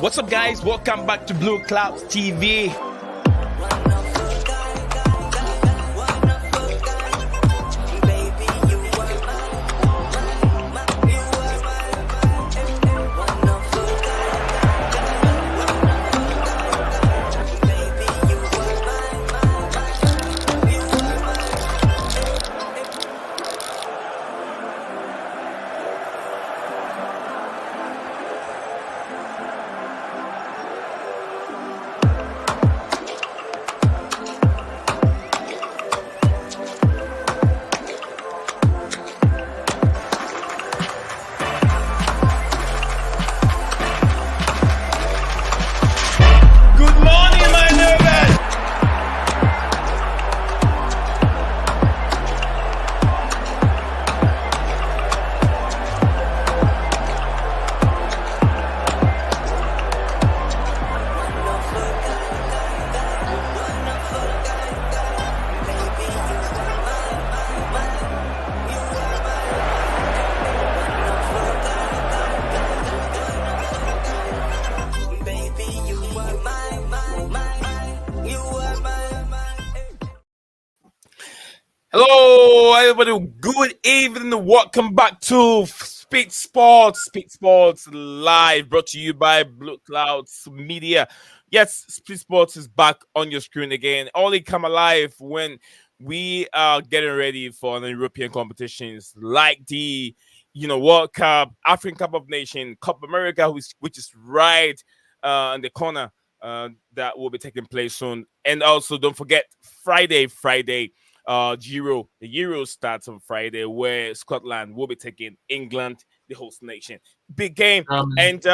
What's up, guys? Welcome back to Blueclouds TV. Hello, everybody. Good evening. Welcome back to Speed Sports. Speed Sports Live, brought to you by Blueclouds Media. Yes, Speed Sports is back on your screen again. Only come alive when we are getting ready for the European competitions like the World Cup, African Cup of Nations, Cup America, which is right in the corner. That will be taking place soon. And also, don't forget Friday. The Euro starts on Friday, where Scotland will be taking England, the host nation. Big game. And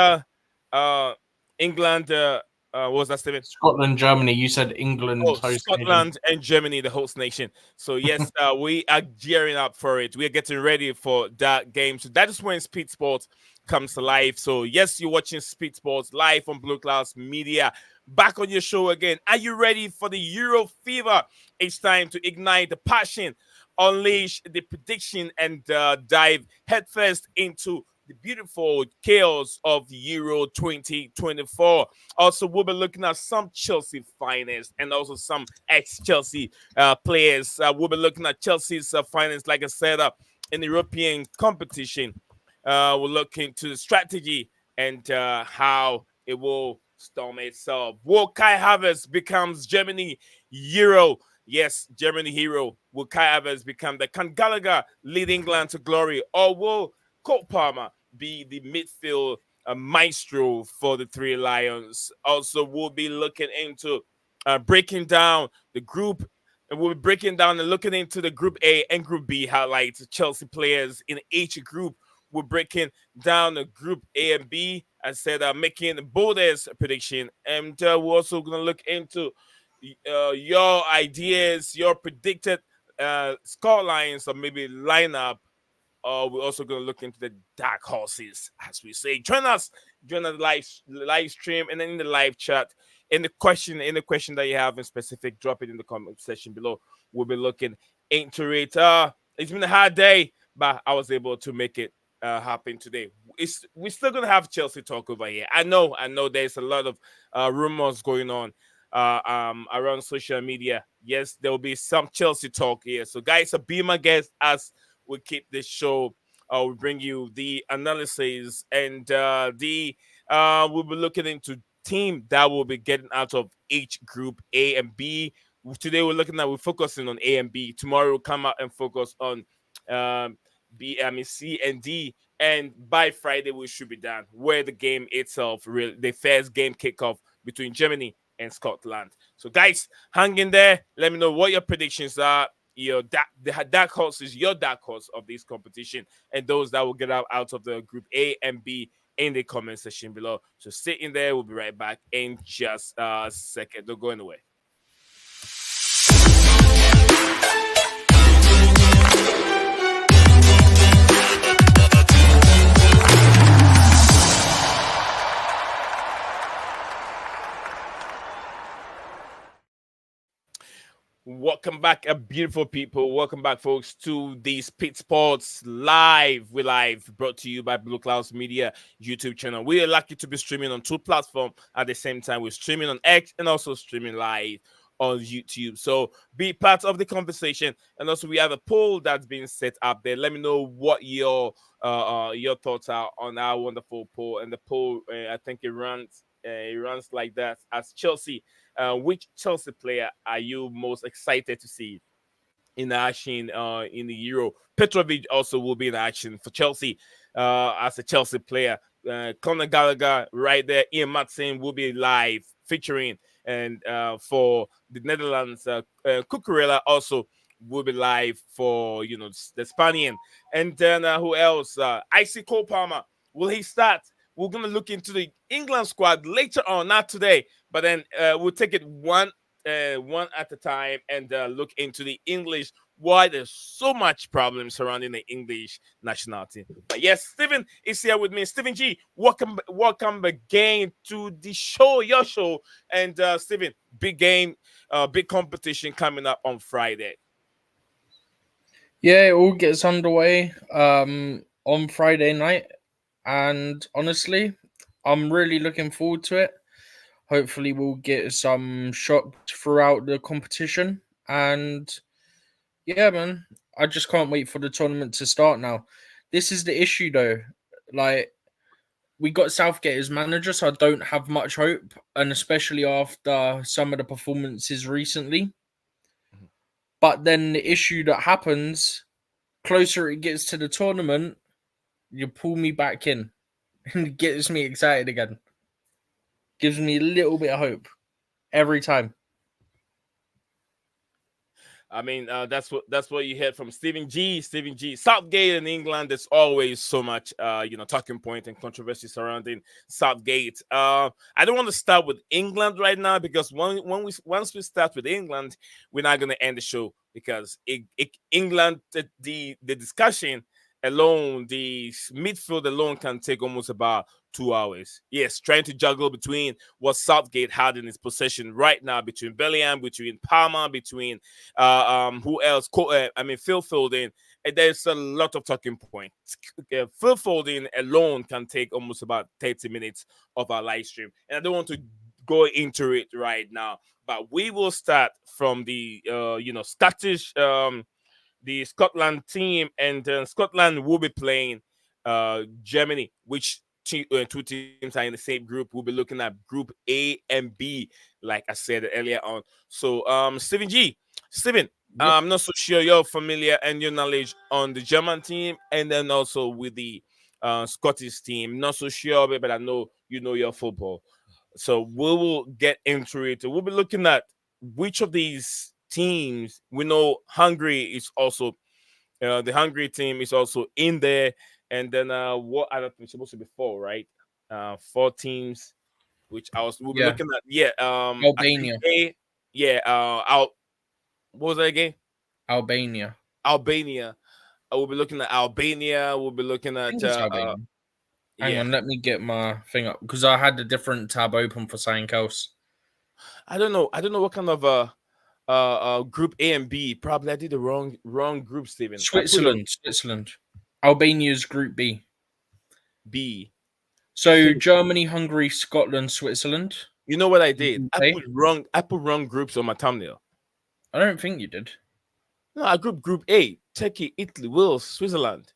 England, what was that statement? Scotland, Germany. You said England. Scotland and Germany, the host nation. So yes, we are gearing up for it. We are getting ready for that game. So that is when Speed Sports comes to life. So yes, you're watching Speed Sports live on Blueclouds Media. Back on your show again. Are you ready for the Euro fever? It's time to ignite the passion, unleash the prediction, and dive headfirst into the beautiful chaos of Euro 2024. Also, we'll be looking at some Chelsea finance and also some ex-Chelsea players. We'll be looking at Chelsea's finance, like I said, in the European competition. We'll look into the strategy and how it will storm itself. Will Kai Havertz becomes Germany hero? Yes, Germany hero. Will Kai Havertz become the Can Gallagher lead England to glory? Or will Cole Palmer be the midfield maestro for the Three Lions? Also, we'll be looking into breaking down the group, and we'll be breaking down and looking into the Group A and Group B highlights. Chelsea players in each group. We're breaking down the Group A and B. I said making the boldest prediction. And we're also going to look into your ideas, your predicted score lines, or maybe lineup. We're also going to look into the dark horses, as we say. Join the live stream, and then in the live chat. In the question that you have in specific, drop it in the comment section below. We'll be looking into it. It's been a hard day, but I was able to make it happen today. We're still gonna have Chelsea talk over here. I know there's a lot of rumors going on around social media. Yes, there will be some Chelsea talk here. So guys, be my guest as we keep this show. We bring you the analysis and we'll be looking into team that will be getting out of each group A and B. Today we're focusing on A and B. Tomorrow we'll come out and focus on C and D, and by Friday we should be done. Where the game itself, the first game kickoff between Germany and Scotland. So, guys, hang in there. Let me know what your predictions are. The dark horse is your dark horse of this competition, and those that will get out of the Group A and B in the comment section below. So, stay in there. We'll be right back in just a second. Don't go anywhere. welcome back, beautiful people. Welcome back, folks, to the Speed Sports Live. We're live, brought to you by Blueclouds Media YouTube channel. We are lucky to be streaming on two platforms at the same time. We're streaming on X and also streaming live on YouTube. So be part of the conversation. And also, we have a poll that's been set up there. Let me know what your thoughts are on our wonderful poll. And the poll, I think it runs like that. As Chelsea, which Chelsea player are you most excited to see in action in the Euro? Petrovic also will be in action for Chelsea as a Chelsea player. Conor Gallagher right there. Ian Matson will be live featuring, and for the Netherlands, Cucurella also will be live for the Spaniard. And then who else? Icy Cole Palmer. Will he start? We're gonna look into the England squad later on, not today, but then we'll take it one at a time and look into the English. Why there's so much problem surrounding the English national team. But yes, Stephen is here with me. Stephen G, welcome again to the show, your show. And Stephen, big game, big competition coming up on Friday. Yeah, it all gets underway on Friday night, and honestly, I'm really looking forward to it. Hopefully, we'll get some shots throughout the competition, and yeah, man, I just can't wait for the tournament to start now. This is the issue, though. Like, we got Southgate as manager, so I don't have much hope, and especially after some of the performances recently. But then the issue that happens, closer it gets to the tournament, you pull me back in and it gets me excited again. Gives me a little bit of hope every time. I mean, that's what you heard from Stephen G. Stephen G. Southgate in England. There's always so much, talking point and controversy surrounding Southgate. I don't want to start with England right now because once we start with England, we're not going to end the show because England, the discussion alone, the midfield alone can take almost about 2 hours. Yes, trying to juggle between what Southgate had in his possession right now, between Bellingham, between Palmer, between who else? Phil Foden. And there's a lot of talking points. Phil Foden alone can take almost about 30 minutes of our live stream, and I don't want to go into it right now. But we will start from the Scottish the Scotland team, and Scotland will be playing Germany, which two teams are in the same group. We'll be looking at Group A and B, like I said earlier on. So, Steven, Yep. I'm not so sure you're familiar and your knowledge on the German team, and then also with the Scottish team. Not so sure, but I know you know your football. So we will get into it. We'll be looking at which of these teams. We know Hungary is also the Hungary team is also in there, and then what other teams supposed to be four, right? Four teams, which we'll be Yeah. looking at. At Group Albania. A, yeah. What was that again? Albania. Albania. We'll be looking at Albania. We'll be looking I at think it's Albania. Hang yeah. on, let me get my thing up because I had a different tab open for something else. I don't know. I don't know what kind of Group A and B. Probably I did the wrong group, Steven. I put Switzerland. Albania's Group B. B. So Germany, Hungary, Scotland, Switzerland. You know what I did? Okay. I put wrong groups on my thumbnail. I don't think you did. No, I Group A: Turkey, Italy, Wales, Switzerland.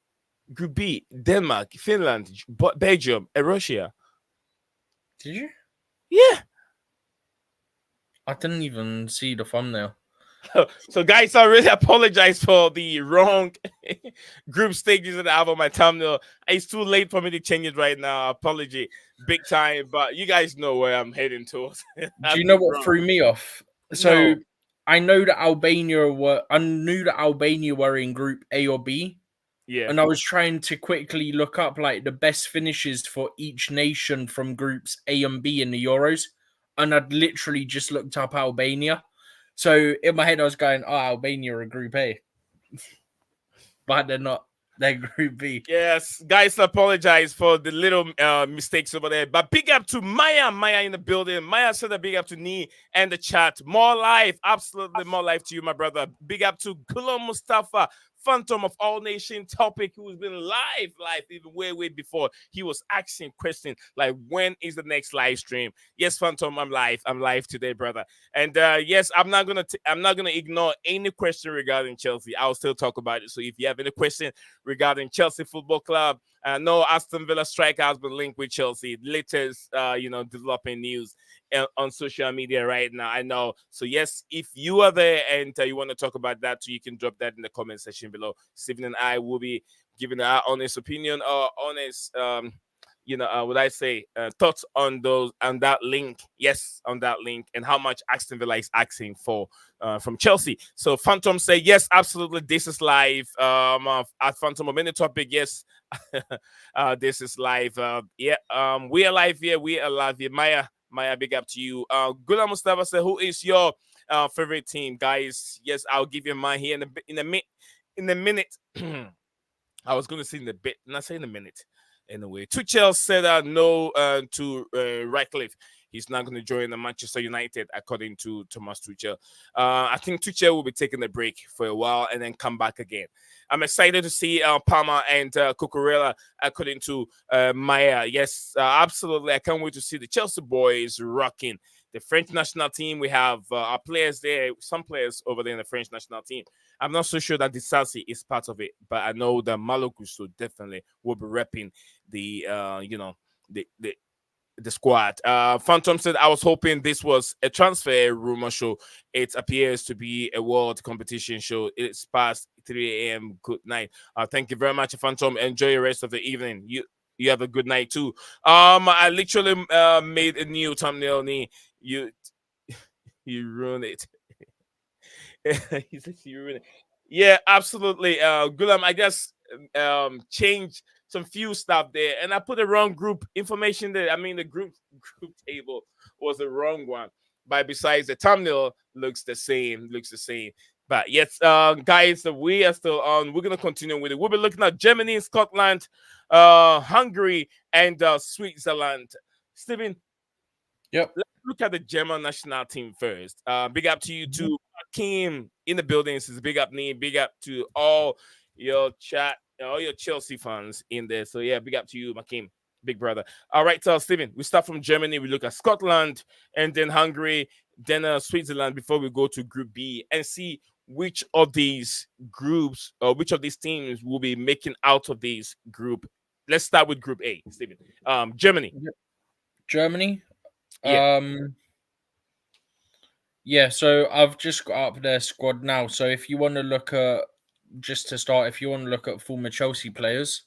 Group B: Denmark, Finland, Belgium, and Russia. Did you? Yeah. I didn't even see the thumbnail. So, guys, I really apologize for the wrong group stages that I have on my thumbnail. It's too late for me to change it right now. Apology, big time. But you guys know where I'm heading towards. Do you know what threw me off? So No. I knew that Albania were in Group A or B, Yeah. and I was trying to quickly look up like the best finishes for each nation from Groups A and B in the Euros, and I'd literally just looked up Albania. So in my head, I was going, "Oh, Albania are Group A," but they're not. They're Group B. Yes, guys, apologize for the little mistakes over there. But big up to Maya, Maya in the building. Maya said a big up to Nee and the chat. More life, absolutely more life to you, my brother. Big up to Gulam Mustafa, Phantom of All Nation Topic, who's been live, even way before. He was asking questions like, when is the next live stream? Yes, Phantom, I'm live today, brother. And yes, I'm not gonna ignore any question regarding Chelsea. I'll still talk about it. So if you have any question regarding Chelsea Football Club. No, Aston Villa striker has been linked with Chelsea. Latest, developing news on social media right now. I know. So yes, if you are there and you want to talk about that, you can drop that in the comment section below. Stephen and I will be giving our honest opinion or honest, what I say, thoughts on those on that link. Yes, on that link, and how much Aston Villa is asking for from Chelsea. So Phantom say yes, absolutely. This is live. At Phantom of any topic, yes, this is live. Yeah, we are live here. We are live here. Maya, big up to you. Gula Mustafa said, who is your favorite team, guys? Yes, I'll give you mine here in a minute. I was going to say in a bit, not say in a minute. Anyway, Tuchel said no to Ratcliffe. He's not going to join the Manchester United, according to Thomas Tuchel. I think Tuchel will be taking a break for a while and then come back again. I'm excited to see Palmer and Cucurella, according to Maya. Yes, absolutely. I can't wait to see the Chelsea boys rocking the French national team. We have our players there, some players over there in the French national team. I'm not so sure that Disasi is part of it, but I know that Malo Gusto definitely will be repping the the squad. Phantom said, I was hoping this was a transfer rumor show. It appears to be a world competition show. It's past 3 a.m. Good night. Thank you very much, Phantom. Enjoy the rest of the evening. You have a good night too. I literally made a new thumbnail. You you ruined it. He said you ruined it. Yeah, absolutely. Gulam, I just changed some few stuff there, and I put the wrong group information there. I mean, the group table was the wrong one. But besides, the thumbnail looks the same. Looks the same. But yes, guys, we are still on. We're gonna continue with it. We'll be looking at Germany, Scotland, Hungary, and Switzerland. Stephen, Yep. let's look at the German national team first. Big up to you too, Kim in the building. Says big up me. Big up to all your chat, all your Chelsea fans in there. So yeah, big up to you, Makim, big brother. All right, so Steven, we start from Germany. We look at Scotland and then Hungary, then Switzerland before we go to Group B and see which of these groups or which of these teams will be making out of this group. Let's start with Group A, Steven. Germany. Yep. Germany. Yeah. Yeah, so I've just got up their squad now. So if you want to look at, just to start, if you want to look at former Chelsea players,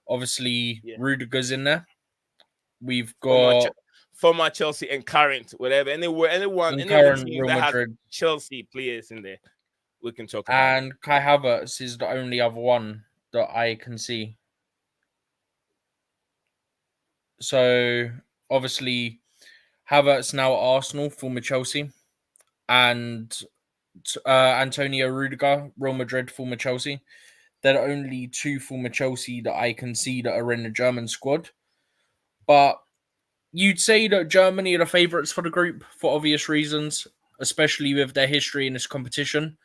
obviously Yeah. Rudiger's in there. We've former got former Chelsea and current, whatever, anyone, and any of the current teams Real that has Madrid, Chelsea players in there, we can talk about it. and Kai Havertz is the only other one that I can see. So obviously Havertz now at Arsenal, former Chelsea, and Antonio Rudiger, Real Madrid, former Chelsea. They're the only two former Chelsea that I can see that are in the German squad. But you'd say that Germany are the favourites for the group for obvious reasons, especially with their history in this competition.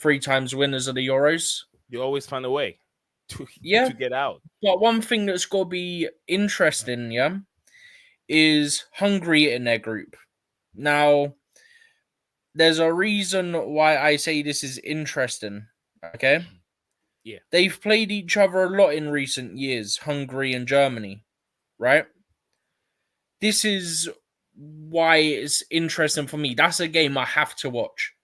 3 times winners of the Euros. You always find a way to Yeah, to get out. but one thing that's got to be interesting, yeah, is Hungary in their group. Now, there's a reason why I say this is interesting, okay? Yeah. They've played each other a lot in recent years, Hungary and Germany, right? This is why it's interesting for me. That's a game I have to watch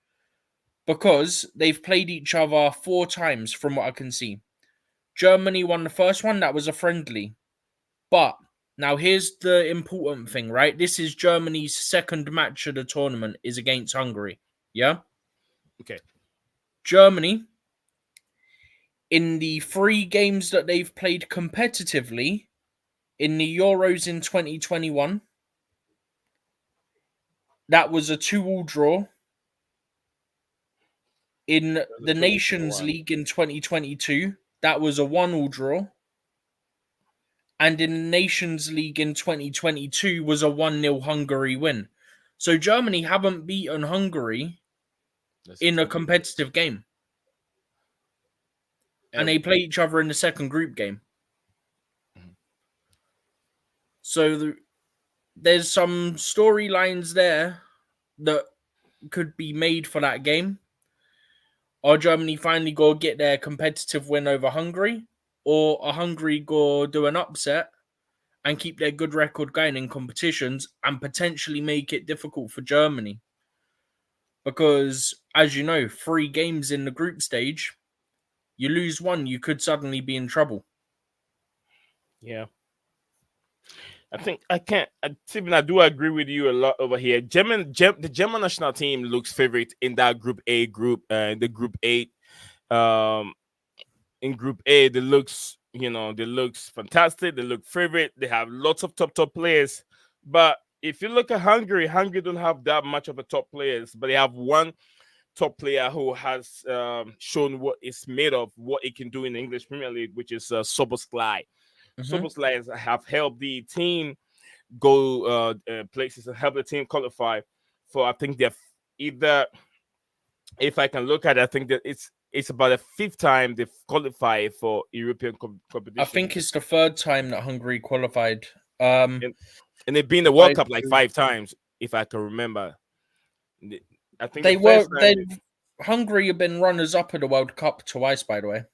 because they've played each other 4 times from what I can see. Germany won the first one, that was a friendly. But now here's the important thing, right? This is Germany's second match of the tournament is against Hungary. Yeah? Okay. Germany, in the 3 games that they've played competitively in the Euros in 2021, that was a 2-2 draw. In the Nations League in 2022, that was a 1-1 draw. And in the Nations League in 2022 was a 1-0 Hungary win. So Germany haven't beaten Hungary in a competitive game. And they play each other in the second group game. So there's some storylines there that could be made for that game. Are Germany finally going to get their competitive win over Hungary? Or are Hungary going to do an upset and keep their good record going in competitions and potentially make it difficult for Germany? Because, as you know, 3 games in the group stage, you lose one, you could suddenly be in trouble. Yeah. I think I can't. Stephen, I do agree with you a lot over here. The German national team looks favorite in that Group A the Group 8. In Group A, they looks fantastic. They look favorite. They have lots of top players. But if you look at Hungary, Hungary don't have that much of a top players, but they have one top player who has shown what it's made of, what it can do in the English Premier League, which is Soboslai. Soboslai have helped the team go places and help the team qualify for. I think they're either, if I can look at it, I think that it's about the 5th time they've qualified for European competition. I think it's the 3rd time that Hungary qualified. And they've been in the World Cup like 5 times, if I can remember. I think Hungary have been runners up in the World Cup twice, by the way.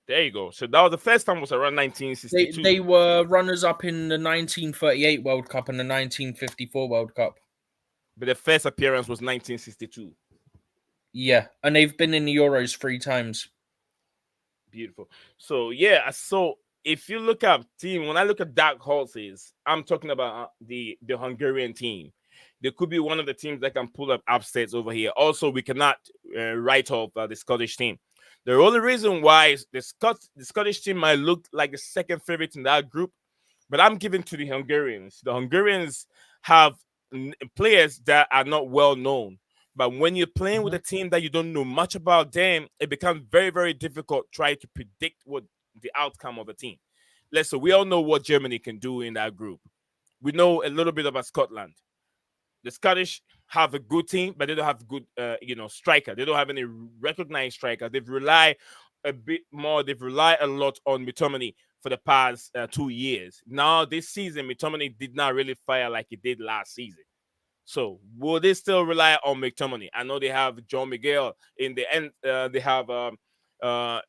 There you go. So that was the first time was around 1962. They were runners up in the 1938 World Cup and the 1954 World Cup. But the first appearance was 1962. Yeah, and they've been in the Euros 3 times. Beautiful. So yeah, so if you look at team, when I look at dark horses, I'm talking about the Hungarian team. They could be one of the teams that can pull up upsets over here. Also, we cannot write off the Scottish team. The only reason why the Scottish team might look like the second favorite in that group, but I'm giving to the Hungarians. The Hungarians have players that are not well known. But when you're playing with a team that you don't know much about them, it becomes very, very difficult trying to predict what the outcome of a team. Let's say we all know what Germany can do in that group. We know a little bit about Scotland. The Scottish have a good team, but they don't have good, striker. They don't have any recognized striker. They've relied a bit more. They've relied a lot on McTominay for the past 2 years. Now, this season, McTominay did not really fire like he did last season. So, will they still rely on McTominay? I know they have John Miguel in the end. They have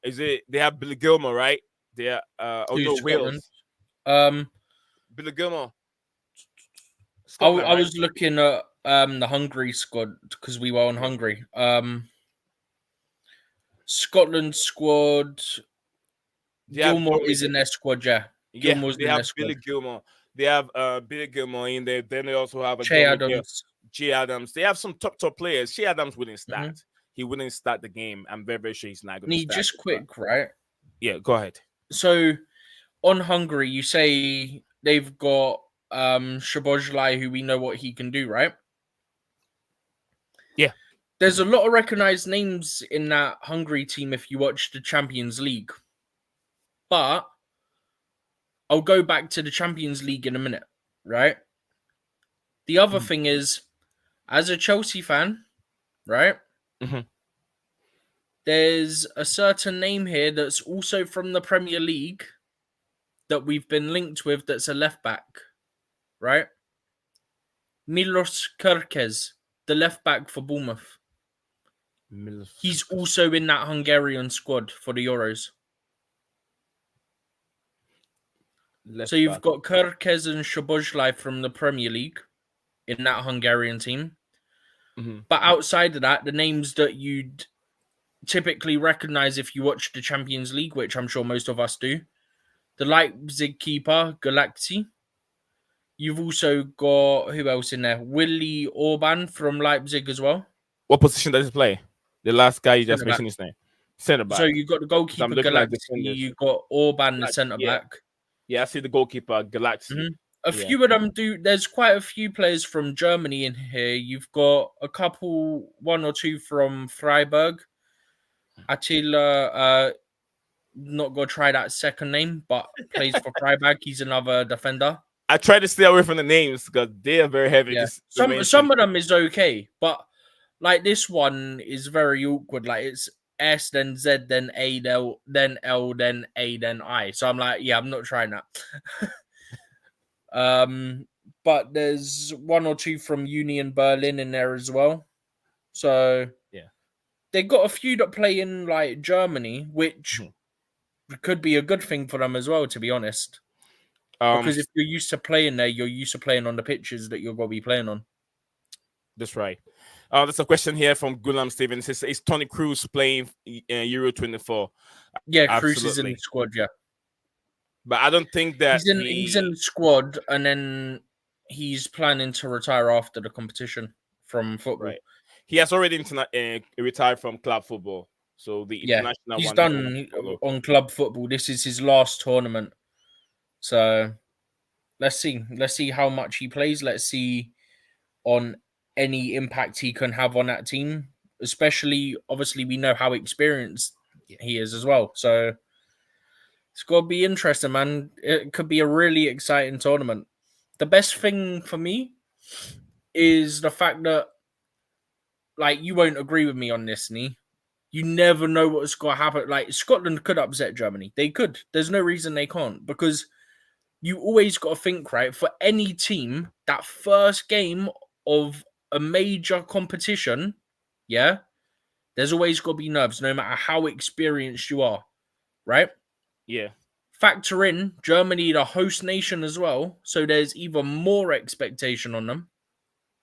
they have Billy Gilmore, right? They are Wales. Billy Gilmore. Scotland, I was looking at the Hungary squad because we were on Hungary. Scotland squad. Gilmore is in their squad, yeah. Gilmore's they have Billy Gilmore. They have Billy Gilmore in there. Then they also have Che Adams. Che Adams. They have some top players. Che Adams wouldn't start. He wouldn't start the game. I'm very, very sure he's not going to start. Just quick, right? Yeah, go ahead. So, on Hungary, you say they've got Szoboszlai, who we know what he can do, right? Yeah. There's a lot of recognized names in that Hungary team if you watch the Champions League. But I'll go back to the Champions League in a minute, right? The other thing is, as a Chelsea fan, right? There's a certain name here that's also from the Premier League that we've been linked with that's a left back, right? Milos Kerkez, the left back for Bournemouth. He's also in that Hungarian squad for the Euros. So you've got Kerkez and Szoboszlai from the Premier League in that Hungarian team. But outside of that, the names that you'd typically recognize if you watch the Champions League, which I'm sure most of us do, the Leipzig keeper, Galaxy. You've also got, who else in there? Willy Orban from Leipzig as well. What position does he play? The last guy you just mentioned his name. Centre back. So you've got the goalkeeper, Galaxy. You've got Orban, the centre back. Yeah, I see the goalkeeper, Galaxy. A few of them do. There's quite a few players from Germany in here. You've got a couple, 1 or 2 from Freiburg. Attila not gonna try that second name, but plays for Freiburg. He's another defender. I try to stay away from the names because they are very heavy. Yeah, Just to some mention. of them is okay, but like this one is very awkward. Like it's S, then Z, then A, then L, then A, then I. So I'm like, yeah, I'm not trying that. But there's one or two from Union Berlin in there as well. So Yeah. they got a few that play in like Germany, which could be a good thing for them as well, to be honest. Because if you're used to playing there, you're used to playing on the pitches that you're going to be playing on. That's right. There's a question here from Gulam Stevens. It says, is Tony Cruz playing Euro 24? Yeah, Cruz is in the Absolutely. squad, yeah. But I don't think that He's in the squad, and then he's planning to retire after the competition from football. Right. He has already retired from club football. So the international he's one done on club football. This is his last tournament. So let's see how much he plays. Let's see on any impact he can have on that team. Especially, obviously, we know how experienced he is as well. So it's got to be interesting, man. It could be a really exciting tournament. The best thing for me is the fact that, like, you won't agree with me on this, Nee. You never know what's going to happen. Like, Scotland could upset Germany. They could. There's no reason they can't, because you always got to think, right, for any team, that first game of a major competition, yeah, there's always got to be nerves, no matter how experienced you are, right? Yeah. Factor in Germany, the host nation as well, so there's even more expectation on them,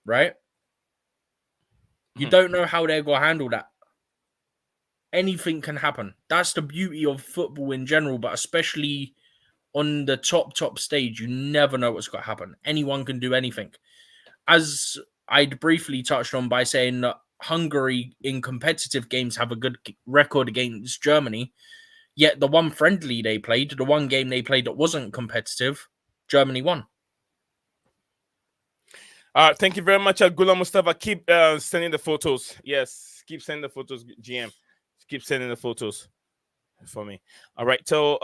right? You don't know how they're going to handle that. Anything can happen. That's the beauty of football in general, but especially on the top stage, you never know what's going to happen. Anyone can do anything. As I'd briefly touched on by saying that Hungary in competitive games have a good record against Germany, yet the one friendly they played, the one game they played that wasn't competitive, Germany won. Thank you very much, Gula Mustafa. Keep sending the photos. Yes, keep sending the photos, GM. Keep sending the photos for me. All right. So,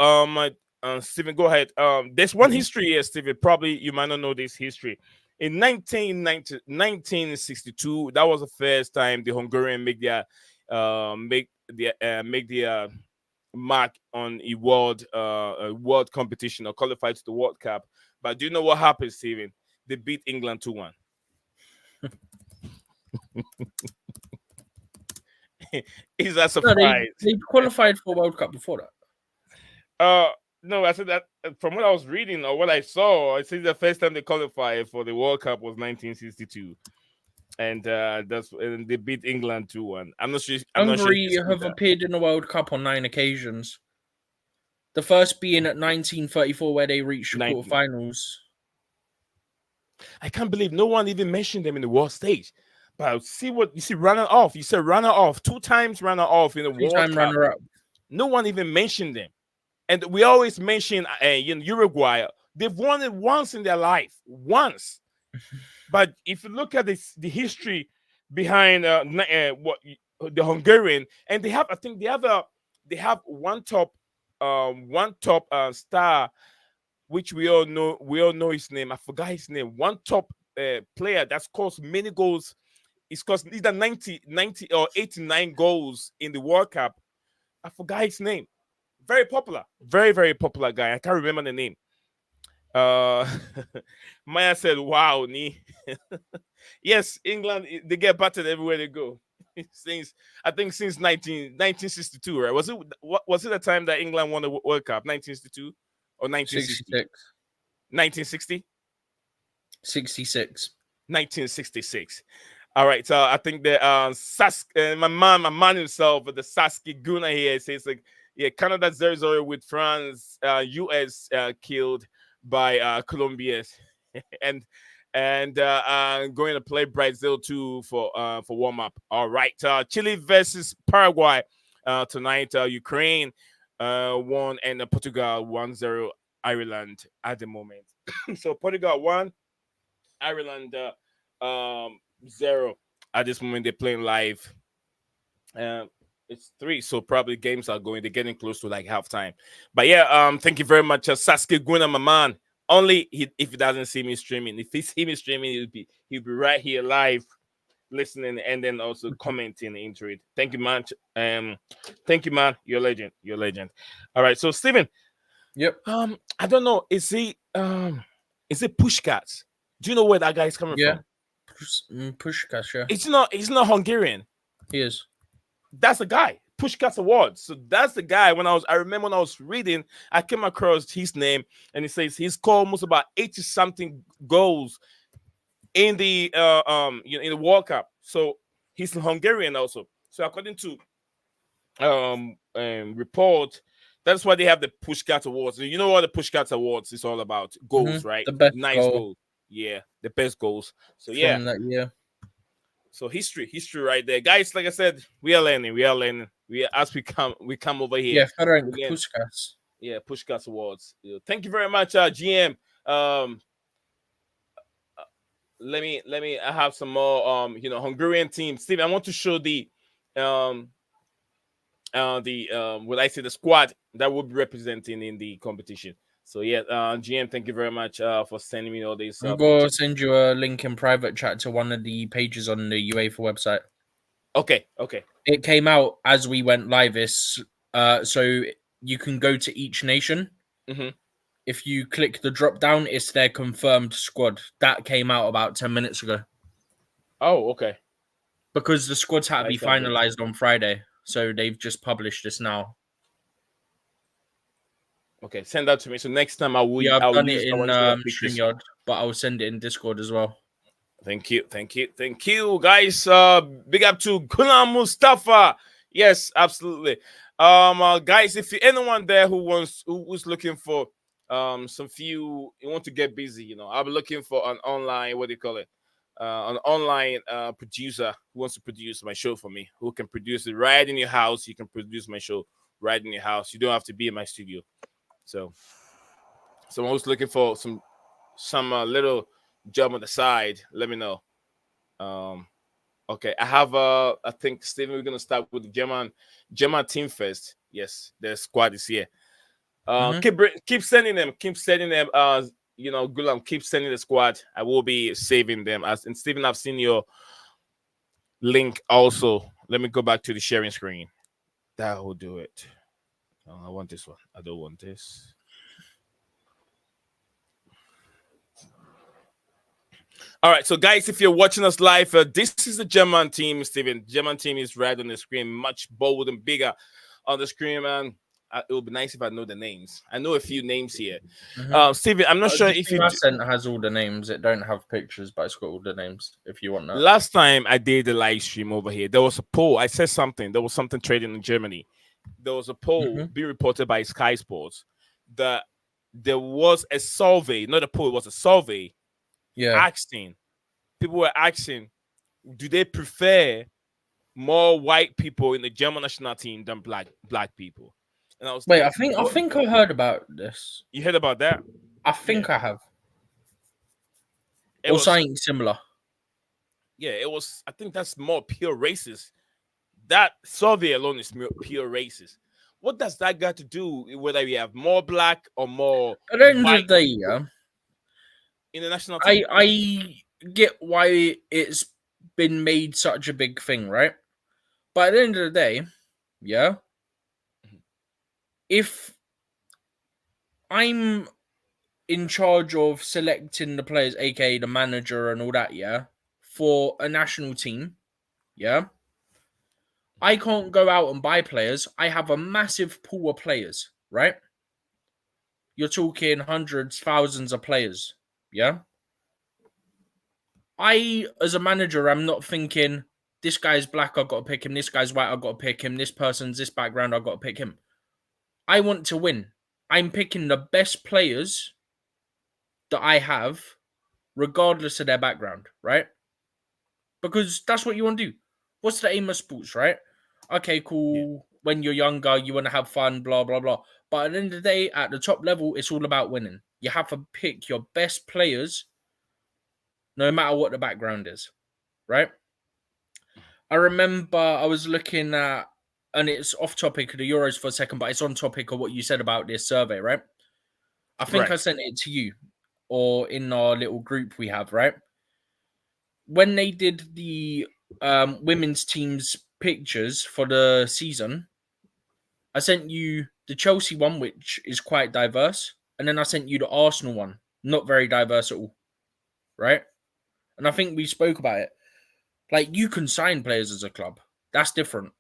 Stephen, go ahead. There's one history here, Stephen. Probably you might not know this history. In 1962, that was the first time the Hungarian make their mark on a world competition or qualified to the World Cup. But do you know what happened, Stephen? They beat England 2-1. Is that surprise? They qualified for World Cup before that. No, I said that from what I was reading or what I saw, I said the first time they qualified for the World Cup was 1962, and they beat England 2-1. I'm not sure. Hungary have appeared in the World Cup on 9 occasions. The first being at 1934, where they reached the quarterfinals. I can't believe no one even mentioned them in the world stage. But see what you see, runner off. You said runner off 2 times, runner off in the World Cup. Runner up. No one even mentioned them, and we always mention Uruguay. They've won it once in their life, once. But if you look at the history behind what the Hungarian, and they have, I think they have one top star, which we all know his name. I forgot his name. One top player that's caused many goals. It's caused either 90 or 89 goals in the World Cup. I forgot his name. Very popular, very, very popular guy. I can't remember the name. Maya said, "Wow, Ni." Yes, England, they get battered everywhere they go. Since 1962, right? Was it the time that England won the World Cup? 1962 or 1960? 1960? 66. 1966. All right, so I think the my man himself, the Sasuke Guna here says like, yeah, Canada 0-0 with France, US killed by Colombia, and going to play Brazil too for warm up. All right, Chile versus Paraguay tonight. Ukraine won, and Portugal 1-0 Ireland at the moment. So Portugal 1, Ireland 0 at this moment. They're playing live. It's 3, so probably games are going. They're getting close to like halftime. But yeah, thank you very much, Sasuke Guna, my man. Only if he doesn't see me streaming. If he see me streaming, he'll be right here live, listening, and then also commenting into it. Thank you, man. Thank you, man. You're a legend. You're a legend. All right, so Steven, Yep. I don't know. Is it Pushcats? Do you know where that guy is coming Yeah. from? Pushkash, yeah. It's not Hungarian. He is. That's the guy. Pushcats Awards. So that's the guy. I remember when I was reading, I came across his name, and it says he's scored almost about 80 something goals in the in the World Cup. So he's Hungarian also. So according to report, that's why they have the Pushcats Awards. You know what the Pushcats Awards is all about? Goals, right? The best Nice goal goals. Yeah, the best goals. So yeah. from that year. So history right there, guys. Like I said, we are learning. As we come over here. Yeah, Ferenc Again, Puskás. yeah, Pushcats Awards. Thank you very much, GM. Let me. I have some more. Hungarian team. Steve, I want to show what I say, the squad that will be representing in the competition. So yeah, GM, thank you very much for sending me all these. I'm going to send you a link in private chat to one of the pages on the UEFA website. Okay. It came out as we went live. So you can go to each nation. Mm-hmm. If you click the drop down, it's their confirmed squad. That came out about 10 minutes ago. Oh, okay. Because the squads had to be finalized on Friday. So they've just published this now. Okay, send that to me. So next time I've done it in StreamYard, but I'll send it in Discord as well. Thank you, guys. Big up to Gulam Mustafa. Yes, absolutely. Guys, if you anyone there who's looking for you want to get busy, I'm looking for an online, what do you call it? An online producer who wants to produce my show for me, who can produce it right in your house. You can produce my show right in your house. You don't have to be in my studio. So someone who's looking for some little job on the side, let me know. Okay, I have I think Steven, we're gonna start with the German team first. Yes, the squad is here. Keep sending them. Gulam, keep sending the squad. I will be saving them. And Steven, I've seen your link also. Let me go back to the sharing screen. That will do it. I want this one. I don't want this. All right, so guys, if you're watching us live, this is the German team, Steven. German team is right on the screen, much bold and bigger on the screen, man. It would be nice if I know the names. I know a few names here. Steven, I'm not sure if you sent has all the names. It don't have pictures, but it's got all the names if you want that. Last time I did the live stream over here, there was a poll. I said something. There was something trading in Germany. There was a poll being reported by Sky Sports that there was a survey, not a poll, it was a survey. Yeah. People were asking, do they prefer more white people in the German national team than black people? And I was I think I heard about this. You heard about that? I think I have. Or something similar. Yeah, it was. I think that's more pure racist. That survey alone is pure racist. What does that got to do whether we have more black or more? At the end of the day, yeah. In the national team, I get why it's been made such a big thing, right? But at the end of the day, yeah, if I'm in charge of selecting the players, aka the manager and all that, yeah, for a national team, yeah, I can't go out and buy players. I have a massive pool of players, right? You're talking hundreds, thousands of players, yeah? I, as a manager, I'm not thinking, this guy's black, I've got to pick him. This guy's white, I've got to pick him. This person's this background, I've got to pick him. I want to win. I'm picking the best players that I have, regardless of their background, right? Because that's what you want to do. What's the aim of sports, right? Okay, cool. Yeah. When you're younger, you want to have fun, blah, blah, blah. But at the end of the day, at the top level, it's all about winning. You have to pick your best players, no matter what the background is, right? I remember I was looking at and it's off topic of the Euros for a second, but it's on topic of what you said about this survey, right? I think I Right. sent it to you or in our little group we have, right? When they did the women's team's pictures for the season, I sent you the Chelsea one, which is quite diverse, and then I sent you the Arsenal one, not very diverse at all, right? And I think we spoke about it. Like, you can sign players as a club. That's different.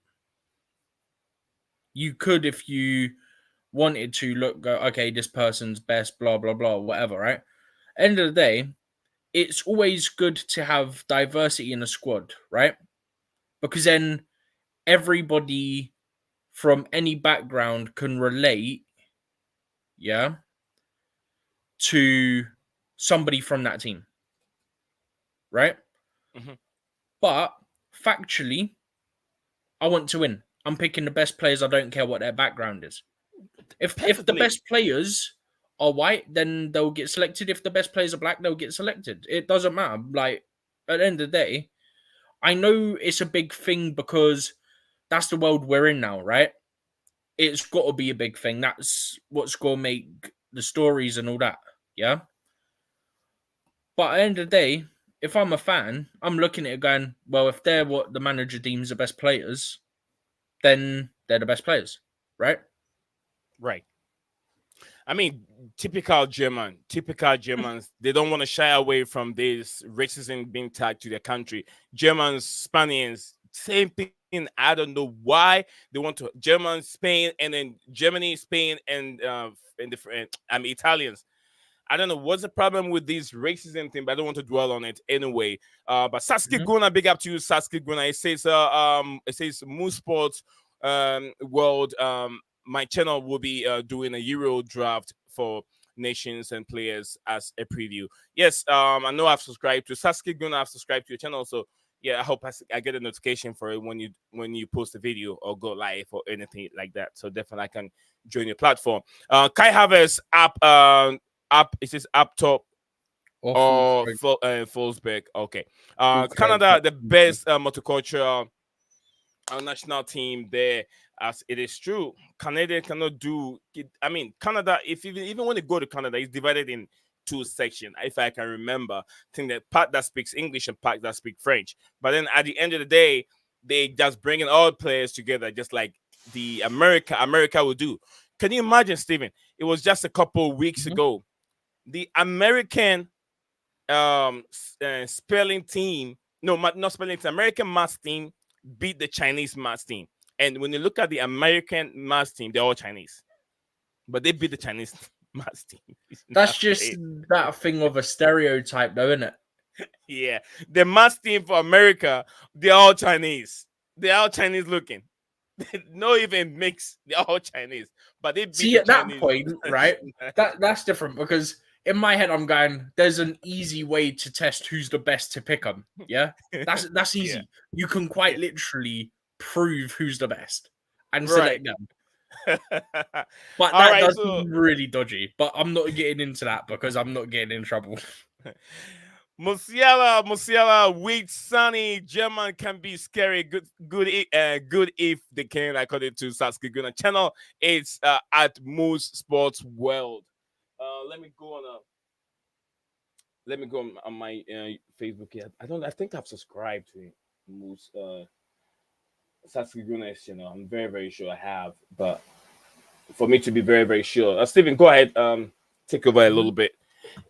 You could, if you wanted to, go, okay, this person's best, blah, blah, blah, whatever, right? End of the day, it's always good to have diversity in a squad, right? Because then everybody from any background can relate, yeah, to somebody from that team, right? Mm-hmm. But factually, I want to win. I'm picking the best players. I don't care what their background is. If the Perfectly. best players are white, then they'll get selected. If the best players are black, they'll get selected. It doesn't matter. Like, at the end of the day, I know it's a big thing because that's the world we're in now, right? It's got to be a big thing. That's what's going to make the stories and all that. Yeah. But at the end of the day, if I'm a fan, I'm looking at it going, well, if they're what the manager deems the best players, then they're the best players, right? Right. I mean, typical Germans, they don't want to shy away from this racism being tagged to their country. Germans, Spaniards, same thing. I don't know why they want to Germans, Spain, and then Germany, Spain, and different. I mean, Italians. I don't know what's the problem with this racism thing, but I don't want to dwell on it anyway. But Sasuke Mhm. Guna, big up to you, Sasuke Guna. It says Moose Sports World. My channel will be doing a Euro draft for nations and players as a preview. Yes, I know I've subscribed to Sasuke Guna. I've subscribed to your channel, so yeah, I hope I get a notification for it when you post a video or go live or anything like that. So definitely I can join your platform. Kai Havertz up it says up top Or or Fulford. Fallsburg. Okay. Fulford. Canada, the best multicultural national team there. As it is true, Canada cannot do it. I mean, Canada, if even when they go to Canada, it's divided in two sections, if I can remember. I think that part that speaks English and part that speak French. But then at the end of the day, they just bringing all players together, just like the America will do. Can you imagine, Stephen? It was just a couple of weeks Mhm. ago. The American spelling team, no, not spelling team, American math team beat the Chinese math team. And when you look at the American math team, they're all Chinese, but they beat the Chinese math team. It's That's not just crazy. that thing of a stereotype, though, isn't it? Yeah, the math team for America, they're all Chinese. They're all Chinese looking. No even mix. They're all Chinese, but they beat See, the at that Chinese. point, right? That's different because in my head I'm going, there's an easy way to test who's the best to pick them. Yeah, that's Yeah, easy. You can yeah, quite literally prove who's the best and right. select them. But All that right, does so seem really dodgy. But I'm not getting into that because I'm not getting in trouble. Musiala, weak, sunny, German can be scary. Good if they can, according to Sasuke Guna channel. It's at Moose Sports World. Let me go on. On my Facebook. Yeah, I don't. I think I've subscribed to Moose Sasuke Guna's channel. I'm very very sure I have, but for me to be very very sure, Stephen, go ahead. Take over a little Mhm. bit.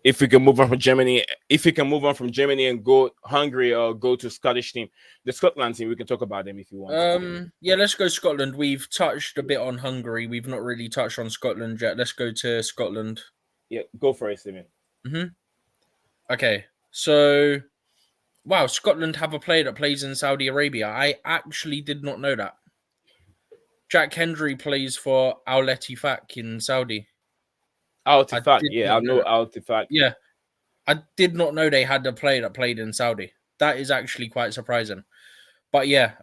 If we can move on from Germany, if we can move on from Germany and go Hungary or go to Scottish team, the Scotland team, we can talk about them if you want to, Stephen. Yeah, let's go Scotland. We've touched a bit on Hungary. We've not really touched on Scotland yet. Let's go to Scotland. Yeah, go for it, Stephen. Okay, so wow, Scotland have a player that plays in Saudi Arabia. I actually did not know that. Jack Hendry plays for Al Ettifaq in Saudi. I Artifact, did yeah, not I know know that. Artifact. Yeah, I did not know they had a player that played in Saudi. That is actually quite surprising. But yeah,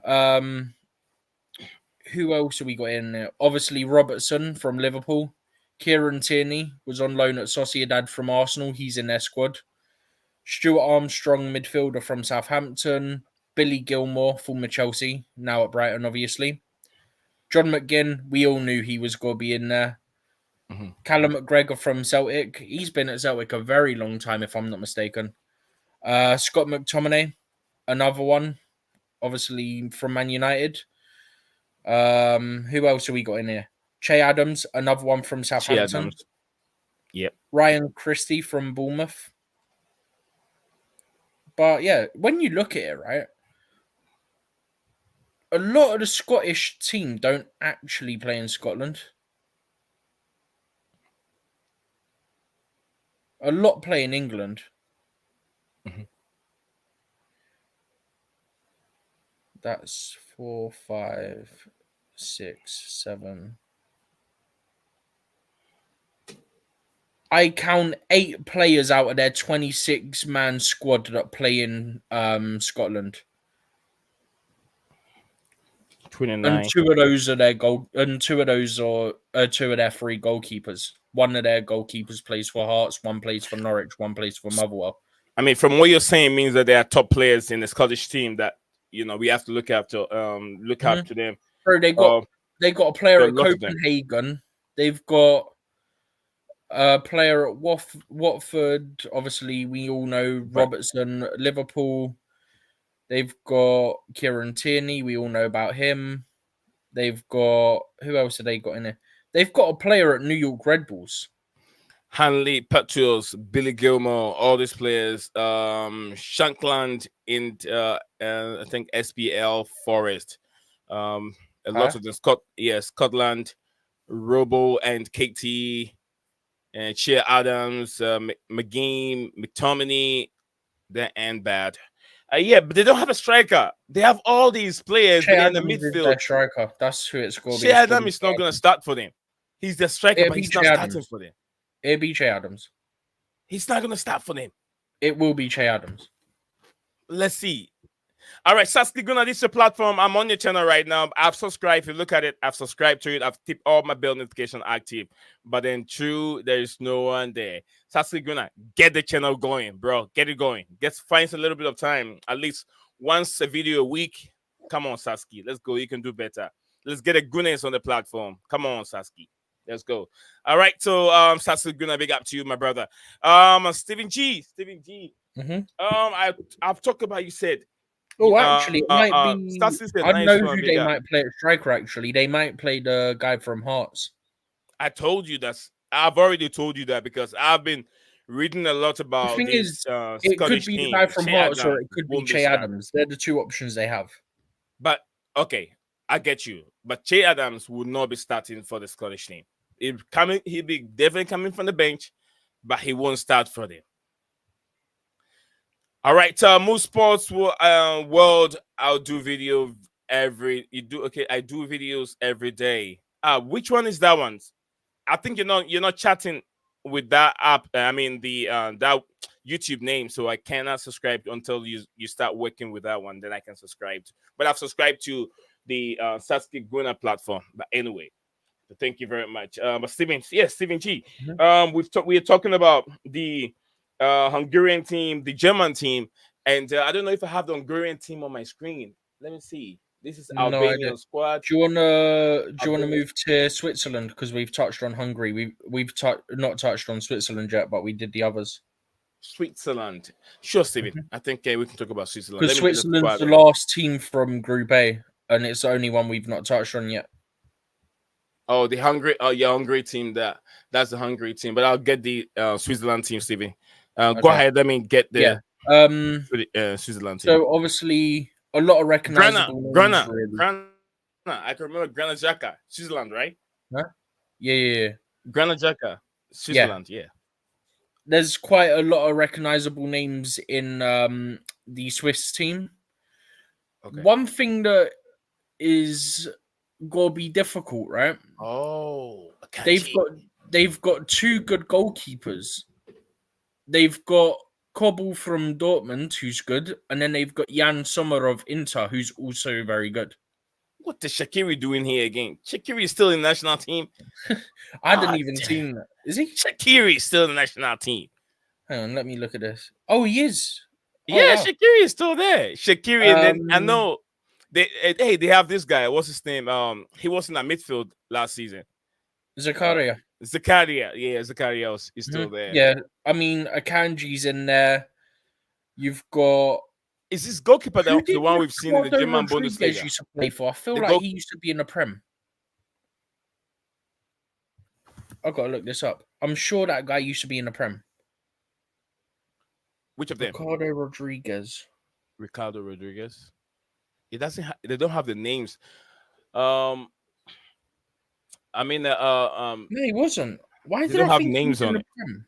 who else have we got in there? Obviously, Robertson from Liverpool. Kieran Tierney was on loan at Sociedad from Arsenal. He's in their squad. Stuart Armstrong, midfielder from Southampton. Billy Gilmore, former Chelsea, now at Brighton, obviously. John McGinn, we all knew he was going to be in there. Mhm. Callum McGregor from Celtic. He's been at Celtic a very long time, if I'm not mistaken. Scott McTominay, another one, obviously from Man United. Who else have we got in here? Che Adams, another one from Che Southampton. Adams. Yep. Ryan Christie from Bournemouth. But yeah, when you look at it, right, a lot of the Scottish team don't actually play in Scotland. A lot play in England. Mhm. That's 4, 5, 6, 7. I count 8 players out of their 26-man squad that play in Scotland. 29. And 2 of those are their goal, and 2 of those are 2 of their 3 goalkeepers. One of their goalkeepers plays for Hearts, one plays for Norwich, one plays for Motherwell. I mean, from what you're saying, means that there are top players in the Scottish team that we have to look after, look up to them. Bro, they got a player there are at a lot of them. Copenhagen. They've got a player at Watford. Obviously, we all know Robertson. Liverpool. They've got Kieran Tierney. We all know about him. They've got who else have they got in there? They've got a player at New York Red Bulls. Hanley, Petrus, Billy Gilmore, all these players. Shankland in I think SPL Forest. A lot of them. Scotland, Robo and KT, and Chia Adams, McGee, McTominay, and bad. Yeah, but they don't have a striker. They have all these players, but they're in the Adams is midfield. their striker. That's who it's going to be. Shea Adams is not going to start for them. He's the striker, but he's not starting for them. It'll be Che Adams. He's not going to start for them. It will be Che Adams. Let's see. All right, Sasuke Guna, this is your platform. I'm on your channel right now. I've subscribed. If you look at it, I've subscribed to it. I've kept all my bell notification active. But then, there is no one there. Sasuke Guna, get the channel going, bro. Get it going. Find a little bit of time, at least once a video a week. Come on, Sasuke. Let's go. You can do better. Let's get a Gunas on the platform. Come on, Sasuke. Let's go. All right, so Sasuke Guna, big up to you, my brother. Stephen G. Mm-hmm. I've talked about, you said. Oh, actually, it might be. I nice know one, who they might play at striker. Actually, they might play the guy from Hearts. I told you that. I've already told you that because I've been reading a lot about The thing this. is, it Scottish could be team. the guy from Che Hearts, or Adams it could be won't Che start. Adams. They're the 2 options they have. But okay, I get you. But Che Adams will not be starting for the Scottish team. He'll be definitely coming from the bench, but he won't start for them. All right, Moose Sports World. I'll do video I do videos every day. Which one is that one? I think you're not chatting with that app. I mean that YouTube name, so I cannot subscribe until you start working with that one. Then I can subscribe. But I've subscribed to the Sasuke Guna platform. But anyway, so thank you very much. But Stephen G. Mm-hmm. We are talking about the Hungarian team, the German team, and I don't know if I have the Hungarian team on my screen. Let me see. This is Albanian squad. Do you wanna move to Switzerland, because we've touched on Hungary? We've not touched on Switzerland yet, but we did the others. Switzerland, sure, Steven. Mm-hmm. I think we can talk about Switzerland. Because Switzerland's the last team from Group A, and it's the only one we've not touched on yet. Oh, the Hungary. Oh, yeah, Hungary team. That's the Hungary team. But I'll get the Switzerland team, Steven. Okay. Go ahead. Let me get the Switzerland team. So obviously, a lot of recognizable names. Grana. I can remember Grana Xhaka, Switzerland, right? Huh? Yeah. Grana Xhaka, Switzerland. Yeah. There's quite a lot of recognizable names in the Swiss team. Okay. One thing that is gonna be difficult, right? Oh, they've got 2 good goalkeepers. They've got Kobel from Dortmund, who's good, and then they've got Jan Sommer of Inter, who's also very good. What is Shaqiri doing here again? Shaqiri is still in the national team. I hadn't even seen that. Is he? Shaqiri is still in the national team. Hang on, let me look at this. Oh, he is. Yeah, wow. Shaqiri is still there. Shaqiri, and then I know They have this guy. What's his name? He was in that midfield last season. Uh, Zakaria. Zakaria. Yeah, Zakaria is still Mhm. there. Yeah, I mean Akanji's in there. You've got Is this goalkeeper who the did one we've seen in the Ricardo German Rodriguez Bundesliga? used to play for? I feel The like goal. he used to be in the Prem. I gotta look this up. I'm sure that guy used to be in the Prem. Which of them? Ricardo Rodriguez. Ricardo Rodriguez. It doesn't. They don't have the names. Um, I mean, No, he wasn't. Why they did don't I have think he names was in on the it. Prem?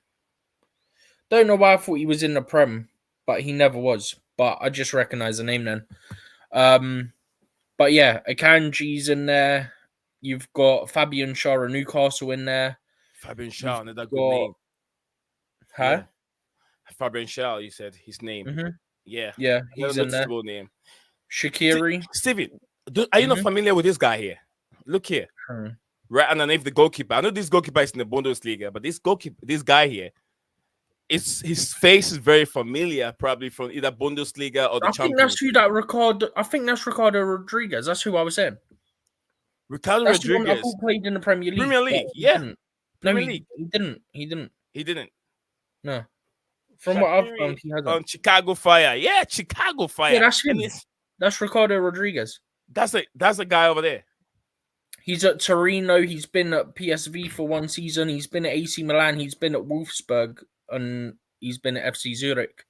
Don't know why I thought he was in the Prem, but he never was. But I just recognize the name then. But yeah, Akanji's in there. You've got Fabian Schär of Newcastle in there. Fabian Shaw, You've another good got name. huh? Yeah, Fabian Shaw. You said his name. Mm-hmm. Yeah, Yeah, another he's in there. noticeable name. Shaqiri. Steven, are you not Mm-hmm. familiar with this guy here? Look here, right underneath the goalkeeper. I know this goalkeeper is in the Bundesliga, but this guy here, his face is very familiar, probably from either Bundesliga or the I think that's Champions who League. that Ricardo. I think that's Ricardo Rodriguez. That's who I was saying. Ricardo That's the one I Rodriguez, thought played in the Premier League, Premier but League, he yeah, didn't. No, Premier he, League. he didn't. He didn't. He didn't. No. From what I've Shakiri found, he hasn't. on Chicago Fire, yeah, Chicago Yeah, Fire, that's and him. That's Ricardo Rodriguez. that's a guy over there. He's at Torino. He's been at PSV for one season. He's been at AC Milan. He's been at Wolfsburg, and he's been at FC Zurich.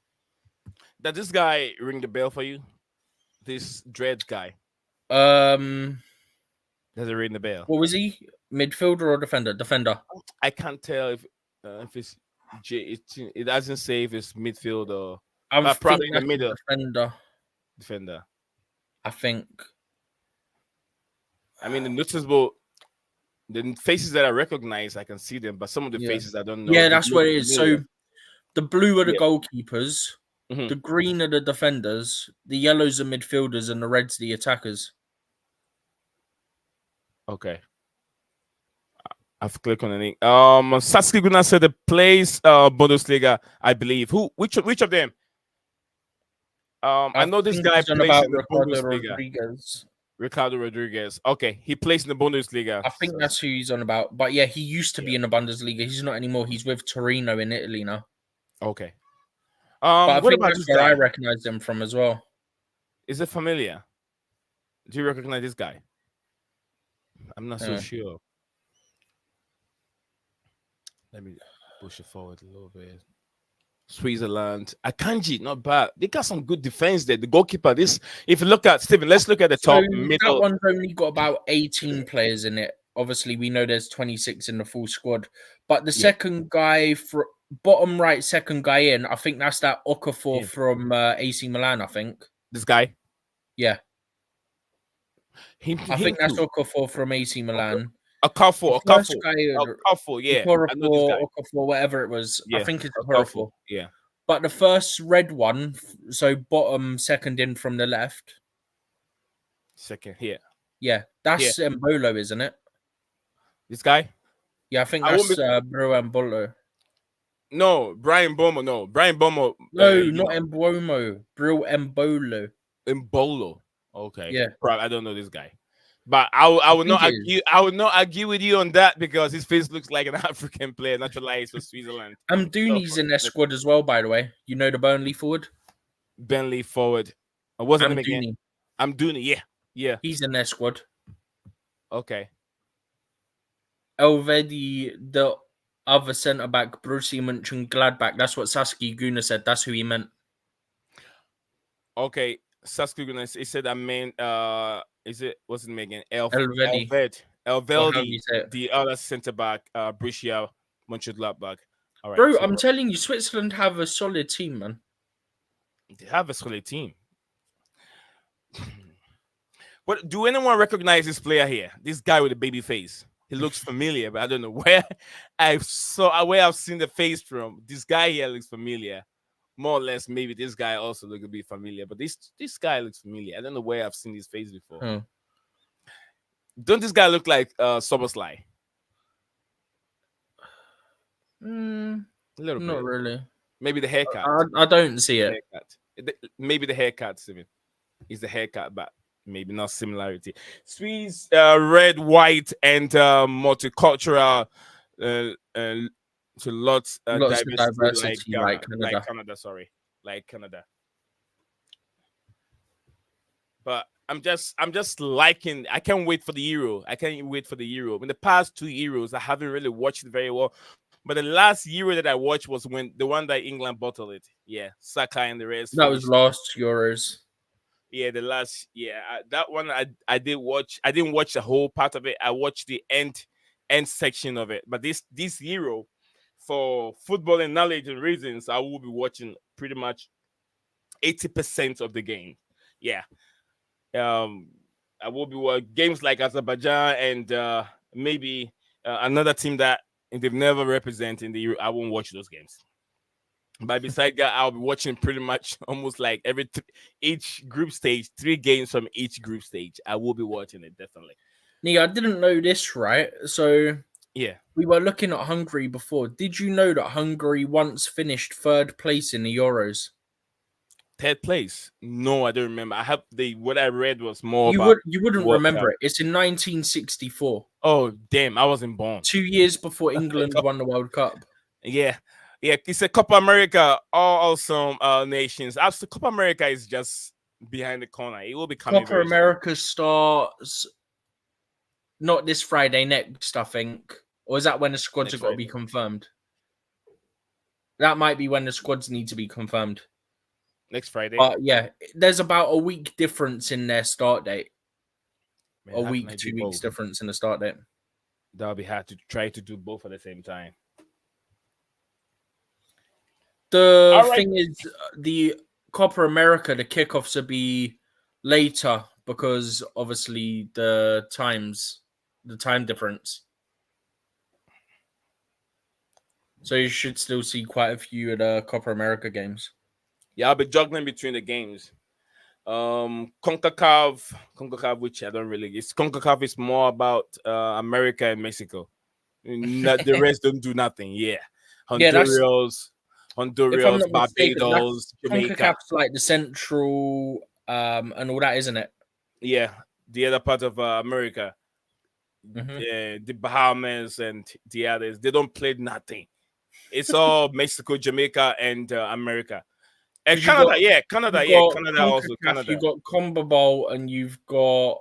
Does this guy ring the bell for you? This Dread guy, Um, does it ring the bell? what was he? Midfielder or defender? Defender. I can't tell if it's it doesn't say if it's midfield or I but think probably in the that's a middle defender. defender. I think. I mean the faces that I recognize I can see them, but some of the Yeah. faces I don't know. Yeah, They that's look what it is. familiar. So the blue are the Yeah. goalkeepers, Mhm. the green are the defenders, the yellows are midfielders, and the reds the attackers. Okay. I've clicked on the link. Satsuki Guna said the plays Bundesliga, I believe. Which of them? I I know this think guy he's on plays about in the Ricardo Bundesliga. Rodriguez. Ricardo Rodriguez. Okay, he plays in the Bundesliga. I think that's who he's on about. But yeah, he used to be Yeah. in the Bundesliga. He's not anymore. He's with Torino in Italy now. Okay. But I What think about that's this where I guy? recognize him from as well. Is it familiar? Do you recognize this guy? I'm not so Yeah. sure. Let me push it forward a little bit. Switzerland, Akanji, not bad. They got some good defense there. The goalkeeper. This, if you look at Steven, let's look at the So top that middle. one's only got about 18 players in it. Obviously, we know there's 26 in the full squad. But the Yeah. second guy, for bottom right, second guy in, I think that's that Okafor Yeah. from AC Milan, I think. This guy. Yeah. Him I think that's too. Okafor from AC Milan. A couple. The first guy, Yeah, I know this guy. Okafor, whatever it was. I Yeah, think it's a Okafor. Yeah. But the first red one, so bottom second in from the left. Second here. Yeah, that's Mbolo, isn't it? This guy. Yeah, I think I won't that's Bro Mbolo. No, Brian Bomo. No, Brian Bomo. No, not Mbuomo. Brill Mbolo. Mbolo. Okay. Yeah. Probably, I don't know this guy. But I would not think it argue. I would not argue with you on that because his face looks like an African player naturalized for Switzerland. Amdouni's in their squad as well, by the way. You know the Burnley forward? Bentley forward. What's the name again? Amdouni. Amdouni. Yeah. Yeah. He's in their squad. Okay. Elvedi, the other centre back, Borussia Mönchengladbach. That's what Saskia Guna said. That's who he meant. Okay. Saskia Guna. He said I meant is it what's his name again? Elvedi. Elvedi, the other centre back, Borussia Mönchengladbach. All right, bro. So I'm telling you, Switzerland have a solid team, man. They have a solid team. What do anyone recognize this player here? This guy with a baby face. He looks familiar, but I don't know where I've seen the face from. This guy here looks familiar. More or less, maybe this guy also looks a bit familiar, but this guy looks familiar. I don't know where I've seen his face before. Don't this guy look like Soboslai? A little bit. Not really. Maybe the haircut. I don't see it. Maybe the haircut, Steven. Is the haircut, but maybe not similarity. Swedes, red, white, and multicultural, to lots Lots of diversity, diversity, like like Canada. Canada. Sorry, like Canada. But I'm just liking. I can't wait for the Euro. I can't wait for the Euro. In the past two Euros, I haven't really watched it very well. But the last Euro that I watched was when the one that England bottled it. Yeah, Saka and the rest That was finished. last Euros. Yeah, the last, yeah, that one I did watch. I didn't watch the whole part of it. I watched the end section of it. But this Euro, for football and knowledge and reasons, I will be watching pretty much 80% of the game. Yeah, um, I will be games like Azerbaijan and maybe another team that they've never represented in the Euro. I won't watch those games. But beside that, I'll be watching pretty much almost like each group stage, 3 games from each group stage. I will be watching it definitely. Nia, I didn't know this, right? So Yeah, we were looking at Hungary before. Did you know that Hungary once finished third place in the Euros? third place. No, I don't remember. I have the what I read was more You about wouldn't World Cup. remember it. It's in 1964, Oh damn, I wasn't born. 2 years before England won the World Cup. Yeah, yeah. It's a Copa America. All awesome nations. Absolutely, Copa America is just behind the corner. It will be coming Copa very soon. America starts not this Friday, next, I think. Or is that when the squads Next have got to be Friday, confirmed? That might be when the squads need to be confirmed. next Friday. But yeah, there's about a week difference in their start date. Man, A how can week, I do 2 weeks both? difference in the start date. That'll be hard to try to do both at the same time. The All right. thing is, the Copa America, the kickoffs will be later because obviously the time difference. So you should still see quite a few of the Copa America games. Yeah, I'll be juggling between the games. CONCACAF, which I don't really. It's CONCACAF is more about America and Mexico. The rest don't do nothing. Yeah, Yeah, that's Honduras, if I'm Honduras, not mistaken, that's Barbados, Jamaica. CONCACAF's like the central and all that, isn't it? Yeah, the other part of America, Mm-hmm. the Bahamas and the others. They don't play nothing. It's all Mexico, Jamaica, and America. And Because Canada, yeah, Canada, you've yeah, got Canada also, CONCACAF, Canada. you've got CONMEBOL, and you've got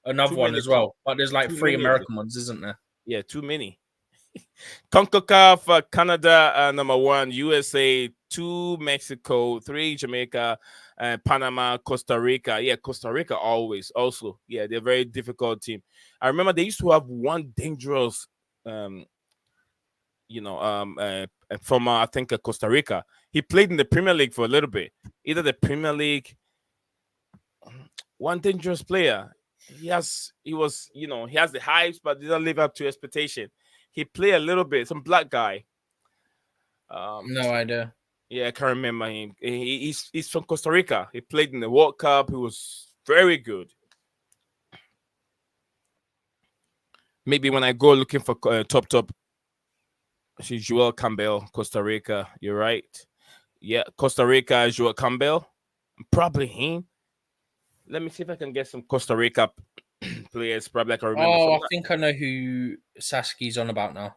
another Too one many, as well. But there's like too 3 many of them. American ones, isn't there? Yeah, too many. CONCACAF, Canada, number 1, USA, 2, Mexico, 3, Jamaica, Panama, Costa Rica. Yeah, Costa Rica always also. Yeah, they're a very difficult team. I remember they used to have one dangerous, um, from I think Costa Rica. He played in the Premier League for a little bit. Either the Premier League, one dangerous player. He has the hypes, but didn't live up to expectation. He played a little bit. Some black guy. Um, No idea. yeah, I can't remember him. He's from Costa Rica. He played in the World Cup. He was very good. Maybe when I go looking for top, she's Joel Campbell, Costa Rica. You're right. Yeah, Costa Rica, Joel Campbell. Probably him. Let me see if I can get some Costa Rica players. Probably I can remember Oh, some. I think I know who Saski's on about now.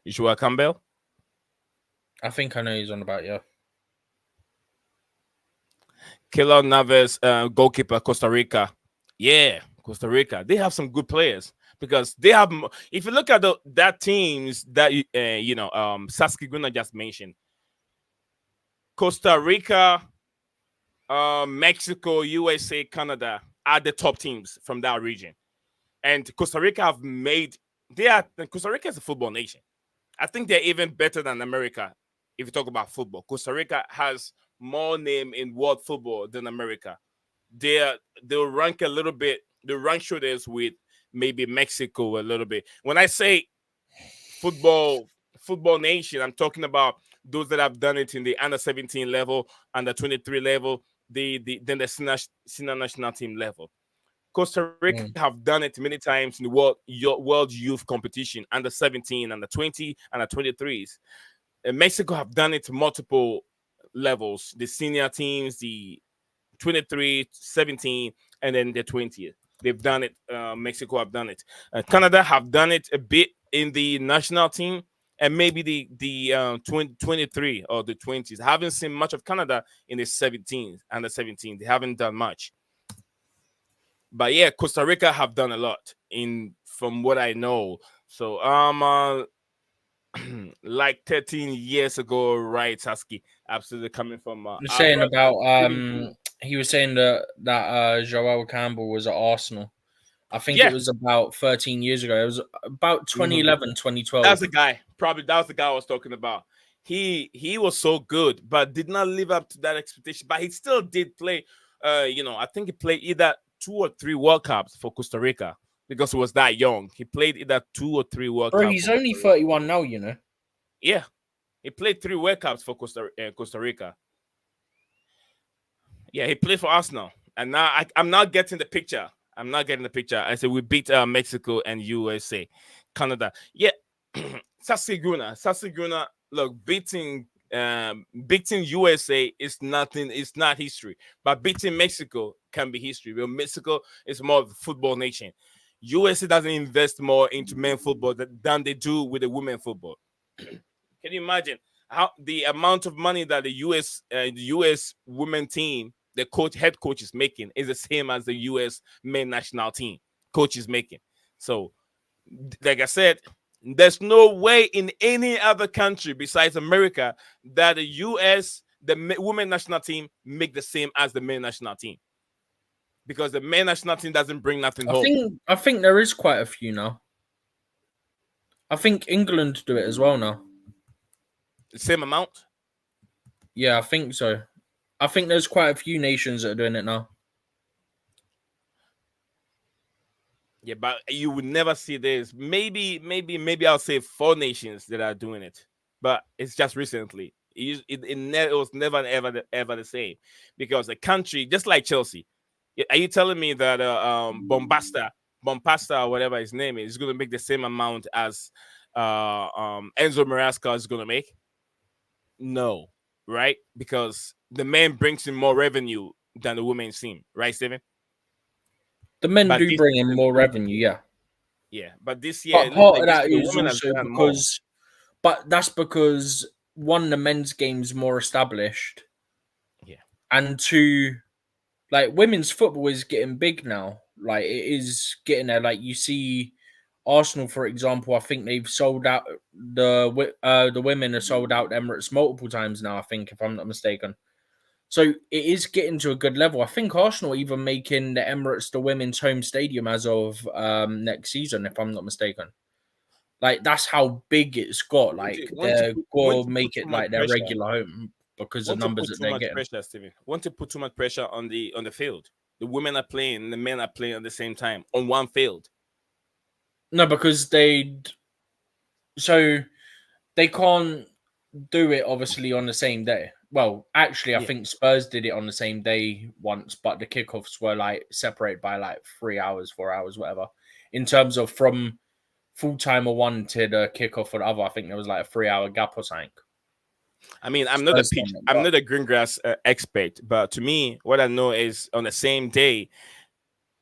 Joel Campbell. I think I know he's on about, yeah. Keylor Navas, goalkeeper, Costa Rica. Yeah, Costa Rica. They have some good players because they have. If you look at that teams that Saski Guna just mentioned, Costa Rica, Mexico, USA, Canada are the top teams from that region, and Costa Rica have made. Costa Rica is a football nation. I think they're even better than America if you talk about football. Costa Rica has more name in world football than America. They'll rank a little bit. They rank shoulders with maybe Mexico a little bit. When I say football nation, I'm talking about those that have done it in the under 17 level, under 23 level, then the senior national team level. Costa Rica have done it many times in the world youth competition, under 17, under 20, under 23s. And Mexico have done it multiple levels, the senior teams, the 23, 17, and then the 20th. They've done it. Mexico have done it. Canada have done it a bit in the national team, and maybe the 23 or the 20s. I haven't seen much of Canada in the 17s and the 17. They haven't done much. But yeah, Costa Rica have done a lot in from what I know. So like 13 years ago, right, Husky, absolutely coming from Saying about Afro. he was saying that Joel Campbell was at Arsenal. I think it Yeah, was about 13 years ago. It was about mhm. 2011, That's 2012. the guy. Probably that was the guy I was talking about. He was so good, but did not live up to that expectation. But he still did play. I think he played either 2 or 3 World Cups for Costa Rica because he was that young. He played either 2 or 3 World Bro, Cups he's for only Costa Rica. 31 now, you know. Yeah, he played 3 World Cups for Costa Rica. Yeah, he played for Arsenal, and now I'm not getting the picture. I'm not getting the picture. I said we beat Mexico and USA, Canada. Yeah, Sasiguna. Look, beating USA is nothing. It's not history, but beating Mexico can be history. Well, Mexico is more of a football nation. USA doesn't invest more into men football than they do with the women football. Can you imagine how the amount of money that the US women team, the head coach is making is the same as the US men national team coach is making? So, like I said, there's no way in any other country besides America that the US women national team make the same as the men national team, because the men national team doesn't bring nothing home. I think there is quite a few now. I think England do it as well now. The same amount. Yeah, I think so. I think there's quite a few nations that are doing it now. Yeah, but you would never see this. Maybe I'll say 4 nations that are doing it, but it's just recently. It was never ever the same, because a country just like Chelsea. Are you telling me that Bompasta or whatever his name is going to make the same amount as Enzo Maresca is going to make? No, right? Because the man brings in more revenue than the women's team, right, Steven? The men But do this bring in year, more revenue, yeah. yeah, but this year But it looks part like of this that year the is women has also done more. but that's because one, the men's game's more established, Yeah. and two, like women's football is getting big now. Like it is getting there. Like you see, Arsenal, for example, I think they've sold out the women have sold out Emirates multiple times now. I think, if I'm not mistaken. So it is getting to a good level. I think Arsenal even making the Emirates the women's home stadium as of next season, if I'm not mistaken. Like that's how big it's got. Like they're Want gonna to put make too it much like their pressure? regular home because of Want the to numbers put that too they're much getting. pressure, Steven? Want to put too much pressure on the field? The women are playing, and the men are playing at the same time on one field. No, because so they can't do it obviously on the same day. Well, actually, I Yeah. think Spurs did it on the same day once, but the kickoffs were like separated by like 3 hours, 4 hours, whatever. In terms of from full timer one to the kickoff for the other, I think there was like a 3 hour gap or something. I mean, Spurs done it, I'm but not a green grass expert, but to me, what I know is on the same day,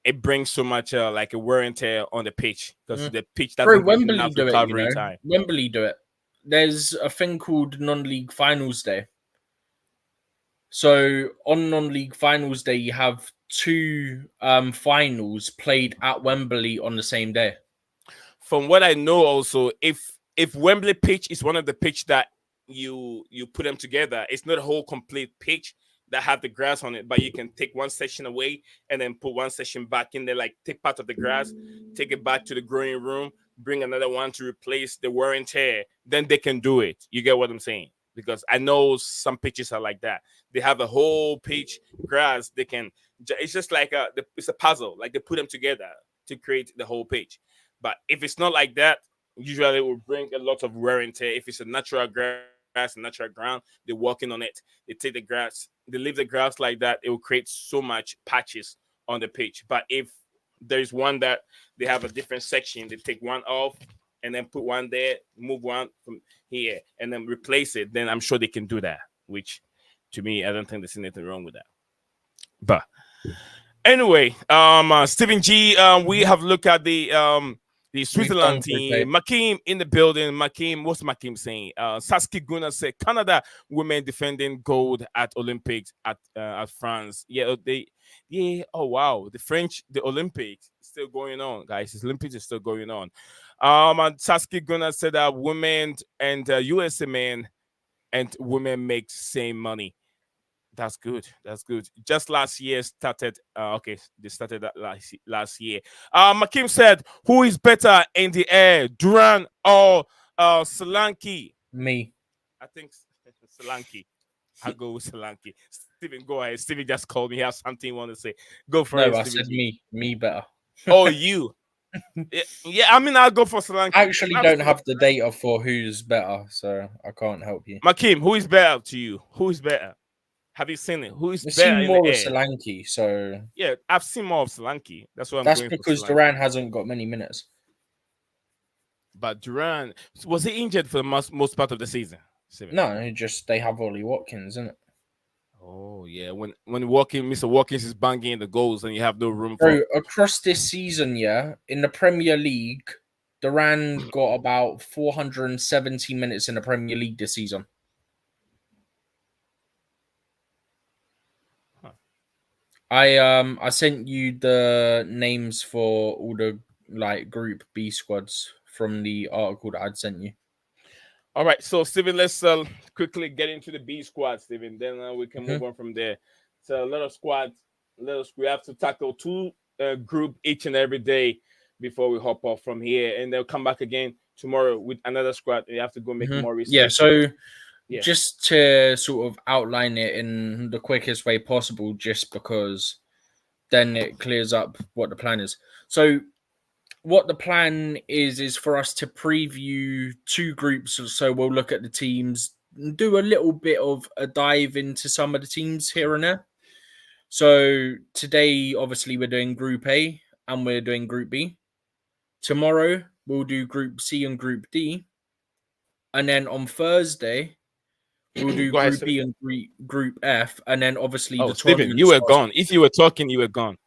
it brings so much like a wear and tear on the pitch, because mm. the pitch Bro, doesn't get Wembley enough do it. You recovery know, time. Wembley do it. There's a thing called non-league finals day. So on non-league finals day, you have two finals played at Wembley on the same day. From what I know, also, if Wembley pitch is one of the pitch that you put them together, it's not a whole complete pitch that have the grass on it, but you can take one section away and then put one section back in there, like take part of the grass, take it back to the growing room, bring another one to replace the wear and tear. Then they can do it. You get what I'm saying? Because I know some pitches are like that. They have a whole pitch grass. They can. It's just like it's a puzzle. Like they put them together to create the whole pitch. But if it's not like that, usually it will bring a lot of wear and tear. If it's a natural grass, a natural ground, they're walking on it. They take the grass, they leave the grass like that. It will create so much patches on the pitch. But if there's one that they have a different section, they take one off and then put one there, move one from here, and then replace it, then I'm sure they can do that. Which, to me, I don't think there's anything wrong with that. But Anyway, Stephen G, we Mhm. have looked at the We've Switzerland done Group A. team. Makim in the building. Makim, what's Makim saying? Saskia Guna said Canada women defending gold at Olympics at France. Yeah, they, yeah. Oh wow, the French, the Olympics is still going on, guys. The Olympics is still going on. And Saskia Guna said that women and USA men and women make same money. That's good. That's good. Just last year started. Okay, they started that last year. Makim said, "Who is better in the air, Duran or Solanke?" Me. I think Solanke. I'll go with Solanke. Steven, go ahead. Steven just called me. He has something you want to say. Go for No, it, I Steven said G. me. Me better. Oh, you. Yeah, yeah, I mean, I'll go for I Solanke. actually don't Absolutely. have the data for who's better, so I can't help you. Makim, who is better to you? Who is better? Have you seen it? Who is We've better seen in the more of air? Solanke, so Yeah, I've seen more of Solanke. That's why I'm that's going for because Solanke. Duran hasn't got many minutes. But Duran, was he injured for the most part of the season? Steven. No, just they have Ollie Watkins, isn't it? Oh yeah, when Walking Mr. Watkins is banging the goals and you have no room for. Bro, across this season, yeah, in the Premier League, Duran got about 470 minutes in the Premier League this season. Huh. I sent you the names for all the like Group B squads from the article that I'd sent you. All right, so Steven, let's quickly get into the B squad, Steven. Then we can Hmm. move on from there. So a lot of squads. We have to tackle two group each and every day before we hop off from here, and they'll come back again tomorrow with another squad. You have to go make Hmm. more Yeah, research. so Yeah. just to sort of outline it in the quickest way possible, just because then it clears up what the plan is. So what the plan is for us to preview two groups. So we'll look at the teams, do a little bit of a dive into some of the teams here and there. So today, obviously, we're doing Group A and we're doing Group B. Tomorrow, we'll do Group C and Group D. And then on Thursday, we'll do Go ahead, Group Steven. E and Group F. And then obviously Oh, the Steven, tournament you were starts. gone. If you were talking, you were gone.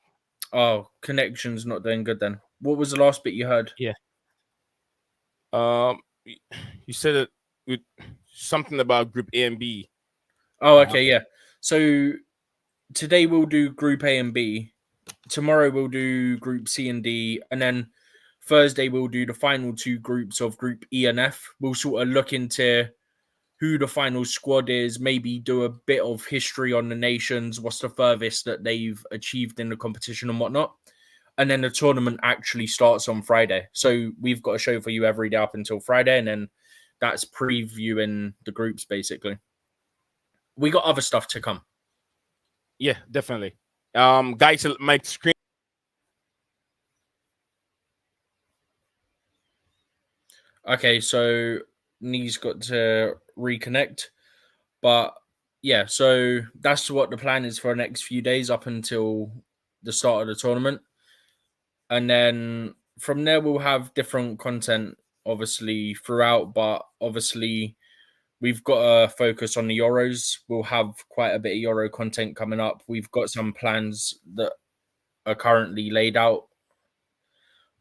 Oh, connection's not doing good then. What was the last bit you heard? Yeah. Um, you said it with something about Group A and B. Oh, okay, yeah. So today we'll do Group A and B. Tomorrow we'll do Group C and D, and then Thursday we'll do the final two groups of Group E and F. We'll sort of look into who the final squad is, maybe do a bit of history on the nations, what's the furthest that they've achieved in the competition and whatnot. And then the tournament actually starts on Friday. So we've got a show for you every day up until Friday, and then that's previewing the groups basically. We got other stuff to come. Yeah, definitely. Guys, my screen. Okay, so Knee's got to reconnect. But yeah, so that's what the plan is for the next few days up until the start of the tournament. And then from there, we'll have different content, obviously, throughout. But obviously, we've got to focus on the Euros. We'll have quite a bit of Euro content coming up. We've got some plans that are currently laid out,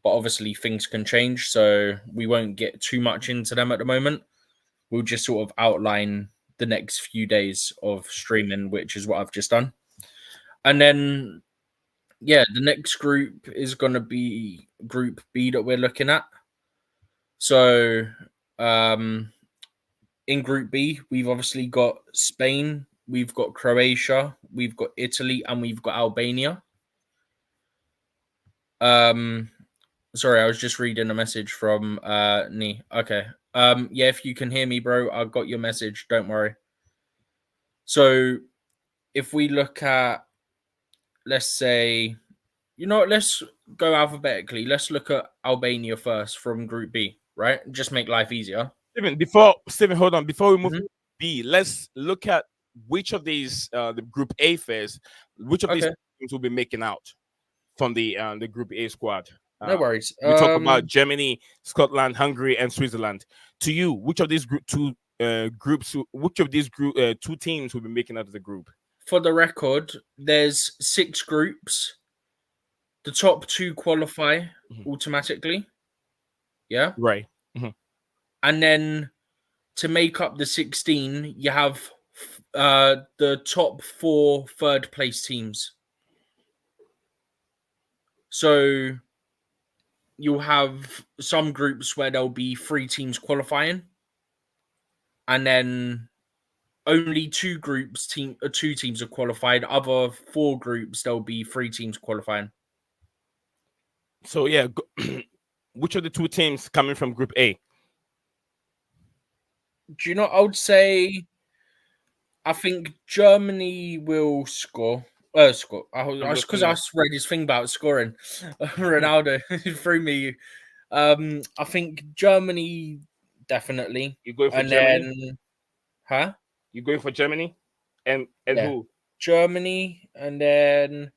but obviously, things can change. So we won't get too much into them at the moment. We'll just sort of outline the next few days of streaming, which is what I've just done. And then, yeah, the next group is going to be Group B that we're looking at. So, in Group B, we've obviously got Spain, we've got Croatia, we've got Italy, and we've got Albania. Um, sorry, I was just reading a message from Nee. Okay. Yeah, if you can hear me, bro, I got your message. Don't worry. So, if we look at, let's say, let's go alphabetically. Let's look at Albania first from Group B, right? Just make life easier. Steven, hold on. Before we move Mhm. to B, let's look at which of these the Group A first. Which of these Okay, teams will be making out from the Group A squad? no Uh, worries. we talk about Germany, Scotland, Hungary, and Switzerland. To you, which of these groups, which of these two teams will be making out of the group? For the record, there's 6 groups. The top 2 qualify Mhm. automatically. Yeah. Right. And then to make up the 16, you have the top 4 third place teams. So you'll have some groups where there'll be 3 teams qualifying, and then only 2 teams are qualified. Other 4 groups, there'll be 3 teams qualifying. So yeah, which of the 2 teams coming from Group A? Do you know? I would say I think Germany will score. Score. I'm Because looking I at. read his thing about scoring. Ronaldo threw me. I think Germany definitely, You going for and Germany? then, huh? You going for Germany? And Yeah, who? Germany, and then.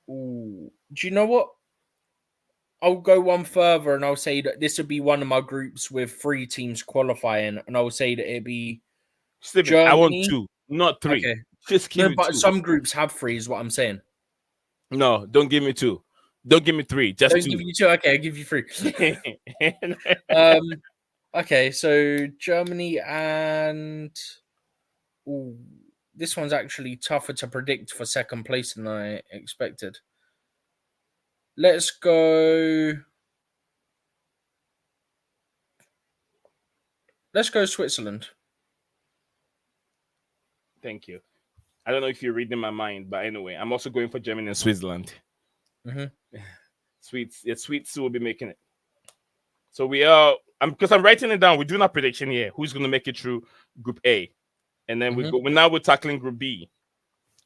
Ooh, do you know what? I'll go one further, and I'll say that this will be one of my groups with 3 teams qualifying, and I'll say that it'd be Steven, I want Germany. 2, not 3. Okay, Just give no, me but 2. some groups have 3, is what I'm saying. No, don't give me 2. Don't give me 3. Just Don't 2. give you 2. Okay, I'll give you 3. um. Okay, so Germany and ooh, this one's actually tougher to predict for second place than I expected. Let's go. Let's go Switzerland. Thank you. I don't know if you're reading my mind, but anyway, I'm also going for Germany and Switzerland. Mm-hmm. Swedes will be making it. So we are. Because I'm writing it down. We're doing our prediction here. Who's going to make it through Group A, and then we Mm-hmm. go. We're tackling Group B.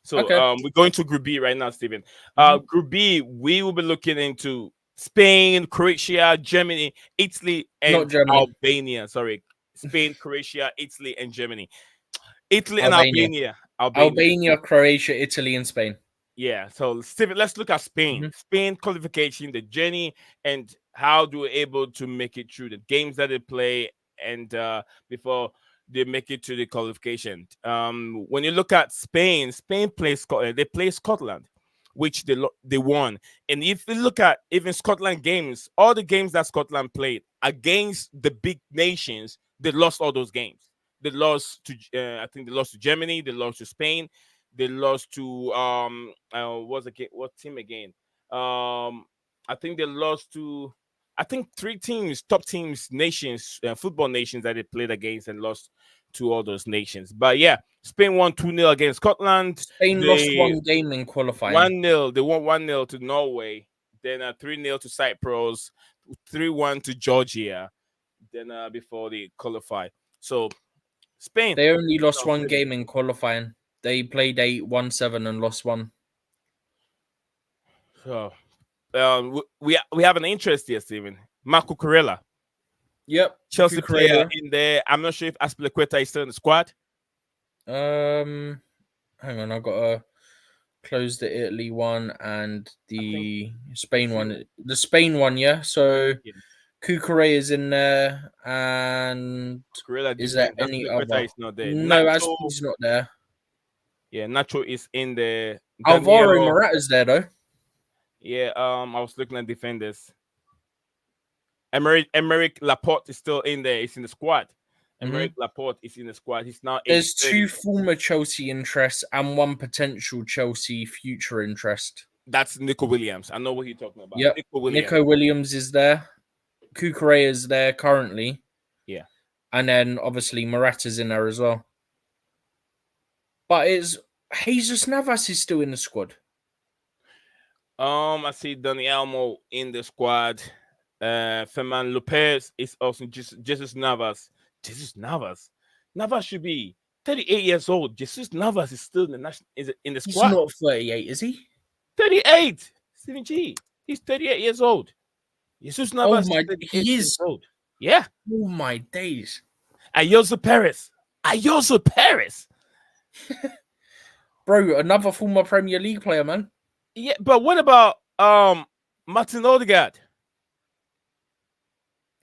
So Okay. we're going to Group B right now, Stephen. Mm-hmm. Group B, we will be looking into Spain, Croatia, Germany, Italy, Not and Germany. Albania. Sorry, Spain, Croatia, Italy, and Germany. Italy and Albania. Albania. Albania. Albania, Croatia, Italy, and Spain. Yeah. So Stephen, let's look at Spain. Mm-hmm. Spain qualification, the journey, and how they were able to make it through the games that they play, and before they make it to the qualification. When you look at Spain, Spain plays Scotland. They play Scotland, which they won. And if you look at even Scotland games, all the games that Scotland played against the big nations, they lost all those games. They lost to, I think they lost to Germany. They lost to Spain. They lost to what team again? I think they lost to, I think 3 teams, top teams, nations, football nations that they played against and lost to all those nations. But yeah, Spain won 2-0 against Scotland. Spain lost They 1 game in qualifying. 1-0. They won 1-0 to Norway. Then 3-0 to Cyprus. 3-1 to Georgia. Then before they qualify. So Spain. They only lost 1 game in qualifying. They played 8-1-7 and lost 1. So we have an interest here, Steven. Marco Corella, Yep. Chelsea player Cucurella. in there. I'm not sure if Aspilicueta is still in the squad. Hang on, I've got to close the Italy one and the Spain one. The Spain one, yeah. So Yeah. Cucurella is in there, and Corella is there different. any Aspilicueta other? is not there. No, Nacho, he's not there. yeah, Nacho is in there. Alvaro Daniel, Morata's there though. yeah. I was looking at defenders. Emerick Laporte is still in there. He's in the squad. Emerick Laporte is in the squad. He's now age There's 30. 2 former Chelsea interests and 1 potential Chelsea future interest. That's Nico Williams. I know what you're talking about. Yep. Nico Williams. Nico Williams is there. Cucurella is there currently. Yeah. And then obviously Morata's in there as well. But it's Jesus Navas is still in the squad. I see Dani Elmo in the squad. Ferman Lopez is also Jesus Navas. Jesus Navas. Navas should be 38 years old. Jesus Navas is still in the He's squad. not 38, is he? 38. Stephen G. He's 38 years old. Jesus Navas he is. years old. Yeah. Oh my days. Ayoso Perez. Ayoso Perez. Bro, another former Premier League player, man. Yeah, but what about Martin Odegaard?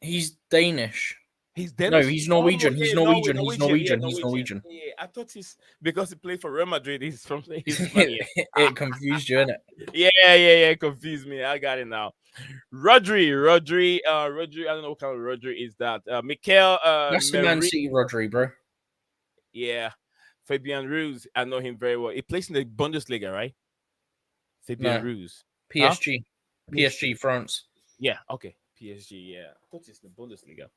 He's Danish. He's No, Danish. he's Oh Norwegian. He's yeah, Norway, Norwegian. He's Norwegian. Yeah, Norwegian. He's Norwegian. Norwegian. Yeah, I thought he's because he played for Real Madrid. He's from. He's funny. It confused you, innit? Yeah. Confused me. I got it now. Rodri. I don't know what kind of Rodri is that. Mikel That's the Man Merri. City Rodri, bro. Yeah, Fabian Ruiz. I know him very well. He plays in the Bundesliga, right? Fabian No, Ruiz. Huh? PSG. PSG. PSG, France. Yeah. Okay. PSG. Yeah. I thought it's the Bundesliga.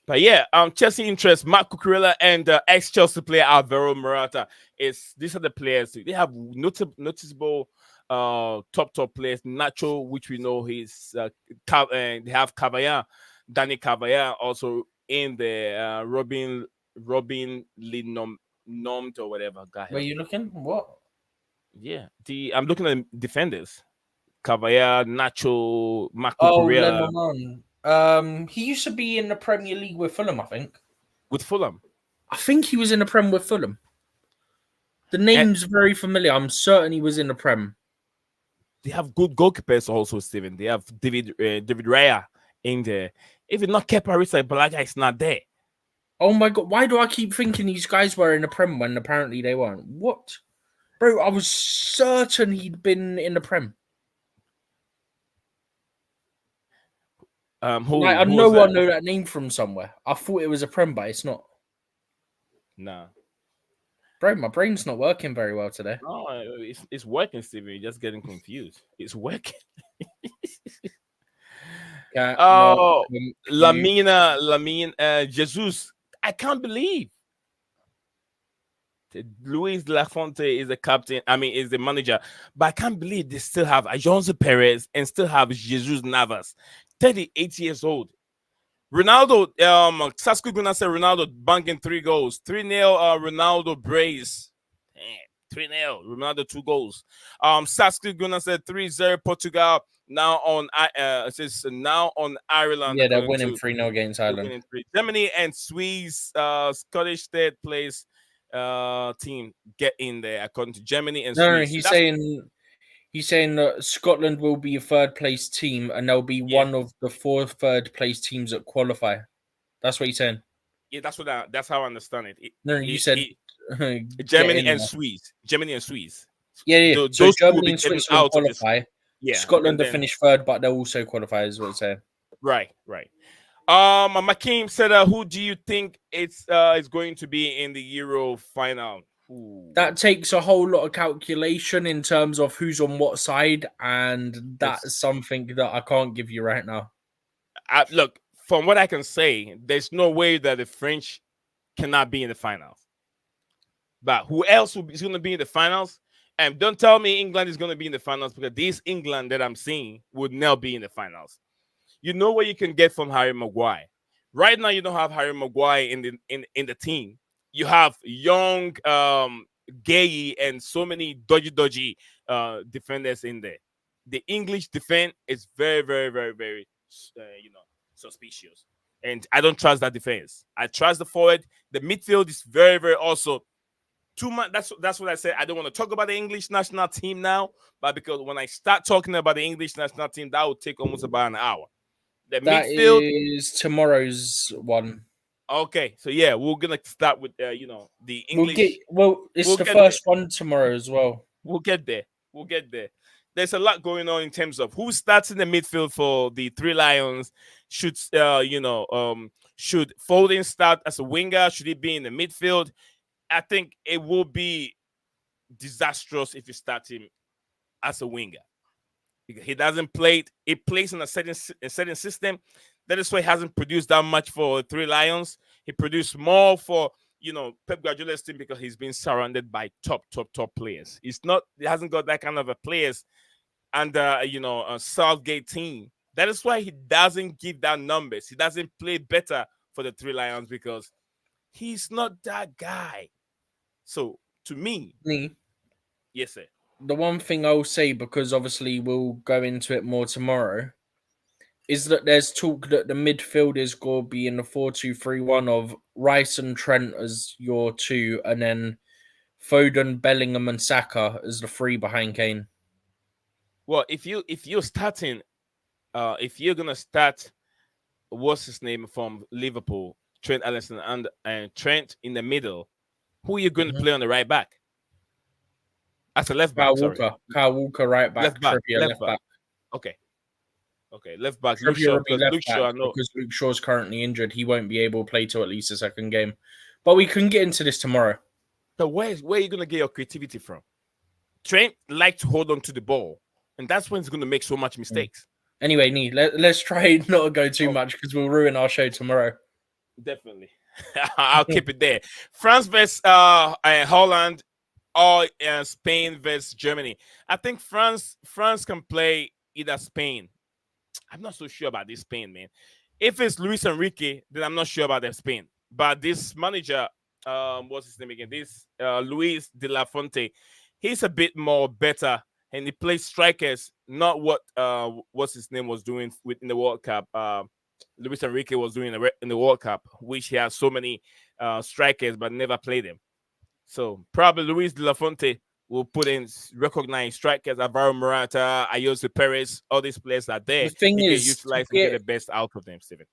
But yeah, Chelsea interest Mark Cucurella and ex Chelsea player Alvaro Morata. Is these are the players they have noticeable top players. Nacho, which we know he's and they have Cavaya, Danny Cavaya also in the Robin Linom Nomt or whatever. God Where help you me. looking? What? Yeah, the I'm looking at defenders. Cavaya, Nacho, Mark Oh, Cucurella Lennon. He used to be in the Premier League with Fulham, I think. with Fulham. I think he was in the Prem with Fulham. The And name's very familiar. I'm certain he was in the Prem. they have good goalkeepers also, Steven. They have David Raya in there. If it's not Kepa Arrizabalaga, it's not there. Oh my god, why do I keep thinking these guys were in the Prem when apparently they weren't? What? Bro, I was certain he'd been in the Prem. Like, I Who was know I that? know that name from somewhere. I thought it was a Prem, but it's not. Nah. Bro, my brain's not working very well today. No, it's working, Steven. You're just getting confused. It's working. Not Oh, confused. Lamine, Jesus. I can't believe Luis Lafonte is the captain. I mean, is the manager. But I can't believe they still have Ajonzo Perez and still have Jesus Navas, 38 years old. Ronaldo, Sasku Guna said Ronaldo banking 3 goals. 3-0, Ronaldo brace. Damn, 3-0, Ronaldo 2 goals. Sasku Guna said 3-0 Portugal. Now on it says now on Ireland Yeah, they're according winning to 3-0 against the Ireland. winning three. Germany and Swiss Scottish third place team get in there according to Germany and No, Swiss. So that's he's saying that Scotland will be a third place team and they'll be yeah, one of the 4 third place teams that qualify. That's what he's saying. yeah, that's how I understand it. No, you said It get Germany in and there. Swiss. Germany and Swiss. Yeah. So Those two will Germany be and getting Switzerland out of this. qualify. Yeah, and Scotland to then finish third, but they'll also qualify, is what it's saying. right. Makim said, "Who do you think it's is going to be in the Euro final?" Ooh. That takes a whole lot of calculation in terms of who's on what side, and Yes. that's something that I can't give you right now. Look, from what I can say, there's no way that the French cannot be in the finals. But who else is going to be in the finals? And don't tell me England is going to be in the finals because this England that I'm seeing would now be in the finals. You know what you can get from Harry Maguire. Right now, you don't have Harry Maguire in the team. You have young Gay and so many dodgy defenders in there. The English defense is very suspicious, and I don't trust that defense. I trust the forward. The midfield is very also too much. That's what I said. I don't want to talk about the English national team now, but because when I start talking about the English national team, that will take almost about an hour. The That midfield. is tomorrow's one. Okay, so yeah, we're gonna start with the English. It's We'll the get there. first one tomorrow as well. We'll get there. We'll get there. There's a lot going on in terms of who starts in the midfield for the Three Lions. Should should Foden start as a winger? Should he be in the midfield? I think it will be disastrous if you start him as a winger. He doesn't play. He plays in a certain system. That is why he hasn't produced that much for Three Lions. He produced more for Pep Guardiola's team because he's been surrounded by top players. He hasn't got that kind of a players under a Southgate team. That is why he doesn't give that numbers. He doesn't play better for the Three Lions because he's not that guy. So to me, Me, yes, sir. the one thing I'll say, because obviously we'll go into it more tomorrow, is that there's talk that the midfield is going to be in the 4-2-3-1 of Rice and Trent as your two, and then Foden, Bellingham, and Saka as the three behind Kane. Well, if you're starting, if you're gonna start what's his name from Liverpool, Trent Alexander and Trent in the middle. Who are you going to Mhm. play on the right back? As a left Kyle back, sorry. Walker. Kyle Walker, right Left back. back, Trippier, left left back. back. Okay. Okay, left back, Luke Trippier Shaw, will be because left Luke back Shaw, I know. because Luke Shaw's currently injured. He won't be able to play till at least the second game. But we can get into this tomorrow. So where are you going to get your creativity from? Trent likes to hold on to the ball, and that's when he's going to make so much mistakes. Anyway, Nee, let's try not to go too Oh, much because we'll ruin our show tomorrow. definitely. I'll keep it there. France versus Holland, or Spain versus Germany. I think France can play either Spain. I'm not so sure about this Spain, man. If it's Luis Enrique, then I'm not sure about the Spain. But this manager, what's his name again? This Luis de la Fonte, he's a bit more better, and he plays strikers, not what what's his name was doing in the World Cup. Luis Enrique was doing in the World Cup, which he has so many strikers but never played them. So probably Luis de la Fonte will put in recognized strikers, Alvaro Morata, Ayoze Perez, all these players are The there. thing He can is, utilize and get the best out of them, Steven.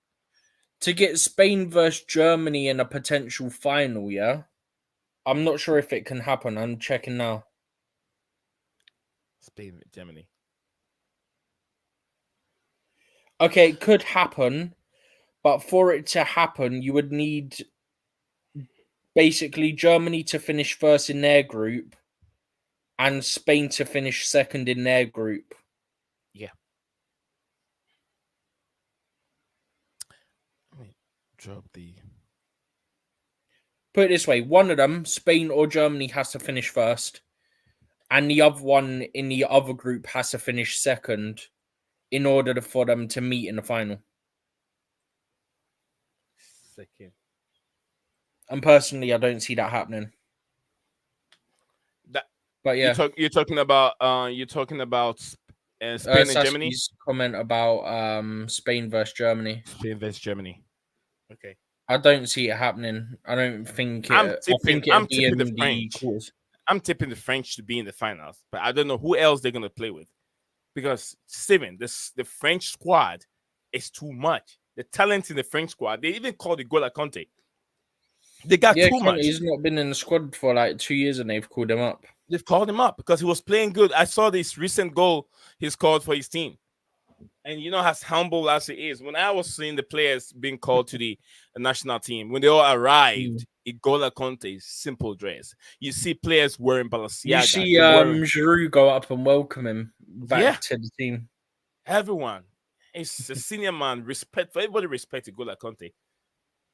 to get Spain versus Germany in a potential final, yeah? I'm not sure if it can happen. I'm checking now. Spain, Germany. Okay, it could happen, but for it to happen, you would need basically Germany to finish first in their group and Spain to finish second in their group. Yeah. Let me drop the. Put it this way, one of them, Spain or Germany, has to finish first, and the other one in the other group has to finish second in order for them to meet in the final. Second. And personally, I don't see that happening. That But yeah, you're talking about Spain and Germany. Sasky's comment about Spain versus Germany. Spain versus Germany. Okay. I don't see it happening. I don't think I'm it. I tipping. think it'll I'm be tipping the in the French. quarters. I'm tipping the French to be in the finals, but I don't know who else they're gonna play with because Steven, the French squad is too much. The talent in the French squad, they even call the Gola Conte. They got Yeah, too much. Conte's not been in the squad for like 2 years, and they've called him up. They've called him up because he was playing good. I saw this recent goal he scored for his team. And you know, as humble as he is, when I was seeing the players being called to the national team, when they all arrived, Igola Conte's simple dress. You see players wearing You Balenciagas. see, They're wearing, Giroud go up and welcome him yeah, back to the team. everyone. It's a senior man. Respect for everybody. Respect Igola Conte.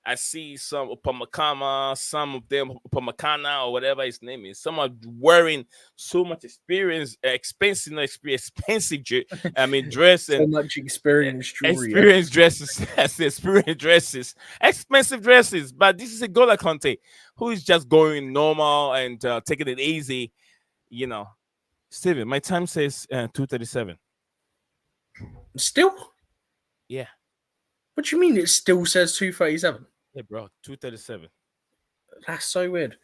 I see some Upamakama, some of them Upamakana or whatever his name is. Some are wearing so much experience, expensive, not experience, expensive. I mean, dress So and much experience, jewelry. experience dresses. Yes, experience dresses, expensive dresses. But this is a Gola Conte who is just going normal and taking it easy. You know, Steven, my time says 2:37. Still? Yeah, What do you mean? It still says 2:37. hey, bro, 2:37. That's so weird.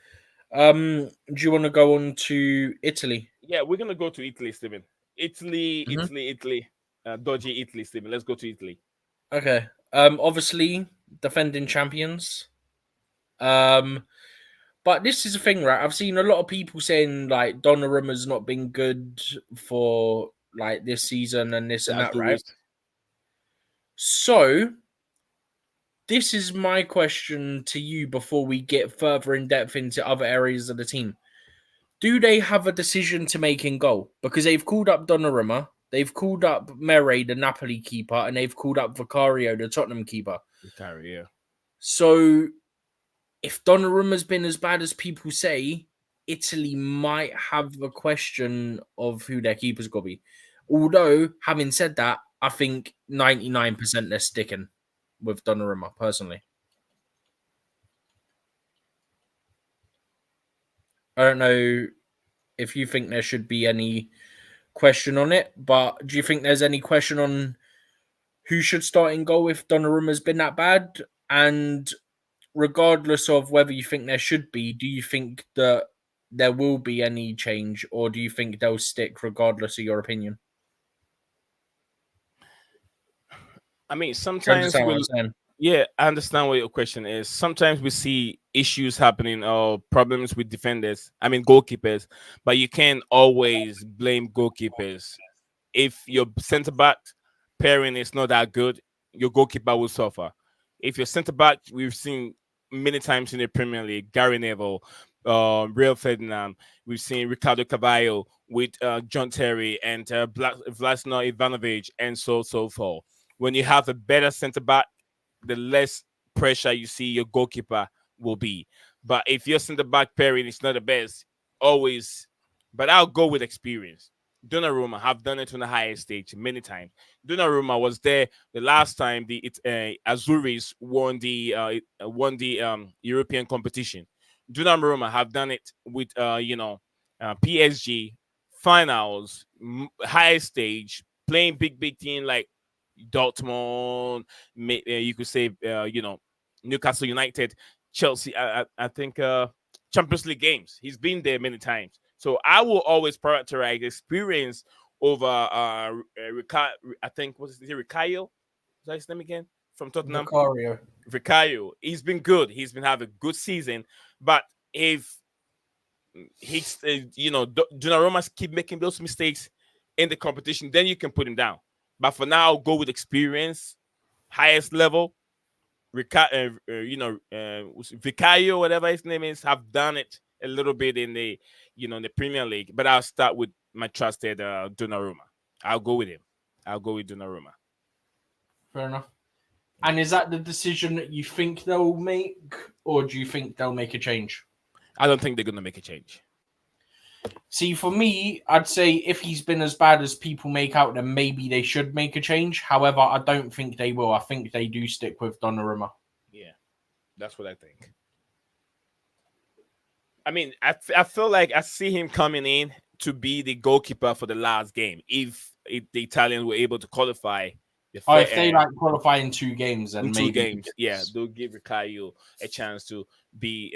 Do you want to go on to Italy? Yeah, we're gonna go to Italy, Steven. Italy, Mhm. Italy. Dodgy Italy, Steven. Let's go to Italy. Okay. Obviously defending champions. But this is the thing, right? I've seen a lot of people saying like Donnarumma's not been good for like this season and this and That's that, the right? worst. So this is my question to you before we get further in depth into other areas of the team. Do they have a decision to make in goal? Because they've called up Donnarumma, they've called up Mere, the Napoli keeper, and they've called up Vicario, the Tottenham keeper. Vicario. So if Donnarumma's been as bad as people say, Italy might have a question of who their keeper's got to be. Although, having said that, I think 99% they're sticking with Donnarumma, personally. I don't know if you think there should be any question on it, but do you think there's any question on who should start in goal if Donnarumma's been that bad? And regardless of whether you think there should be, do you think that there will be any change, or do you think they'll stick regardless of your opinion? I mean, You sometimes understand what I'm we'll. saying? Yeah, I understand what your question is. Sometimes we see issues happening or problems with defenders. I mean, goalkeepers, but you can't always blame goalkeepers. If your center back pairing is not that good, your goalkeeper will suffer. If your center back, we've seen many times in the Premier League, Gary Neville, Real Ferdinand, we've seen Ricardo Cavallo with John Terry and Vlasno Ivanovic, and so forth. When you have a better center back, the less pressure you see your goalkeeper will be. But if your center back pairing is not the best, always. But I'll go with experience. Donnarumma have done it on the highest stage many times. Donnarumma was there the last time Azuris won the European competition. Donnarumma have done it with PSG finals, highest stage, playing big team like Dortmund. You could say Newcastle United, Chelsea. I think Champions League games. He's been there many times. So I will always prioritize experience over I think what's his name? Ricayo? Is that his name again? From Tottenham. Vicario. Ricayo. He's been good. He's been having a good season. But if he's Donnarumma keep making those mistakes in the competition, then you can put him down. But for now, go with experience, highest level. Vicario, whatever his name is, have done it a little bit in the Premier League. But I'll start with my trusted Donnarumma. I'll go with him. I'll go with Donnarumma. Fair enough. And is that the decision that you think they'll make, or do you think they'll make a change? I don't think they're gonna make a change. See, for me, I'd say if he's been as bad as people make out, then maybe they should make a change. However, I don't think they will. I think they do stick with Donnarumma. Yeah, that's what I think. I mean, I feel like I see him coming in to be the goalkeeper for the last game if the Italians were able to qualify Oh, if they like qualify in 2 games, in then two maybe. games. Yeah, they'll give Ricardo a chance to be,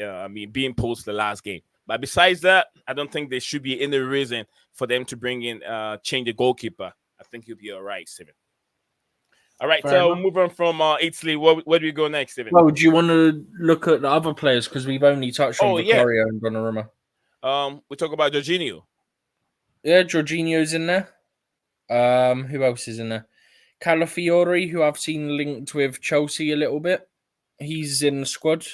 being posed the last game. But besides that, I don't think there should be any reason for them to bring in, change the goalkeeper. I think you'll be all right, Steven. All right, Fair so enough. move on from Italy. Where do we go next, Steven? Well, do you want to look at the other players because we've only touched on Oh yeah, Vicario and Donnarumma? we talk about Jorginho. Yeah, Jorginho's in there. Who else is in there? Calafiori, who I've seen linked with Chelsea a little bit. He's in the squad.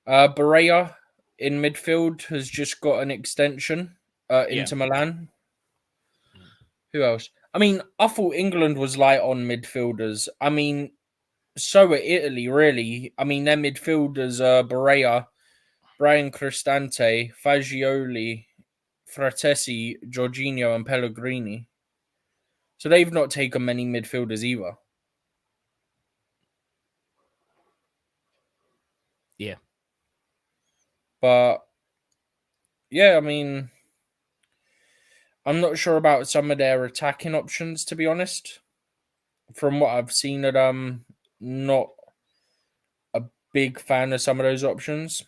Barea in midfield has just got an extension. Yeah, Inter Milan. Who else? I mean, I thought England was light on midfielders. I mean, so are Italy, really. I mean, their midfielders are Barea, Brian Cristante, Fagioli, Fratesi, Jorginho, and Pellegrini. So they've not taken many midfielders either. yeah. But yeah, I mean, I'm not sure about some of their attacking options, to be honest. From what I've seen of them, not a big fan of some of those options.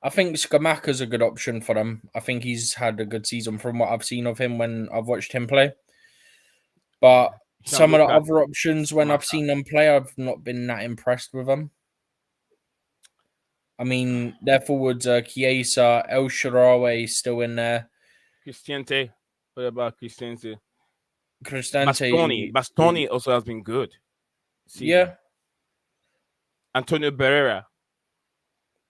I think Skamaka's a good option for them. I think he's had a good season from what I've seen of him when I've watched him play. Yeah. But some of the Gianluca other options, when I've Scamacca. seen them play, I've not been that impressed with them. I mean, their forwards are Chiesa, El Shaarawy still in there. Cristiante. What about Cristiante? Cristante, Bastoni also has been good season. yeah. Antonio Barrera.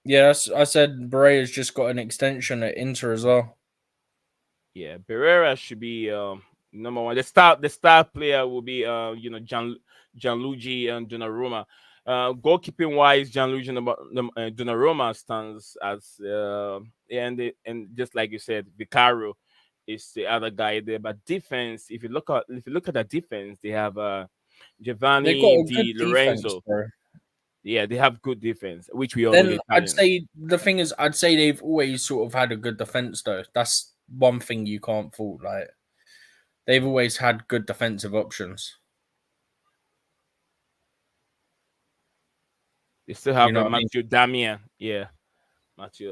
Yeah, I said Berea's just got an extension at Inter as well. Yeah, Barrera should be number one. The star player will be Gianluigi and Donnarumma. Goalkeeping wise, Donnarumma stands as and just like you said, Vicario is the other guy there. But defense, if you look at the defense, they have They've got Giovanni a good Di defense, Lorenzo. bro. Yeah, they have good defense, which we all know the Then I'd Italians. say the thing is, I'd say they've always sort of had a good defense, though. That's one thing you can't fault. Like they've always had good defensive options. They still You have know what I mean? Matthew Damian. Yeah, Matthew.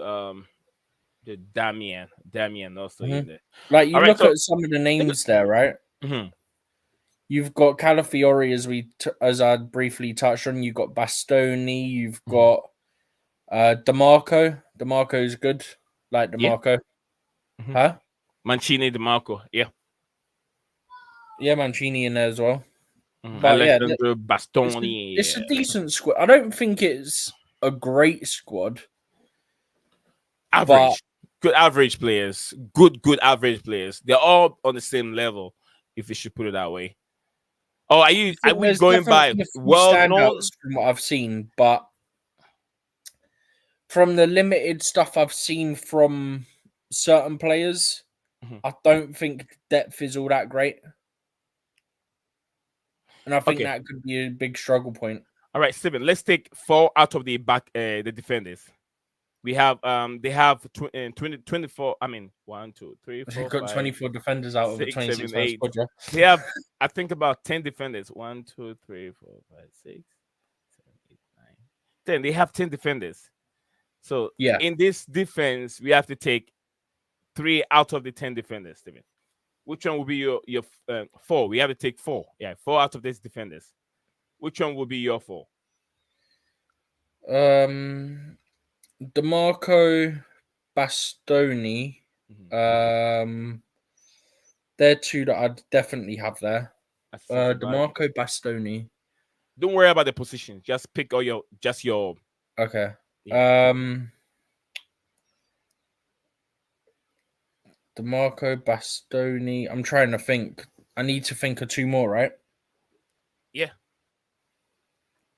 The Damian also Hmm. in there. Like you All right, look so at some of the I think. names there, right? Mhm. You've got Calafiori as I briefly touched on. You've got Bastoni. You've Mhm. got DeMarco. DeMarco's good. Like Yeah. DeMarco. Mhm. Huh? Mancini, DeMarco. Yeah. Yeah, Mancini in there as well. But yeah, Alessandro it's a, Bastoni. it's a Yeah. decent squad. I don't think it's a great squad, but Average. Good average players. Good average players. They're all on the same level, if you should put it that way. Oh, I are think we there's going by definitely a few well known? standouts from what I've seen. But from the limited stuff I've seen from certain players, Mhm. I don't think depth is all that great. And I think Okay. that could be a big struggle point. All right, Steven, let's take four out of the back the defenders. We have they have 20, 24. I mean, one, two, three, You've four, got five, 24 defenders out of a six, 26 seven, man eight. squad, yeah? They have, I think, about 10 defenders. One, two, three, four, five, six, 7, 8, 9, 10. They have 10 defenders. So Yeah. in this defense, we have to take 3 out of the 10 defenders, Steven. Which one will be your four? We have to take 4. Yeah, 4 out of these defenders. Which one will be your 4? DeMarco, Bastoni. Mhm. They're two that I'd definitely have there. As center back. DeMarco, Bastoni. Don't worry about the position. Just pick all your Okay. yeah. DeMarco, Bastoni. I'm trying to think. I need to think of two more, right? Yeah.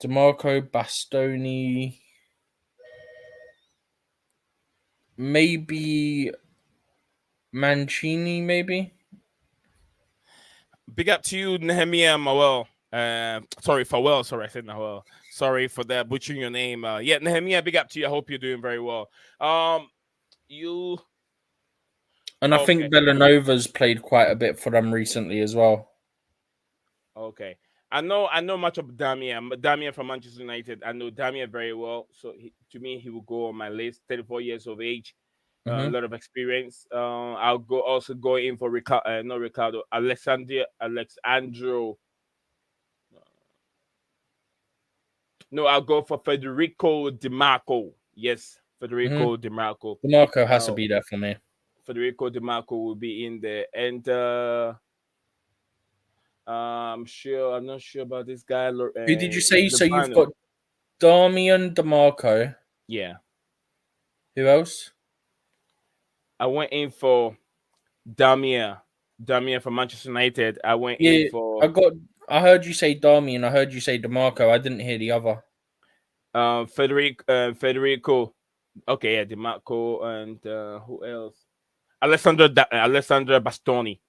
DeMarco, Bastoni. Maybe Mancini, maybe? Big up to you, Nehemiah Mawel. Sorry, Fawel. Sorry, I said Nawel. Sorry for that butchering your name. Yeah, Nehemiah, big up to you. I hope you're doing very well. You And I okay? think Villanova's played quite a bit for them recently as well. Okay. I know much of Damian. Damian from Manchester United. I know Damian very well. So to me, he will go on my list. 34 years of age, a Mm-hmm. lot of experience. I'll also go in for Ricardo, not Ricardo, Alexandro. No, I'll go for Federico Di Marco. Yes, Mm-hmm. Federico Di Marco. DeMarco has to Uh, be there for me. Federico Di Marco will be in there, and I'm not sure about this guy. Who did you say? So you've Lobano. got Damian DeMarco. Yeah, Who else? I went in for Damia. Damia from Manchester United. I went in Yeah, for I heard you say Damian. I heard you say DeMarco. I didn't hear the other. Federico. Okay, yeah, Di Marco and who else? Alessandra Bastoni.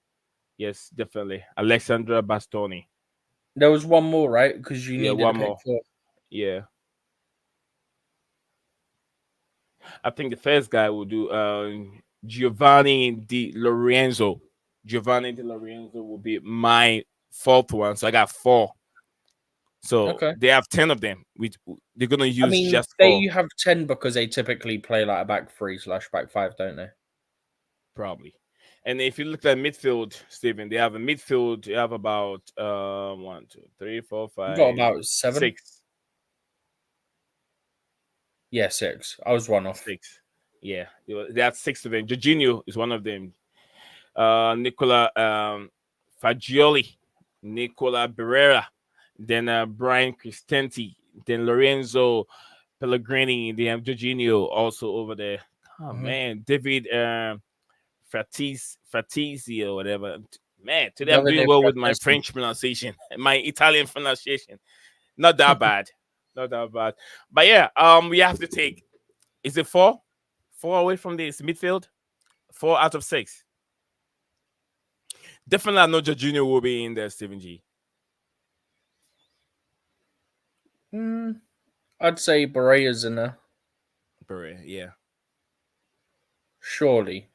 Yes, definitely. Alessandra Bastoni. There was one more, right? Because you Yeah, needed to one pick more. four. Yeah. I think the first guy will do Giovanni Di Lorenzo. Giovanni Di Lorenzo will be my fourth one. So I got 4. So Okay. they have 10 of them. They're gonna I use mean, just 4, they have 10 because they typically play like a back three/back five, don't they? probably. And if you look at midfield, Stephen, they have a midfield. They have about 1, 2, 3, 4, You got 5, about 7. 6. Yeah, 6. I was one off. 6. Yeah, they have 6 of them. Jorginho is one of them. Nicola Fagioli, Nicola Barrera, then Brian Cristenti, then Lorenzo Pellegrini, they have Jorginho also over there. Oh Mm-hmm. man, David Fratisi or whatever. Man, today I'm doing Davide well with my Fratesi. French pronunciation, my Italian pronunciation. Not that bad, not that bad. But yeah, we have to take. Is it 4? 4 away from this midfield. 4 out of 6. Definitely, I know Jorginho will be in there, Steven G. I'd say Berea's in there. Beret, yeah. Surely.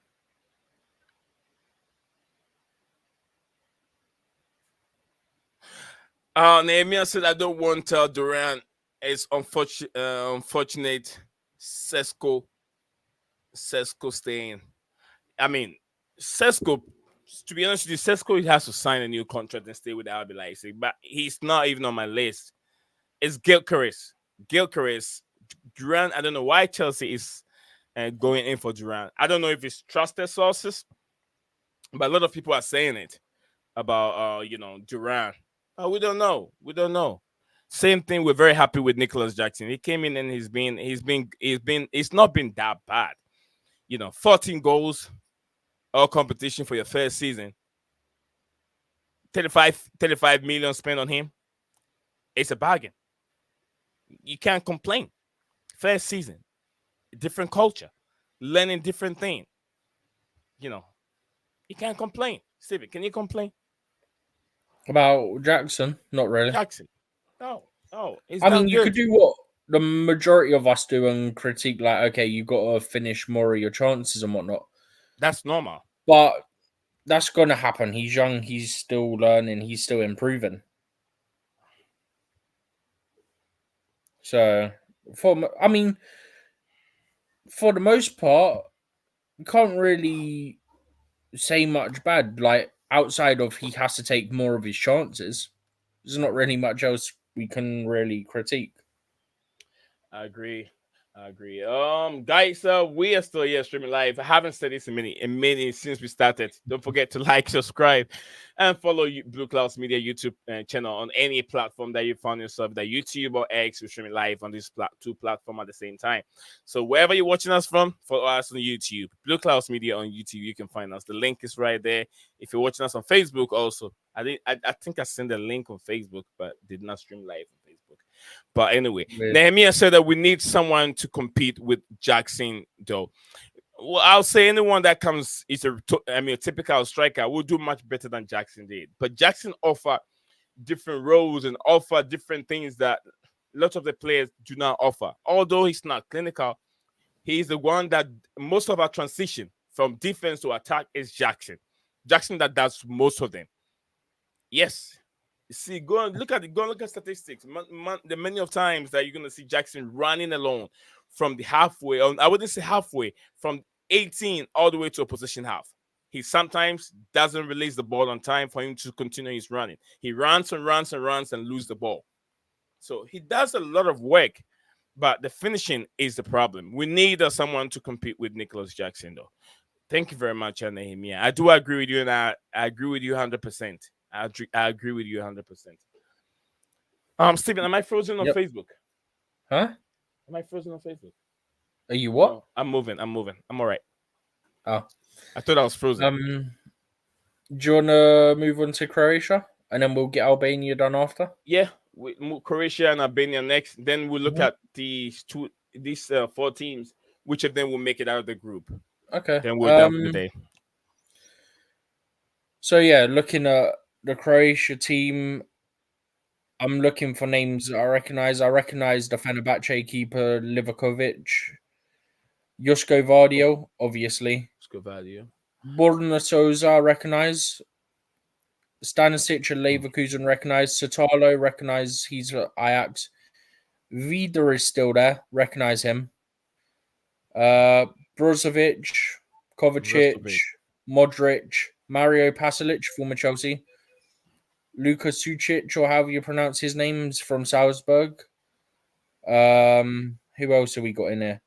Nehemiah said, I don't want Duran. It's unfortunate Sesko staying. I mean, Sesko To be honest with you, Sesko has to sign a new contract and stay with RB Leipzig, but he's not even on my list. It's Gyökeres. Gyökeres. Duran, I don't know why Chelsea is going in for Duran. I don't know if it's trusted sources, but a lot of people are saying it about Duran. We don't know. We don't know. Same thing. We're very happy with Nicholas Jackson. He came in and he's not been that bad. 14 goals, all competition for your first season. 35 million spent on him. It's a bargain. You can't complain. First season, different culture, learning different thing. You know, you can't complain. Stevie, can you complain? About Jackson? Not really. Jackson, no, he's I mean, done you could good. do what the majority of us do and critique, like, okay, you got to finish more of your chances and whatnot. That's normal. But that's going to happen. He's young. He's still learning. He's still improving. So, for the most part, you can't really say much bad. Like, outside of he has to take more of his chances, there's not really much else we can really critique. I agree. I agree. Guys, we are still here streaming live. I haven't said this in many since we started. Don't forget to like, subscribe, and follow Blue Clouds Media YouTube channel on any platform that you found yourself, that YouTube or X. We're streaming live on these two platforms at the same time. So wherever you're watching us from, follow us on YouTube. Blue Clouds Media on YouTube. You can find us. The link is right there. If you're watching us on Facebook, also, I think I sent a link on Facebook, but did not stream live on Facebook. But anyway, Weird. Nehemiah said that we need someone to compete with Jackson, though. Well, I'll say anyone that comes is a typical striker will do much better than Jackson did. But Jackson offer different roles and offer different things that lots of the players do not offer. Although he's not clinical, he's the one that most of our transition from defense to attack is Jackson. Jackson that does most of them. Yes. See, go and look at statistics. The many of times that you're gonna see Jackson running alone from the halfway. I wouldn't say halfway, from 18 all the way to opposition half. He sometimes doesn't release the ball on time for him to continue his running. He runs and runs and runs and lose the ball. So he does a lot of work, but the finishing is the problem. We need someone to compete with Nicholas Jackson, though. Thank you very much, Nehemiah. I do agree with you, and I agree with you 100%. I agree with you 100%. Stephen, am I frozen on Yep. Facebook? Huh? Am I frozen on Facebook? Are you what? No, I'm moving. I'm all right. Oh. I thought I was frozen. Do you want to move on to Croatia, and then we'll get Albania done after? Yeah, we move Croatia and Albania next. Then we'll look Mhm. at these 4 teams. Which of them will make it out of the group? Okay. Then we're done for the day. So yeah, looking at the Croatia team, I'm looking for names that I recognize. I recognize the Fenerbahce keeper Livakovic, Josko Vardio, obviously. Let's go value. Borna Souza, I recognize. Stanisic and Leverkusen recognize. Satalo recognize he's at Ajax. Vida is still there, recognize him. Brozovic, Kovacic, Brozovic. Modric, Mario Pasalic, former Chelsea. Luka Sucic, or however you pronounce his names, from Salzburg. Who else have we got in there?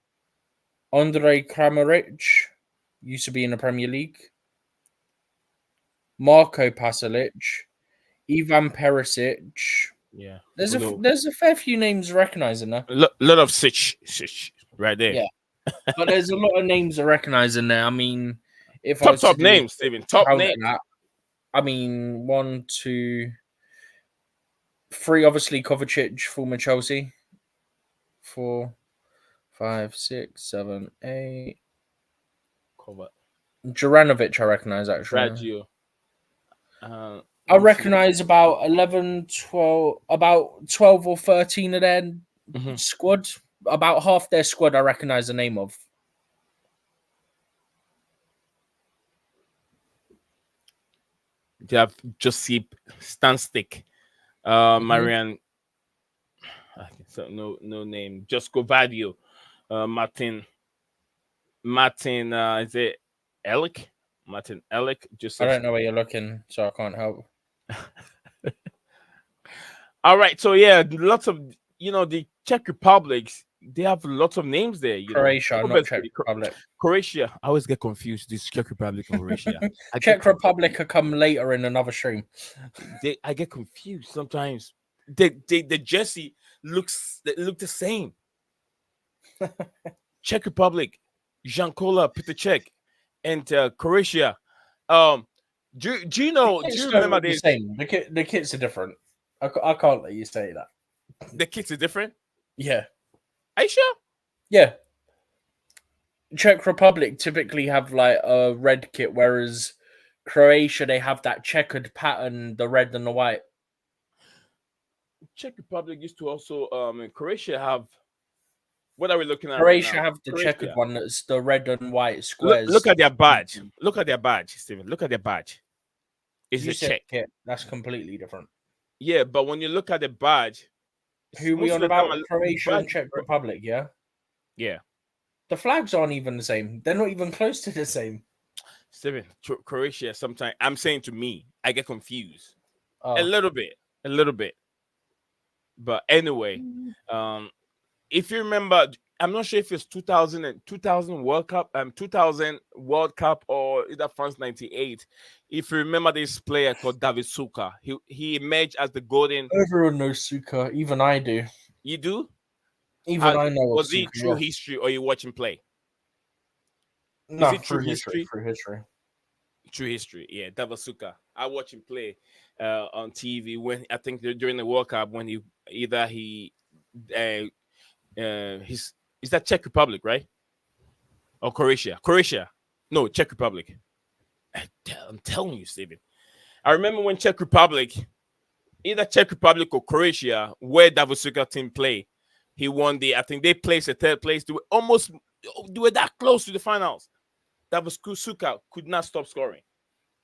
Andrej Kramaric, used to be in the Premier League. Marko Pasalic, Ivan Perisic. Yeah. There's a fair few names recognizing there. A lot of sich right there. Yeah. But there's a lot of names I recognize in there. I mean, if I top was to do names, Steven. Top count names. that, I mean, 1, 2, 3, obviously Kovacic, former Chelsea. 4, 5, 6, 7, 8. Cover. Juranovic, I recognize actually. Radio. I recognize about 11, 12, about 12 or 13 of their squad. About half their squad I recognize the name of. They have Josip Stanstick, Marian. So no name. Josko Vadio, Martin. Is it Elik? Martin Ellick, I Joseph. don't know where you're looking, so I can't help. All right, so yeah, lots of the Czech Republic. They have lots of names there. Croatia, not Czech Obviously, Republic. Croatia. I always get confused. This Czech Republic and Croatia. I get Czech Republic will come later in another stream. I get confused sometimes. The jersey look the same. Czech Republic, Jankola, Peter Cech, and Croatia. Um, do you know? Do you remember The this? same. The kits are different. I can't let you say that. The kits are different. Yeah. Are you sure? Yeah. Czech Republic typically have like a red kit, whereas Croatia they have that checkered pattern, the red and the white. Czech Republic used to also and Croatia have. What are we looking at right Croatia now? have the checkered Croatia. one that's the red and white squares. Look at their badge. Look at their badge, Stephen. Look at their badge. It's You a said Czech. kit. That's completely different. Yeah, but when you look at the badge, Who we most on of the time about? I- Croatia badge- and Czech Republic, yeah? Yeah, The flags aren't even the same. They're not even close to the same. Stephen. Croatia. Sometimes I'm saying to me, I get confused a Oh. little bit. But anyway, if you remember, I'm not sure if it's 2000 and 2000 World Cup, 2000 World Cup or either France 98. If you remember this player called David Suka, he emerged as the golden. Everyone knows Suka. Even I do. You do? Even I know of Was he Suka. true history or you watch him play? No, Is it true history? Through history. True history, yeah. David Suka. I watch him play on TV when I think during the World Cup when he's is that Czech Republic, right? Or Croatia? Croatia. No, Czech Republic. I'm telling you, Steven. I remember when Czech Republic, either Czech Republic or Croatia, where David Suka team play, he won I think they placed a third place. They were that close to the finals. David Suka could not stop scoring.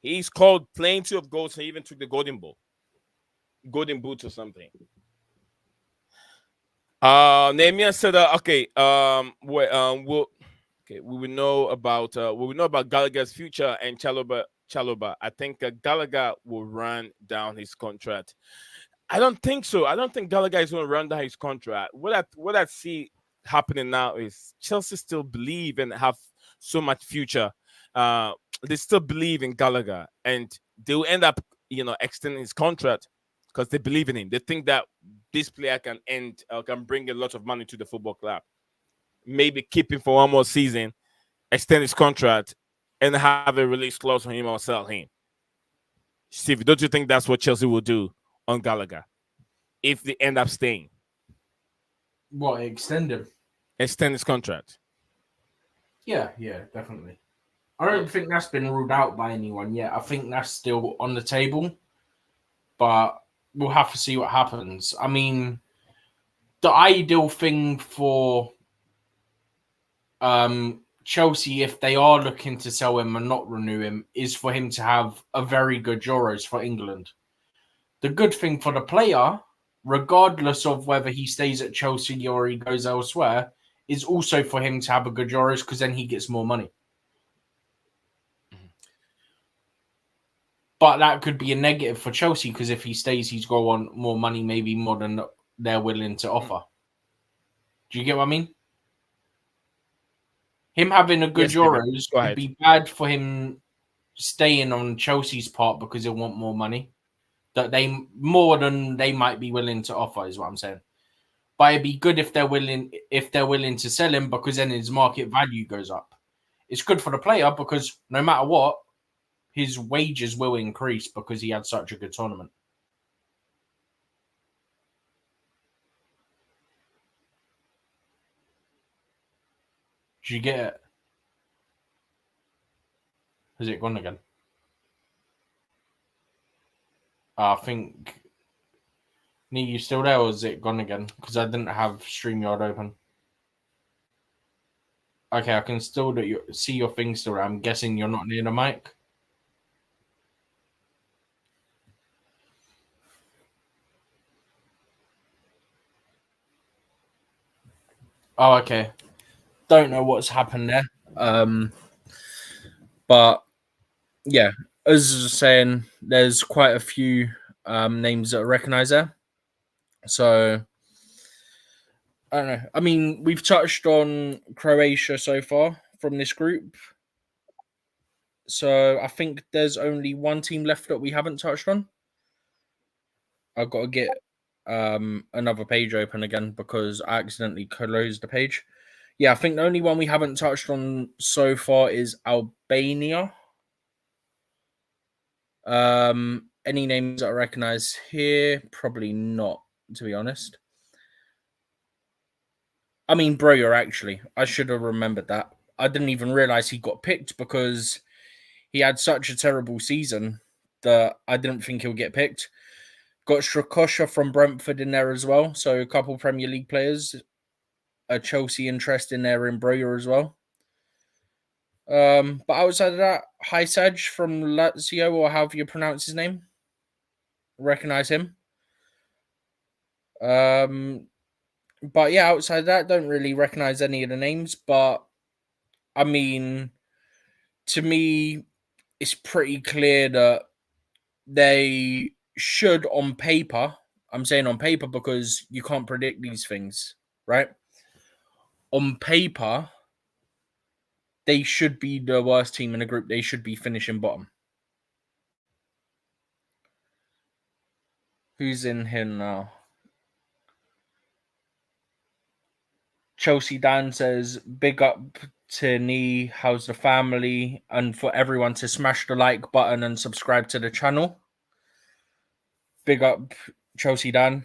He scored plenty of goals and even took the golden boot or something. Nehemiah said, we will know about Gallagher's future and Chaloba. I think Gallagher will run down his contract. I don't think so. I don't think Gallagher is going to run down his contract. What I see happening now is Chelsea still believe and have so much future. They still believe in Gallagher, and they will end up, extending his contract because they believe in him. They think that this player can bring a lot of money to the football club. Maybe keep him for one more season, extend his contract, and have a release clause on him or sell him. Steve, don't you think that's what Chelsea will do on Gallagher if they end up staying? What, extend him? Extend his contract. Yeah, definitely. I don't think that's been ruled out by anyone yet. I think that's still on the table, but we'll have to see what happens. I mean, the ideal thing for Chelsea, if they are looking to sell him and not renew him, is for him to have a very good Euros for England. The good thing for the player, regardless of whether he stays at Chelsea or he goes elsewhere, is also for him to have a good Euros because then he gets more money. But that could be a negative for Chelsea because if he stays, he's going to want more money, maybe more than they're willing to offer. Do you get what I mean? Him having a good Euros would be bad for him staying on Chelsea's part because he'll want more money. That more than they might be willing to offer is what I'm saying. But it'd be good if they're willing to sell him because then his market value goes up. It's good for the player because no matter what, his wages will increase because he had such a good tournament. Did you get it? Has it gone again? I think... Nee, you still there or is it gone again? Because I didn't have StreamYard open. Okay, I can still see your thing still. I'm guessing you're not near the mic. Oh, okay. Don't know what's happened there. But Yeah, as I was saying, there's quite a few names that I recognise there. So I don't know. I mean, we've touched on Croatia so far from this group. So I think there's only one team left that we haven't touched on. I've got to get another page open again because I accidentally closed the page. Yeah, I think the only one we haven't touched on so far is Albania. Any names that I recognize here? Probably not, to be honest. I mean, Broyer, actually. I should have remembered that. I didn't even realize he got picked because he had such a terrible season that I didn't think he'll get picked. Got Strakosha from Brentford in there as well. So a couple Premier League players. A Chelsea interest in there in Broyer as well. But outside of that, Hysaj from Lazio, or however you pronounce his name, recognize him. But yeah, outside of that, don't really recognize any of the names. But I mean, to me, it's pretty clear that they should, on paper, I'm saying on paper because you can't predict these things, right? On paper, they should be the worst team in the group. They should be finishing bottom. Who's in here now? Chelsea Dan says, big up to Nee, how's the family? And for everyone to smash the like button and subscribe to the channel. Big up Chelsea Dan.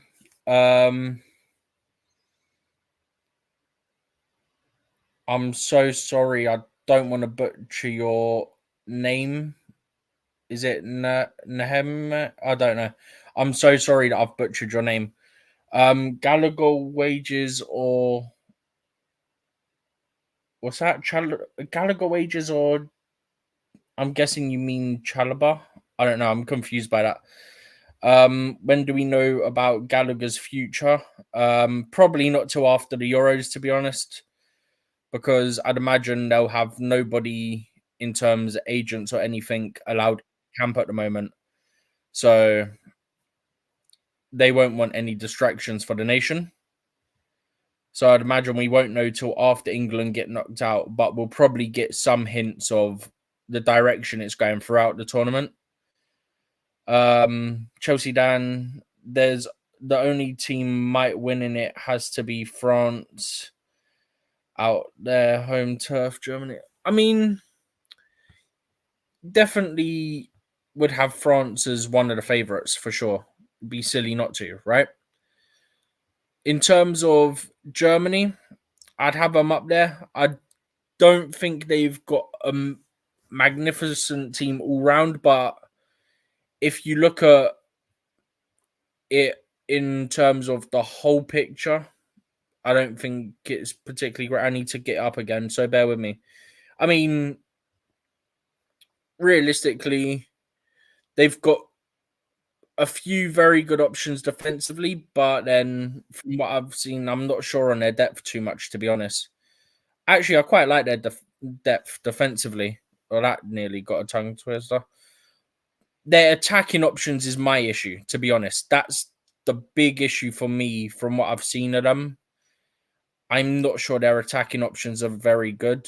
I'm so sorry. I don't want to butcher your name. Is it Nahem? I don't know. I'm so sorry that I've butchered your name. Gallagher wages or what's that? Gallagher wages or I'm guessing you mean Chalaba. I don't know. I'm confused by that. When do we know about Gallagher's future? Probably not till after the Euros, to be honest, because I'd imagine they'll have nobody in terms of agents or anything allowed camp at the moment. So they won't want any distractions for the nation. So I'd imagine we won't know till after England get knocked out, but we'll probably get some hints of the direction it's going throughout the tournament. Chelsea Dan, there's the only team might win in it has to be France out their home turf, Germany. I mean, definitely would have France as one of the favourites for sure. Be silly not to, right? In terms of Germany, I'd have them up there. I don't think they've got a magnificent team all round, but if you look at it in terms of the whole picture, I don't think it's particularly great. I need to get up again, so bear with me. I mean, realistically, they've got a few very good options defensively, but then from what I've seen, I'm not sure on their depth too much, to be honest. Actually, I quite like their depth defensively. Well, that nearly got a tongue twister. Their attacking options is my issue, to be honest. That's the big issue for me from what I've seen of them. I'm not sure their attacking options are very good.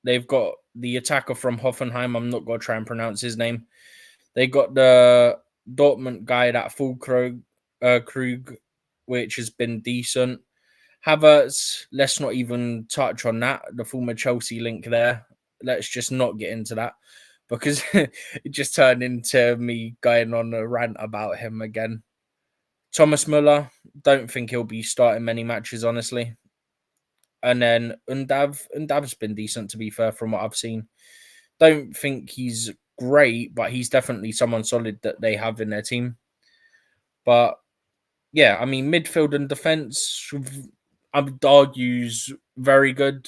They've got the attacker from Hoffenheim. I'm not going to try and pronounce his name. They got the Dortmund guy, that Krug, which has been decent. Havertz, let's not even touch on that. The former Chelsea link there. Let's just not get into that because it just turned into me going on a rant about him again. Thomas Muller, don't think he'll be starting many matches, honestly. And then Undav's been decent, to be fair, from what I've seen. Don't think he's great, but he's definitely someone solid that they have in their team. But yeah, I mean, midfield and defense, I would argue, is very good.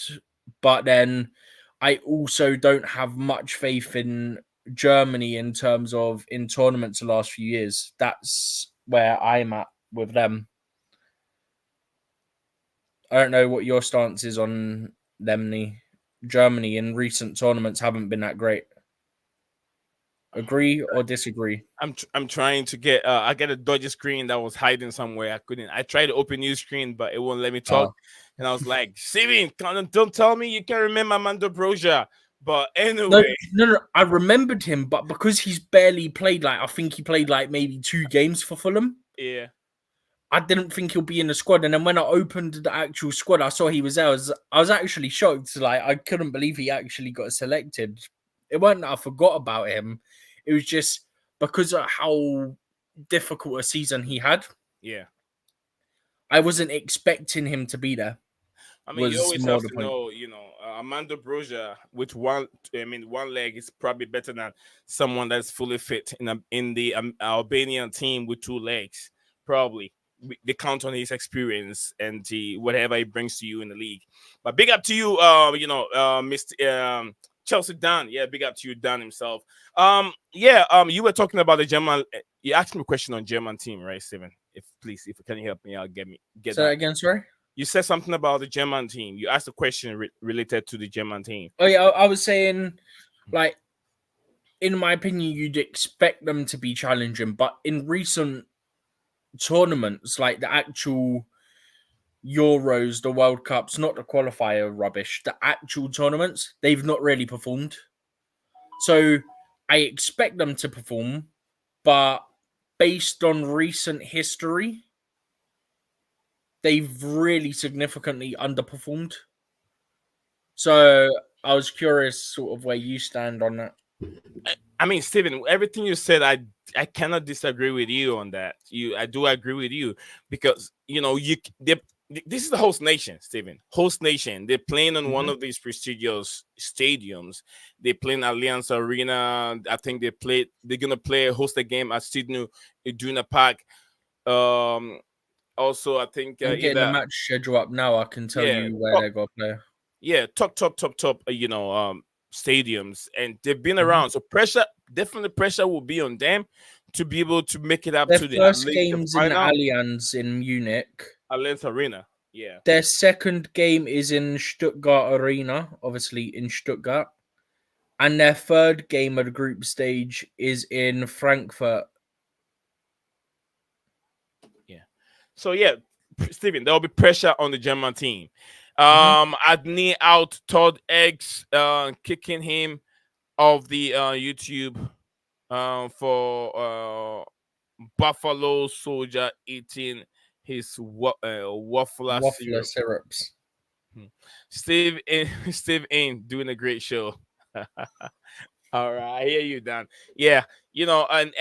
But then I also don't have much faith in Germany in terms of in tournaments the last few years. That's where I'm at with them. I don't know what your stance is on them. Germany in recent tournaments haven't been that great. Agree or disagree? I'm trying to get I get a dodgy screen that was hiding somewhere. I couldn't. I tried to open new screen, but it won't let me talk. Oh. And I was like, Steven, don't tell me you can't remember Mando Broja. But No, anyway, no, no. I remembered him, but because he's barely played, like I think he played like maybe 2 games for Fulham. yeah, I didn't think he'll be in the squad, and then when I opened the actual squad, I saw he was there. I was actually shocked. Like I couldn't believe he actually got selected. It wasn't that I forgot about him. It was just because of how difficult a season he had. yeah. I wasn't expecting him to be there. I mean, you Was always more have the to point. know, Amanda Broja with one, I mean, one leg is probably better than someone that's fully fit in the Albanian team with 2 legs. Probably they count on his experience and whatever he brings to you in the league. But big up to you, Mr. Chelsea Dan. Yeah, big up to you, Dan himself. You were talking about the German. You asked me a question on German team, right, Steven? If please, if you can help me out, get Say that that. again, sorry. You said something about the German team. You asked a question related to the German team. Oh yeah, I was saying, like, in my opinion, you'd expect them to be challenging, but in recent tournaments, like the actual Euros, the World Cups, not the qualifier rubbish, the actual tournaments, they've not really performed. So I expect them to perform, but based on recent history, they've really significantly underperformed. So I was curious, sort of, where you stand on that. I mean, Steven, everything you said, I cannot disagree with you on that. I do agree with you because this is the host nation, Steven. Host nation. They're playing on one Mhm. of these prestigious stadiums. They play in Allianz Arena. I think they're gonna host a game at Sydney Iduna Park. Um, Also, I think I'm getting the either match schedule up now. I can tell yeah, you where they're going to play. yeah, top, stadiums, and they've been Mhm. around. So definitely pressure will be on them to be able to make it up Their to the at first least the game's in the final Allianz in Munich. Allianz Arena. Yeah, Their second game is in Stuttgart Arena, obviously in Stuttgart. And their third game of the group stage is in Frankfurt. yeah. So yeah, Steven, there will be pressure on the German team. Mhm. Adney out, Todd Eggs, kicking him off the YouTube, for Buffalo Soldier eating his waffler Waffler syrup. syrups. Hmm. Steve in Steve in doing a great show. All right, I hear you, Dan. Yeah, and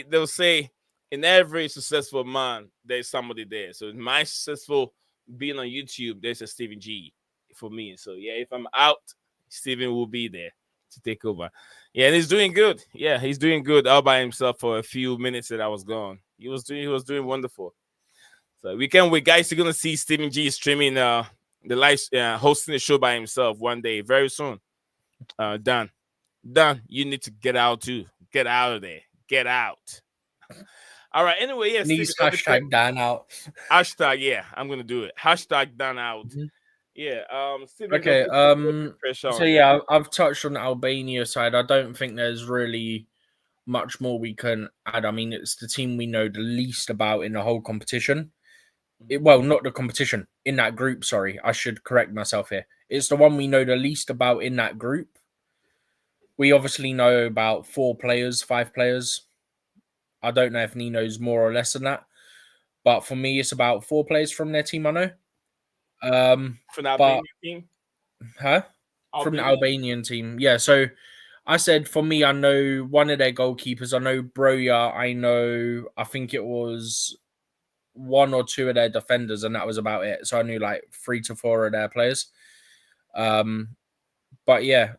they'll say in every successful man, there's somebody there. So in my successful being on YouTube, there's a Steven G for me. So yeah, if I'm out, Steven will be there to take over. Yeah, and he's doing good. Yeah, he's doing good all by himself for a few minutes that I was gone. He was doing wonderful. So we guys are gonna see Steven G streaming the live hosting the show by himself one day very soon. Dan. Dan, you need to get out too. Get out of there. Get out. All right. Anyway, yeah, Steven, Needs hashtag Dan out. hashtag, yeah, I'm gonna do it. Hashtag Dan out. Mhm. Yeah. Steven, Okay. there'll be pressure So on them. yeah, I've touched on the Albania side. I don't think there's really much more we can add. I mean, it's the team we know the least about in the whole competition. Well, not the competition, in that group. Sorry, I should correct myself here. It's the one we know the least about in that group. We obviously know about 4 players, 5 players. I don't know if Nino's more or less than that, but for me, it's about 4 players from their team. I know. For the But Albanian team. huh? From the Albanian. Albanian team, yeah. So I said for me, I know one of their goalkeepers. I know Broja. I know. I think it was 1 or 2 of their defenders, and that was about it. So I knew like 3 to 4 of their players. Um, but yeah,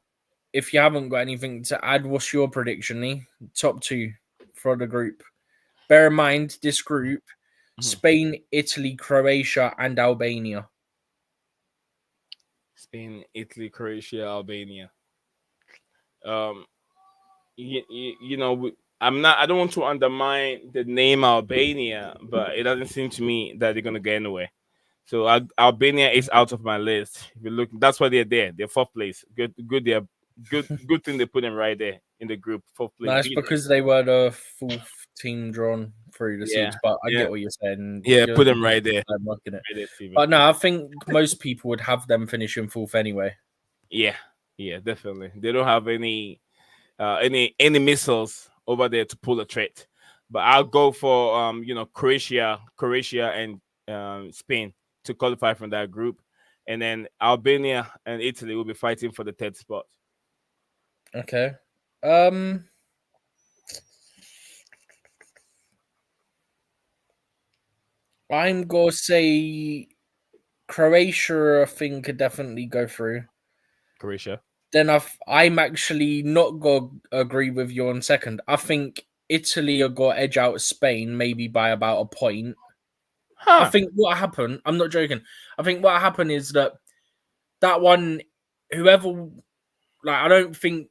if you haven't got anything to add, what's your prediction, Lee? Top 2 for the group. Bear in mind this group: Mhm. Spain, Italy, Croatia, and Albania. Spain, Italy, Croatia, Albania. Um, I'm not. I don't want to undermine the name Albania, but it doesn't seem to me that they're gonna get anywhere. So Albania is out of my list. If you look, that's why they're there. They're fourth place. Good. Good. They're Good thing they put him right there in the group. Fourth place. Nice because they were the fourth team drawn through the Yeah, seeds. But I yeah, get what you're saying. yeah. You're Put him right there. working it. Right there, Steven. But no, I think most people would have them finishing fourth anyway. Yeah, yeah, definitely. They don't have any missiles over there to pull a threat. But I'll go for Croatia and Spain to qualify from that group, and then Albania and Italy will be fighting for the third spot. Okay. I'm gonna say Croatia. I think could definitely go through. Croatia. Then I'm actually not gonna agree with you on second. I think Italy are gonna edge out Spain maybe by about a point. I Huh. think what happened. I'm not joking. I think what happened is that one, whoever, like, I don't think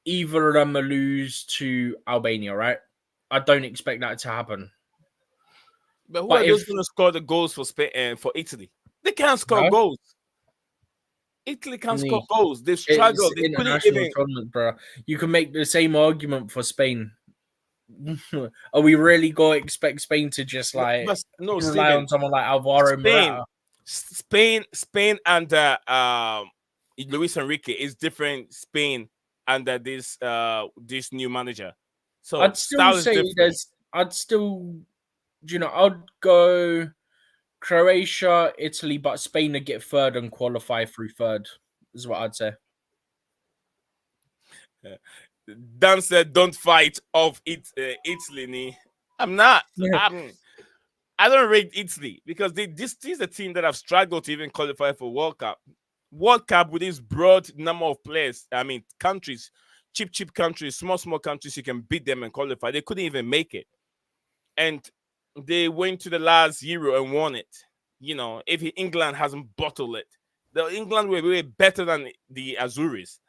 either of them will lose to Albania, right? I don't expect that to happen. But who But are those if going to score the goals for Spain and for Italy? They can't score no, goals. Italy can't score goals. They it's struggle. They couldn't international even. tournament, bro. You can make the same argument for Spain. Are we really going to expect Spain to just No, rely Steven. on someone like Alvaro Spain, Morata? Spain under Luis Enrique is different. Spain under this new manager, so I'd still style is say different. I'd go Croatia, Italy, but Spain to get third and qualify through third is what I'd say. Dan said, "Don't fight off Italy." I'm not. I don't rate Italy because this is a team that have struggled to even qualify for World Cup. World Cup with this broad number of players. I mean, countries, cheap countries, small countries. You can beat them and qualify. They couldn't even make it, and they went to the last Euro and won it. If England hasn't bottled it, the England were way better than the Azuris,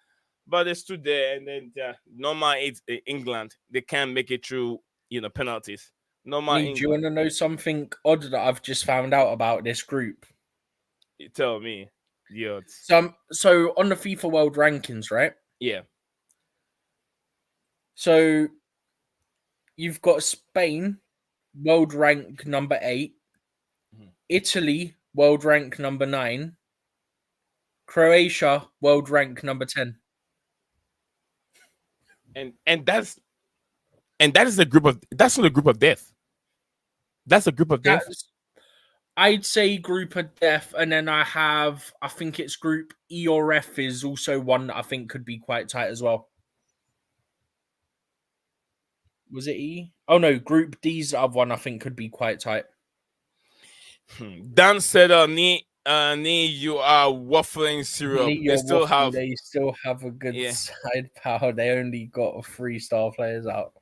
but they stood there and then normal England, they can't make it through. Penalties. Normal Do you want England. to know something odd that I've just found out about this group? You tell me. Yeah. So on the FIFA World Rankings, right? Yeah. So you've got Spain, world rank number 8, Italy, world rank number 9, Croatia, world rank number 10. And that is that's not a group of death. That's a group of death. I'd say group of death, and then I think it's group E or F is also one that I think could be quite tight as well. Was it E? Oh no, group D's the other one I think could be quite tight. Dan said, you are waffling syrup. They still have a good side power. They only got 3-star players out.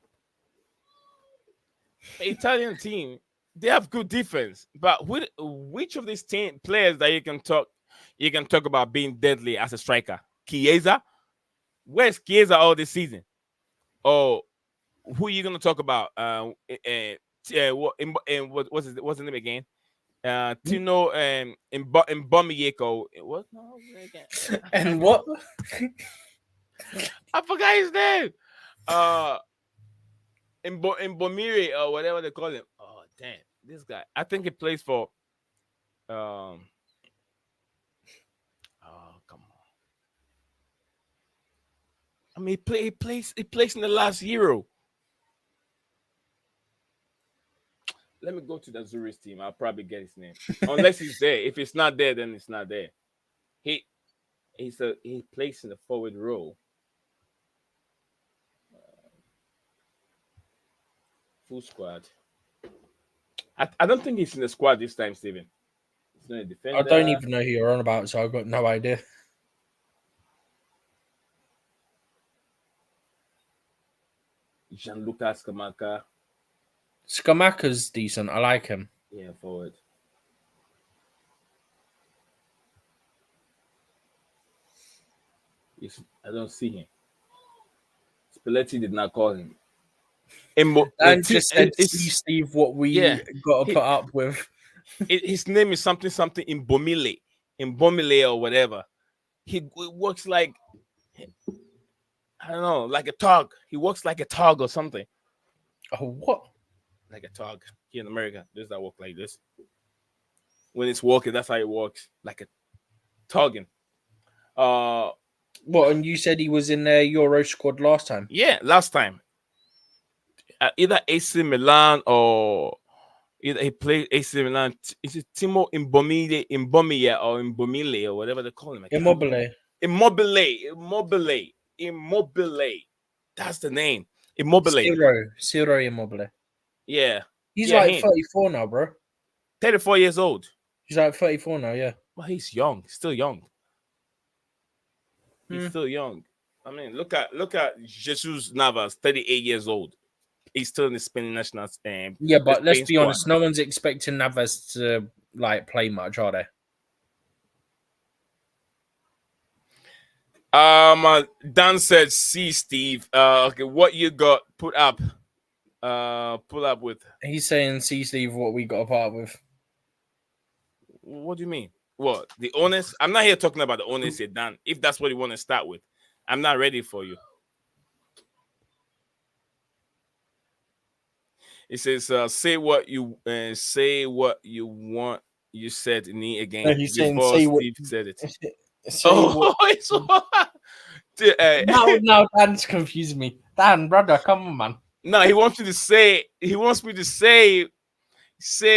Italian team, they have good defense, but which of these players that you can talk about being deadly as a striker? Chiesa? Where's Chiesa all this season? Oh, who are you gonna talk about? What's his name again? Tino and Mbomiyeko. What? No, and what? I forgot his name. Mbomire or whatever they call him. Oh damn, this guy. I think he plays for. Oh come on. I mean, he plays in the last Euro. Let me go to the Zurich team. I'll probably get his name. Unless he's there. If it's not there, then it's not there. He plays in the forward row. Full squad. I don't think he's in the squad this time, Steven. He's not a defender. I don't even know who you're on about, so I've got no idea. Gianluca Scamacca. Scamacca's decent. I like him. Yeah, forward. I don't see him. Spalletti did not call him. And just said, "See, Steve, what we got to put up with." His name is something Mbomile or whatever. He works like I don't know, like a tog. He walks like a tog or something. Oh, what? Like a tog here in America. There's that walk like this. When it's walking, that's how it walks, like a togging. Uh, What? And you said he was in their Euro squad last time. yeah, last time either AC Milan or either he played AC Milan. Is it Timo Imbomile or Imbomile or whatever they call him? I can't remember. Immobile. Immobile. That's the name. Immobile. Ciro Immobile. Yeah, He's yeah, like him. 34 now, bro. 34 years old. He's like 34 now, yeah. Well, he's young. Still young. He's Hmm. still young. I mean, look at Jesus Navas, 38 years old. He's still in the Spain national. Yeah, but let's Spain be squad. honest. No one's expecting Navas to like play much, are they? Dan said, "See, Steve. Okay, what you got? Put up. Pull up with. He's saying, "See, Steve, what we got a part with." What do you mean? What the owners? I'm not here talking about the owners here, Dan. If that's what you want to start with, I'm not ready for you. It says, say what you want. You said me again No, he's saying, before "Say what." Steve said it. Say Oh, what? it's Now Dan's confusing me. Dan, brother, come on, man. no, he wants me to say. He wants me to say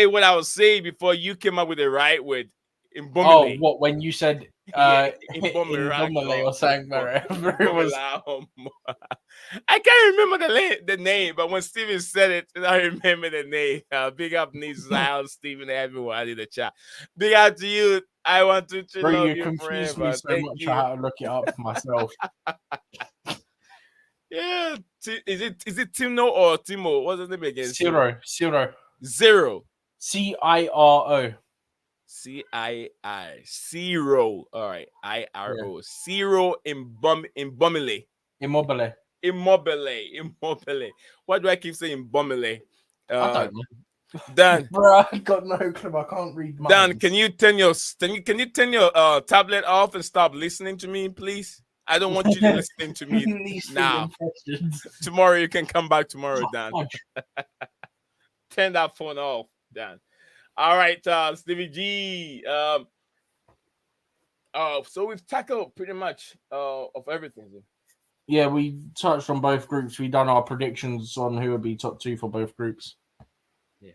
what I was saying before you came up with the right word. Oh, Imbomile. what when you said Yeah, in Domile or something, wherever it was. I can't remember the name, but when Steven said it, I remember the name. Big up Nizal, Steven, everyone in the chat. Big up to you. I want to Bro, love you you confused forever. me so Thank much. you. I had to look it up for myself. Yeah, is it Timo or Timo? What's his name again? Ciro. Zero. CIRO. Zero. All right. IRO. Zero Imbomile. Immobile. Immobile. Why do I keep saying Imbomile? I don't know. Dan, Bro, I got no clue. I can't read minds. Dan, can you turn your tablet off and stop listening to me, please? I don't want you to listen to me now. Tomorrow you can come back tomorrow, Dan. Turn that phone off, Dan. All right, Stevie G. So we've tackled pretty much of everything. Yeah, we touched on both groups. We done our predictions on who would be top two for both groups. Yeah.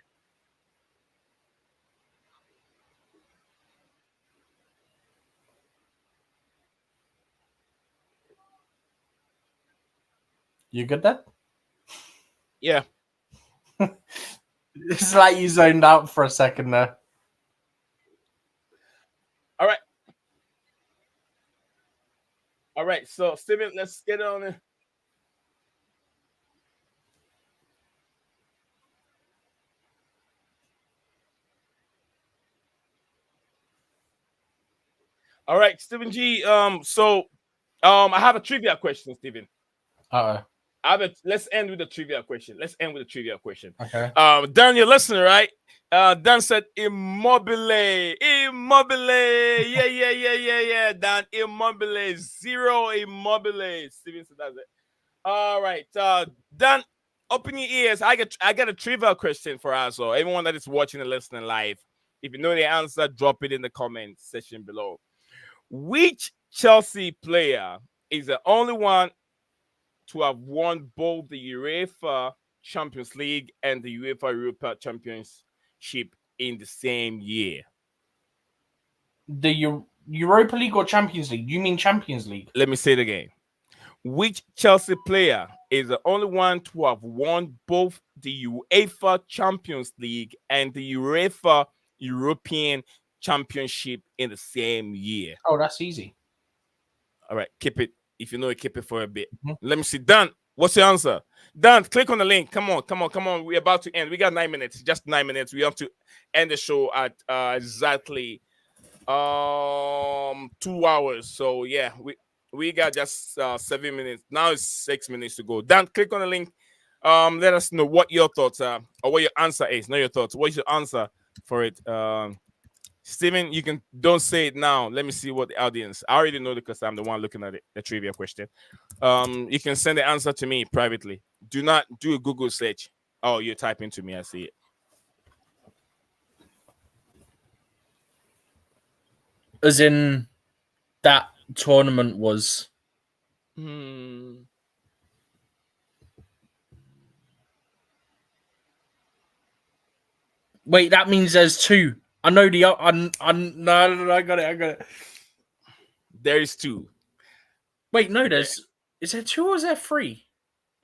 You good then? Yeah. It's like you zoned out for a second there. All right. All right. So, Steven, let's get on it. All right, Stephen G. I have a trivia question, Stephen. Let's end with a trivia question. Okay. Dan, you're listening, right? Dan said Immobile. Yeah. Dan, Immobile. Zero Immobile. Steven said that's it. All right. Dan, open your ears. I got a trivia question for us. So everyone that is watching and listening live, if you know the answer, drop it in the comment section below. Which Chelsea player is the only one to have won both the UEFA Champions League and the UEFA Championship in the same year? The Europa League or Champions League? You mean Champions League? Let me say it again. Which Chelsea player is the only one to have won both the UEFA Champions League and the UEFA European Championship in the same year? Oh, that's easy. All right, keep it. If you know it, keep it for a bit. Mm-hmm. Let me see. Dan, what's your answer? Dan, click on the link. Come on. We're about to end. We got 9 minutes. Just 9 minutes. We have to end the show at exactly 2 hours. So yeah, we got just 7 minutes. Now it's 6 minutes to go. Dan, click on the link. Let us know what your thoughts are or what your answer is. Not your thoughts. What's your answer for it? Steven, you can don't say it now. Let me see what the audience. I already know because I'm the one looking at it, the trivia question. You can send the answer to me privately. Do not do a Google search. Oh, you're typing to me. I see it. As in, that tournament was. Wait, that means there's two. I know the. No, I got it. There is two. Wait, no, there's. Is there two or is there three?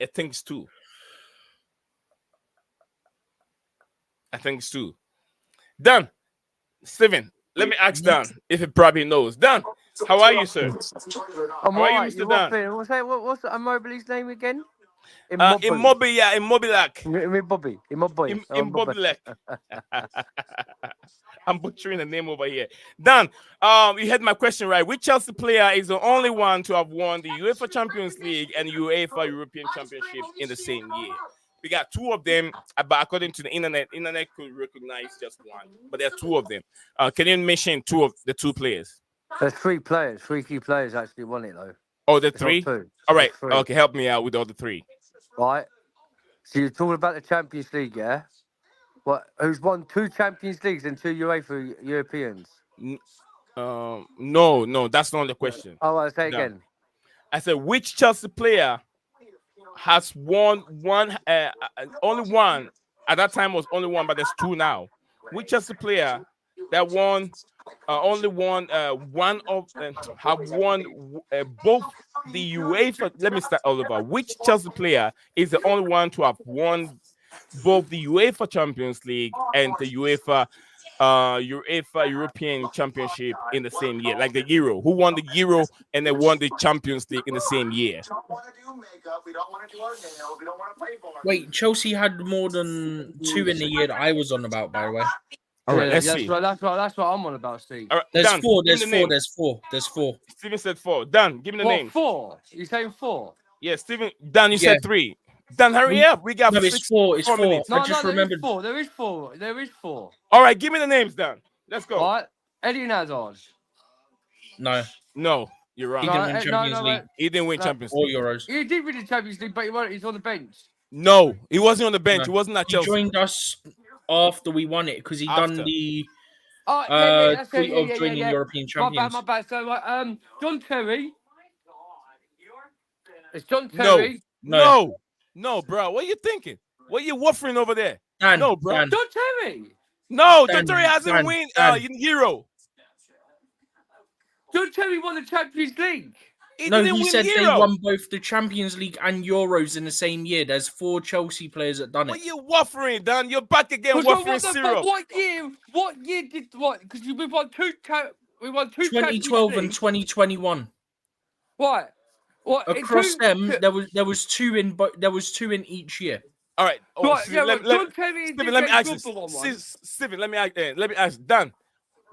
I think it's two. Done. Steven, let me ask Dan if he probably knows. Dan, how are you, sir? I'm How are you, alright. Mr. Dan? What's Immobile's name again? Immobiliak. Immobile. I'm butchering the name over here. Dan, you had my question right. Which Chelsea player is the only one to have won the UEFA Champions League and UEFA European Championship in the same year? We got two of them, but according to the internet could recognize just one. But there are two of them. Can you mention two of the two players? There's three key players actually won it though. Oh, the three? Two. All right. Three. Okay, help me out with all the three. Right. So you're talking about the Champions League, yeah? Who's won 2 Champions Leagues and 2 UEFA Europeans? No, that's not the question. Oh, I'll say again. I said, which Chelsea player has won only one? At that time was only one, but there's two now. Which Chelsea player that won only won one of have won both the UEFA? Let me start all over. Which Chelsea player is the only one to have won both the UEFA Champions League and the UEFA European Championship in the same year, like the Euro? Who won the Euro and they won the Champions League in the same year? Wait, Chelsea had more than 2 in the year that I was on about, by the way. All right, let's that's see. That's what I'm on about, Steve. All right, There's Dan, four. give me the name. There's four. Steven said 4. Dan, give me the name. 4? You saying 4? Yeah, Steven. Dan, you said 3. Dan, hurry up. We got No, it's 4. It's 4. minutes. I just remembered. There is 4. All right, give me the names, Dan. Let's go. Right. Eddie Hazard. No, you're wrong. he didn't win Champions League. He didn't win Champions or League. Euros. He did win the Champions League, but he's on the bench. No, he wasn't on the bench. No. He wasn't at He Chelsea. joined us after we won it because he done the tweet of joining European champions. My bad. So, John Terry. It's John Terry. No, bro. What are you thinking? What are you waffling over there? No, bro. Dan. John Terry. No, John Terry hasn't won Euro. John Terry won the Champions League. He said they won both the Champions League and Euros in the same year. There's 4 Chelsea players that done it. What are you waffling, Dan? You're back again waffling syrup. What year did what? Because we won 2. We won 2. 2012 and 2021. What? Across them, there was 2 in. There was 2 in each year. All right. Steven, let me ask you. Steven, let me ask. Dan,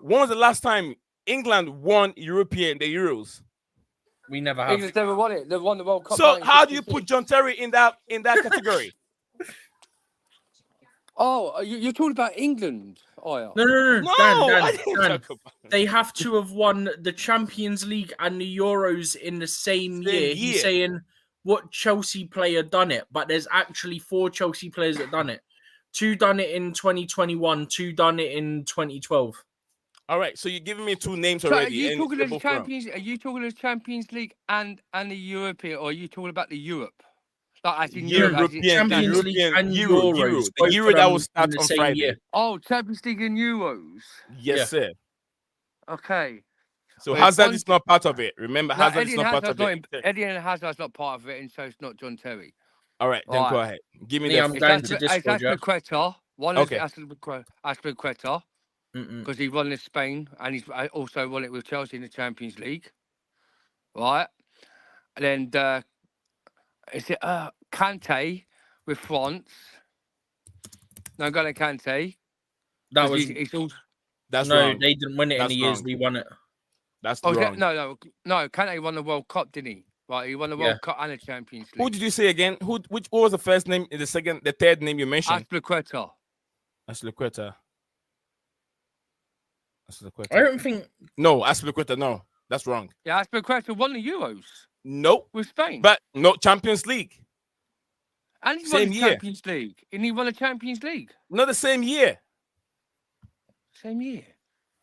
when was the last time England won the Euros? We never have. England never won it. They won the World Cup. So how do you put John Terry in that category? Oh, you're talking about England? Oh, yeah. No. Dan. They have to have won the Champions League and the Euros in the same year. He's saying what Chelsea player done it, but there's actually 4 Chelsea players that done it. 2 done it in 2021, 2 done it in 2012. All right, so you're giving me 2 names already. Are you talking of the Champions? Are you talking of Champions League and the European, or are you talking about the Europe? Like I think Champions League and Euros. The Euro that will start on Friday. Year. Oh, Champions League and Euros. Yes, sir. Okay. So Hazard is not part of it. Remember, Hazard is not part of it. Eddie and Hazard's not part of it, and so it's not John Terry. All right, then go ahead. Give me I'm going to Discord. One is Aspilicueta. Because he won in Spain and he's also won it with Chelsea in the Champions League, right? And then is it Kante with France? No, N'Golo Kante. That was. That's wrong. They didn't win it in the years we won it. That's wrong. No. Kante won the World Cup, didn't he? Right, he won the World Cup and the Champions League. Who did you say again? What was the first name? The third name you mentioned? Aspilicueta. Aspilicueta. I don't think. No, Aspilicueta, no. That's wrong. Yeah, Aspilicueta won the Euros Nope. with Spain. But no, Champions League. And he won Same the year. Champions League. And he won the Champions League. Not the same year. Same year.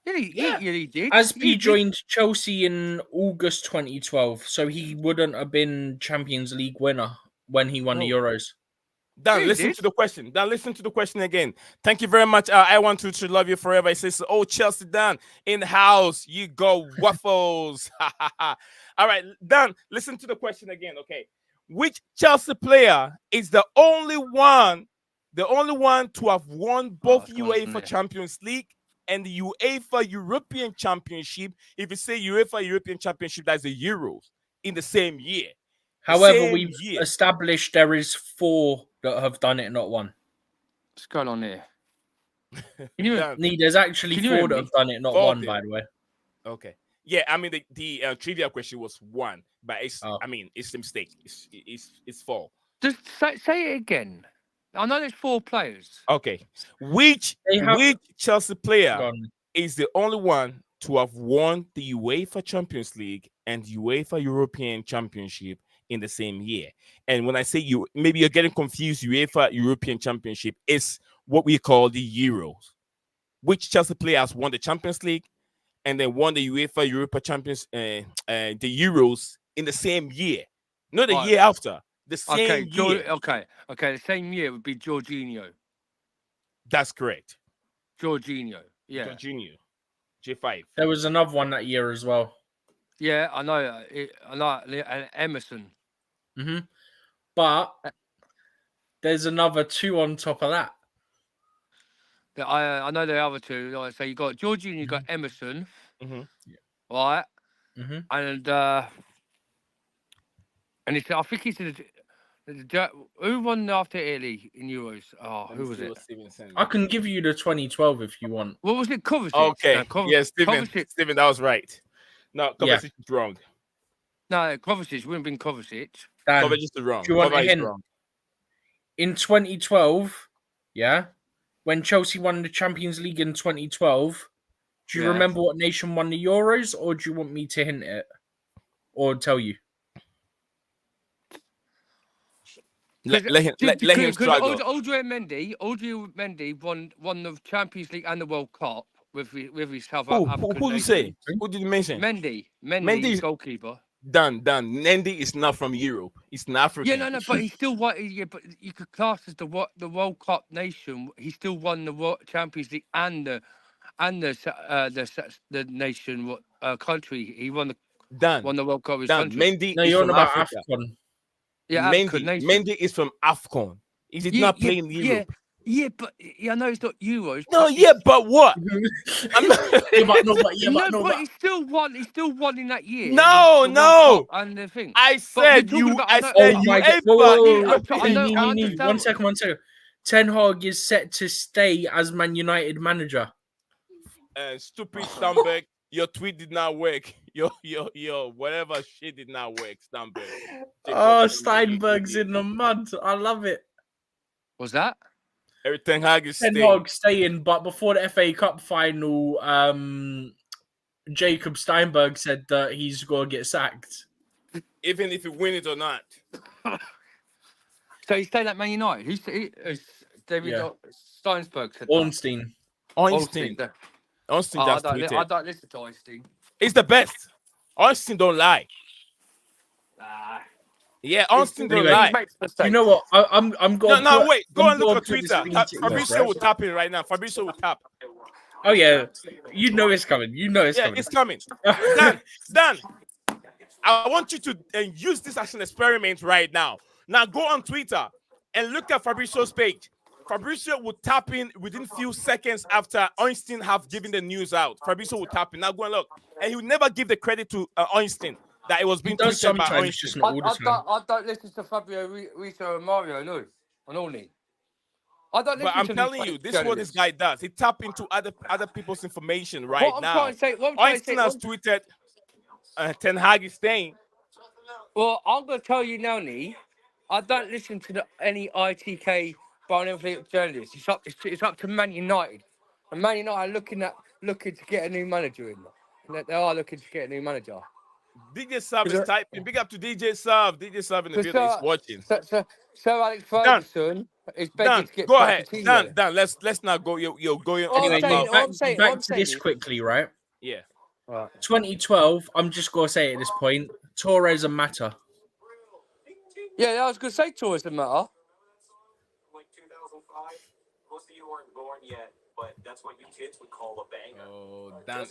Yeah, he did. Aspi joined Chelsea in August 2012, so he wouldn't have been Champions League winner when he won the Euros. Dan, listen to the question. Dan, listen to the question again. Thank you very much. I want to love you forever. It says, oh, Chelsea Dan, in the house. You go waffles. All right, Dan, listen to the question again. Okay. Which Chelsea player is the only one to have won both UEFA Champions League and the UEFA European Championship? If you say UEFA European Championship, that's the Euros in the same year. However, we've established there is 4 that have done it, not 1. What's going on here? There's actually 4 that have done it, not 1, by the way. Okay. Yeah, I mean the trivia question was 1, but it's I mean it's a mistake. It's 4. Just say it again. I know there's 4 players. Okay. Which Chelsea player is the only one to have won the UEFA Champions League and UEFA European Championship in the same year? And when I say maybe you're getting confused, UEFA European Championship is what we call the Euros. Which Chelsea player has won the Champions League and then won the UEFA Europa Champions, the Euros in the same year, not the year after, the same year. Okay, the same year would be Jorginho. That's correct. Jorginho, yeah. Jorginho, J5. There was another one that year as well. Yeah, I know. And Emerson. Mm-hmm. But there's another 2 on top of that. I know the other 2. So you got Jorginho, you got Emerson, right? Mm-hmm. And it's, I think who won after Italy in Euros? Oh, who was it? I can give you the 2012 if you want. What was it? Kovacic. Okay. Yes, Steven, that was right. No, Kovacic is wrong. No, Kovacic wouldn't have been Kovacic. Kovacic is wrong. Do you want a hint? In 2012, when Chelsea won the Champions League in 2012, do you remember what nation won the Euros, or do you want me to hint it or tell you? Let him struggle. Audrey Mendy won the Champions League and the World Cup with his South African. Who did you say? Who did you mention? Mendy is goalkeeper. Dan. Mendy is not from Europe. He's an African. Yeah, no, but he still won. Yeah, but you could class as the World Cup nation. He still won the Champions League and the nation country. He won the World Cup. Mendy. No, you're on about AFCON. Yeah, Mendy is from AFCON. He did not play in Europe. Yeah, but I know it's not Euros. No, but what? But he still won. He still won in that year. No. And the thing. I said you. Oh my God! One second. Ten Hag is set to stay as Man United manager. Stupid Stamberg. Your tweet did not work. Your whatever shit did not work, Steinberg. Steinberg's in the mud. I love it. What's that? Ten Hag is staying, but before the FA Cup final, Jacob Steinberg said that he's going to get sacked. Even if he win it or not. So he's staying at Man United? Who's David Steinsberg said Ornstein. Ornstein just tweeted. I don't listen to Ornstein. He's the best. Ornstein don't lie. Yeah, Ornstein don't lie. You know what? I'm going. No, wait. Go and look at Twitter. Fabrizio will tap in right now. Fabrizio will tap. Oh yeah, you know it's coming. It's coming. Dan, I want you to use this as an experiment right now. Now go on Twitter and look at Fabrizio's page. Fabrizio will tap in within few seconds after Ornstein have given the news out. Fabrizio will tap in. Now go and look. And he will never give the credit to Ornstein that it was being tweeted by Ornstein. I don't listen to Fabio Rito and Mario, no. And only. But I'm telling you, this is what this guy does. He tap into other people's information right now. Ornstein has tweeted Ten Hag is staying. Well, I'm going to tell you now, Nee. I don't listen to any ITK journalists. It's up to Man United. And Man United are looking at looking to get a new manager in. They are looking to get a new manager. DJ Sav is typing. Big up to DJ Sav. DJ Sav in the building. He's watching. So Alex Ferguson is begging to get go ahead. Pochettino. Dan, let's not go. You're going. Anyway, back to this quickly, right? Yeah. Right. 2012. I'm just gonna say at this point, Torres and Mata. Yeah, I was gonna say Torres and Mata. Like 2005, most of you weren't born yet, but that's what you kids would call a banger. Oh, Dan,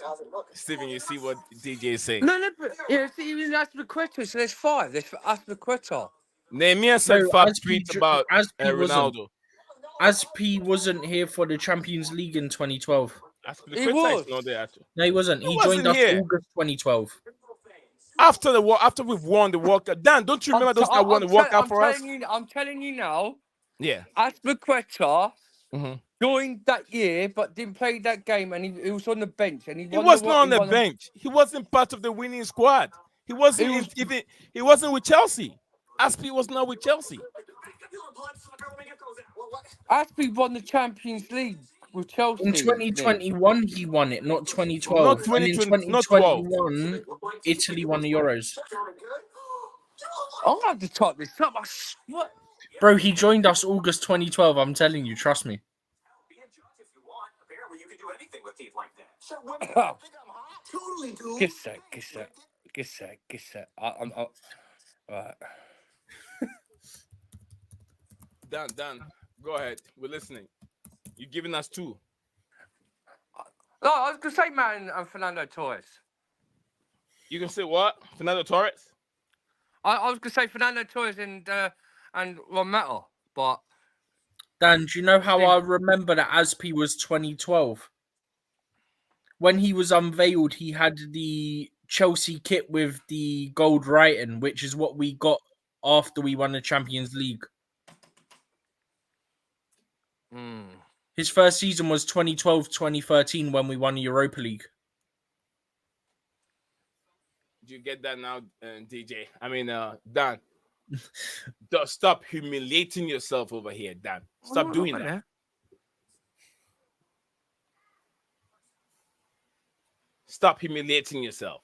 Stephen, you see what DJ is saying? No, but yeah, even Aspilicueta. So there's 5. There's Aspilicueta. Nehemiah said 5 tweets about Ronaldo. Aspi wasn't here for the Champions League in 2012. He was. No, he wasn't. He joined us August 2012. After we've won the World Cup. Dan, don't you remember those that won the World Cup for us? I'm telling you now. Yeah. Aspilicueta joined that year, but didn't play that game, and he was on the bench. And he was not on the bench. He wasn't part of the winning squad. He wasn't with Chelsea. Aspi was not with Chelsea. Aspi won the Champions League with Chelsea. In 2021, he won it, not 2012. Not 2020, and in 2021, Italy won the Euros. I'm going to have to type this up. What? Bro, he joined us August 2012. I'm telling you, trust me. Get set. Right. Dan, go ahead. We're listening. You're giving us 2. No, I was going to say, man, and Fernando Torres. You can say what? Fernando Torres? I was going to say Fernando Torres and Ron Mata, but... Dan, do you know how I remember that Aspi was 2012? When he was unveiled, he had the Chelsea kit with the gold writing, which is what we got after we won the Champions League. His first season was 2012-2013 when we won the Europa League. Do you get that now, DJ? I mean, Dan. Stop humiliating yourself over here, Dan. Stop doing that. Stop humiliating yourself.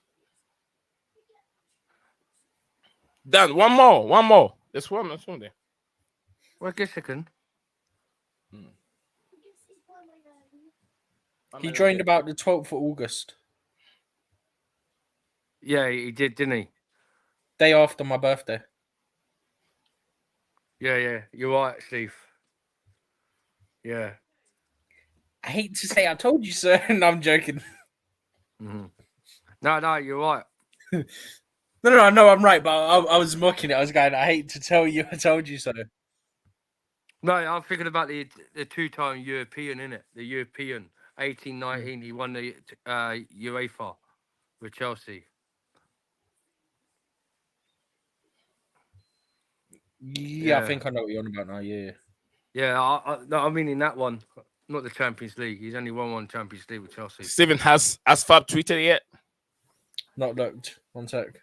Dan, one more. There's one there. Wait a second. He joined about the 12th of August. Yeah, he did, didn't he? Day after my birthday. Yeah. You're right, Steve. Yeah. I hate to say I told you so, and I'm joking. No, you're right. No, I'm right, but I was mocking it. I was going, I hate to tell you I told you so. No, I'm thinking about the 2-time European, innit? The European. 18-19, he won the UEFA with Chelsea. Yeah, I think I know what you're on about now, yeah. Yeah, I mean in that one, not the Champions League. He's only won one Champions League with Chelsea. Steven, has Fab tweeted yet? Not looked. 1 sec.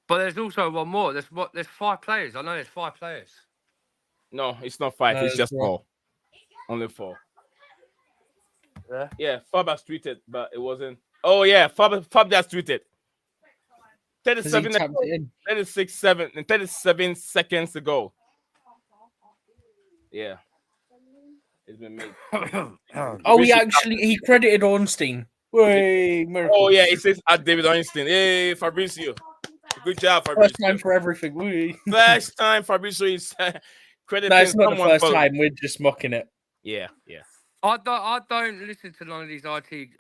But there's also one more. There's 5 players. I know there's 5 players. No, it's not 5. It's just 4. Only 4. Yeah, Fab has tweeted, but it wasn't. Oh yeah, Fab just tweeted. 37 seconds ago. Yeah. It's been made. He credited Ornstein. Oh yeah, it says at David Ornstein. Hey, Fabrizio. Good job, Fabrizio. First time for everything. First time Fabrizio is crediting. No, it's not the first time. We're just mocking it. Yeah. I don't listen to none of these ITK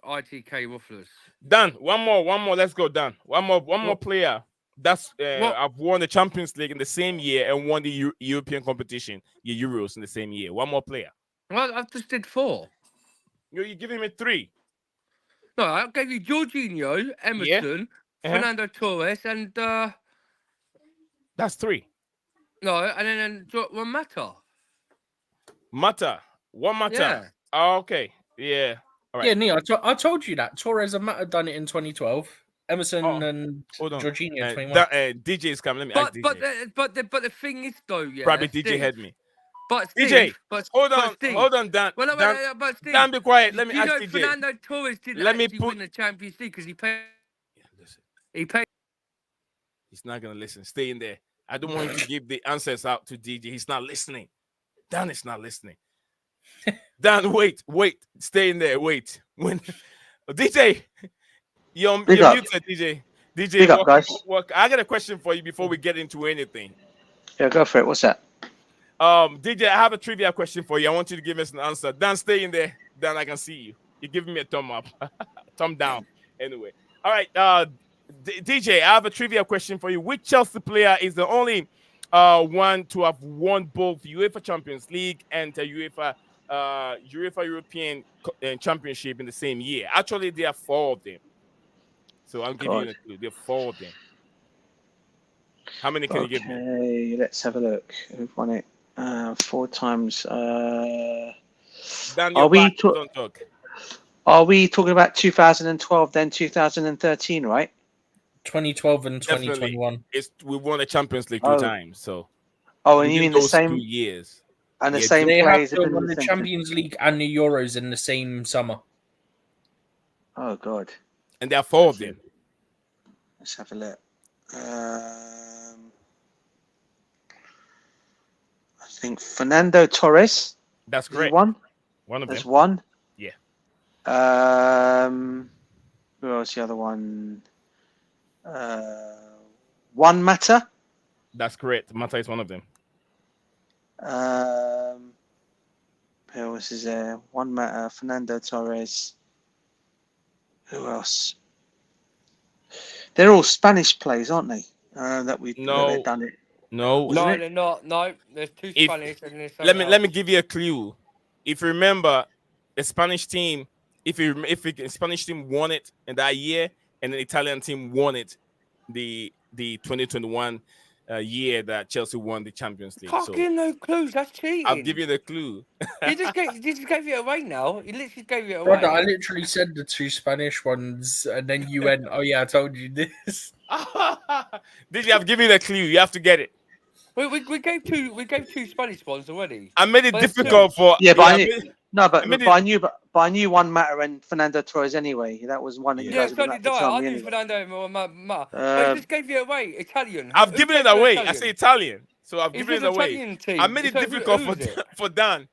wafflers. Dan, one more. Let's go, Dan. One more player. That's I've won the Champions League in the same year and won the European competition, the Euros in the same year. One more player. Well, I just did 4. You're giving me 3. No, I gave you Jorginho, Emerson, Fernando Torres, and that's 3. No, and then one Mata. One Mata. Yeah. Oh, okay. Yeah. All right. Yeah, Neil, I told you that. Torres and Mata done it in 2012. Emerson and Jorginho 21. DJ is coming. Let me ask DJ. But the thing is, though, yeah. Probably DJ had me. But DJ, Steve, hold Steve, on, Dan. well, no, Dan, no, but Steve, Dan, be quiet. Let me you ask know DJ. Fernando Torres didn't actually win the Champions League because he paid. Yeah, listen. He paid. He's not gonna listen. Stay in there. I don't want him to give the answers out to DJ. He's not listening. Dan is not listening. Dan, wait. Stay in there. Wait. When DJ, you're muted, DJ. DJ, Big up, guys. I got a question for you before we get into anything. Yeah, go for it. What's that? DJ, I have a trivia question for you. I want you to give us an answer. Dan, stay in there. Dan, I can see you. You're giving me a thumb up, thumb down. Anyway, all right. DJ, I have a trivia question for you. Which Chelsea player is the only one to have won both UEFA Champions League and the UEFA European Championship in the same year? Actually, there are 4 of them. So I'll give you a clue. There are 4 of them. How many can you give me? Okay, let's have a look. Who won it? 4 times. Dan, don't talk. Are we talking about 2012, then 2013, right? 2012 and 2021. We won the Champions League 2 times. So. And you mean the same 2 years? And the same they players have to won the Champions League and the Euros in the same summer. Oh God! And there are 4 of them. Let's have a look. I think Fernando Torres. That's correct. One of them. There's one. Yeah. Who else? The other one. One Mata. That's correct. Mata is one of them. Who else is there? One Mata, Fernando Torres. Who else? They're all Spanish players, aren't they? That they've done it. No, they're not. No, there's 2 Spanish. And there's let me give you a clue. If you remember, the Spanish team, if the Spanish team won it in that year, and the Italian team won it the 2021 year that Chelsea won the Champions League. Can't give no clues. That's cheating. I'll give you the clue. You just gave it away now. You literally gave it away. Brother, I literally said the 2 Spanish ones, and then you went, "Oh yeah, I told you this." Did you have given you the clue? You have to get it. We gave 2 Spanish ones already. I made it difficult for. Yeah, but I knew one Mata and Fernando Torres anyway. That was one of you guys. I knew Fernando Mata. But I just gave you away. Italian. I've given it away. I say Italian, so I've given it away. Team. I made it difficult for Dan.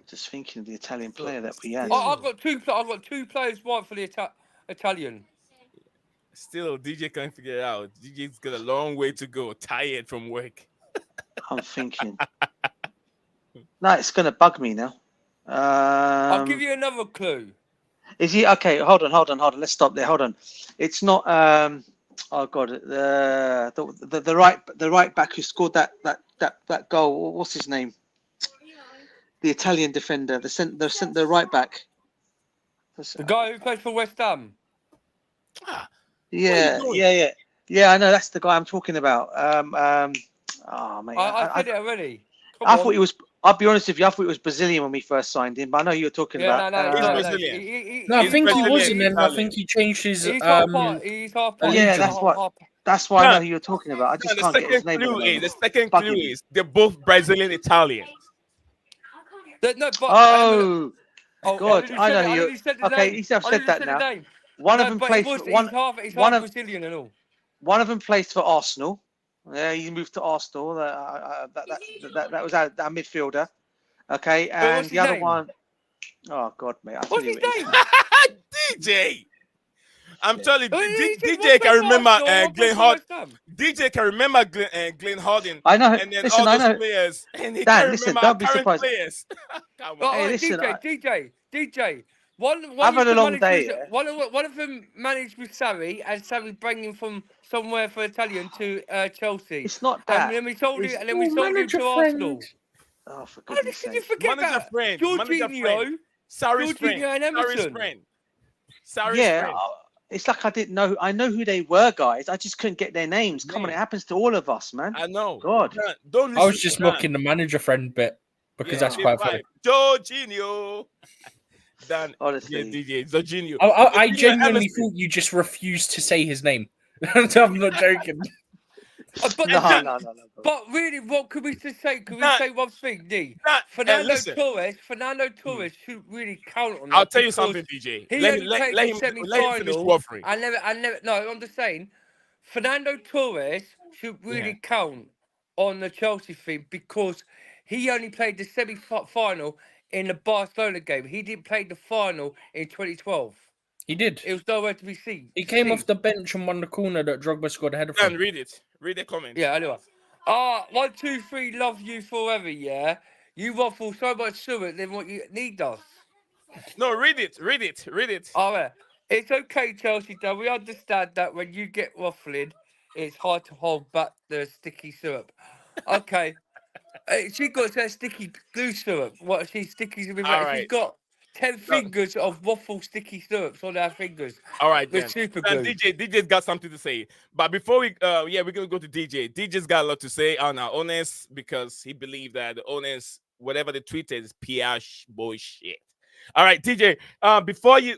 Just thinking of the Italian player that we had. I've got 2 players right for the Italian. Still, DJ can't figure it out. DJ's got a long way to go. Tired from work. I'm thinking. No, it's going to bug me now. I'll give you another clue. Is he okay? Hold on. Let's stop there. Hold on. It's not. Oh God, the right back who scored that goal. What's his name? The Italian defender. The right back. The guy who plays for West Ham. Yeah. I know that's the guy I'm talking about. Oh mate, I said it already. I thought he was. I'll be honest with you. I thought he was Brazilian when we first signed him, but I know who you're talking about. He's Brazilian. I think he was, and then I think he changed his. He's half part. Yeah, that's why I know who you're talking about. I just can't get his name. The second clue is they're both Brazilian Italians. God, I know who you. Okay, I've said that now. One of them plays for one of Brazilian and all. One of them plays for Arsenal. Yeah, he moved to Arsenal. That was our midfielder. Okay, and the other one. Oh God, mate! What's his name? DJ. I'm telling you, DJ can remember Glenn Harden. DJ can remember Glenn Harden. I know. And then all those players. And he can remember don't be current surprised. players. Come on. Hey, listen, DJ. I've had a long day. One of them managed with Sarri, and Sarri bringing from somewhere for Italian to Chelsea. It's not that. And then we sold it, to Arsenal. Oh, for goodness sake! Did you forget that? Jorginho, Sarri's friend. And Emerson. Sarri's friend. It's like I didn't know. I know who they were, guys. I just couldn't get their names. Come on, it happens to all of us, man. I know. God. Don't I was just mocking the manager friend bit because that's quite funny. Jorginho. Dan, honestly, DJ Jorginho. I genuinely thought you just refused to say his name. I'm not joking. But, No. but really, what could we just say? Can we say one thing, D? Fernando listen. Torres shouldn't really count on that. I'll tell you something, DJ. He only played the let him finish semi-final. waffling. I never. No, I'm just saying, Fernando Torres should really count on the Chelsea thing because he only played the semi-final in the Barcelona game. He didn't play the final in 2012. He did. It was nowhere to be seen. He came off the bench and won the corner that Drogba scored a header from. Dan, read it. Read the comment. Yeah, anyway. 1, 2, 3, love you forever, yeah? You waffle so much suet than what you need does. No, read it. Read it. Read it. All right. It's okay, Chelsea, though. We understand that when you get waffling, it's hard to hold back the sticky syrup. Okay. She got her sticky glue syrup. What she's sticky with Right. She's got 10 fingers of waffle sticky syrups on her fingers. All right, with then. super And glue. DJ's got something to say. But before we're gonna go to DJ. DJ's got a lot to say on our owners because he believed that the owners, whatever the tweet is PR bullshit. All right, DJ. Before you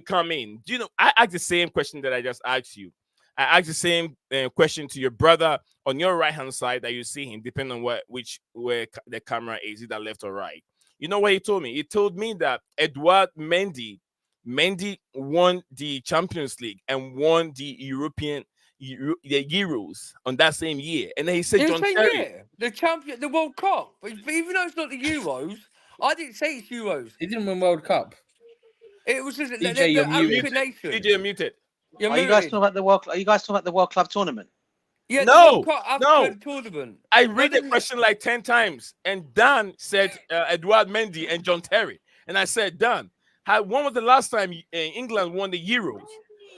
come in, do you know I asked the same question that I just asked you. I asked the same question to your brother on your right hand side that you see him, depending on where the camera is, either left or right. You know what he told me? He told me that Edouard Mendy won the Champions League and won the the Euros on that same year. And then he said John Terry. The World Cup. But even though it's not the Euros, I didn't say it's Euros. He didn't win World Cup. It was just DJ, you're muted. DJ, you're muted. Are you guys talking about the World? Are you guys talking about the World Club tournament? Yeah, no, the World Cup African tournament. I read the question like 10 times, and Dan said Edouard Mendy and John Terry, and I said, Dan, when was the last time England won the Euros?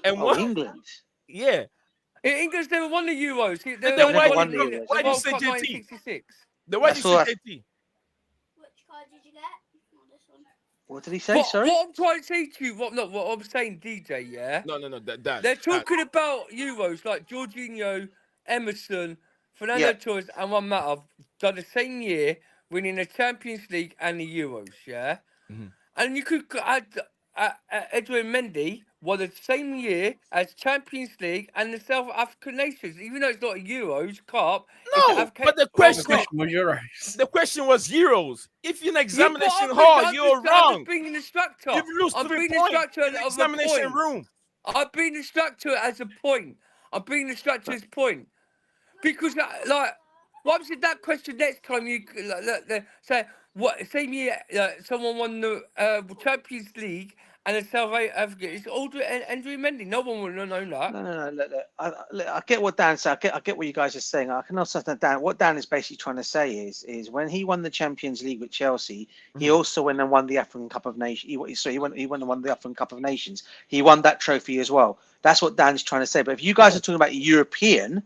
And England? Yeah. England's never won the Euros. Then why won did the you World say Cup JT? 1966. Then why did you say JT? Which card did you get? Not this one. What did he say? Sorry. What I'm trying to say to you, what I'm saying, DJ, yeah. No, Dan. They're talking about Euros like Jorginho, Emerson, Fernando Torres, and Juan Mata done the same year, winning the Champions League and the Euros, yeah. Mm-hmm. And you could add Edouard Mendy won the same year as Champions League and the South African nations, even though it's not a Euros Cup. No, but the question was Euros. The question was Euros. If you're in examination Yeah, hall, you're wrong. I'm being an instructor. You've lost I'm 3 being points instructor in the of a examination point. room. I'm being instructor as a point. I'm being instructor as point. Because, like, what was that question next time you say, what, same year someone won the Champions League and the South Africa? It's Aldrin and Andrew Mendy. No one would have known that. No. Look, I get what Dan said. I get what you guys are saying. I can also understand Dan. What Dan is basically trying to say is when he won the Champions League with Chelsea, he also went and won the African Cup of Nations. He went and won the African Cup of Nations. He won that trophy as well. That's what Dan's trying to say. But if you guys are talking about European,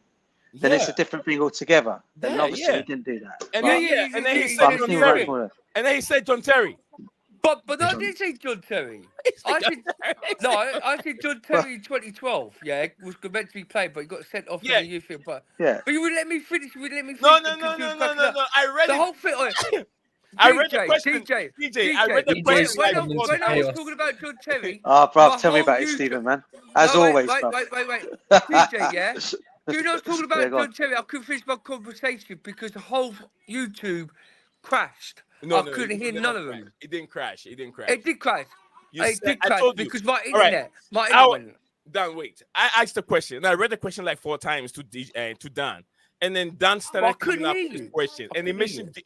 then it's a different thing altogether. Then obviously he didn't do that. And then he said John Terry. And then he said John Terry. But I didn't say John Terry. I said John Terry in 2012. Yeah, was meant to be played, but he got sent off in the youth field. But you would let me finish. You would let me finish. No. I read the whole thing. I read the question. DJ, I read the question. When I was talking about John Terry. Oh, bruv, tell me about it, Stephen, man. As always, wait. DJ, yeah. Do you know I was talking about John Terry? I couldn't finish my conversation because the whole YouTube crashed. I couldn't hear none of them. It didn't crash. It did crash because my internet. Dan, wait. I asked the question. And I read the question like 4 times to Dan. And then Dan started coming up with this question. And he mentioned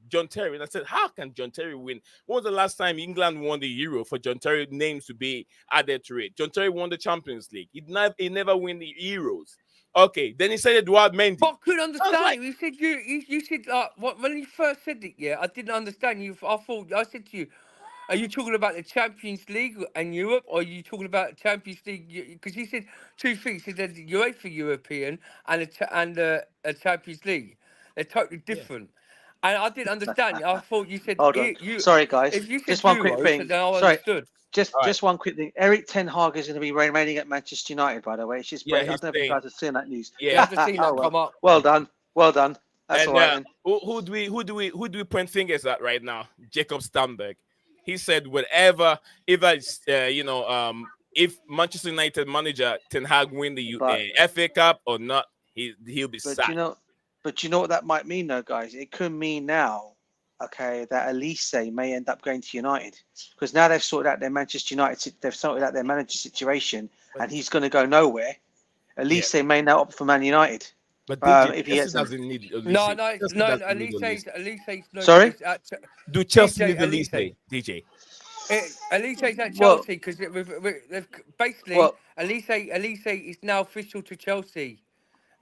John Terry. And I said, how can John Terry win? When was the last time England won the Euro for John Terry names to be added to it? John Terry won the Champions League. He never won the Euros. Okay, then he said Edouard Mendy. But I couldn't understand you. You said when you first said it, yeah, I didn't understand you. I said to you, are you talking about the Champions League and Europe, or are you talking about Champions League? Because he said 2 things. He said the UEFA European and a Champions League. They're totally different. Yeah. And I didn't understand you. I thought you said. Hold on. Sorry, guys. If you said just one quick thing. Then I understood. Just one quick thing. Eric Ten Hag is going to be remaining at Manchester United, by the way. It's just great. I don't know if you guys have seen that news. Yeah, I've seen that come up. Well done. That's all right. Who do we point fingers at right now? Jacob Stamberg. He said whatever, if Manchester United manager Ten Hag win the FA Cup or not, He'll be But sacked. you know what that might mean, though, guys. It could mean now, okay, that Elise may end up going to United because now they've sorted out their Manchester United. They've sorted out their manager situation, and he's going to go nowhere. Elise may now opt for Man United. But DJ, If he Chelsea has them. doesn't need Elise. No, Chelsea no. doesn't need Elise. Elise's no. Sorry? It's at, Do Chelsea DJ, need Elise? Elise. DJ. Elise's at Well- Chelsea because basically Well- Elise is now official to Chelsea.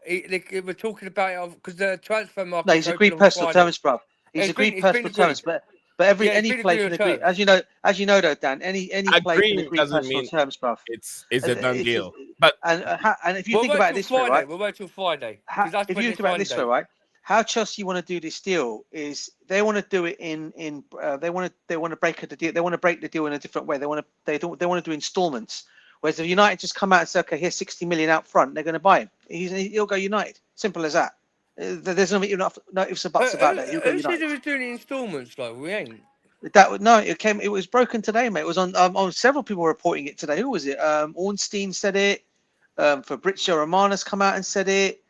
We're talking about it because the transfer market. No, he's agreed personal terms, bruv. He's It's agreed been personal agreed. terms, but Yeah, any it's been player agreed can agree. terms. As you know, though, Dan. Any player can Agreeing agree doesn't personal mean terms, bruv. it's a done It's- deal. But and if you We'll think wait about it till this way, Friday. right? We'll wait till Friday. 'Cause that's If when you they think about it sign this way, date. right? How Chelsea want to do this deal is they want to do it they want to break the deal. They want to break the deal in a different way. They want to do installments. Whereas if United just come out and say, okay, here's 60 million out front, they're going to buy him. He'll go United. Simple as that. There's no ifs and buts about that. He'll go Who said United. he was doing installments though? We ain't. It was broken today, mate. It was on several people reporting it today. Who was it? Ornstein said it. Fabrizio Romano's come out and said it.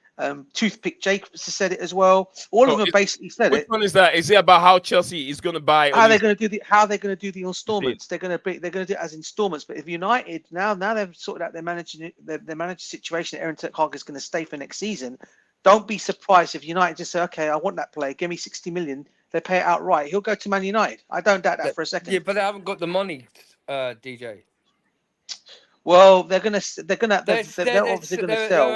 Toothpick Jacobs has said it as well. All of them have basically said which it. one is that? Is it about how Chelsea is going to buy? How they're Elise? going to do the installments? They're going to do it as installments. But if United now they've sorted out their manager situation, Aaron Ten Hag is going to stay for next season. Don't be surprised if United just say, okay, I want that player. Give me 60 million. They pay it outright. He'll go to Man United. I don't doubt that for a second. Yeah, but they haven't got the money, DJ. Well, they're obviously going to sell.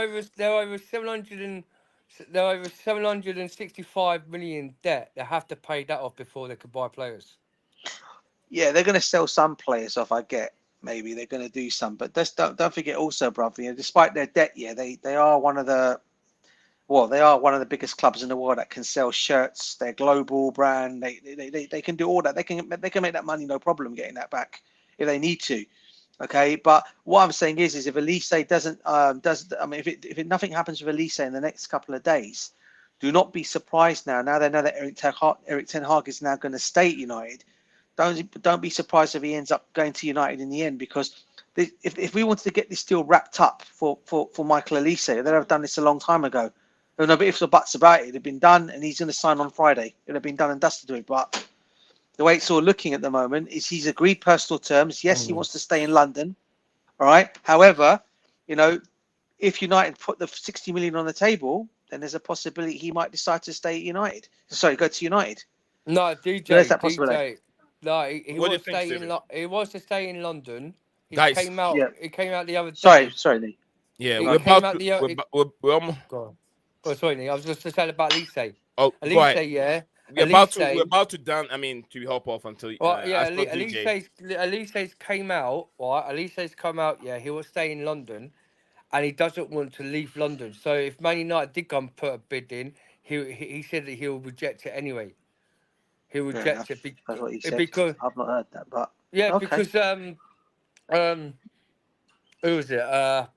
They're over 765 million debt. They have to pay that off before they could buy players. Yeah, they're going to sell some players off. I get maybe they're going to do some, but don't forget also, brother. You know, despite their debt, they are one of the biggest clubs in the world that can sell shirts. They're global brand. They can do all that. They can make that money no problem getting that back if they need to. Okay, but what I'm saying is if Elise doesn't if nothing happens with Elise in the next couple of days, do not be surprised now. Now they know that Eric Ten Hag is now going to stay at United. Don't be surprised if he ends up going to United in the end, because if we wanted to get this deal wrapped up for Michael Elise, they'd have done this a long time ago. There were no ifs or buts about it. It'd have been done, and he's going to sign on Friday. It'd have been done and dusted with. But the way it's all looking at the moment is he's agreed personal terms. Yes, he wants to stay in London. All right. However, if United put the 60 million on the table, then there's a possibility he might decide to stay at United. Sorry, go to United. No, DJ. There's that possibility. No, he What do you wants to think, stay Stephen? he wants to stay in London. He Guys. came out. Yeah. He came out the other day. Sorry, Lee. Yeah, It we're came about out to. the- We're almost. Go on, sorry, Nick. I was just to say about Elise. Oh, go ahead. Elise, yeah. We're about to done. I mean, to hop off until. Well, yeah, as per DJ. Elise's came out, right? Elise's come out, yeah. He will stay in London, and he doesn't want to leave London. So if Man United did come and put a bid in, he said that he'll reject it anyway. He'll reject it That's what he said. because I've not heard that, but yeah, okay. because who was it?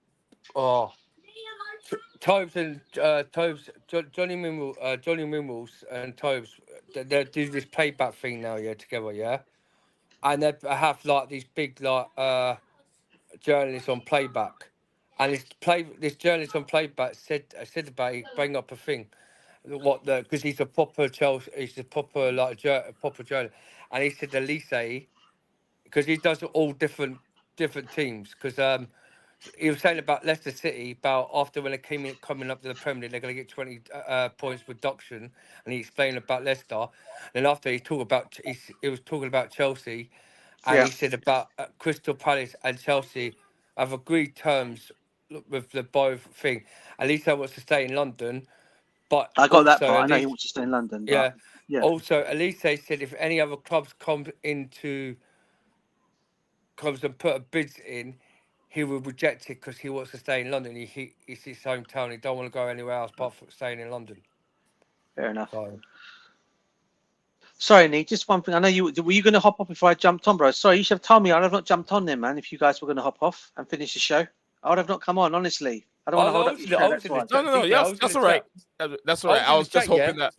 Tobes and Johnny Mimwells and Tobes, they do this playback thing now, yeah, together, yeah, and they have like these big journalists on playback, and this journalist on playback said about he bring up a thing, because he's a proper Chelsea, he's a proper proper journalist, and he said Elise, because he does all different teams, because he was saying about Leicester City, about after when they coming up to the Premier League, they're going to get 20 points reduction, and he explained about Leicester. And then after he was talking about Chelsea, and he said about Crystal Palace and Chelsea have agreed terms with the both thing. At least I wants to stay in London, but I got that also, part. I know he wants to stay in London. But yeah. Yeah. Also, Elise said if any other clubs comes and put a bids in, he will reject it because he wants to stay in London. It's his hometown. He don't want to go anywhere else apart from staying in London. Fair enough. So, sorry, Nick. Just one thing. I know were you going to hop off before I jumped on, bro? Sorry, you should have told me. I'd have not jumped on there, man. If you guys were going to hop off and finish the show, I would have not come on. Honestly, I don't want to hold up your show. That's why. No. Yes, that's all right. That's all right. I was just hoping that.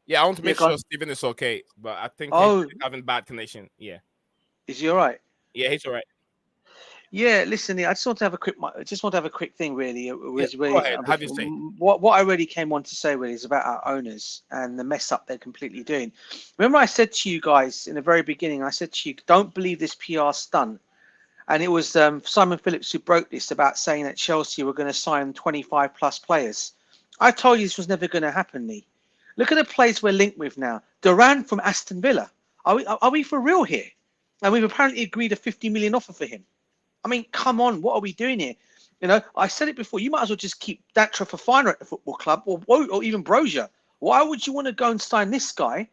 Yeah, I want to make sure Stephen is okay, but I think he's having bad connection. Yeah. Is he all right? Yeah, he's all right. Yeah, listen, I just want to have a quick thing, really. Go ahead. Have your say. What I really came on to say really is about our owners and the mess up they're completely doing. Remember, I said to you guys in the very beginning, I said to you, don't believe this PR stunt. And it was Simon Phillips who broke this about saying that Chelsea were going to sign 25 plus players. I told you this was never going to happen, Lee. Look at the players we're linked with now. Duran from Aston Villa. Are we for real here? And we've apparently agreed a 50 million offer for him. I mean, come on, what are we doing here? You know, I said it before. You might as well just keep Datra Fofana at the football club, or even Brozier. Why would you want to go and sign this guy,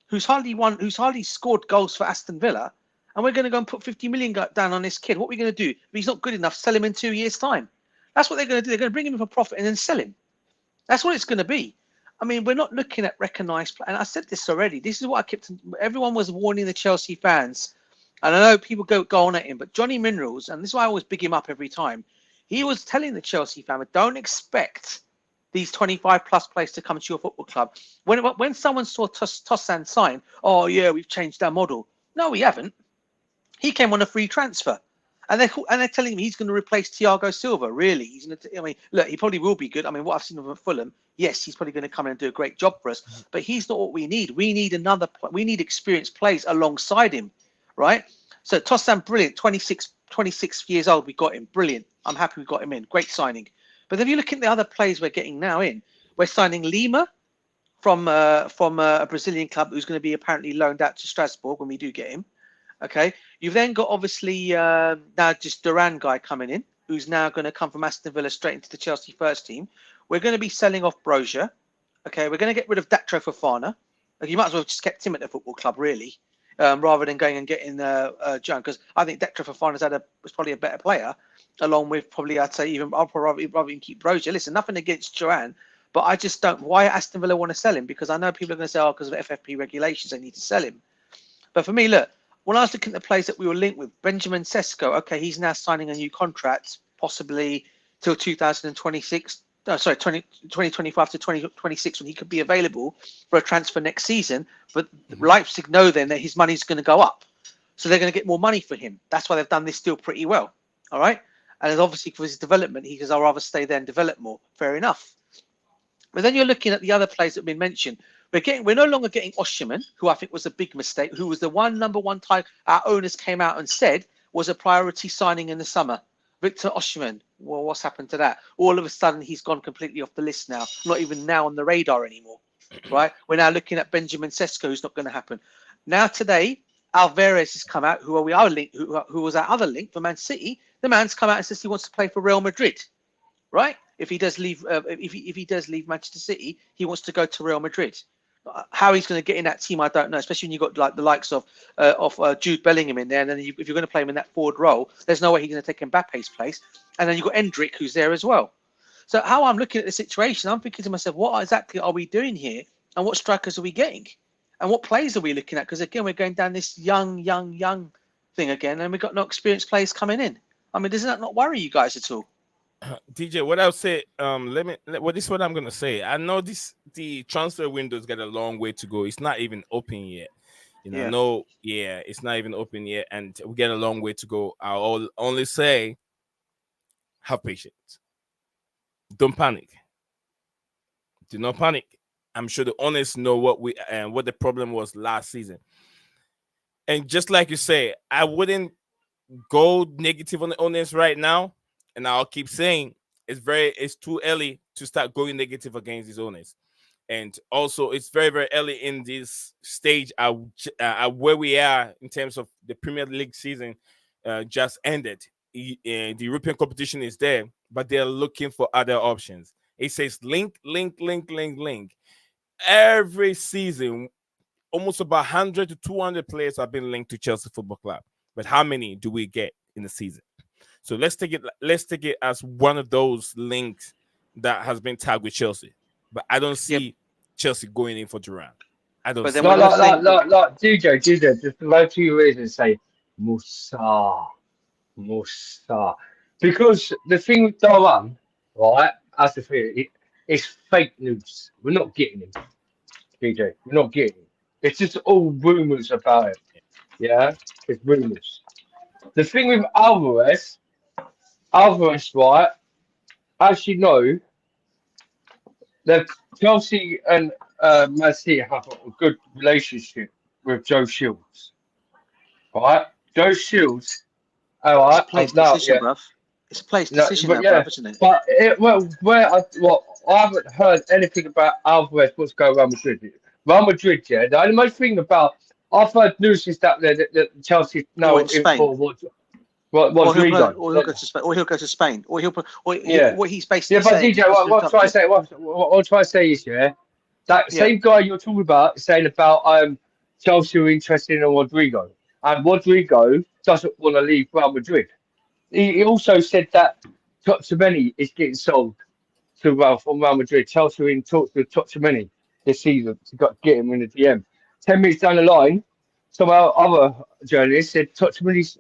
who's hardly scored goals for Aston Villa, and we're going to go and put 50 million down on this kid? What are we going to do? If he's not good enough, sell him in 2 years' time. That's what they're going to do. They're going to bring him in for profit and then sell him. That's what it's going to be. I mean, we're not looking at recognised. And I said this already. This is what I kept. Everyone was warning the Chelsea fans. And I know people go on at him, but Johnny Minerals, and this is why I always big him up every time, he was telling the Chelsea family, don't expect these 25 plus players to come to your football club. When someone saw Tossan sign, oh yeah, we've changed our model. No, we haven't. He came on a free transfer. And they're telling me he's going to replace Thiago Silva. Really? He's going to. I mean, look, he probably will be good. I mean, what I've seen of him at Fulham, yes, he's probably going to come in and do a great job for us. But he's not what we need. We need experienced players alongside him, right? So Tossan, brilliant. 26 years old. We got him. Brilliant. I'm happy we got him in. Great signing. But if you look at the other players we're getting now in, we're signing Lima from a Brazilian club who's going to be apparently loaned out to Strasbourg when we do get him. Okay, you've then got obviously now just Duran guy coming in, who's now going to come from Aston Villa straight into the Chelsea first team. We're going to be selling off Brozier. Okay, we're going to get rid of Datro Fofana. Like, you might as well have just kept him at the football club, really, rather than going and getting John, because I think Datro Fofana was probably a better player, along with probably I'd say I'll probably rather even keep Brozier. Listen, nothing against Duran, but I just don't. Why Aston Villa want to sell him? Because I know people are going to say, oh, because of FFP regulations, they need to sell him. But for me, look. When I was looking at the players that we were linked with, Benjamin Sesko, okay, he's now signing a new contract, possibly till 2026. No, sorry, 2025 to 2026, when he could be available for a transfer next season. But Leipzig know then that his money's going to go up. So they're going to get more money for him. That's why they've done this deal pretty well. All right. And obviously for his development, he says, I'll rather stay there and develop more. Fair enough. But then you're looking at the other players that have been mentioned. We're no longer getting Osimhen, who I think was a big mistake, who was the number one type our owners came out and said was a priority signing in the summer. Victor Osimhen. Well, what's happened to that? All of a sudden, he's gone completely off the list now. Not even now on the radar anymore. Right? We're now looking at Benjamin Sesko, who's not going to happen. Now today, Alvarez has come out, who was our other link for Man City. The man's come out and says he wants to play for Real Madrid. Right? If he does leave, if he does leave Manchester City, he wants to go to Real Madrid. How he's going to get in that team, I don't know. Especially when you've got like the likes of Jude Bellingham in there, and then if you're going to play him in that forward role, there's no way he's going to take Mbappe's place. And then you've got Endrick, who's there as well. So how I'm looking at the situation, I'm thinking to myself, what exactly are we doing here, and what strikers are we getting, and what players are we looking at? Because again, we're going down this young thing again, and we've got no experienced players coming in. I mean, does that not worry you guys at all? DJ, what I'll say, this is what I'm gonna say. I know the transfer window's got a long way to go. It's not even open yet. It's not even open yet, and we get a long way to go. I'll only say, have patience. Don't panic. Do not panic. I'm sure the owners know what the problem was last season. And just like you say, I wouldn't go negative on the owners right now. And I'll keep saying it's too early to start going negative against these owners. And also, it's very, very early in this stage where we are in terms of the Premier League season just ended. The European competition is there, but they're looking for other options. It says link. Every season, almost about 100 to 200 players have been linked to Chelsea Football Club. But how many do we get in the season? So let's take it as one of those links that has been tagged with Chelsea. But I don't see Chelsea going in for Duran. I don't. But then like DJ, just low to your ears and say Musa, because the thing with Duran, right? As the thing, it's fake news. We're not getting him, DJ. We're not getting him. It's just all rumors about it. Yeah, it's rumors. The thing with Alvarez, Alvarez, right? As you know, the Chelsea and Man City have a good relationship with Joe Shields, right? Joe Shields, all It's a right, player's now, decision, yeah, bruv. It's a player's no, decision but now, bruv, yeah, isn't it? but I haven't heard anything about Alvarez. What's going on with Real Madrid? Real Madrid, yeah. The only thing about I've heard news is that Chelsea Or now in in Spain. for Rodrigo. Or he'll go to Spain. Or he'll go to Spain. Yeah. What he's Yeah, basically but saying. DJ, what I'm trying to say, what I'm trying to say is, yeah, that Yeah. same guy you're talking about saying about Chelsea are interested in Rodrigo, and Rodrigo doesn't want to leave Real Madrid. He also said that Tchouaméni is getting sold to from Real Madrid. Chelsea are in talks with Tchouaméni this season to get him in the DM. 10 minutes down the line, some of our other journalists said Tchouaméni's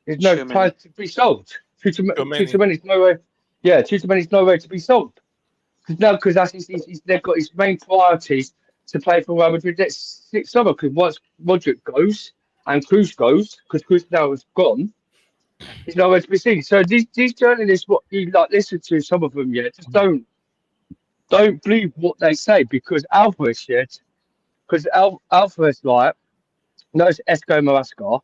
there's no Tchouaméni. time to be sold. Tchouaméni. Tchouaméni's no way. Yeah, Tchouaméni's nowhere to be sold. Because that's they've got his main priorities to play for Real Madrid next summer. Because once Modric goes and Cruz goes, because Cruz now is gone, he's nowhere to be seen. So these journalists, what you like listen to, some of them, yeah, just don't believe what they say because Alvarez, yeah, because Alvarez like knows Esco Marasca,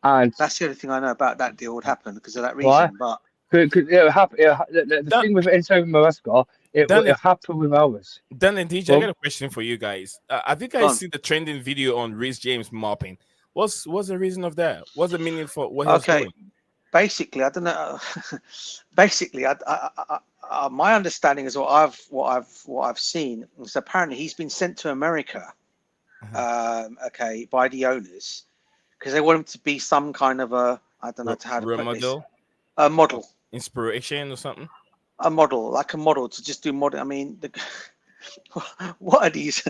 and That's the only thing I know about that deal would happen because of that right. reason. But It'll happen. The thing with Enzo Marasca, it'll happen with Alvarez. Dan and DJ, I got a question for you guys. Have you guys seen the trending video on Reece James mopping? What's the reason of that? What's the meaning for what he was doing? Basically, I don't know. Basically, my understanding is what I've seen is apparently he's been sent to America, by the owners because they want him to be some kind of a how to put this, a model, inspiration or something. A model, like a model to just do model. I mean, what are these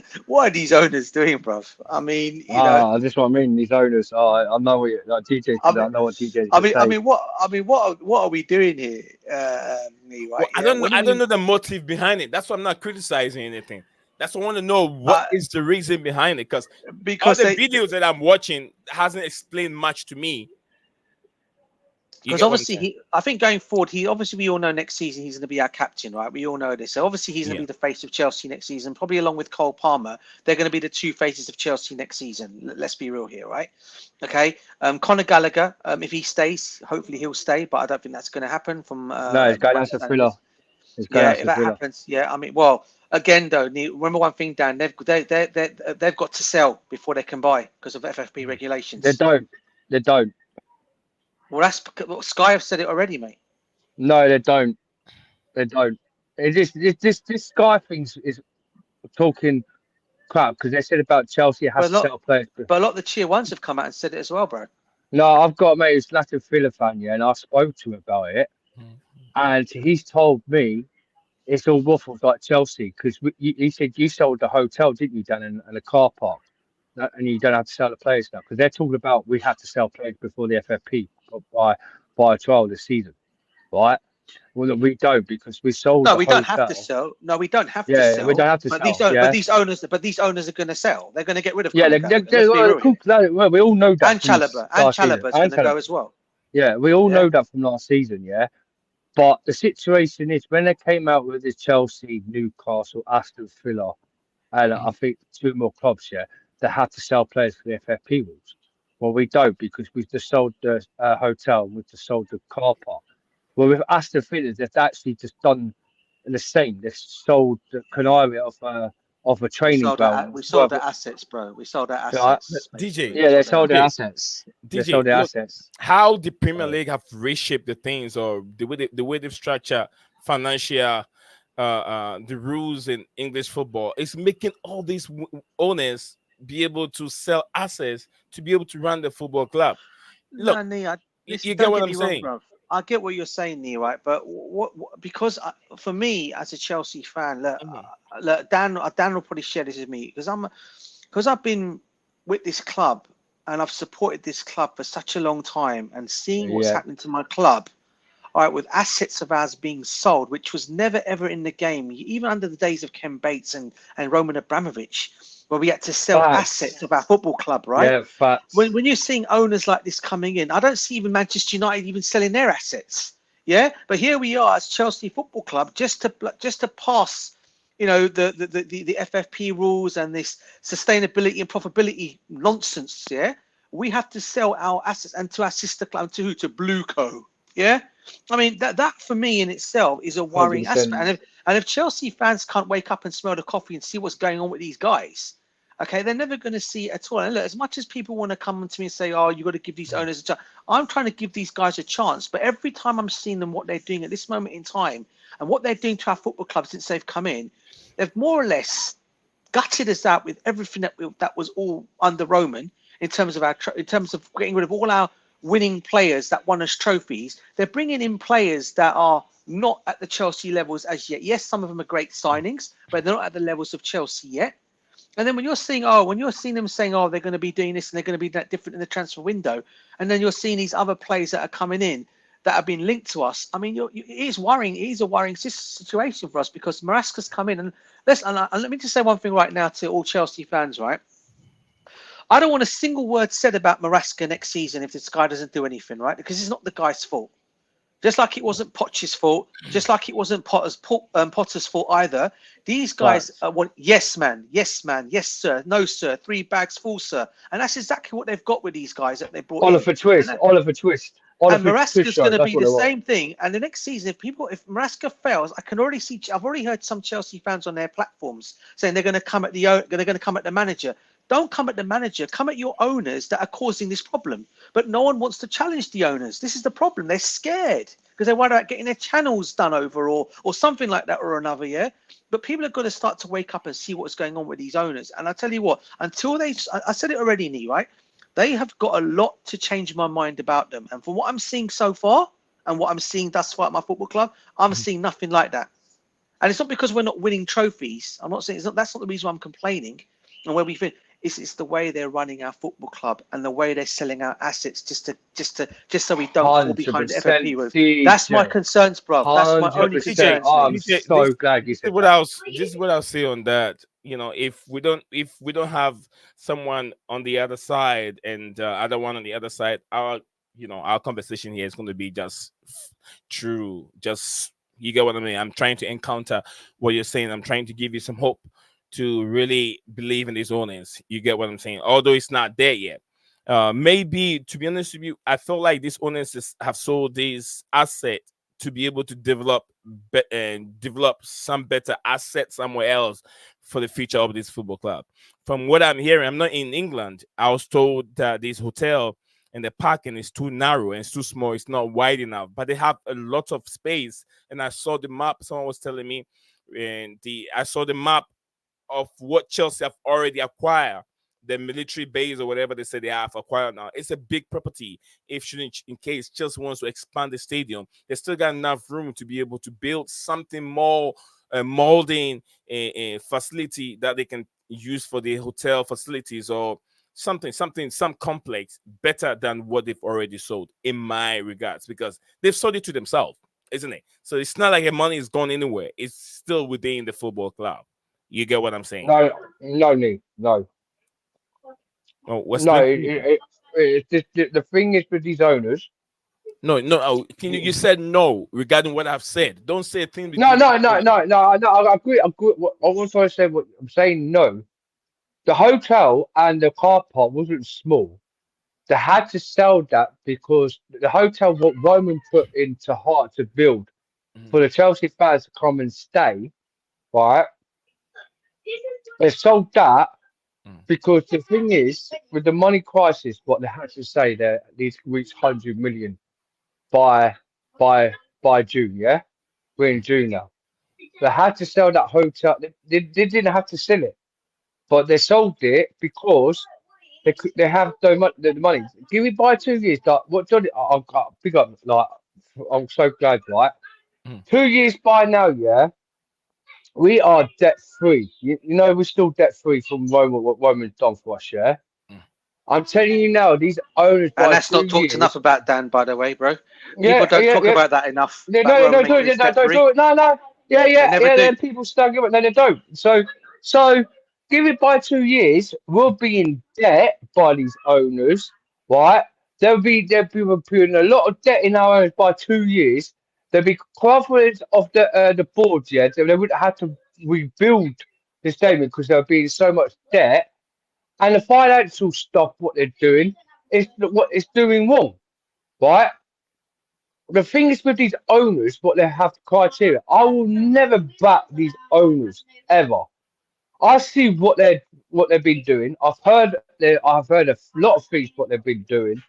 owners doing, bruv? I mean, you know, that's what I mean. These owners, I know what like DJ. I know what DJ. I mean, what are we doing here? Well, I don't know the motive behind it. That's why I'm not criticizing anything. That's why I want to know what is the reason behind it. Because all the videos that I'm watching hasn't explained much to me. Because obviously, I think going forward, we all know next season he's going to be our captain, right? We all know this. So obviously, he's going to be the face of Chelsea next season, probably along with Cole Palmer. They're going to be the two faces of Chelsea next season. Let's be real here, right? Okay. Conor Gallagher, if he stays, hopefully he'll stay, but I don't think that's going to happen. No, he's going as a thriller. Yeah, if that happens, yeah. I mean, well, again though, remember one thing, Dan. They've got to sell before they can buy because of FFP regulations. They don't. Well, that's Sky have said it already, mate. No, they don't. This Sky thing is talking crap because they said about Chelsea has to sell players. But a lot of the tier ones have come out and said it as well, bro. No, I've got a mate who's an active Villa fan, yeah, and I spoke to him about it, and he's told me it's all waffles like Chelsea because he said you sold the hotel, didn't you, Dan, and the car park, and you don't have to sell the players now because they're talking about we had to sell players before the FFP by a trial this season, right? Well, we don't because we sold. No, we don't have to sell. No, we don't have to sell. Yeah, we don't have to sell. But these owners are going to sell. They're going to get rid of. Yeah, we all know that. And Chalobah's going to go as well. Yeah, we all know that from last season. Yeah, but the situation is when they came out with the Chelsea, Newcastle, Aston Villa, and I think 2 more clubs. Yeah, they had to sell players for the FFP rules. Well, we don't because we've just sold the hotel and we've just sold the car park. Well, with Aston Villa, they've actually just done the same. They've sold the canary of a training ground. We sold their assets, bro. We sold their assets. DJ. Yeah, they sold their assets. They sold their assets. How the Premier League have reshaped the things or the way they've structured financial the rules in English football is making all these owners be able to sell assets to be able to run the football club. Look, you get what I'm saying. Bro. I get what you're saying, Lee, right? But because for me as a Chelsea fan, look, Dan will probably share this with me because I've been with this club and I've supported this club for such a long time and seeing what's happening to my club. All right, with assets of ours being sold, which was never ever in the game, even under the days of Ken Bates and Roman Abramovich, where we had to sell assets of our football club, right? Yeah, facts. When you're seeing owners like this coming in, I don't see even Manchester United even selling their assets. Yeah, but here we are as Chelsea Football Club, just to pass, you know, the FFP rules and this sustainability and profitability nonsense. Yeah, we have to sell our assets and to our sister club, to who? To Blueco. Yeah, I mean that for me in itself is a worrying 100%. aspect. And if Chelsea fans can't wake up and smell the coffee and see what's going on with these guys, okay, they're never going to see it at all. And look, as much as people want to come to me and say, "Oh, you got to give these owners a chance," I'm trying to give these guys a chance. But every time I'm seeing them, what they're doing at this moment in time, and what they're doing to our football club since they've come in, they've more or less gutted us out with everything that was all under Roman in terms of getting rid of all our winning players that won us trophies. They're bringing in players that are not at the Chelsea levels as yet. Yes, some of them are great signings, but they're not at the levels of Chelsea yet. And then when you're seeing them saying, "Oh, they're going to be doing this and they're going to be that different in the transfer window," and then you're seeing these other players that are coming in that have been linked to us. I mean, it is worrying. It is a worrying situation for us because Maresca's come in, and let me just say one thing right now to all Chelsea fans, right? I don't want a single word said about Maresca next season if this guy doesn't do anything, right? Because it's not the guy's fault. Just like it wasn't Poch's fault, just like it wasn't Potter's fault either. These guys want yes, man, yes, sir, no, sir, 3 bags full, sir, and that's exactly what they've got with these guys that they brought Oliver in. Twist. And Maresca's going to be the same thing. And the next season, if Maresca fails, I can already see. I've already heard some Chelsea fans on their platforms saying they're going to come at the manager. Don't come at the manager. Come at your owners that are causing this problem. But no one wants to challenge the owners. This is the problem. They're scared because they're worried about getting their channels done over or something like that or another. Yeah. But people have got to start to wake up and see what's going on with these owners. And I tell you what, until I said it already, Nee, right? They have got a lot to change my mind about them. And from what I'm seeing so far and what I'm seeing thus far at my football club, I'm seeing nothing like that. And it's not because we're not winning trophies. I'm not saying that's not the reason why I'm complaining. And where we think it's the way they're running our football club and the way they're selling our assets just so we don't fall behind the FFP roof. That's my concerns, bro. That's my only concerns. I'm so glad you said that. This is what I'll say on that. You know, if we don't have someone on the other side and other one on the other side, our conversation here is going to be just true. Just, you get what I mean? I'm trying to encounter what you're saying. I'm trying to give you some hope to really believe in these owners. You get what I'm saying? Although it's not there yet. Maybe, to be honest with you, I feel like these owners have sold these assets to be able to develop some better assets somewhere else for the future of this football club. From what I'm hearing, I'm not in England. I was told that this hotel and the parking is too narrow and it's too small. It's not wide enough, but they have a lot of space. And I saw the map. Someone was telling me, I saw the map of what Chelsea have already acquired, the military base or whatever they say they have acquired now. It's a big property. In case Chelsea wants to expand the stadium, they still got enough room to be able to build something more molding a facility that they can use for the hotel facilities or some complex better than what they've already sold, in my regards, because they've sold it to themselves, isn't it? So it's not like the money is gone anywhere. It's still within the football club. You get what I'm saying? No. Oh, what's no. The thing is with these owners. No. You said no regarding what I've said. Don't say a thing. No. I agree. I said what I'm saying. No, the hotel and the car park wasn't small. They had to sell that because the hotel, what Roman put into heart to build for the Chelsea fans to come and stay, right? They sold that because the thing is, with the money crisis, what they had to say, they need to reach 100 million by June. Yeah, we're in June now. They had to sell that hotel. They didn't have to sell it, but they sold it because they have so much the money. Give me by 2 years. Like what Johnny, I'll pick up. Like I'm so glad. Right, 2 years by now. Yeah. We are debt free. You know, we're still debt free from Roman, what Roman's done for us, yeah? I'm telling you now, these owners. And that's not talked enough about, Dan, by the way, bro. People don't talk about that enough. No. Yeah. Then people start giving it. No, they don't. So give it by 2 years, we'll be in debt by these owners, right? They'll be putting a lot of debt in our owners by 2 years. there'd be confidence of the board, yeah. They wouldn't have to rebuild the stadium because there'd be so much debt, and the financial stuff what they're doing is what it's doing wrong, right? The thing is with these owners, what they have criteria. I will never back these owners ever. I see what they've been doing. I've heard a lot of things what they've been doing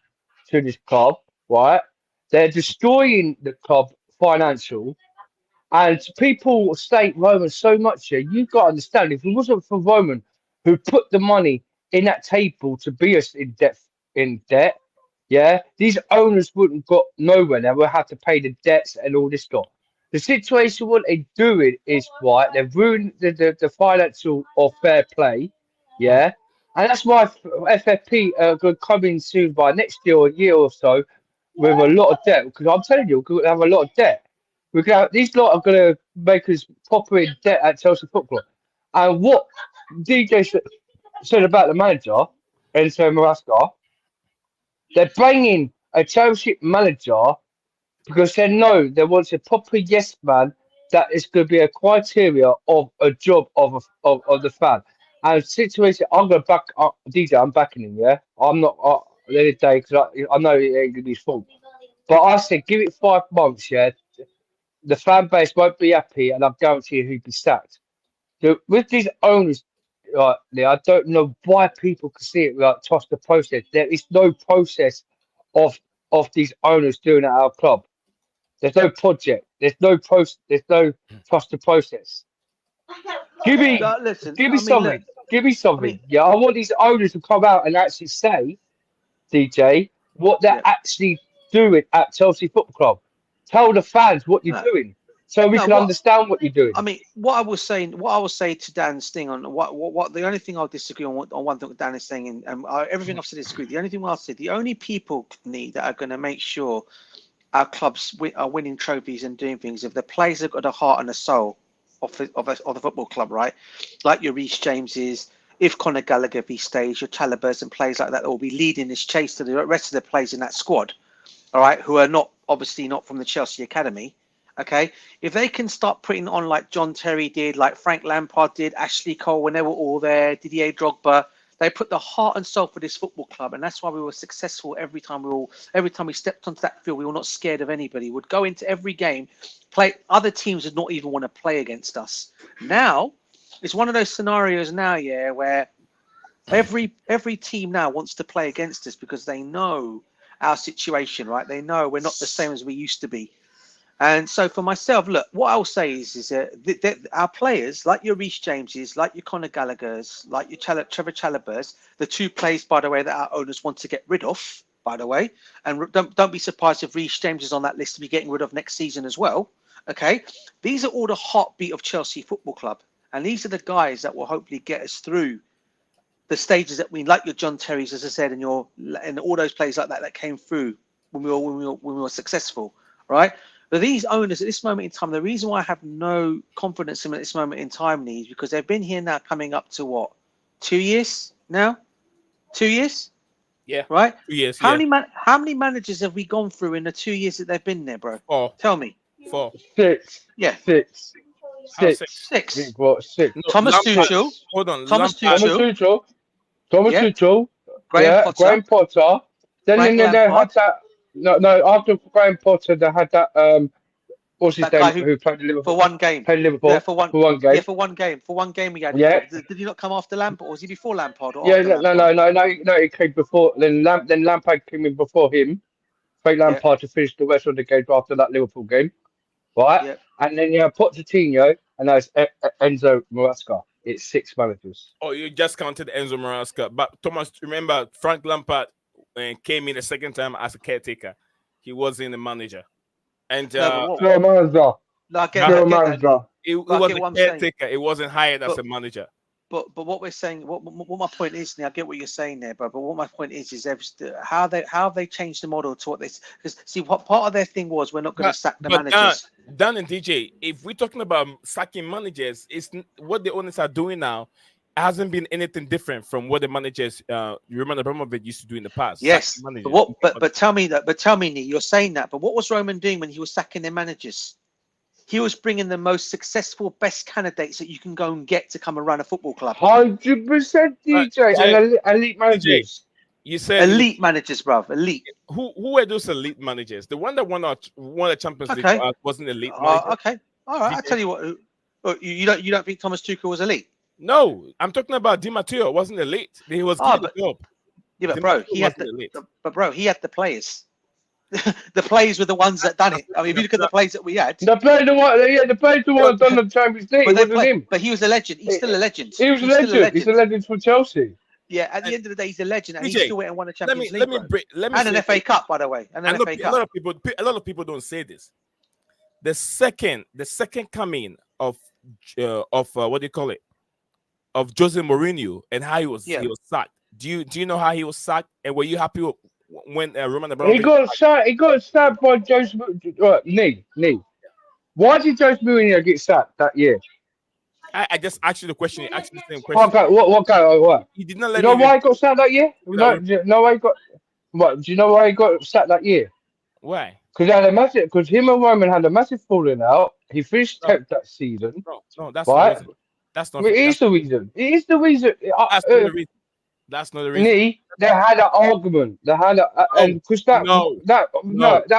to this club, right? They're destroying the club financial, and people state Roman so much here. You've got to understand, if it wasn't for Roman who put the money in that table to be us in debt, yeah, these owners wouldn't got nowhere. They would have to pay the debts and all this stuff. The situation what they doing is right. They've ruined the financial or fair play, yeah, and that's why FFP are going to come in soon by next year or a year or so with a lot of debt. Because I'm telling you, we're going to have a lot of debt. These lot are going to make us proper in debt at Chelsea Football Club. And what DJ said about the manager, Enzo Maresca, they're bringing a Chelsea manager because they know they want a proper yes man that is going to be a criteria of a job of the fan. And situation, I'm going to back DJ. I'm backing him. Yeah, I'm not the other day because I know it ain't going to be his fault. But I said give it 5 months. Yeah, the fan base won't be happy, and I guarantee you he'll be sacked. So with these owners, I don't know why people can see it like trust the process. There is no process of these owners doing it at our club. There's no project. There's no process. There's no trust the process. Give me something. Look, Give me something. Yeah, I want these owners to come out and actually say, DJ, what they're actually doing at Chelsea Football Club. Tell the fans what you're doing, so we can understand what you're doing. I mean, what I was saying to Dan's thing on what the only thing I'll disagree on one thing Dan is saying, and everything I've said is good. The only thing I'll say, the only people that are going to make sure our clubs are winning trophies and doing things if the players have got a heart and a soul of the football club, right? Like your Reece Jameses, if Conor Gallagher be stays, your Chalobahs and players like that will be leading this chase to the rest of the players in that squad, all right, who are obviously not from the Chelsea academy. Okay, if they can start putting on like John Terry did, like Frank Lampard did, Ashley Cole when they were all there, Didier Drogba, they put the heart and soul for this football club, and that's why we were successful every time we stepped onto that field. We were not scared of anybody. We'd go into every game, play. Other teams would not even want to play against us. Now, it's one of those scenarios now, yeah, where every team now wants to play against us because they know our situation, right? They know we're not the same as we used to be. And so for myself, look, what I'll say is that our players, like your Reece Jameses, like your Conor Gallaghers, like your Trevor Chalobahs, the 2 players, by the way, that our owners want to get rid of, by the way, and don't be surprised if Reece James is on that list to be getting rid of next season as well. Okay, these are all the heartbeat of Chelsea Football Club, and these are the guys that will hopefully get us through the stages that we like your John Terrys, as I said, and all those players like that came through when we were successful, right? But these owners at this moment in time, the reason why I have no confidence in them at this moment in time is because they've been here now coming up to what, 2 years now? 2 years? Yeah. Right? 2 years. How many managers have we gone through in the 2 years that they've been there, bro? 4. Tell me. 4. 6. Yeah. 6. How 6. 6. I think what 6. No, Thomas Tuchel. Hold on. Thomas Lampard. Tuchel. Graham Potter. Then Frank they had Lampard. that. No. After Graham Potter, they had that. What's his That guy name? Who played Liverpool for one game. Played Liverpool. Yeah, for one game. Yeah, For one game. For one game we had. Yeah. Did he not come after Lampard, or was he before Lampard? Or Yeah. after Lampard? No. He came before. Then Lampard came in before him. Frank Lampard to finish the rest of the games after that Liverpool game, right? Yeah. And then you have Pochettino, and there's Enzo Maresca. It's 6 managers. Oh, you just counted Enzo Maresca. But Thomas, remember, Frank Lampard came in the second time as a caretaker. He wasn't the manager. And manager. It was a caretaker. It wasn't hired as a manager. But what we're saying, what my point is, and I get what you're saying there, but what my point is how have they changed the model to what this? Because see, what part of their thing was we're not going to sack the managers. Dan and DJ, if we're talking about sacking managers, it's what the owners are doing now. hasn't been anything different from what the managers Roman Abramovich used to do in the past. Yes, Sacking managers. but what? But tell me that. But tell me, Nick, you're saying that. But what was Roman doing when he was sacking their managers? He was bringing the most successful, best candidates that you can go and get to come and run a football club. 100% DJ and elite managers. You said elite managers, bruv. Elite. Who were those elite managers? The one that won the Champions League for us wasn't elite manager. Okay, all right. I'll tell you what. You don't think Thomas Tuchel was elite? No, I'm talking about Di Matteo. Wasn't elite. He was good at the job. Yeah, but bro, he had the players. The players were the ones that done it. I mean, if you look at the players that we had, the players who won done the Champions League. But he was a legend. He's still a legend. He was a legend. He's a legend for Chelsea. Yeah, at the end of the day, he's a legend, and he still went and won a Champions League. Let me and an FA Cup, by the way. And an FA Cup. A lot of people don't say this. The second coming of what do you call it? Of Jose Mourinho and how he was sacked. Do you know how he was sacked? And were you happy when Roman Abramovich? He got sacked by Jose Mourinho. Why did Jose Mourinho get sacked that year? I just asked you the question. He asked the same question. What? He did not let. You know why he got sacked that year? No, do you know why he got? What? Do you know why he got sacked that year? Why? Because him and Roman had a massive falling out. He finished 10th that season. No, that's right? the reason. That's not. It is the reason. It is the reason. That's not the reason. That's not the reason. They had an argument. They had and because that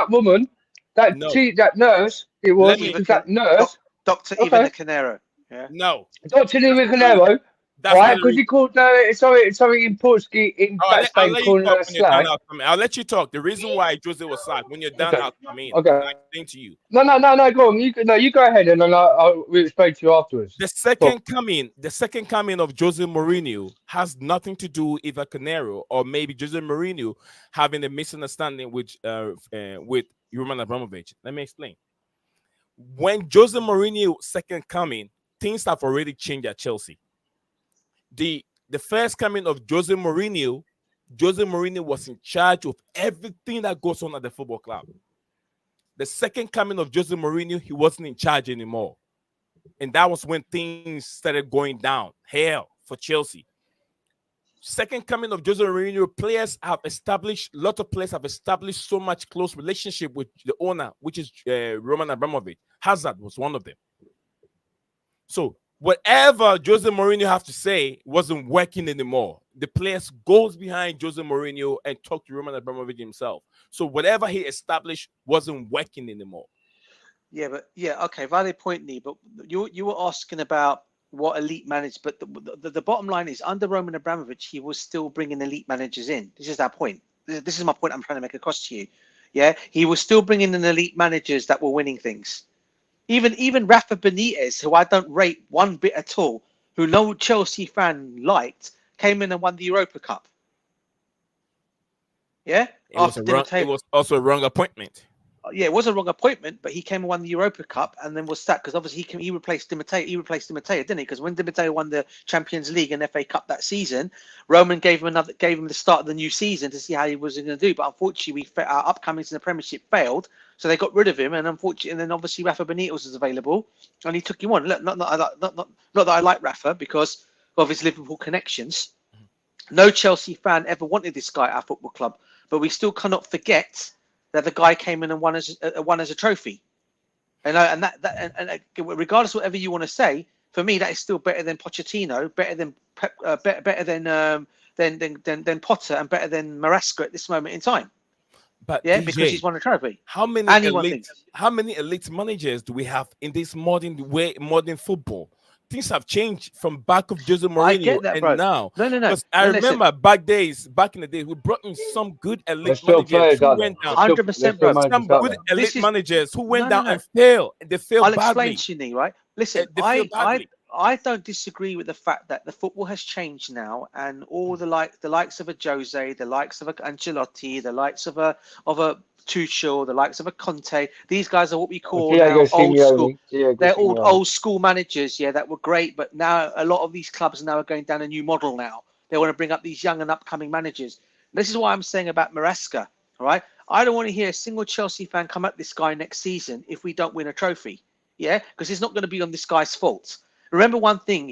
woman, that nurse, it was that nurse, Dr. Ivan Canero. Yeah. No, Dr. Ivan Canero. Right, because he called something in Portuguese in that state called slang. I'll let you talk. The reason why Jose was sacked when you're done, I'll come in. Okay. I explain to you. No, go on. You go ahead, and then I'll explain to you afterwards. The second coming of Jose Mourinho has nothing to do with Ivan Canero or maybe Jose Mourinho having a misunderstanding with Roman Abramovich. Let me explain. When Jose Mourinho second coming, things have already changed at Chelsea. The first coming of Jose Mourinho was in charge of everything that goes on at the football club. The second coming of Jose Mourinho, he wasn't in charge anymore. And that was when things started going down. Hell for Chelsea. Second coming of Jose Mourinho, a lot of players have established so much close relationship with the owner, which is Roman Abramovich. Hazard was one of them. So whatever Jose Mourinho have to say wasn't working anymore. The players goes behind Jose Mourinho and talk to Roman Abramovich himself. So whatever he established wasn't working anymore. Okay, valid point, Nee. But you were asking about what elite managers, but the bottom line is under Roman Abramovich, he was still bringing elite managers in. This is our point. This is my point I'm trying to make across to you. Yeah, he was still bringing in elite managers that were winning things. Even Rafa Benitez, who I don't rate one bit at all, who no Chelsea fan liked, came in and won the Europa Cup. Yeah? It was also a wrong appointment. Yeah, it was a wrong appointment, but he came and won the Europa Cup and then was sacked because obviously he replaced Di Matteo. He replaced Di Matteo, didn't he? Because when Di Matteo won the Champions League and FA Cup that season, Roman gave him the start of the new season to see how he was going to do. But unfortunately, our upcomings in the Premiership failed, so they got rid of him. And unfortunately, and then obviously Rafa Benitez was available, and he took him on. Look, not that I like Rafa because of his Liverpool connections. No Chelsea fan ever wanted this guy at our football club, but we still cannot forget that the guy came in and won as a trophy, and regardless of whatever you want to say, for me that is still better than Pochettino, better than Potter, and better than Maresca at this moment in time. But yeah, DJ, because he's won a trophy. How many elite managers do we have in this modern football? Things have changed from back of Jose Mourinho and now. No. Because I remember back in the day, we brought in some good elite managers who went down. 100%, bro. Some good elite managers who went down and failed. They failed badly. I'll explain to you, right? Listen, I don't disagree with the fact that the football has changed now, and all the likes of a Jose, the likes of a Ancelotti, the likes of a Tuchel, the likes of a Conte. These guys are what we call old school. They're all old school managers, that were great. But now a lot of these clubs now are going down a new model now. They want to bring up these young and upcoming managers. This is why I'm saying about Maresca, all right? I don't want to hear a single Chelsea fan come at this guy next season if we don't win a trophy, because it's not going to be on this guy's fault. Remember one thing,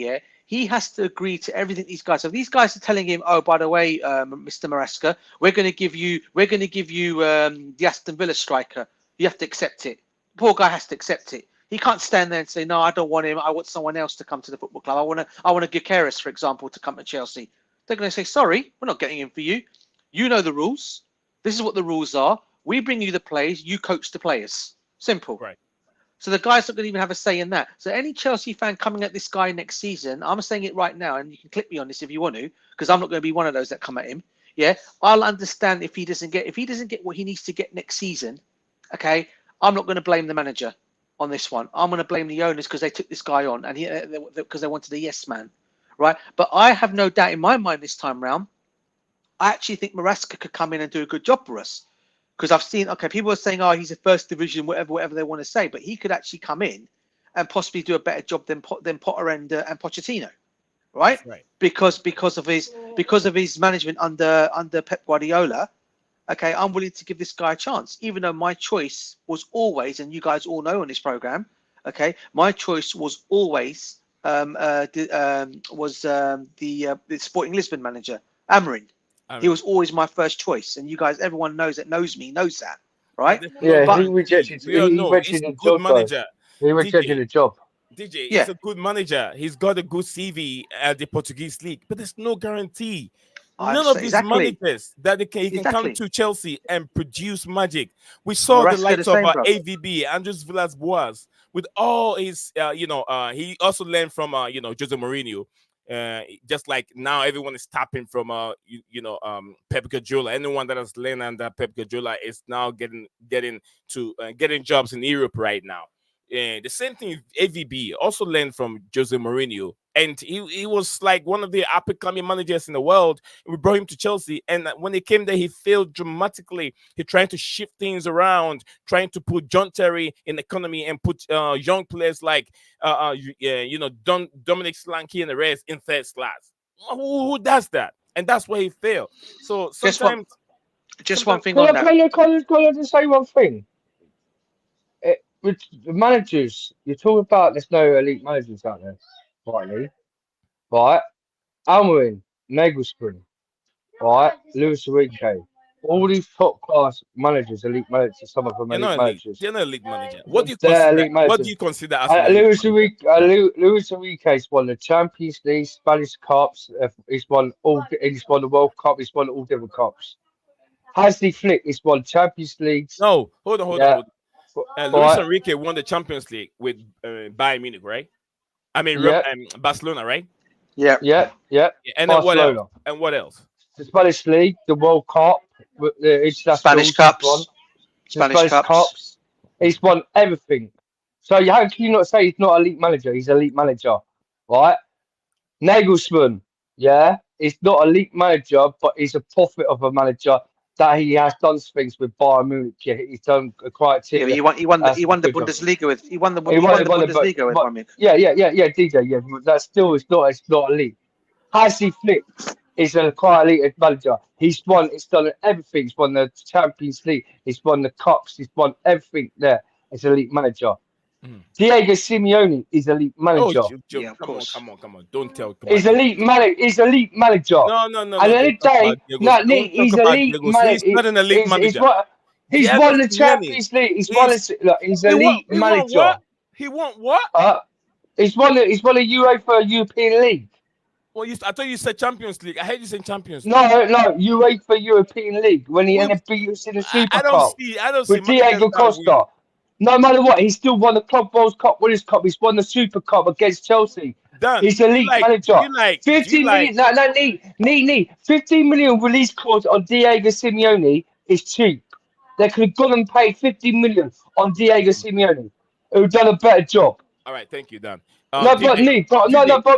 he has to agree to everything these guys. So if these guys are telling him, "Oh, by the way, Mr. Maresca, we're going to give you the Aston Villa striker. You have to accept it." Poor guy has to accept it. He can't stand there and say, "No, I don't want him. I want someone else to come to the football club. I want to Gyökeres, for example, to come to Chelsea." They're going to say, "Sorry, we're not getting him for you. You know the rules. This is what the rules are. We bring you the players. You coach the players. Simple." Right. So the guys not going to even have a say in that. So any Chelsea fan coming at this guy next season, I'm saying it right now, and you can clip me on this if you want to, because I'm not going to be one of those that come at him. Yeah, I'll understand if he doesn't get what he needs to get next season. Okay, I'm not going to blame the manager on this one. I'm going to blame the owners because they took this guy on and because they wanted a yes man, right? But I have no doubt in my mind this time round. I actually think Maresca could come in and do a good job for us. Because I've seen, people are saying, "Oh, he's a first division," whatever they want to say, but he could actually come in and possibly do a better job than Potter and Pochettino, right? Right. Because of his management under Pep Guardiola. Okay, I'm willing to give this guy a chance, even though my choice was always, and you guys all know on this program, okay, my choice was always the Sporting Lisbon manager, Amorim. He was always my first choice, and you guys, everyone knows that knows that, right? Yeah, But he rejected. We all He know rejected he's a the good job. Though. manager. He rejected the job. DJ, Yeah. he's a good manager. He's got a good CV at the Portuguese league, but there's no guarantee. None of these managers that he can come to Chelsea and produce magic. We saw the likes of AVB, Andres Villas-Boas, with all his, he also learned from, Jose Mourinho. Just like now everyone is tapping from Pep Guardiola. Anyone that has learned under Pep Guardiola is now getting jobs in Europe right now. The same thing AVB also learned from Jose Mourinho, and he was like one of the up and coming managers in the world. We brought him to Chelsea, and when he came there, he failed dramatically. He tried to shift things around, trying to put John Terry in the economy and put young players like Dominic Solanke and the rest in third class. Who does that? And that's where he failed. So sometimes, just one thing Can on that. I just say one thing? With the managers, you're talking about there's no elite managers out there, right? Amorim, Nagelsmann, right? Luis Enrique, all these top class managers, elite managers, some of them elite managers. They're not elite manager. What do you consider? What do you consider as Luis Enrique's won the Champions League, Spanish Cups. He's won the World Cup. He's won all different cups. Hansi Flick, he's won Champions League. No, hold on. Luis Enrique won the Champions League with Bayern Munich, right? I mean, Barcelona, right? Yeah. And then what else? And what else? The Spanish League, the World Cup, the Spanish Cups, Spanish Cups. He's won everything. So how can you not say he's not an elite manager? He's an elite manager, right? Nagelsmann, he's not an elite manager, but he's a prophet of a manager. That he has done things with Bayern Munich. He's done a criteria. Yeah, he won the Bundesliga with. He won the Bundesliga with Bayern Munich. Yeah, DJ. Yeah, that's still it's not elite. Hansi Flick is a quite elite manager. He's done everything. He's won the Champions League. He's won the cups. He's won everything there. He's an elite manager. Diego Simeone is elite manager. Yeah, of course. Come on. Don't tell. He's elite manager. No. And any day, he's elite manager. He's not an elite manager. He's won the Champions League. He's elite manager. He won what? He's won the UEFA European League. Well, I thought you said Champions League. I heard you say Champions League. No, UEFA European League when he ended up beating us in the Super Cup. I don't see. With Diego Costa. No matter what, he still won the Club World Cup, Winners' Cup. He's won the Super Cup against Chelsea. Done. He's elite manager. 15 million. 15 million release clause on Diego Simeone is cheap. They could have gone and paid 15 million on Diego Simeone, who've done a better job. All right, thank you, Dan. But I'm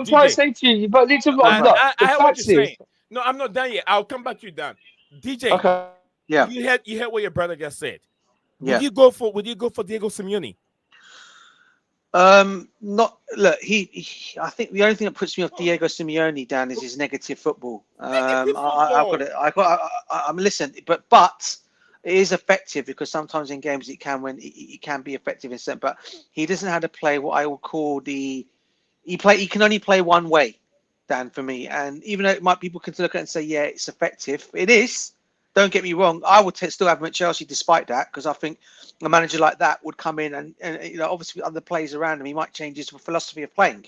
trying to say to you, but listen, I heard what you're saying. No, I'm not done yet. I'll come back to you, Dan. DJ, okay. Yeah, you heard what your brother just said. Would you go for Diego Simeone? I think the only thing that puts me off Diego Simeone, Dan, is his negative football. Listen, but it is effective because sometimes in games it can be effective in certain, but he doesn't know how to play what I would call he can only play one way. Dan, for me. And even though it might people can look at it and say, yeah, it's effective, it is. Don't get me wrong. I would still have him at Chelsea despite that, because I think a manager like that would come in and obviously other players around him, he might change his philosophy of playing,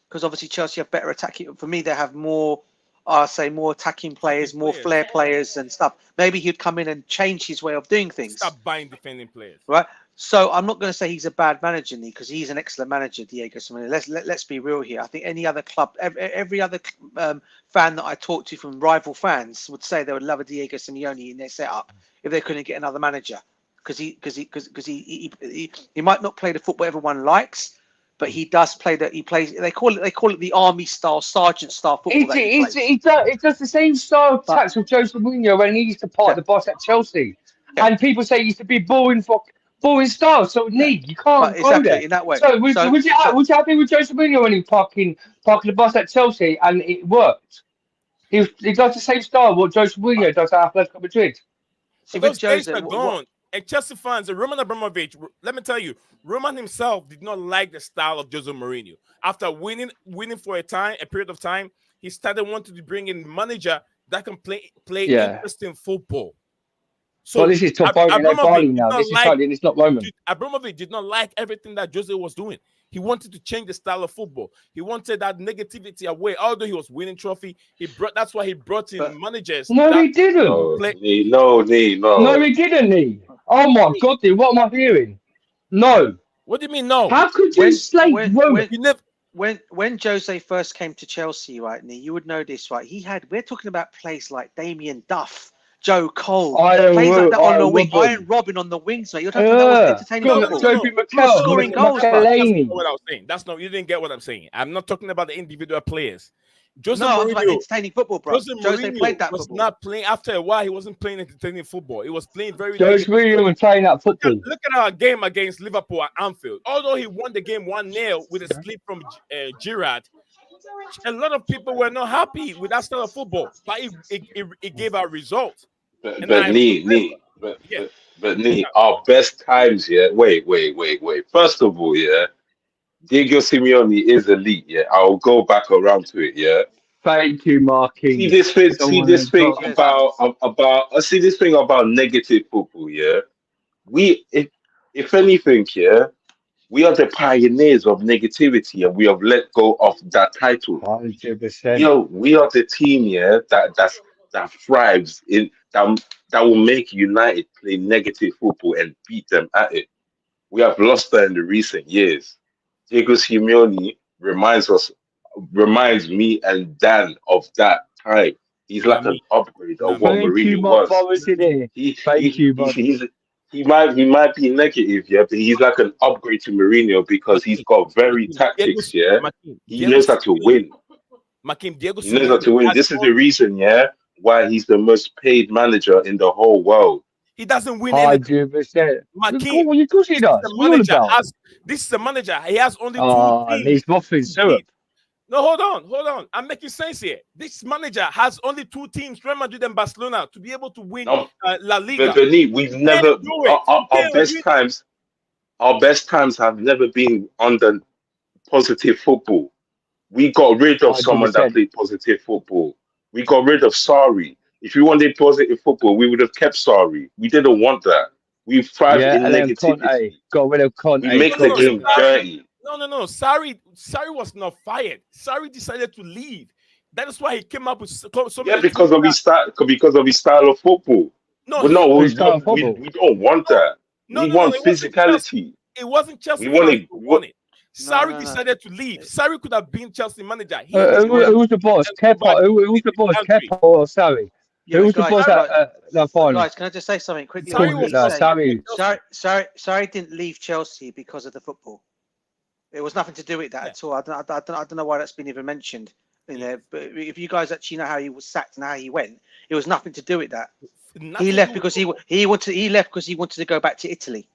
because obviously Chelsea have better attacking. For me, they have more, I'll say, more attacking players, more flair players and stuff. Maybe he'd come in and change his way of doing things. Stop buying defending players. Right. So I'm not going to say he's a bad manager, because he's an excellent manager, Diego Simeone. Let's be real here. I think any other club, every other fan that I talk to from rival fans would say they would love a Diego Simeone in their setup if they couldn't get another manager, because he might not play the football everyone likes, but he does play that. He plays. They call it the army style, sergeant style football. It does the same style of tactics with Jose Mourinho when he used to part the boss at Chelsea, and people say he used to be boring style. So you can't go there in that way. So would you happy with Jose Mourinho when he parking the boss at Chelsea and it worked? He does the same style what Jose Mourinho does at Atletico Madrid. See, with Those days are gone. And Chelsea fans, Roman Abramovich, let me tell you, Roman himself did not like the style of Jose Mourinho. After winning for a period of time, he started wanting to bring in a manager that can play interesting football. So this is top Abramovich now. This is Italian, it's not Roman. Abramovich did not like everything that Jose was doing. He wanted to change the style of football. He wanted that negativity away. Although he was winning trophy, that's why he brought in managers. No, he didn't. No, he didn't. Oh my God, dude, what am I hearing? No. What do you mean no? How could you slate Roman? When Jose first came to Chelsea, right, Nee, you would know this, right? We're talking about players like Damien Duff, Joe Cole, players like that on the wing, Iron Robin on the wings, mate. You're talking about entertaining football. Scoring goals. That's not. You didn't get what I'm saying. I'm not talking about the individual players. Jose Mourinho, about entertaining football, bro. Jose played that was football. Not playing after a while. He wasn't playing entertaining football. He was playing very. Jose Mourinho was playing that football. Look at our game against Liverpool at Anfield. Although he won the game 1-0 with a slip from Giroud, a lot of people were not happy with that style of football. But it gave a result. But our best times, Wait. First of all, Diego Simeone is elite, I'll go back around to it, Thank you, Marking. See this thing about negative football, if anything, we are the pioneers of negativity, and we have let go of that title. 100%. We are the team, that thrives in that will make United play negative football and beat them at it. We have lost that in the recent years. Diego Simeone reminds me and Dan of that time. He's like an upgrade of what Mourinho was. He might be negative, but he's like an upgrade to Mourinho because he's got very tactics, He knows how to win. He knows how to win. This is the reason, why he's the most paid manager in the whole world. He doesn't win 100%. Of course he does. This is the manager. He has only 2 teams. He's muffin syrup. No, hold on. I'm making sense here. This manager has only 2 teams, Real Madrid and Barcelona, to be able to win La Liga. But we've never our best times have never been under positive football. We got rid of 100%. Someone that played positive football. We got rid of Sarri. If we wanted positive football, we would have kept Sarri. We didn't want that. We thrived in negativity. Got rid of Conte. We make the game dirty. No. Sarri was not fired. Sarri decided to leave. That is why he came up with so many. Because of his style of football. We don't want that. We want physicality. It wasn't Chelsea. We wanted. Sarri decided to leave. Sarri could have been Chelsea manager. Who was the boss? Kepa? Who was the boss? Kepa or Sarri? Who was the boss at the final? Guys, can I just say something quickly? Sarri didn't leave Chelsea because of the football. It was nothing to do with that at all. I don't know why that's been even mentioned in there. But if you guys actually know how he was sacked and how he went, it was nothing to do with that. He left because he left because he wanted to go back to Italy.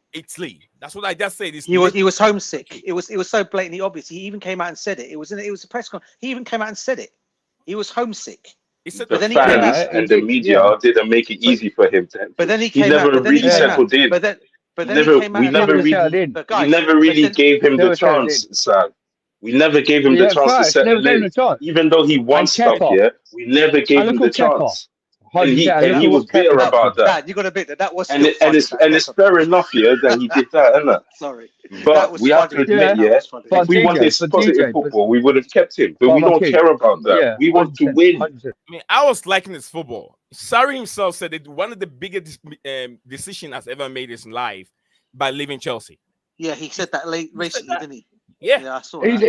That's what I just said. He was homesick. It was so blatantly obvious. He even came out and said it. It was a press conference. He even came out and said it. He was homesick. But then the media didn't make it easy for him. But then he never really settled in. We never really gave him the chance, Sam. We never gave him the chance to settle in. Even though he won stuff, we never gave him the chance. And he was bitter about that. Dad, you got to admit that was and it's fair enough, that he did that, isn't it? Sorry, but we have to admit, if we wanted positive football, we would have kept him. But we don't care about that. We want to win. 100%. I mean, I was liking his football. Sarri himself said it one of the biggest decisions has ever made his life by leaving Chelsea. Yeah, he said that recently, didn't he? Yeah, I saw that.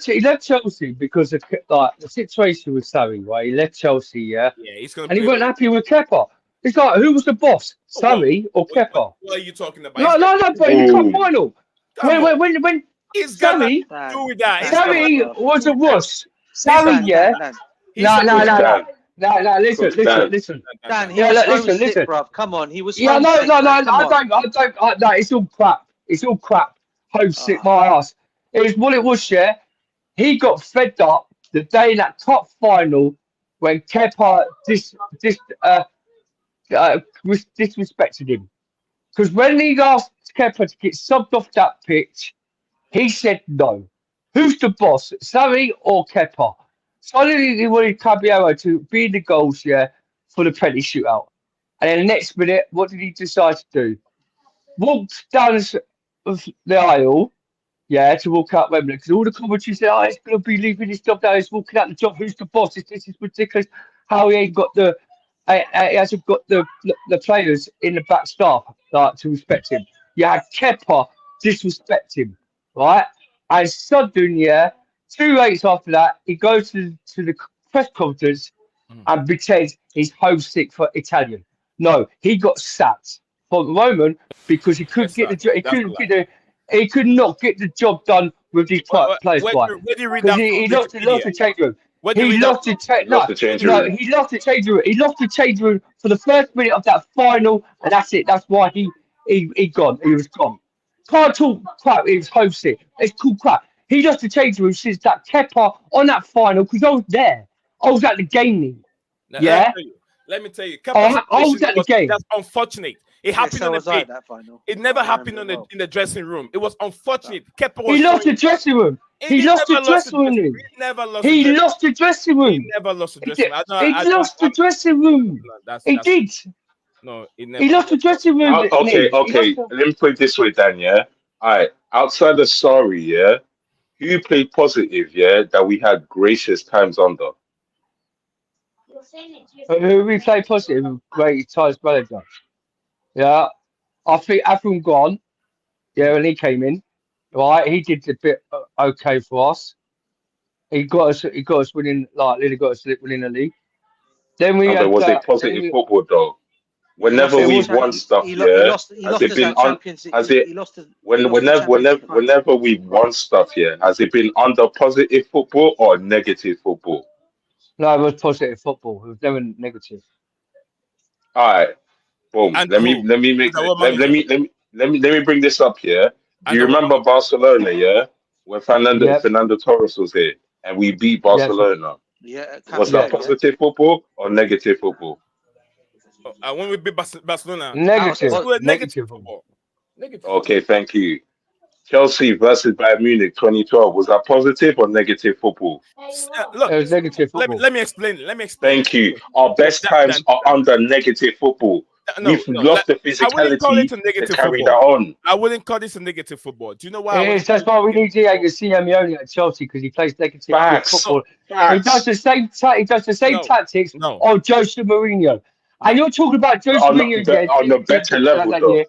He left Chelsea because of the situation with Sarri, right? He left Chelsea, he's gonna. And he wasn't happy with Kepa. It's like, who was the boss, Sarri or Kepa? What are you talking about? No, but in the cup final. When he's Sarri do with that. Sarri was a wuss. Sarri, No, listen. Dan, he was listen. Bruv. Come on, he was. Yeah, no. I don't. It's all crap. Homesick, my ass. It was what it was. Yeah, he got fed up the day in that cup final when Kepa disrespected him. Because when he asked Kepa to get subbed off that pitch, he said no. Who's the boss, Sarri or Kepa? Suddenly he wanted Caballero to be in the goals, for the penalty shootout. And then the next minute, what did he decide to do? Walked down the aisle, to walk out Wembley. Because all the commentary said, he's going to be leaving his job now. He's walking out the job. Who's the boss? This is ridiculous. How he ain't got he hasn't got the players in the back staff to respect him. You had Kepa disrespect him, right? And suddenly, 2 weeks after that, he goes to the press conference and pretends he's homesick for Italian. No, he got sacked for the moment because he couldn't get the job. He could not get the job done with these players. Where do you read that? He lost the change room. He lost the change room. He lost the change room for the first minute of that final, and that's it. That's why he gone. He was gone. Can't talk crap. He was homesick. It's called crap. He lost the change room since that Kepa on that final because I was there. I was at the game. Let me tell you. I was at the game. That's unfortunate. It happened on the pitch. It never happened in the dressing room. It was unfortunate. Kepa was he lost the dressing room. He lost the dressing room. He lost the dressing room. He never lost the dressing room. He lost the dressing room. He did. No, he lost the dressing room. Okay. Let me put it this way, Dan. All right. Outside of Sarri, who played positive, that we had gracious times under? Who we played positive? Great times manager. Yeah, I think Avram gone. Yeah, when he came in, right, he did a bit okay for us. He got us winning, nearly got us winning the league. Then we was it positive football though? Whenever we've won stuff, whenever we've won stuff, has it been under positive football or negative football? No, it was positive football. It was never negative. All right, boom. And let me bring this up here. Do you remember Barcelona? When Fernando Torres was here and we beat Barcelona? Was that positive football or negative football? When we beat Barcelona, negative football. Okay, thank you. Chelsea versus Bayern Munich 2012. Was that positive or negative football? Look, it was negative football. Let me explain. Thank you. Our best times are under negative football. We've lost the physicality to carry that on. I wouldn't call this a negative football. Do you know why? That's why we need Diego Simeone at Chelsea because he plays negative football. He does the same tactics on Jose Mourinho. And you're talking about Jose Mourinho on a better level, though.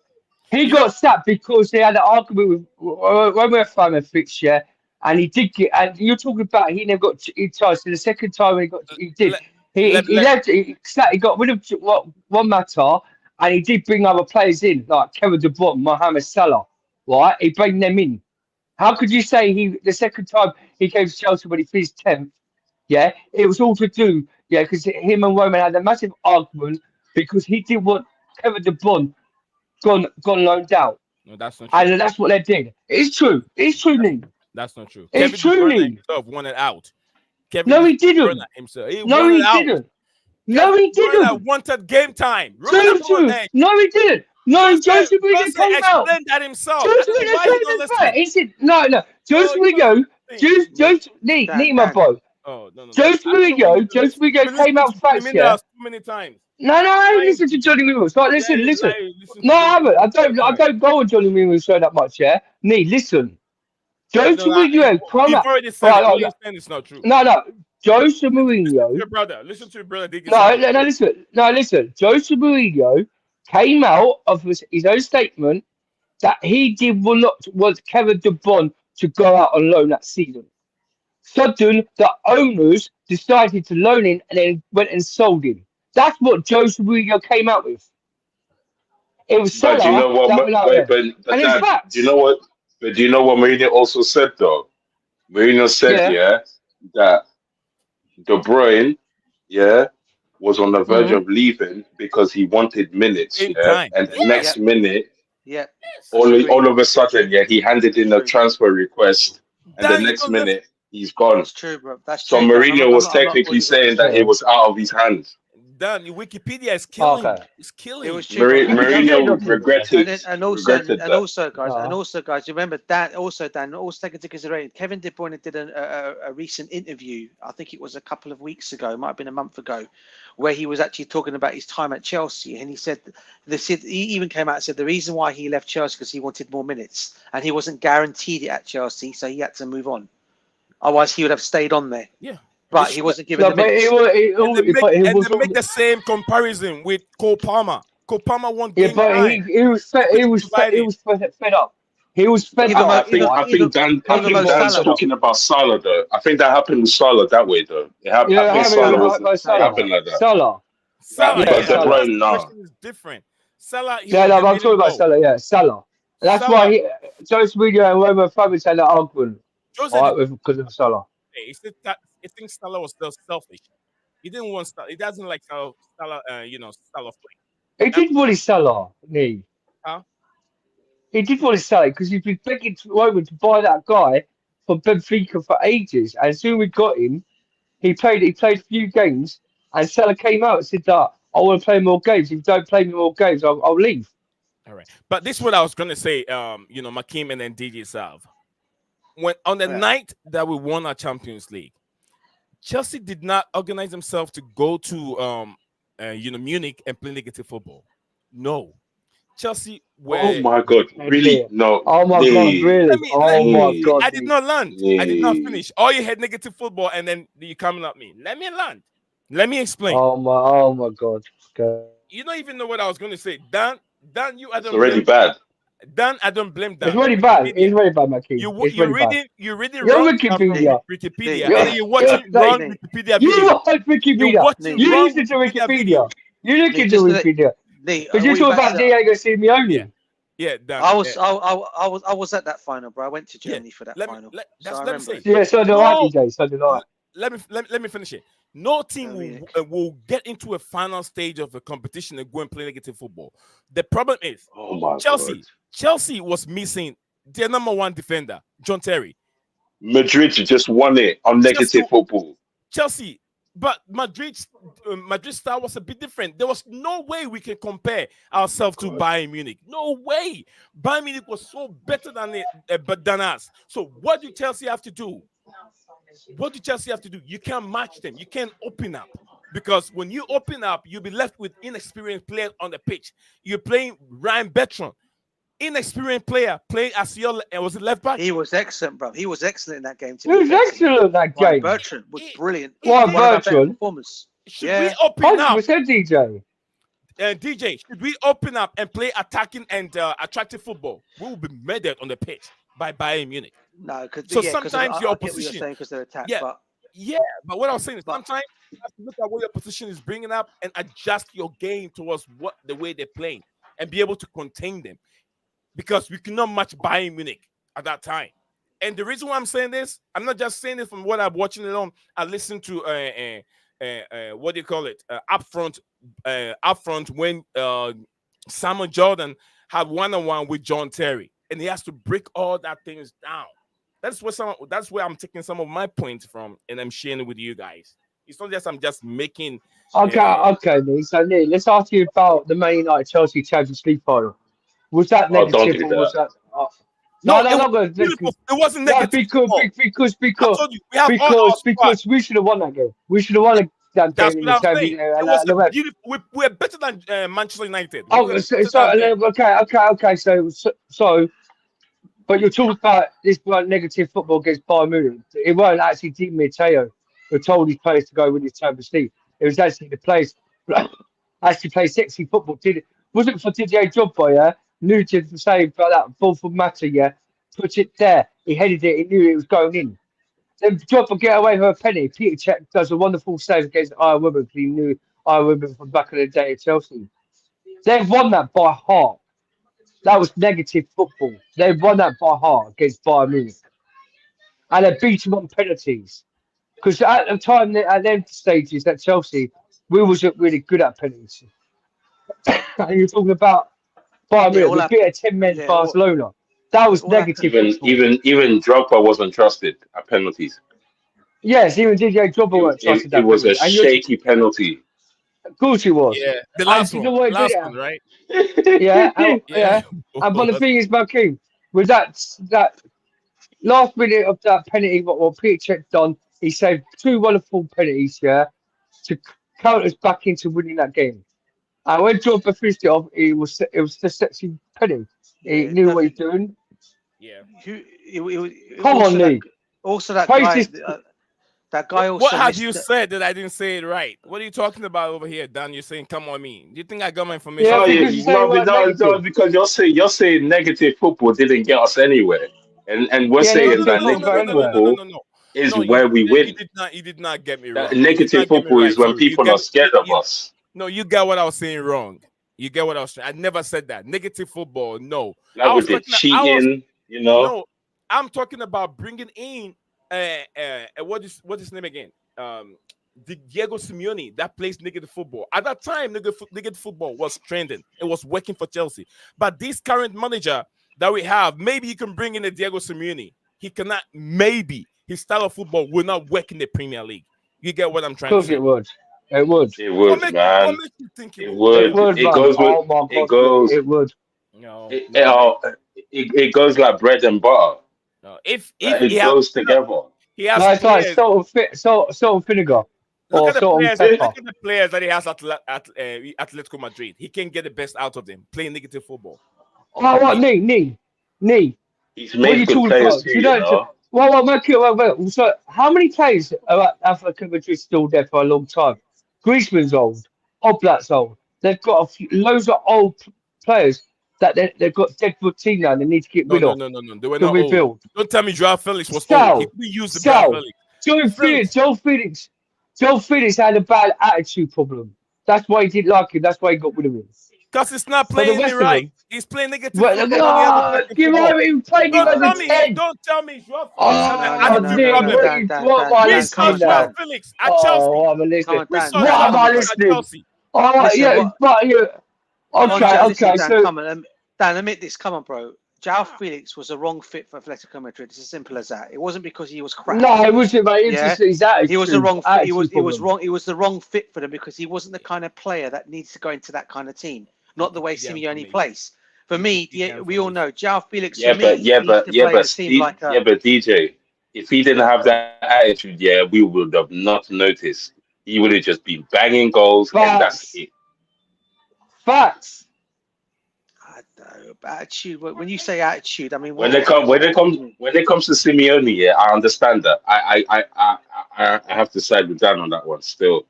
He got sacked because they had an argument with when we were from a fixture, and he did get. And you're talking about he never got in charge. So the second time he did. He left. He got rid of one matter, and he did bring other players in like Kevin De Bruyne, Mohamed Salah. Right, he brought them in. How could you say the second time he came to Chelsea when he finished 10th? Yeah, it was all to do. Yeah, because him and Roman had a massive argument because he didn't want Kevin De Bruyne gone loaned out. No, that's not true. And that's what they did. It's true. It's true, Lee. That's not true. It's true, Lee. Himself wanted out. No, he didn't. No, he didn't. No, he didn't. Wanted game time. True. No, he didn't. No, Jose Mourinho came out. Explained that himself. Jose Mourinho came out. He said, no. Jose Mourinho Need my bro. Oh no. Jose Mourinho came out facts, yeah. Too many times. No, I ain't listen to Johnny Mourinho. Right, listen. No, I haven't. I don't go on Johnny Mourinho's show that much, yeah. Listen. Jose Mourinho come out. You've already said it. You're saying it's not true. No. Jose Mourinho. Listen to your brother. Listen. Jose Mourinho came out of his own statement that he did want Kevin De Bruyne to go out on loan that season. Sudden, the owners decided to loan him and then went and sold him. That's what Jose Mourinho came out with. It was Salah. But do you know what? But Dad, do you know what? But do you know what Mourinho also said though? Mourinho said, that De Bruyne, was on the verge of leaving because he wanted minutes, and the next minute, all of a sudden, he handed in a transfer request, and the next minute he's gone. That's true, bro. That's so true, Mourinho was technically saying that it was out of his hands. Dan, Wikipedia is killing. It's killing. It was true. Mourinho regretted. And also, guys, remember that. Also, Dan, also take into consideration. Kevin De Bruyne did a recent interview. I think it was a couple of weeks ago. It might have been a month ago, where he was actually talking about his time at Chelsea, and he said he even came out and said the reason why he left Chelsea because he wanted more minutes, and he wasn't guaranteed it at Chelsea, so he had to move on. Otherwise, he would have stayed on there. Yeah. But he wasn't given the minutes. They make the same comparison with Cole Palmer. Cole Palmer won game but he was fed up. He was fed up. I think Dan's talking about Salah though. I think that happened with Salah that way though. It happened. I think Salah happened like that. Salah. Salah is different. Salah. I'm talking about Salah. Yeah, Salah. That's why Jose Mourinho and Roman Fabian had that argument. Because of Salah. I think Salah was still selfish. He didn't want Salah. He doesn't like Salah. Style of play. He did want his Salah, Huh? He did want his Salah because he's been begging Roman to buy that guy from Benfica for ages. And as soon as we got him, he played a few games, and Salah came out and said that I want to play more games. If you don't play me more games, I'll leave. All right, but this is what I was gonna say. Makim and then DJ Salve. When on the night that we won our Champions League, Chelsea did not organize themselves to go to Munich and play negative football. No. Chelsea were... Oh my God, really? No. Oh my God, really? My God. I did not land. I did not finish. All you had negative football and then you coming at me. Let me land. Let me explain. Oh my God. Okay. You don't even know what I was going to say. Dan, you I don't It's already bad. Dan, I don't blame Dan. It's really bad. It's really bad, Makim. You're reading Wikipedia. And then you're watching wrong Wikipedia. You watch Wikipedia. You listen to Wikipedia. You look into Wikipedia. Because you talk about Diego Simeone. Yeah, Dan. I was at that final, bro. I went to Germany for that final. So do I, DJ. So do I. Let me finish it. No team will get into a final stage of a competition and go and play negative football. The problem is Chelsea. God. Chelsea was missing their number one defender, John Terry. Madrid just won it on negative football. Chelsea, but Madrid's style was a bit different. There was no way we can compare ourselves to Bayern Munich. No way. Bayern Munich was so better than us. So what do Chelsea have to do? What do Chelsea have to do? You can't match them. You can't open up. Because when you open up, you'll be left with inexperienced players on the pitch. You're playing Ryan Bertrand. Inexperienced player playing as your was it left back? He was excellent, bro. He was excellent in that game. He was excellent in that game. Bertrand was brilliant. Why Bertrand? Should we open up? DJ. DJ, should we open up and play attacking and attractive football? We will be murdered on the pitch by Bayern Munich. No, sometimes your opposition. Because they're attacked. But what I was saying is sometimes you have to look at what your opposition is bringing up and adjust your game towards the way they're playing and be able to contain them. Because we cannot match Bayern Munich at that time. And the reason why I'm saying this, I'm not just saying it from what I'm watching it on. I listened to what do you call it? Upfront when Samuel Jordan had one-on-one with John Terry, and he has to break all that things down. That's where I'm taking some of my points from, and I'm sharing it with you guys. It's not just I'm just making. Okay, Neil. So Neil, let's ask you about the Man United Chelsea Champions League final. Was that negative? Or was that? No, it not good. beautiful. It wasn't No, negative. football. I told you, we have all our squad. because we should have won that game. We should have won the damn That's game in what the I'm saying. Champions It was a beautiful. We're better than Manchester United. Oh, okay. So, but you're talking about this negative football against Bayern Munich. It weren't actually Di Matteo who told his players to go with his Champions League. It was actually the players actually play sexy football. Wasn't for Didier Drogba, yeah? Nugent for saying about that ball from Mata, yeah? Put it there. He headed it. He knew it was going in. Then Drogba get away with a penny. Peter Cech does a wonderful save against Iron Women because he knew Iron Women from back in the day at Chelsea. They've won that by heart. That was negative football. They won that by heart against Bayern Munich. And they beat them on penalties. Because at the time, at them stages at Chelsea, we wasn't really good at penalties. And you're talking about Bayern Munich. We beat a 10-man Barcelona. That was negative football. Even Drogba wasn't trusted at penalties. Yes, even Didier Drogba weren't trusted. It was a shaky penalty. Of course it was. Yeah, the last one, right? Yeah. And but the thing is, Marquis, with that last minute of that penalty, what Peter Cech done, he saved 2 wonderful penalties, yeah, to count us back into winning that game. And when Drogba finished it off, it was the sexy penalty. He knew what he was doing. Yeah. Come on, Lee. Also, that guy. That guy also. What have you said that I didn't say it right? What are you talking about over here, Dan? You're saying, "Come on, me." Do you think I got my information? No, because you're saying negative football didn't get us anywhere, and we're saying that negative football is where we win. You did not get me wrong. Negative football is when people are scared of us. No, you got what I was saying wrong. You get what I was saying. I never said that. Negative football, no. That was the cheating, No, I'm talking about bringing in what is his name again? Diego Simeone that plays negative football. At that time, negative football was trending. It was working for Chelsea. But this current manager that we have, maybe you can bring in a Diego Simeone. He cannot. Maybe his style of football will not work in the Premier League. You get what I'm trying to say? It would. It would, man. What makes you think it would? It would. No, it goes like bread and butter. No, if it goes together. He has it's like salt and vinegar. Look at the players that he has at Atletico Madrid. He can get the best out of them playing negative football. Oh, what? Knee. He's made good players too, Well, so how many players are at Atletico Madrid still there for a long time? Griezmann's old. Oblak's old. They've got loads of old players that they've got dead routine now and they need to get rid of. No. They were not rebuild. Old. Don't tell me Joao Felix was old. He used Joao Felix. Joe Felix had a bad attitude problem. That's why he didn't like him. That's why he got rid of him. Because it's not playing it right. He's playing negative. Don't tell me. Joao Felix at Chelsea. I'm listening. What am I listening? Okay. So, Dan, admit this. Come on, bro. Joao Felix was a wrong fit for Atletico Madrid. It's as simple as that. It wasn't because he was crap. No, it wasn't, mate. It's his attitude. He was the wrong fit. He was wrong. He was the wrong fit for them because he wasn't the kind of player that needs to go into that kind of team. Not the way Simeone plays. For me, we all know Joao Felix. But DJ, if he didn't have that attitude, we would have not noticed. He would have just been banging goals, and that's it. Facts. Attitude. When you say attitude, I mean when it comes to Simeone, I understand that. I have to side with Dan on that one still.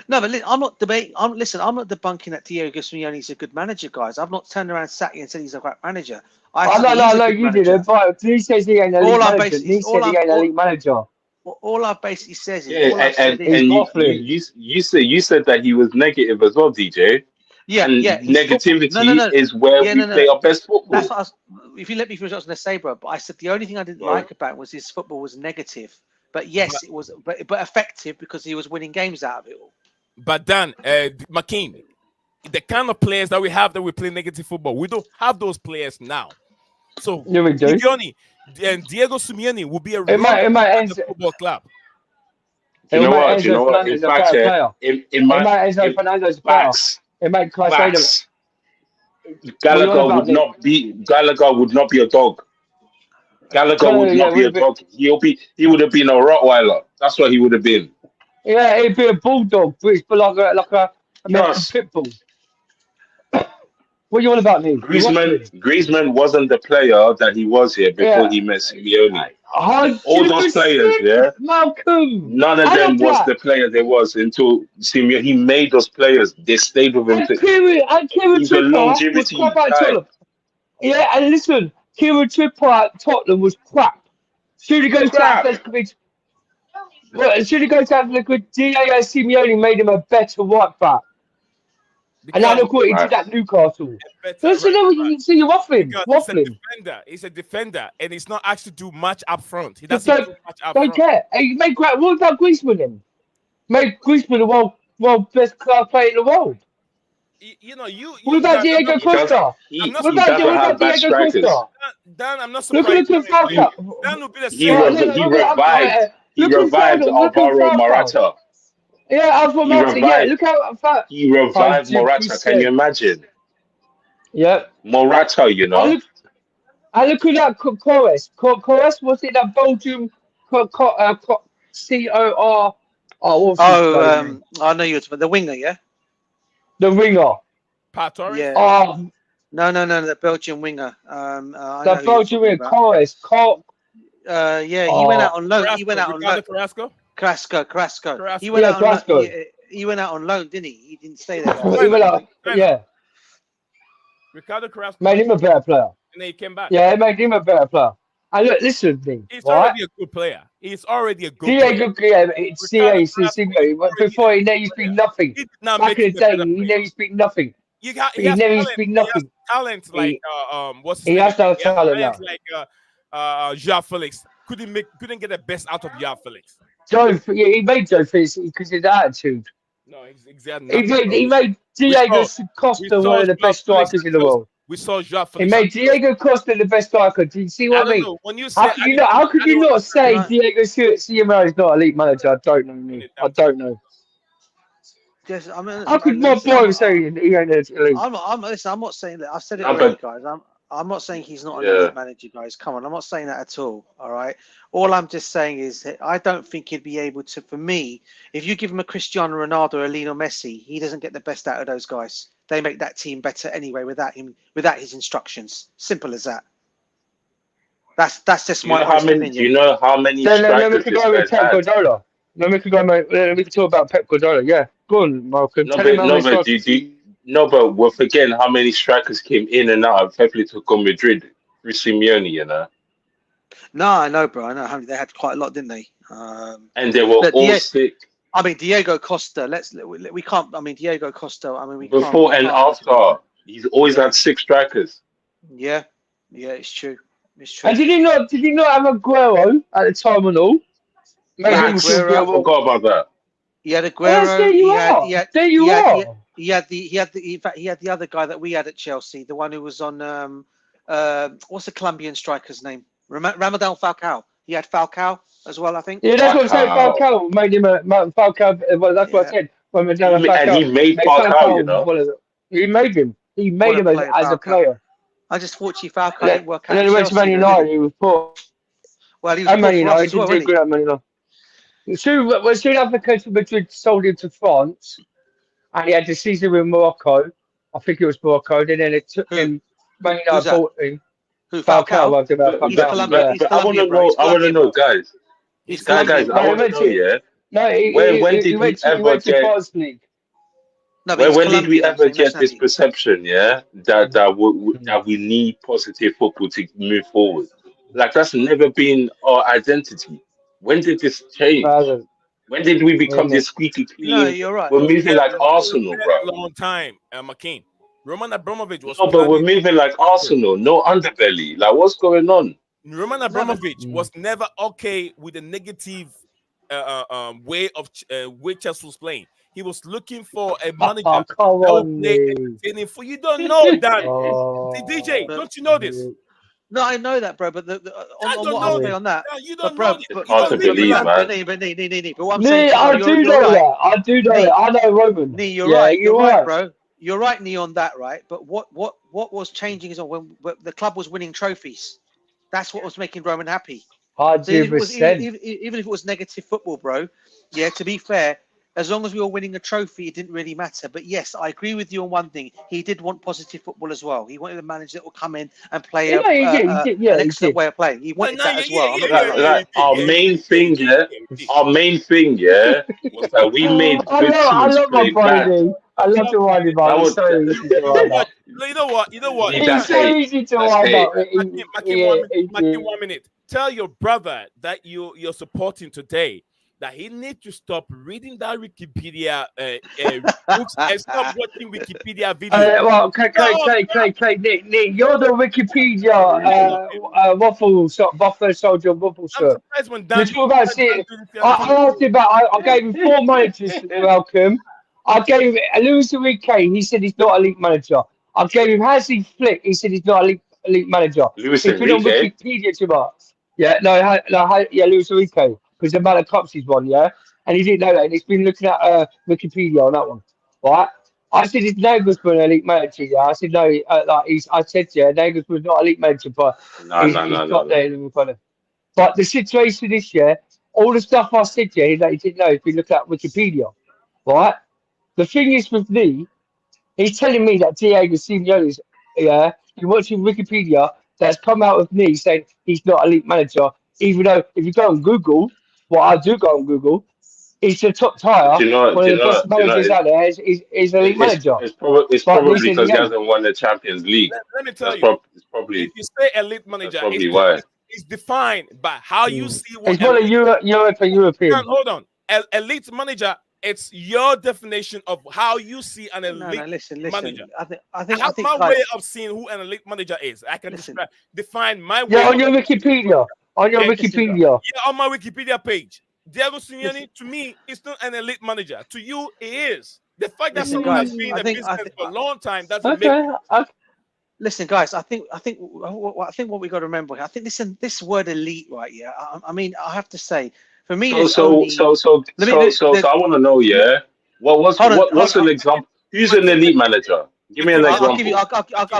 No, but I'm not debating. I'm not debunking that Diego Simeone is a good manager, guys. I've not turned around, sat here, and said he's a great manager. No, you didn't. But he says he ain't an elite manager. He said he ain't an elite manager. All I basically says is, you said that he was negative as well, DJ. Negativity is where we play our best football. That's what if you let me finish, I was going to say, bro. But I said the only thing I didn't like about it was his football was negative. But yes, it was, but effective because he was winning games out of it all. But Dan, McKean, the kind of players that we have that we play negative football, we don't have those players now. So Diego Simeone will be a real football club. You know what? In fact, on about, Gallagher would not be a dog. Gallagher would not be a dog. He would have been a Rottweiler. That's what he would have been. Yeah, he'd be a bulldog, but like a American pit bull. What are you on about, me? Griezmann wasn't the player that he was here before he met Simeone. All those players, Malcolm. None of them was the player they was until Simeone. He made those players. They stayed with him. He's a longevity guy. Yeah, and listen, Kieran Trippier at Tottenham was crap. Should he go to Atletico? Should he go to Atletico? Diego Simeone made him a better right back. And now look what he did at Newcastle. So you're waffling. He's a defender, and he's not actually do much up front. He doesn't do much up front. Don't care. What about Griezmann then? Made Griezmann the world best player in the world. What about Diego Costa? What about Diego Costa? Dan, I'm not surprised. Look at Dan will be the same. He revived Alvaro Morata. Yeah, Alvaro Morata. Yeah, look how he revived Morata. Can you imagine? Yeah, Morata. I look at that Corres. Corres, was it that Belgium? COR. I know you're the winger, yeah. The winger. Torres? Yeah. No, the Belgian winger. The Belgian winger, Corres. He went out on loan. He went out on loan. Carrasco. He went out on loan. He went out on loan, didn't he? He didn't stay there. Ricardo Carrasco made him a better player. And then he came back. Yeah, it made him a better player. And look, listen to me. He's already a good player. He's already a good player. Before he never speak nothing. Back in the day, he never speak nothing. He never speak nothing. Talent like what's his name? He has to have talent now. Like João Felix couldn't get the best out of João Felix. He made Joe Felix because of his attitude. No, exactly. He made Diego Costa one of the best strikers in the world. We saw João Felix. He made Diego Costa the best striker. Do you see what I mean? When you say, how could you not say Diego Simeone is not elite manager? I don't know. I don't know. How could my boy say he ain't elite? I'm not saying that. I've said it already, guys. I'm not saying he's not an elite manager, guys. Come on, I'm not saying that at all. All right. All I'm just saying is that I don't think he'd be able to. For me, if you give him a Cristiano Ronaldo or a Lionel Messi, he doesn't get the best out of those guys. They make that team better anyway without his instructions. Simple as that. That's just my opinion. Do you know how many strikers we could go with Pep Guardiola. We could talk about Pep Guardiola. Yeah, go on, Malcolm. But we're forgetting how many strikers came in and out of Atletico Madrid through Simeone, No, I know, bro. I know. They had quite a lot, didn't they? And they were all sick. I mean, Diego Costa. We can't. I mean, Diego Costa. I mean, before and after, he's always had 6 strikers. Yeah, it's true. It's true. And did he not have Aguero at the time and all? I forgot about that. He had Aguero. There you are. He had the other guy that we had at Chelsea, the one who was on what's the Colombian striker's name? Ramadan Falcao. He had Falcao as well, I think. Yeah, that's what I'm saying. Falcao made him a Falcao. That's what I said. And he made Falcao, He made him. He made him as a player. I just thought Falcao didn't work out. And then he went to Man United. He was poor. Well, he was Man United. He did good at Man United. Soon Atletico Madrid sold him to France, and he had the season with Morocco. I think it was Morocco. Then it took him. Man United bought him. Who, Falcao? I want to know, guys. Guys, I want to know, yeah. No, when did we ever get? When did we ever get this perception, that we need positive football to move forward? Like, that's never been our identity. When did this change? When did we become this squeaky clean? No, you're right. We're moving like Arsenal, bro. A long time, McCain. Roman Abramovich was. No, but we're moving like Arsenal. No underbelly. Like, what's going on? Roman Abramovich was never okay with the negative way of way Chelsea was playing. He was looking for a manager that would play entertaining for you. Don't know that, DJ. Don't you know this? No, I know that, bro. But on what I'll say on that, you don't bro. know it's hard to believe, man. But what I'm saying, I do know that. I do know that. I know Roman. You're right. You're right, bro. You're right, on that, right? But what what was changing is when the club was winning trophies. That's what was making Roman happy. So 100%. even if it was negative football, bro. Yeah, to be fair, as long as we were winning a trophy, it didn't really matter. But yes, I agree with you on one thing. He did want positive football as well. He wanted a manager that will come in and play Yeah, he did. an excellent way of playing. He wanted that as well. I'm not gonna lie. Like our main thing, yeah, was that we made good I teams love my play bad. Brody. I love to wind him That up. It's was so easy to wind up. You know what? see, It's that's so hate. easy to That's wind hate. up. Makim, 1 minute. Tell your brother that you're supporting today that he needs to stop reading that Wikipedia books and stop watching Wikipedia videos. Well, Clay, Nick, you're the Wikipedia Buffalo Soldier waffle I'm shirt. surprised when You're Dan. talking about it. I asked him about. I gave him 4 managers to welcome. I gave him Luis Enrique. He said he's not a league manager. I gave him Hansi Flick. He said he's not a league manager. Luis He's been on Enrique. Wikipedia too much. Yeah, Luis Enrique, because the amount of cups he's won, yeah, and he didn't know that, and he's been looking at Wikipedia on that one, right? I said his Nagelsmann a league manager, yeah. I said no, I said yeah, Nagelsmann's not a league manager, but he's got there in front of. But the situation this year, all the stuff I said to you that he didn't know if you look at Wikipedia, right? The thing is with me, he's telling me that Diego Simeone you're watching Wikipedia that's come out with me saying he's not a league manager, even though if you go on Google, I do go on Google, he's the top tier, one of the best managers out there is a league manager. It's probably because he hasn't won the Champions League. Let me tell you, it's probably if you say elite manager, probably why. It's defined by how you see what. It's not a European. Hold on, elite manager. It's your definition of how you see an elite manager. I think my way of seeing who an elite manager is. I can define my way. Yeah, on your Wikipedia. Wikipedia. Yeah, on my Wikipedia page. Diego Simeone, to me, is not an elite manager. To you, he is. The fact that someone has been in the business for a long time doesn't make. Listen, guys. I think what we got to remember. I think this word elite, right? Yeah. I mean, I have to say, for me, so I want to know, yeah. What's an example? Who's an elite manager? Give me an example. I'll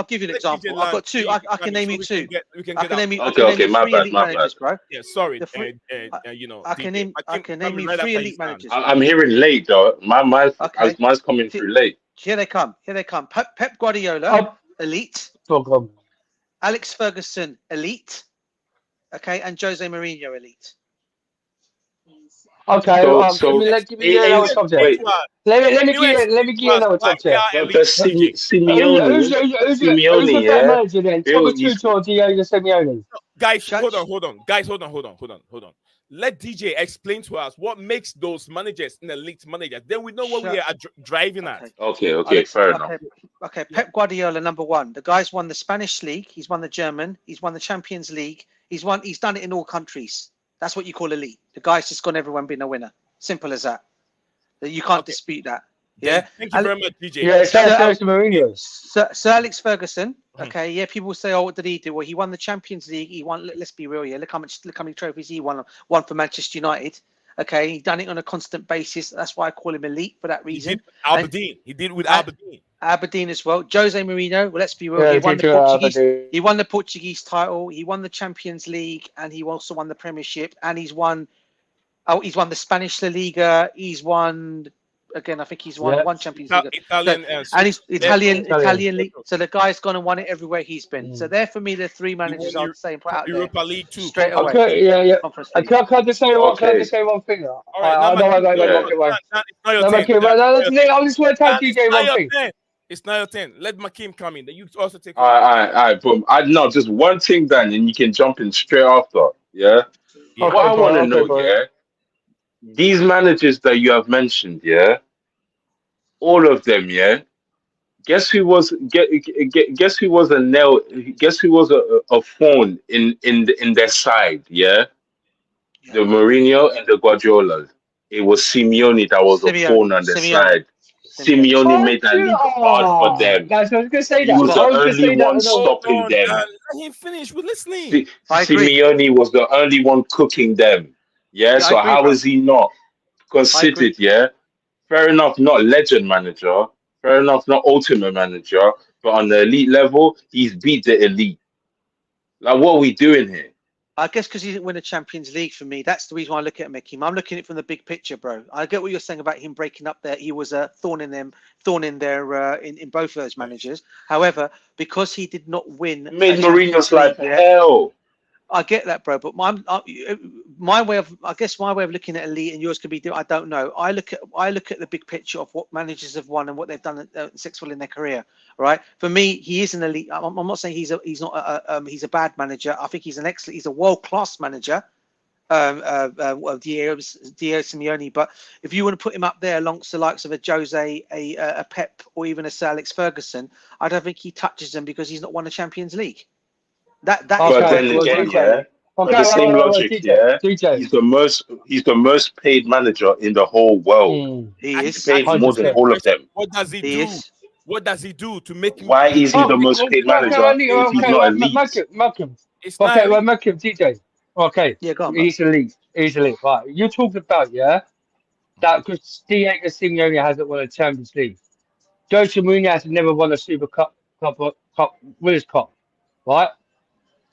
give you an example. I've got two. I can name you two. I can name you. Okay, my bad. Bro. Yeah, sorry. I can name you 3 elite managers. I'm hearing late though. Mine's coming through late. Here they come. Pep Guardiola, elite. Alex Ferguson, elite. Okay, and Jose Mourinho, elite. Okay, give me another subject. Let me give you another subject. Simeone, who's the better manager then? Thomas Tuchel or Diego Simeone? Guys, hold on. Guys, hold on. Let DJ explain to us what makes those managers an elite manager. Then we know what we are driving at. Okay, fair enough. Okay, Pep Guardiola, number 1. The guy's won the Spanish league. He's won the German. He's won the Champions League. He's done it in all countries. That's what you call elite. The guy's just gone everywhere and been a winner. Simple as that. You can't dispute that. Yeah. Thank you very much, DJ. Yeah, Mourinho. Sir Alex Ferguson. Okay. Yeah. People say, "Oh, what did he do?" Well, he won the Champions League. He won. Let's be real. Yeah. Look how many trophies he won. One for Manchester United. Okay. He done it on a constant basis. That's why I call him elite for that reason. He did with Aberdeen. Aberdeen as well. Jose Mourinho. Well, let's be real. He won the Portuguese title. He won the Champions League, and he also won the Premiership. And he's won the Spanish La Liga. He's won again. I think he's won one Champions League. And he's Italian League. So the guy's gone and won it everywhere he's been. So there for me, the 3 managers I'd say and put out there. Europa League too. Straight away. Okay, yeah. Can I just say one thing? All right, I just want to tell DJ one thing. It's not your turn. Let Makim come in. Then you also take. All right. Boom. Just one thing, Dan, and you can jump in straight after. Yeah. What I want to know, yeah. These managers that you have mentioned, yeah. All of them, yeah. Guess who was a nail? Guess who was a thorn in their side, yeah. The Mourinho and the Guardiola. It was Simeone that was a thorn on their side. Simeone made that league hard for them. Guys, I was going to say that. He was the only one stopping them. Let him finish. We're listening. Simeone was the only one cooking them. Yeah, so how is he not considered? Yeah, fair enough, not legend manager. Fair enough, not ultimate manager. but on the elite level, he's beat the elite. Like, what are we doing here? I guess because he didn't win a Champions League for me. That's the reason why I look at him. I'm looking at it from the big picture, bro. I get what you're saying about him breaking up there. He was a thorn in both of those managers. However, because he did not win, Made Mourinho's life hell. I get that, bro. But my way of looking at elite and yours could be different. I don't know. I look at the big picture of what managers have won and what they've done successful in their career. Right? For me, he is an elite. I'm not saying he's a bad manager. I think he's a world-class manager. Diego Simeone. But if you want to put him up there amongst the likes of a Jose, a Pep, or even a Sir Alex Ferguson, I don't think he touches them because he's not won a Champions League. But then again, the same logic, he's the most paid manager in the whole world. He's paid more than all of them. What does he do? What does he do to make him? Why is he the most paid manager if he's not elite? Malcolm. Malcolm, DJ. Okay. Yeah, go on. He's elite. Right. You talked about that because Diego Simeone hasn't won a Champions League. Jose Mourinho has never won a Super Cup, Winners' Cup, right?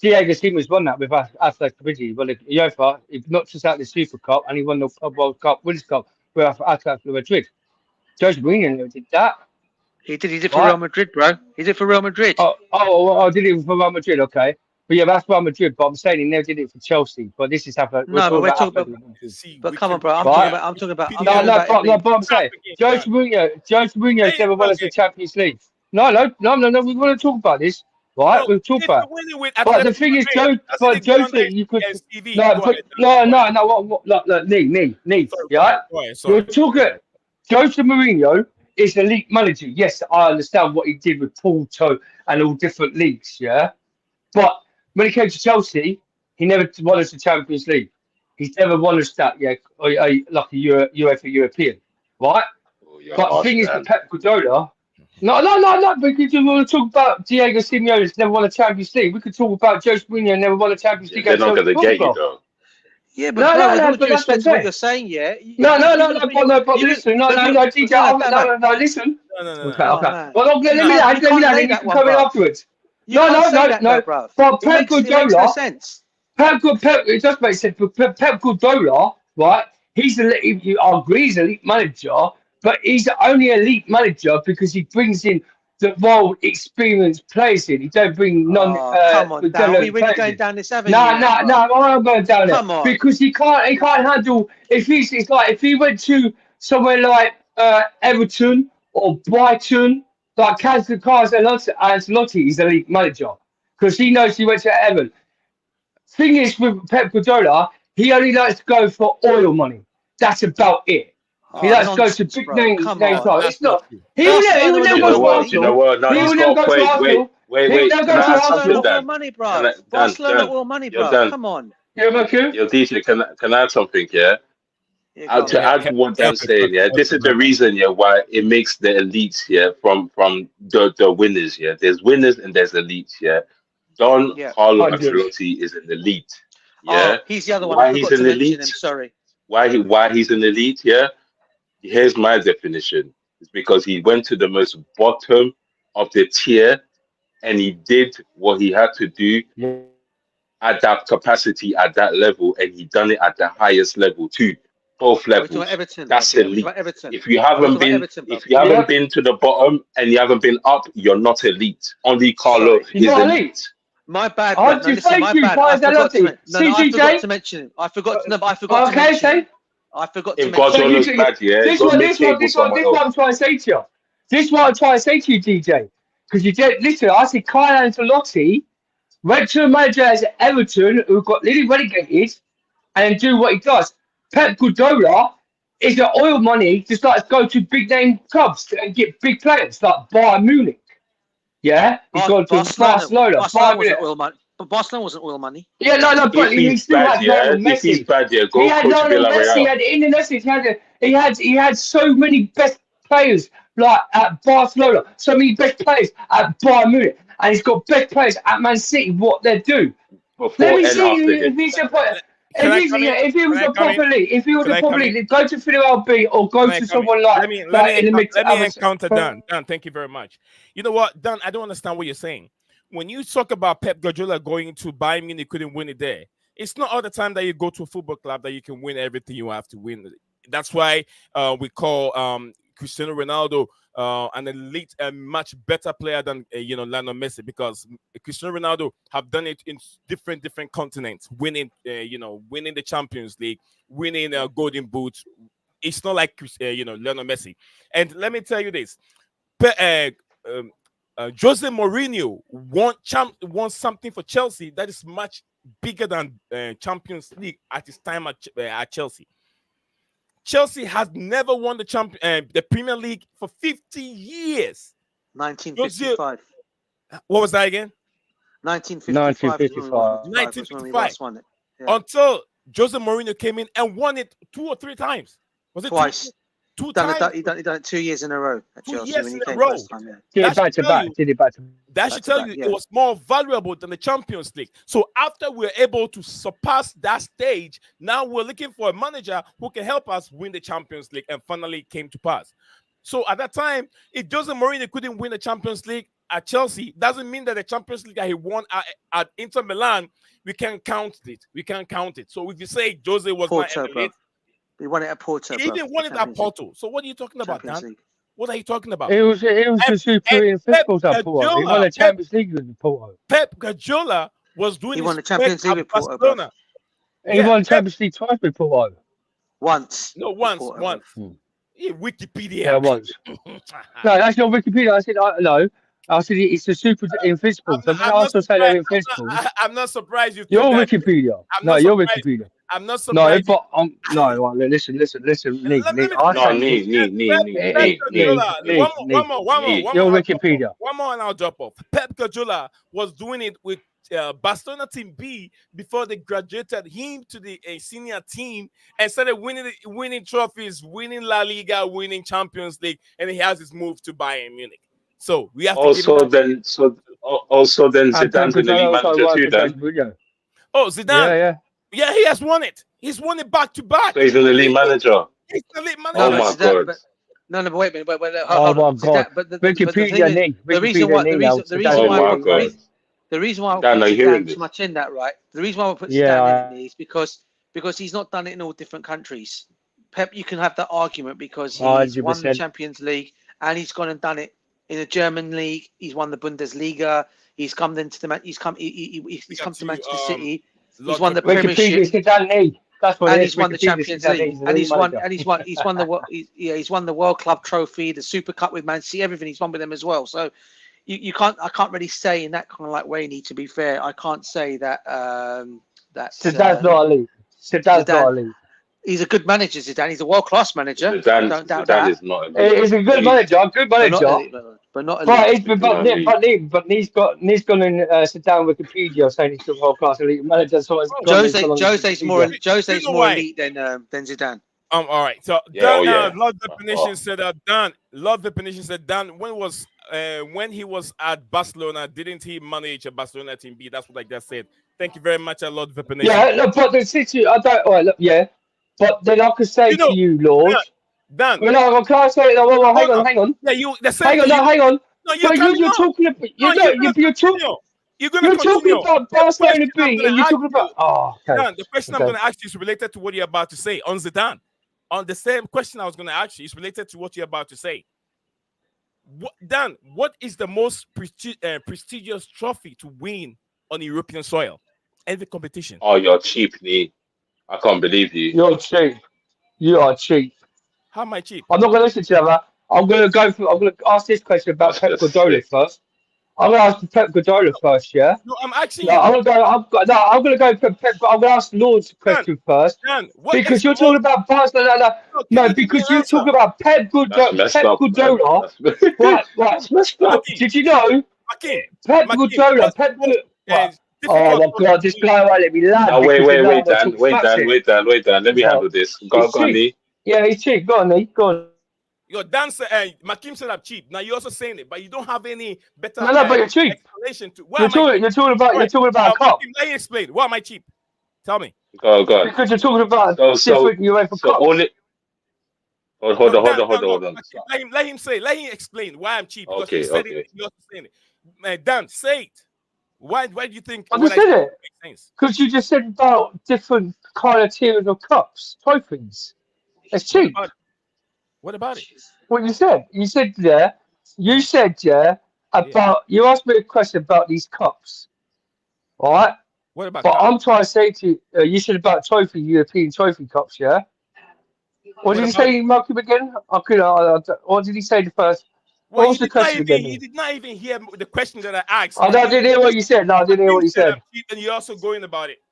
Diego Simeone's won that with Athletic Madrid. He won the UEFA, not just out the Super Cup, and he won the World Cup, Winners' Cup with Athletic Madrid. Jose Mourinho never did that. He did for Real Madrid, bro. He did for Real Madrid. I did it for Real Madrid, okay. But yeah, that's Real Madrid. But I'm saying he never did it for Chelsea. But this is happening. We're talking about. But come on, bro. I'm talking about. But I'm saying Jose Mourinho's never won us the Champions League. No. We want to talk about this, right? We'll talk about. But the thing is, Jose, you could. Knee. Yeah. We're talking. Jose Mourinho is an elite manager. Yes, I understand what he did with Porto and all different leagues. Yeah, but when it came to Chelsea, he never won us the Champions League. He's never won us that, like a UEFA European, right? But the thing is, with Pep Guardiola, no, because you want to talk about Diego Simeone who's never won a Champions League. We could talk about Jose Mourinho never won a Champions League. They're not going to get you, though. Yeah, but no, respect to what you're saying, yeah. But listen, DJ, listen. No. Okay. Well, let me come in afterwards. No. But Pep Guardiola, it does make sense. But Pep Guardiola, right? He agrees elite manager, but he's the only elite manager because he brings in the world experienced players in. He don't bring come on, Dan. Are we really going down this avenue? No, I'm not going down there. Come on. Because he can't handle if he went to somewhere like Everton or Brighton, like Carlos Ancelotti is a elite manager. Because he knows he went to Everton. Thing is with Pep Guardiola, he only likes to go for oil money. That's about it. He likes to go to big names. It's not. He will never go to Arsenal. You know what? No, he's got to wait. Can I ask something, Dan? Money, bro. Barcelona all money, bro. Come on. Yeah, Matthew. Yo, DJ, can I add something? Yeah. To add what Dan's saying, this is the reason, why it makes the elites, from the winners, There's winners and there's elites, Don Carlo Ancelotti is an elite, Oh, he's the other one. Why he's an elite? Sorry. Why he's an elite? Here's my definition. It's because he went to the most bottom of the tier, and he did what he had to do at that capacity, at that level, and he done it at the highest level too. Both levels. That's elite. If you haven't been to the bottom and you haven't been up, you're not elite. Only Carlo is elite. My bad. I forgot to mention him. I forgot to mention him. This is what I'm trying to say to you. This is what I'm trying to say to you, DJ. Because you did listen. I said Carlo Ancelotti went to a manager as Everton who got nearly relegated and do what he does. Pep Guardiola is the oil money just like to go to big name clubs and get big players like Bayern Munich. Yeah, he's gone to Barcelona. But Barcelona wasn't oil money. Yeah, no, but he still had Messi. He had Messi. He had Iniesta. He had so many best players like at Barcelona. So many best players at Bayern Munich, and he's got best players at Man City. What they do? Let me see if he's a player. If it was a proper league, go to Finale B or go to someone let me encounter Dan. Dan, thank you very much. You know what, Dan? I don't understand what you're saying. When you talk about Pep Guardiola going to Bayern Munich, couldn't win it there. It's not all the time that you go to a football club that you can win everything you have to win. That's why we call Cristiano Ronaldo an elite and much better player than Lionel Messi, because Cristiano Ronaldo have done it in different continents, winning winning the Champions League, winning Golden Boot. It's not like Lionel Messi. And let me tell you this, Jose Mourinho won something for Chelsea that is much bigger than Champions League at his time at Chelsea. Chelsea has never won the Premier League for 50 years. 1955. What was that again? 1955. Until Jose Mourinho came in and won it 2 or 3 times. Was it twice? Two times. He done it 2 years in a row at Chelsea. 2 years in a row. Did it back to back. That should tell you it was more valuable than the Champions League. So after we're able to surpass that stage, now we're looking for a manager who can help us win the Champions League, and finally came to pass. So at that time, if Jose Mourinho couldn't win the Champions League at Chelsea, doesn't mean that the Champions League that he won at Inter Milan, we can count it. We can't count it. So if you say Jose was Porto, not he won it at Porto. He didn't win it at Porto. So what are you talking about, Dan? What are you talking about? It was a superior football at Porto. He won the Champions League with Porto. Pep Guardiola was doing. He won the Champions League with Porto. He won the Champions League twice with Porto. Once. Once. Yeah, Wikipedia. Yeah, once. No, that's not Wikipedia. I said no. I said it's a super invincible. So I also say they're invincible. I'm not surprised you. You're Wikipedia. No, you're Wikipedia. I'm not surprised. No, but listen, Nick. One more. You're Wikipedia. One more and I'll drop off. Pep Guardiola was doing it with Barcelona Team B before they graduated him to the senior team and started winning trophies, winning La Liga, winning Champions League, and he has his move to Bayern Munich. So we have also then Zidane's the league manager too. Then Zidane, yeah, he has won it. He's won it back to back. So he's an elite manager. He's an elite manager. Oh my god! But wait a minute. Oh my god! Wikipedia, the reason why I put Zidane so much in that, right? The reason why I put Zidane in is because he's not done it in all different countries. Pep, you can have that argument because he's won the Champions League and he's gone and done it in the German league. He's won the Bundesliga. He's come into the he's come to Manchester City. He's won the Premiership. That's what and he's won the Champions League. And he's won the World Club Trophy, the Super Cup with Man City, everything. He's won with them as well. So I can't really say in that kind of like way. To be fair, I can't say that Zidane's not elite. Zidane's not elite. He's a good manager, Zidane. He's a world-class manager. Zidane is not elite. He's a good manager. But not elite. But he's gone in Zidane Wikipedia saying he's a world-class elite manager. So Jose's more elite than Zidane. All right. So Lord Definition said Dan, when he was at Barcelona, didn't he manage a Barcelona team B? That's what I just said. Thank you very much, Lord Definition. Yeah, but the City, but then I could say to you, Lord. Dan. Well, can I say? Hang on. Yeah, hang on. No, you're talking about. You're talking about Barcelona B, and you're talking about. Oh, okay. Dan, the question I'm going to ask you is related to what you're about to say on Zidane. On the same question I was going to ask you is related to what you're about to say. Dan, what is the most prestigious trophy to win on European soil? Every competition. Oh, you're cheap, Lee. I can't believe you. You're cheap. You are cheap. How am I cheap? I'm not going to listen to that. I'm going to ask this question about Pep Guardiola first. I'm going to ask Pep Guardiola first, yeah? No, I'm actually. I'm going to go for Pep. I'm going to ask Lord's question first. Dan, because you're talking about Barcelona. No, because you're talking about Pep Guardiola. Right. Did you know? Pep Guardiola. Oh my God! This guy won't let me land. Oh, wait, Dan. Let me handle this. Go on, Lee. Yeah, he's cheap. Go on, Lee. Go on. Your dancer, Makim said I'm cheap. Now you're also saying it, but you don't have any better. No, but you're cheap. Explanation to you're talking about a cup. Let me explain. Why am I cheap? Tell me. Go. Because you're talking about So different UEFA so Cups. only. Hold No, on, hold Dan, on, hold on, no. hold on. Let him say. Let him explain why I'm cheap because you Okay, said it. okay. You also saying it. Man, Dan, say it. Why do you think I what just I said said it. makes sense? Because you just said about different kind of tiers of cups, trophies. It's What cheap. about it? What about it? What you said. You said You said Yeah. about. You asked me a question about these cups, all right? What about But cup? I'm trying to say to you, you said about European trophy cups, yeah? What What did he about it? say, Malcolm, again? What did he say the first? Well, What was the question again? he did not even hear the question that I asked. I didn't hear what you said. No, I didn't hear Hakeem what you said I'm said. cheap, and you're also going about it.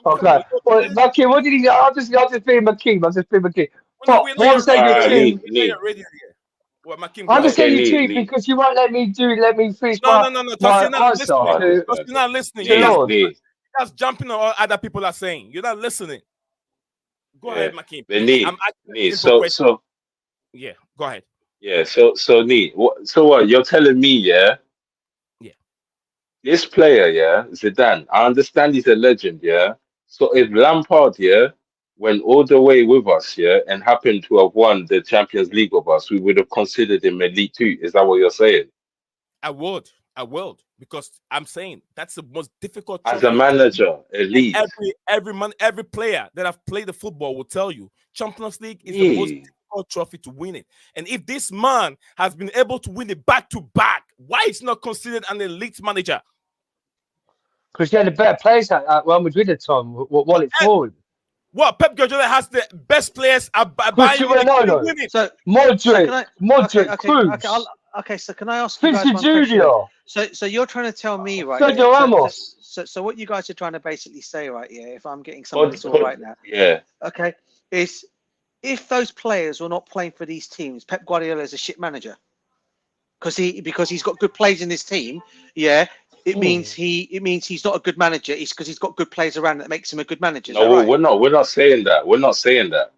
Come Okay. on, Well, Malcolm, what did he? I'll just be Malcolm. I'll just be Malcolm. no, But we're not what I'm your saying, radio you're here. cheap. Lee, We're not Lee. your radio here. Well, Makim, go I'm just ahead. saying Okay, you're cheap Lee. because you won't let me finish No, because my you're not answer listening. Oh, this to Because guy, you're bro. not listening. You're just Lord. Lee. jumping on what other people are saying. You're not listening. Go Yeah. ahead, Makim, But please. I'm Lee, asking a Lee. simple question. So Yeah, go ahead. yeah. So Lee. So what? You're telling me, yeah? Yeah. This player, yeah, Zidane. I understand he's a legend, yeah. So if Lampard, yeah, went all the way with us, yeah, and happened to have won the Champions League with us, we would have considered him elite too. Is that what you're saying? I would, because I'm saying that's the most difficult As a trophy to win. manager, And elite. every player that have played the football will tell you Champions League is the most Yeah. difficult trophy to win it. And if this man has been able to win it back to back, why is not considered an elite manager? Because he had the better players at Real Madrid at the time. What it forward? Well, Pep Guardiola has the best players at Because Bayern Munich to no. win it. So Modric, okay. Cruz, Okay. So can I ask you guys Vinci one question? Junior, So you're trying to tell me, right? Yeah. Sergio Ramos. So what you guys are trying to basically say, right? Yeah. If I'm getting some of this all right now. Yeah. Okay. Is if those players were not playing for these teams, Pep Guardiola is a shit manager. Because he's got good players in this team. Yeah. It means he's not a good manager. It's because he's got good players around that makes him a good manager. Is No, that right? we're not saying that. We're not saying that.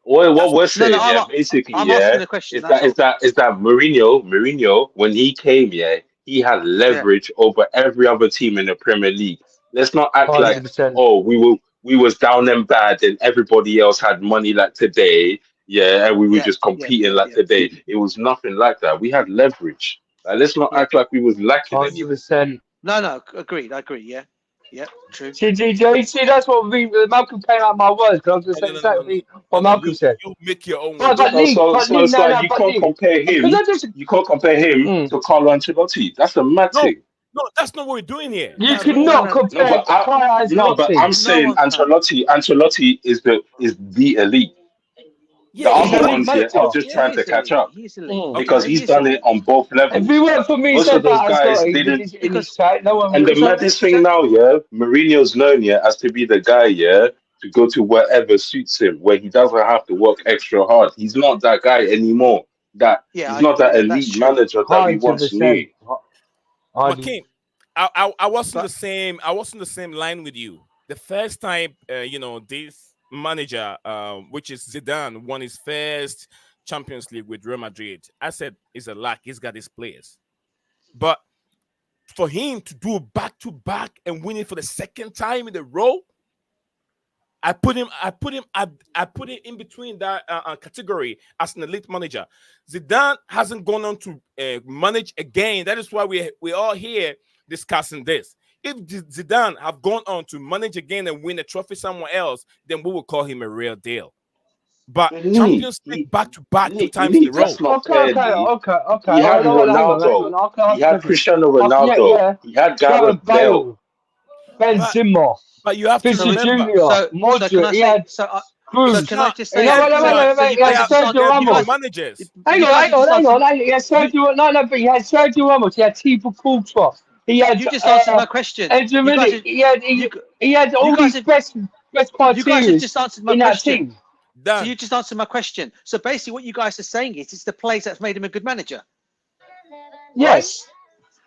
What we're saying, yeah, basically, I'm yeah, asking a question. is that Mourinho, when he came, yeah, he had leverage over every other team in the Premier League. Let's not act like, 100%. oh, we was down and bad and everybody else had money like today, yeah, and we were just competing like today. It was nothing like that. We had leverage. Like, let's not act like we was lacking anything. 100%. No, agreed. I agree. Yeah, true. See, that's what Malcolm came out of my words. Because I was going to say exactly what Malcolm said. You make your own But words. Lee, It's no, like you but can't Lee. compare him. You can't compare him to Carlo Ancelotti. That's a mad thing. No, that's not what we're doing here. You cannot compare Carlo No, but I'm Ancelotti. saying Ancelotti is the elite. Yeah, The He's other an elite ones here manager. are just trying to catch up He's elite. because he's done it on both If levels. we weren't for me Most said of those that guys Ancelotti didn't. in his chat, no one And would the have said maddest thing now, yeah, Mourinho's known, yeah, as to be the guy, yeah, to go to wherever suits him, where he doesn't have to work extra hard. He's not that guy anymore. He's not that elite manager that we once knew. 100%. Makim, I was in the same line with you. The first time, this manager, which is Zidane, won his first Champions League with Real Madrid. I said it's a lack. He's got his players, but for him to do back to back and win it for the second time in a row, I put him in between that category as an elite manager. Zidane hasn't gone on to manage again. That is why we all here discussing this. If Zidane have gone on to manage again and win a trophy somewhere else, then we will call him a real deal. But Champions League back to back 2 times in a row. That's not fair, Lee. Okay. He had Hang Ronaldo. on. He had Cristiano Ronaldo. He had Gareth Bale. Benzema. But you have to Vinci remember. Junior. Modric. He had Cruz. Can I just say? He had Sergio Ramos. Managers. Hang on. He had Sergio. No, but he had Sergio Ramos. He had Thibaut Courtois. He had. You just answered my question. He had all these best criteria. You guys have just answered my question. Done. So you just answered my question. So basically, what you guys are saying is it's the plays that's made him a good manager. Yes.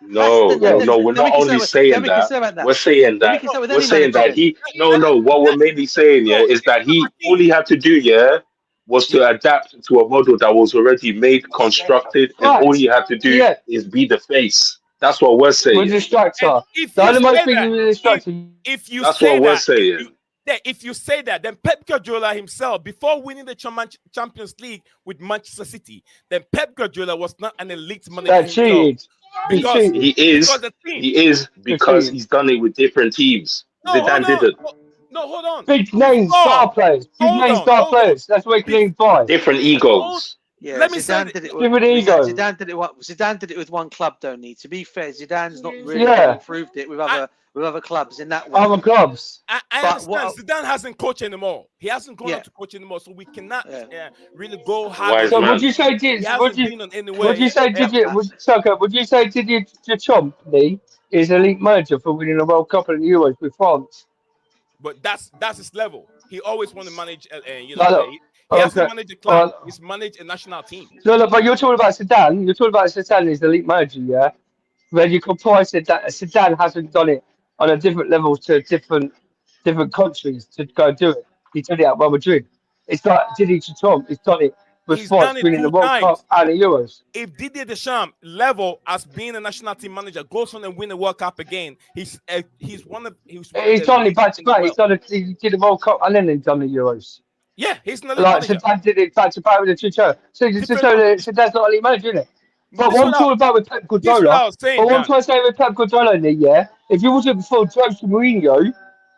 No, we're not only saying that. We're saying that he. No. What we're mainly saying, yeah, is that all he had to do, yeah, was to adapt to a model that was already made, constructed, and all he had to do is be the face. That's what we're saying. We're distractor. If you say that, that's what we're saying. Yeah, if you say that, then Pep Guardiola himself, before winning the Champions League with Manchester City, then Pep Guardiola was not an elite manager That himself. cheated. Because He is. the team. He is because he's done it with different teams. Zidane didn't. No, hold on. Big name star players. Big name star players. That's what you can buy. Different egos. Yeah, Let me Zidane say did it. Different ego. Zidane did it with one club, don't he? To be fair, Zidane's not really improved it with other clubs in that way. Other clubs. I understand Zidane hasn't coached anymore. He hasn't gone on to coach anymore, so we cannot really go hard. So would you say did? Would you say Didier? Would you say Didier Deschamps is elite manager for winning a World Cup and the Euros with France? But that's his level. He always want to manage, he hasn't managed a club. He's managed a national team. No, but you're talking about Zidane. You're talking about Zidane as the elite manager, yeah? Where you compare Zidane hasn't done it on a different level to different countries to go do it. He did it at Real Madrid. It's like Didier Deschamps. He's done it with France winning the World Cup and the Euros. If Didier Deschamps level as being a national team manager goes on and win the World Cup again, he's one of He's done it back to back. He did the World Cup and then he's done the Euros. Yeah, he's not like Zidane did it back to back with the Chicho. So Zidane's not a league manager, isn't it? But what I'm talking about with Pep Guardiola, what I'm trying to say with Pep Guardiola in the year, if you wasn't before Jose Mourinho,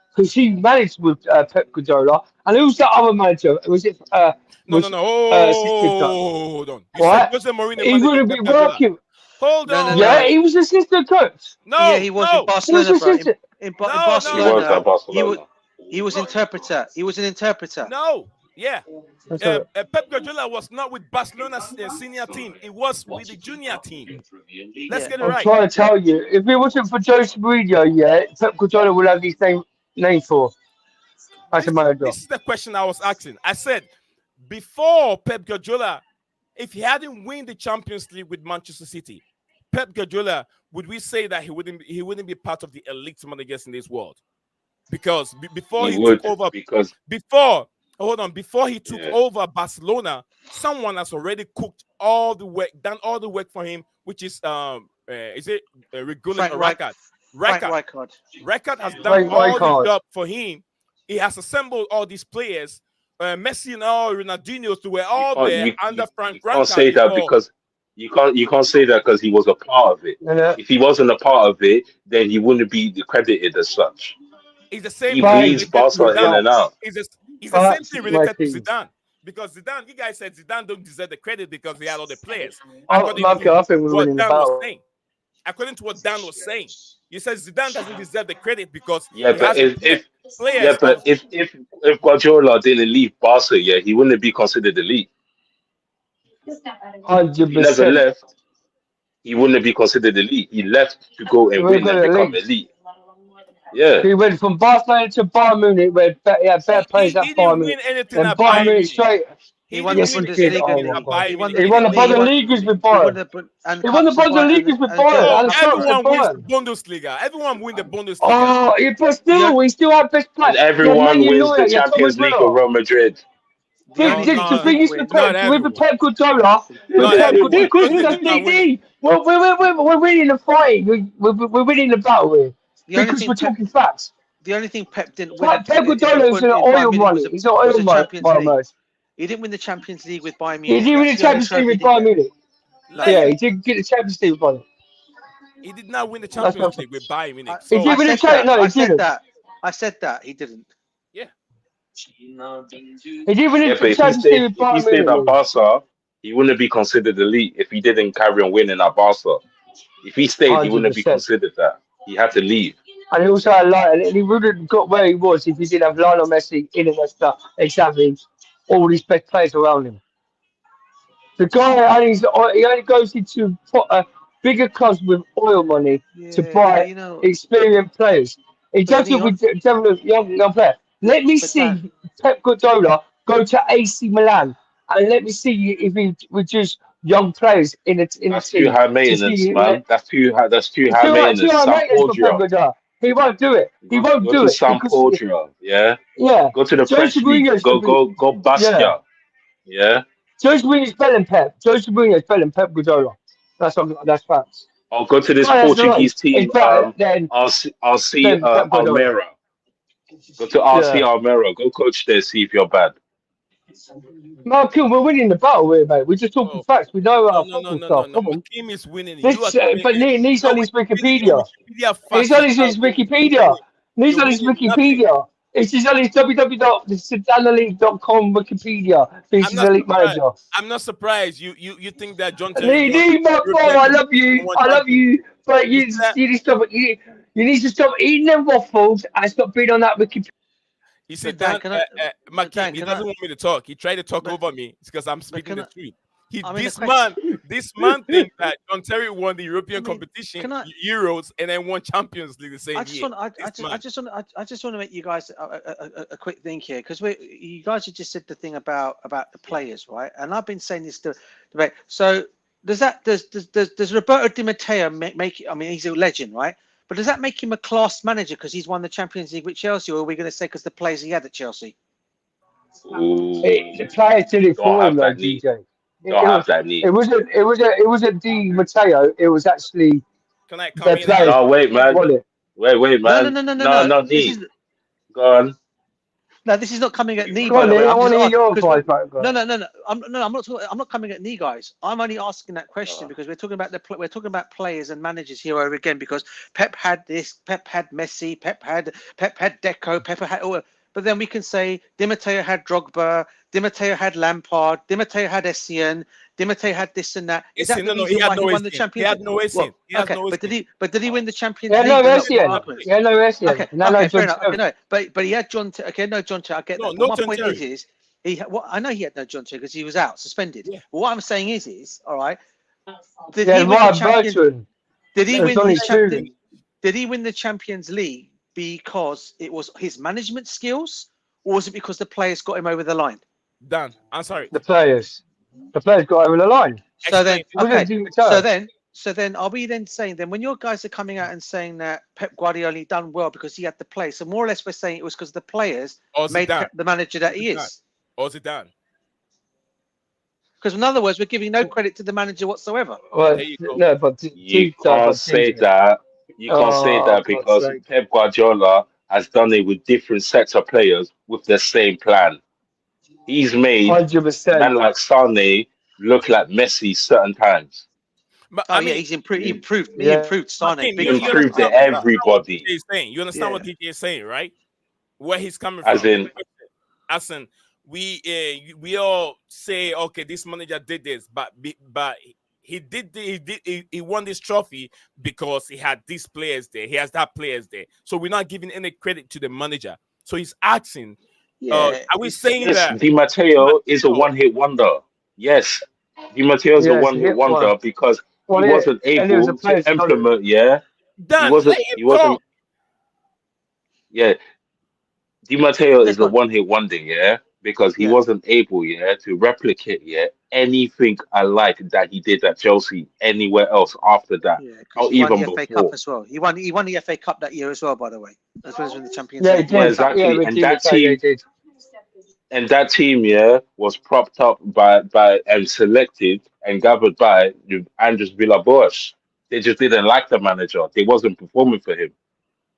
because he managed with Pep Guardiola, and who's the other manager? Was it? Hold on. You said Jose Mourinho. He wouldn't be working. Hold on. Yeah, he was assistant coach. Yeah, he was in Barcelona. In Barcelona, he was interpreter. He was an interpreter. No. Yeah. Pep Guardiola was not with Barcelona's senior team. It was with the junior team. Let's get it right. I'm trying to tell you, if it wasn't for Jose Mourinho, Pep Guardiola would have his name for as a manager. This is the question I was asking. I said, before Pep Guardiola, if he hadn't won the Champions League with Manchester City, Pep Guardiola, would we say that he wouldn't be part of the elite managers in this world? Because before he took over, before he took over Barcelona, someone has already cooked all the work, done all the work for him, which is Regular Rijkaard. Rijkaard has done all the job for him. He has assembled all these players. Messi and all Ronaldinho, who were all there under Frank Rijkaard. You can't say that because you can't say that because he was a part of it. If he wasn't a part of it, then he wouldn't be credited as such. He's the same. He bleeds Barca in and out. He's the same thing related to Zidane. Because Zidane, you guys said Zidane don't deserve the credit because he had all the players. According to what Dan was saying, you said Zidane doesn't deserve the credit because if Guardiola didn't leave Barca, he wouldn't be considered elite. 100%. He never left. He wouldn't be considered elite. He left to go and win and become elite. Yeah, he went from Barcelona to Bayern Munich, where he had better players at Bayern Munich. And Bayern Munich straight. He won the Bundesliga. He won the Bundesliga with Bayern. He won the Bundesliga with Bayern. Everyone wins the Bundesliga. Everyone wins the Bundesliga. Oh, but still, we still have best players. Everyone wins the Champions League with Real Madrid. The thing is, with Pep Guardiola, we're winning the fight. We're winning the battle here. Because we're talking facts. The only thing Pep didn't win. Pep Guardiola is an oil money. He's an oil money. He didn't win the Champions League with Bayern Munich. He didn't win the Champions League with Bayern Munich. Yeah, he didn't get the Champions League with Bayern Munich. He did not win the Champions League with Bayern Munich. He didn't win the Champions League. No, he didn't. I said that. He didn't. Yeah. He didn't win the Champions League with Bayern Munich. If he stayed at Barca, he wouldn't be considered elite if he didn't carry on winning at Barca. If he stayed, 100%. He wouldn't be considered that. He had to leave. And he also had and he wouldn't have got where he was if he didn't have Lionel Messi, Iniesta, Xavi, all these best players around him. The guy, he only goes into bigger clubs with oil money to buy experienced players. He does it with young players. Let me see Pep Guardiola go to AC Milan, and let me see if he would just young players in the team. That's too high maintenance, man. That's too high maintenance. He won't do it. He won't do it. Sampdoria, yeah. Go to the French league. Go Bastia. Yeah. Jose Mourinho is better than Pep. Jose Mourinho is better than Pep Guardiola. That's facts. I'll go to this Portuguese team. I'll see Almeria. Go to RC Almero. Go coach there. See if you're bad. Markin, we're winning the battle here, mate. We're just talking facts. We know our football stuff. Come on. Kim is winning. You are This, but Nee's on his Wikipedia. Wikipedia It's on his Wikipedia. Nee's on his Wikipedia. It's on his www.sedanelite.com Wikipedia. This is elite manager. I'm not surprised. You think that John Terry my bro, I love you. I love you. But you need to stop. You need to stop eating them waffles and stop being on that Wikipedia. You see, Dan, Makim, he doesn't want me to talk. He tried to talk over me because I'm speaking the truth. This man thinks that John Terry won the European competition, Euros, and then won Champions League the same year. I just want to make you guys a quick thing here, because you guys have just said the thing about the players, right? And I've been saying this to debate. So does Roberto Di Matteo make it? I mean, he's a legend, right? But does that make him a class manager because he's won the Champions League with Chelsea, or are we going to say because the players he had at Chelsea? The players did it for him, though, DJ. It wasn't Di Matteo. It was actually. Can I come in? No, wait, man. Wait, man. No. Go on. No, this is not coming at knee. By the way, I want to hear your advice. No. I'm not coming at knee, guys. I'm only asking that question because we're talking about players and managers here over again. Because Pep had this, Pep had Messi, Pep had Deco, Pep had all. But then we can say Di Matteo had Drogba, Di Matteo had Lampard, Di Matteo had Essien, Di Matteo had this and that. Is that the reason why he won the Champions League? He had no Essien. But did he win the Champions League? No Essien. Yeah, no Essien. Okay, fair enough. Okay, no, but he had John. Okay, no John Terry. I get that. My point is I know he had no John Terry because he was out, suspended. Yeah. But what I'm saying is, all right. Did he win the Champions League because it was his management skills, or was it because the players got him over the line? Dan, I'm sorry. The players got over the line. So then, are we then saying then when your guys are coming out and saying that Pep Guardiola done well because he had the players? So more or less, we're saying it was because the players made Pep the manager that he is. Or is it Dan? Because in other words, we're giving no credit to the manager whatsoever. Well, no, but you can't say that. You can't say that because Pep Guardiola has done it with different sets of players with the same plan. He's made 100%. Man like Sane look like Messi certain times. But he's improved. He improved Sane. He improved everybody. You understand what DJ is saying, right? Where he's coming from. As in, we all say, okay, this manager did this, but he won this trophy because he had these players there. He has that players there. So we're not giving any credit to the manager. So he's asking, are we saying that Di Matteo is a one-hit wonder? Yes. Di Matteo is a one-hit wonder because he wasn't able to implement, Dan, he wasn't. Yeah. Di Matteo is a one-hit wonder, because he wasn't able, to replicate, anything alike that he did at Chelsea anywhere else after that, or even before. FA Cup as well. He won the FA Cup that year as well, by the way, as well as in the Champions League. Yeah, exactly. And that team, was propped up by and selected and gathered by Andres Villas-Boas. They just didn't like the manager. They wasn't performing for him.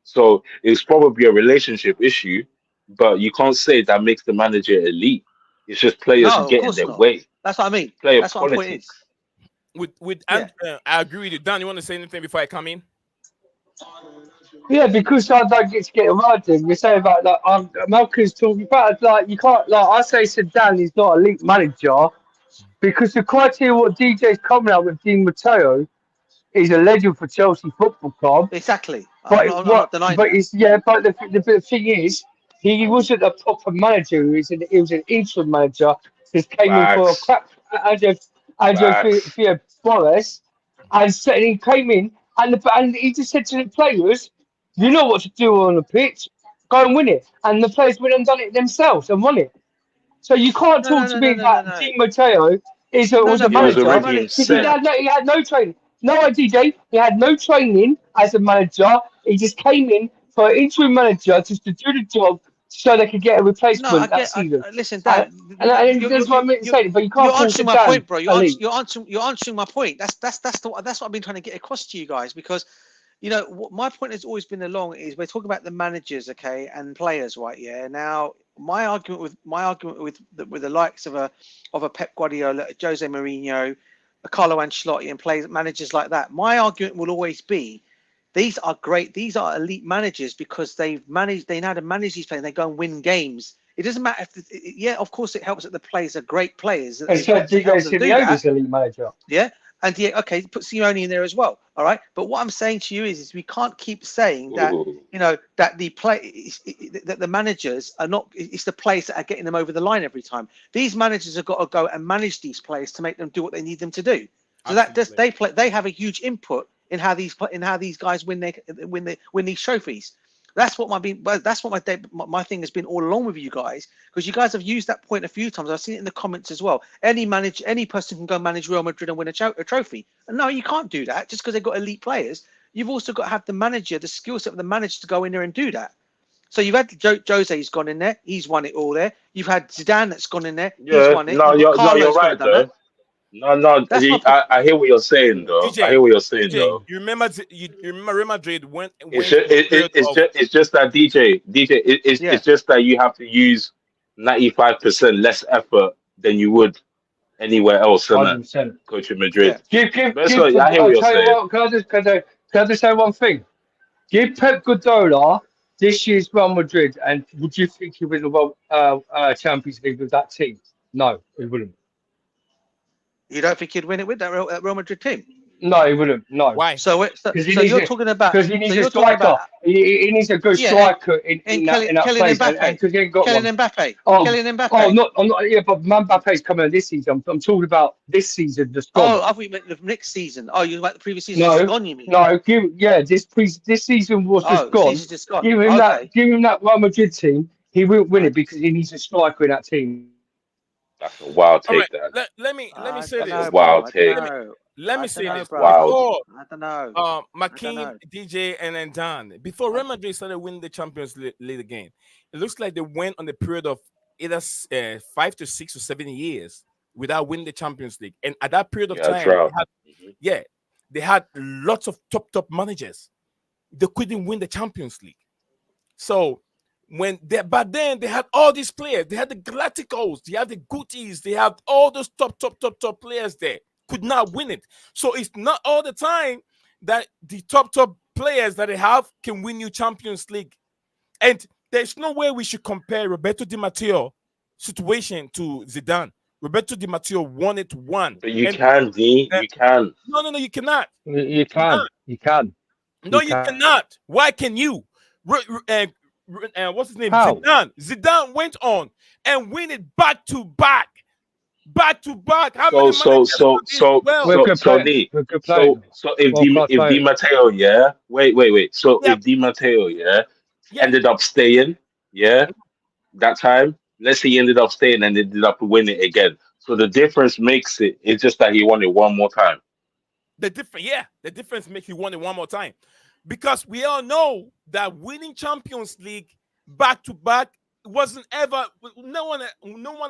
So it's probably a relationship issue. But you can't say that makes the manager elite. It's just players getting their way. That's what I mean. That's what my point is. I agree with you. Dan, you want to say anything before I come in? Yeah, because I don't get around him. We say about Malcolm's talking about you can't I say Zidane is not a elite manager because the criteria what DJ's coming out with Di Matteo is a legend for Chelsea Football Club. Exactly. But the thing is, he wasn't a proper manager. He was an interim manager. Just came in for a crap Andrew Flores, and he came in and he just said to the players, "You know what to do on the pitch. Go and win it." And the players went and done it themselves and won it. So you can't talk to me that Di Matteo was a manager. He had no training. No, DJ. He had no training as a manager. He just came in for an interim manager just to do the job so they could get a replacement that season. Listen, Dan, that's what I'm saying. But you can't. You're answering my point, bro. You're answering my point. That's what I've been trying to get across to you guys because, you know, my point has always been along is we're talking about the managers, okay, and players, right? Yeah. Now, my argument with the likes of a Pep Guardiola, Jose Mourinho, a Carlo Ancelotti, and players managers like that, my argument will always be, these are great. These are elite managers because they know how to manage these players. They go and win games. It doesn't matter if, yeah, of course, it helps that the players are great players. And so DJ Simeone's elite manager. Yeah. And yeah, okay, put Simeone in there as well. All right. But what I'm saying to you is we can't keep saying that, you know, that that the managers are not, it's the players that are getting them over the line every time. These managers have got to go and manage these players to make them do what they need them to do. So they have a huge input in how these guys win these trophies. That's what my thing has been all along with you guys, because you guys have used that point a few times. I've seen it in the comments as well. Any person can go manage Real Madrid and win a trophy. And no, you can't do that just because they've got elite players. You've also got to have the manager, the skill set of the manager to go in there and do that. So you've had Jose's gone in there, he's won it all there. You've had Zidane that's gone in there, he's won it. No, you're right though. No, I hear what you're saying though. DJ, I hear what you're saying though. You remember Real Madrid when it's just that it's just that you have to use 95% less effort than you would anywhere else. 100%. Coaching Madrid. Yeah. I hear what you're saying. Can I just say one thing? Give Pep Guardiola this year's Real Madrid, and would you think he would have won Champions League with that team? No, he wouldn't. You don't think he'd win it with that Real Madrid team? No, he wouldn't. No. Why? So you're talking about because he needs a striker. He needs a good striker in that place. Kylian Mbappe. I'm not. Yeah, but Mbappe's coming this season. I'm talking about this season just gone. Oh, I thought you meant the next season. Oh, you like the previous season just gone? You mean? No. This season was just gone. Just gone. Give him that Real Madrid team. He won't win it because he needs a striker in that team. That's a wild take. Right. Let me say this. Wild take. Let me say this. Wow. I don't know. Makeem, DJ, and then Dan. Before Real Madrid started winning the Champions League again, it looks like they went on the period of either 5 to 6 or 7 years without winning the Champions League. And at that period of time, they had lots of top managers. They couldn't win the Champions League. So but then they had all these players. They had the Galacticos, they had the Gutis, they have all those top players there. Could not win it. So it's not all the time that the top players that they have can win you Champions League. And there's no way we should compare Roberto Di Matteo situation to Zidane. Roberto Di Matteo won it one. But you can, D. You can. No, you cannot. You can. No, you cannot. Why can you? What's his name? How? Zidane went on and win it back to back. How many if Di Matteo, if Di Matteo, ended up staying, that time, let's say he ended up staying and ended up winning it again. So the difference makes it's just that he won it one more time. The difference makes he won it one more time. Because we all know that winning Champions League back to back wasn't ever, no one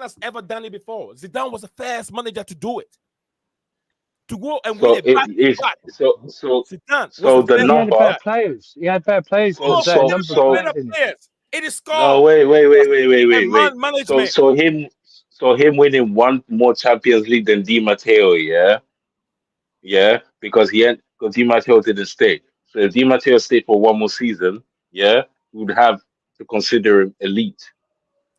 has ever done it before. Zidane was the first manager to do it. To go and win it back to back. Zidane. So the number he had better players. It is called. No, wait. Management. So him winning one more Champions League than Di Matteo, because Di Matteo didn't stay. So if Di Matteo stayed for one more season, we would have to consider him elite.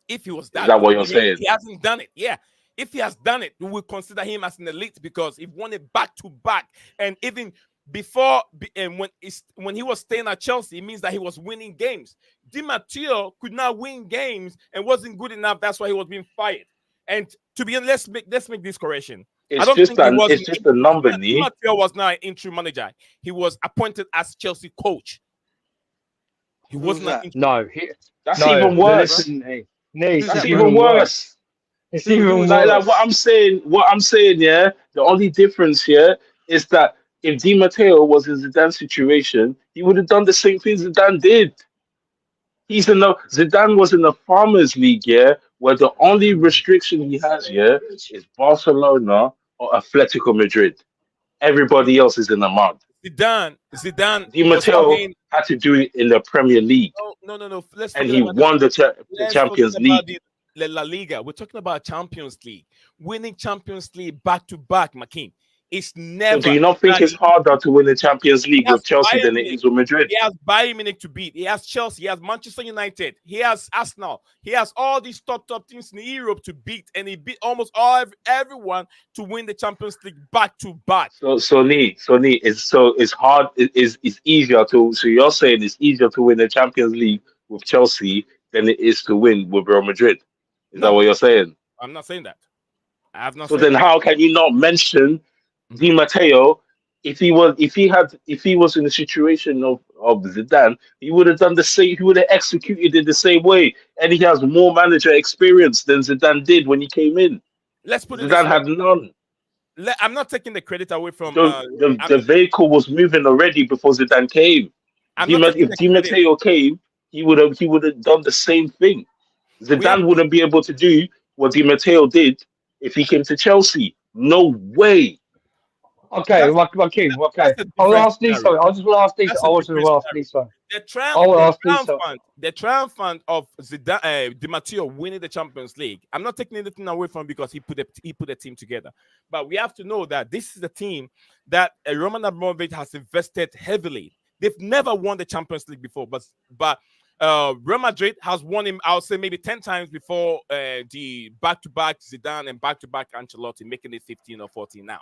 If he was is that what you're saying? He hasn't done it. Yeah. If he has done it, we will consider him as an elite because he won it back to back. And even before, and when he was staying at Chelsea, it means that he was winning games. Di Matteo could not win games and wasn't good enough. That's why he was being fired. And to be honest, let's make this correction. It's just a number, Di Matteo was not an interim manager. He was appointed as Chelsea coach. He wasn't. That's even worse. That's even worse. It's even worse. Like what I'm saying, the only difference here is that if Di Matteo was in Zidane's situation, he would have done the same thing Zidane did. Zidane was in the Farmers League, where the only restriction he has, is Barcelona or Atletico Madrid. Everybody else is in the mud. Zidane Di was Matteo playing. had to do it in the Premier League, No. Let's and forget he about the. won the Let's forget Champions about League. the La Liga. We're talking about Champions League. Winning Champions League back to back, Makin. It's So do never you not think that it's easy. harder to win the Champions He League has with Chelsea Bayern than it Munich. is with Madrid? He has Bayern Munich to beat. He has Chelsea. He has Manchester United. He has Arsenal. He has all these top teams in Europe to beat, and he beat almost everyone to win the Champions League back to back. So it's hard. It's easier to. So you're saying it's easier to win the Champions League with Chelsea than it is to win with Real Madrid. Is that No, what you're saying? I'm not saying that. I have not So said then that. how can you not mention Di Matteo? If he was in the situation of Zidane, he would have done the same. He would have executed it the same way, and he has more manager experience than Zidane did when he came in. Let's put it this Zidane way. had none. I'm not taking the credit away from. The vehicle was moving already before Zidane came. I'm not taking If the Di credit. Matteo came, he would have done the same thing. Zidane wouldn't be able to do what Di Matteo did if he came to Chelsea. No way. Okay, okay. I'll ask these. Sorry, I just want to ask these. I was going to ask these. The triumphant of Zidane, Di Matteo winning the Champions League. I'm not taking anything away from because he put a team together. But we have to know that this is the team that Roman Abramovich has invested heavily. They've never won the Champions League before, but Real Madrid has won him, I would say, maybe 10 times before the back-to-back Zidane and back-to-back Ancelotti, making it 15 or 14 now.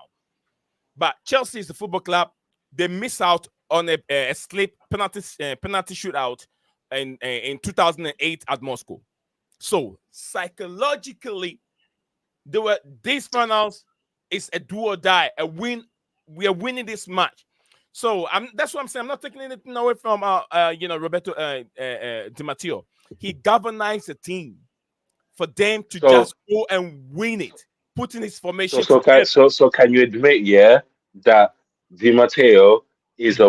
But Chelsea is the football club. They miss out on a slip penalty shootout in 2008 at Moscow. So psychologically, these finals is a do or die, a win. We are winning this match. So that's what I'm saying. I'm not taking anything away from Roberto Di Matteo. He galvanized the team for them to just go and win it, putting his formation. So can you admit, that Di Matteo is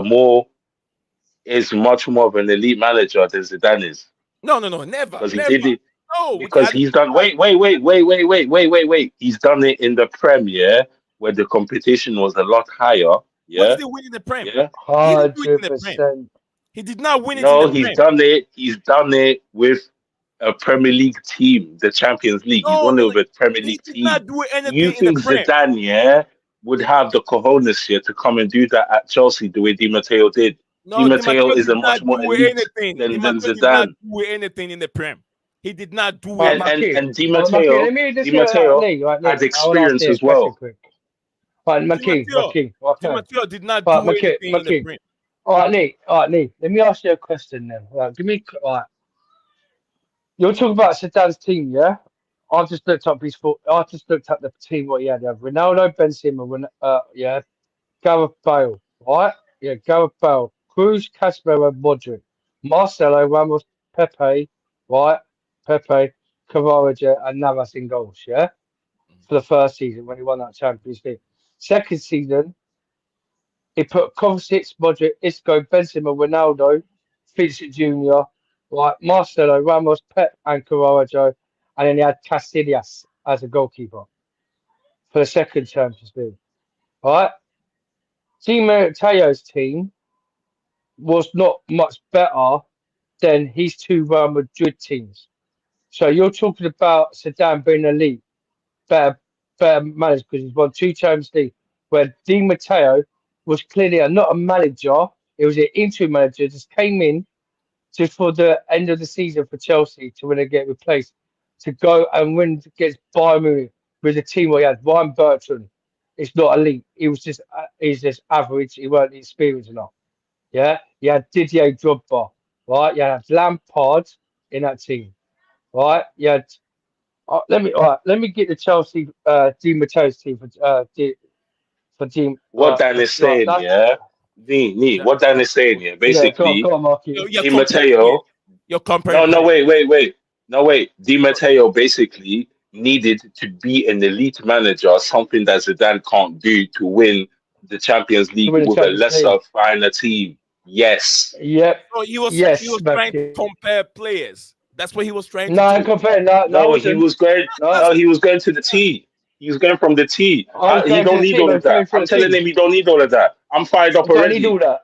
much more of an elite manager than Zidane is? No, never. Because he never. did it. No, because he's done. Wait. He's done it in the Premier where the competition was a lot higher. Yeah. What did he win in the Prem? Yeah. 100%. He did not win it. No, he's done it. He's done it with a Premier League team, the Champions League. He's won it with a Premier League team. He did not do anything. You think Zidane, would have the cojones here to come and do that at Chelsea the way Di Matteo did? No, Di Matteo is a much more elite than Zidane. Did not do anything in the Prem. He did not do anything. And Di Matteo had experience as well. But Di Matteo did not do anything in the Prem. All right, Nick. Let me ask you a question then. You're talking about Zidane's team, yeah? I just looked up the team what he had. Ronaldo, Benzema, Gareth Bale, right? Yeah, Gareth Bale, Cruz, Casemiro, Modric, Marcelo, Ramos, Pepe, right? Pepe, Cavaraja, and Navas in goals, yeah? For the first season when he won that Champions League. Second season, he put Kovacic, Modric, Isco, Benzema, Ronaldo, Vincent Jr., right? Marcelo, Ramos, Pep, and Cavaraja. And then he had Casillas as a goalkeeper for the second Champions League. Right? Di Matteo's team was not much better than his two Real Madrid teams. So you're talking about Zidane being elite, better manager because he's won two Champions League, where Di Matteo was clearly not a manager. It was an interim manager, just came in just for the end of the season for Chelsea to when they get replaced. To go and win against Bayern Munich with a team where he had Ryan Bertrand. It's not elite. He's just average. He weren't experienced enough. Yeah. You had Didier Drogba. Right. You had Lampard in that team. Right. You had. Let me get the Chelsea Di Matteo's team for team. What Dan is saying, what Dan is saying, basically, go on, Di Matteo. You're comparing. No, wait. No, wait. Di Matteo basically needed to be an elite manager, something that Zidane can't do to win the Champions League with a lesser, finer team. Yes. Yep. So he was trying to compare players. That's what he was trying to do. He was going he was going to the team. He's going from the T. I'm He going to don't the need team. all I'm of that. going to I'm the telling team. him he don't need all of that. I'm fired up I don't need all already.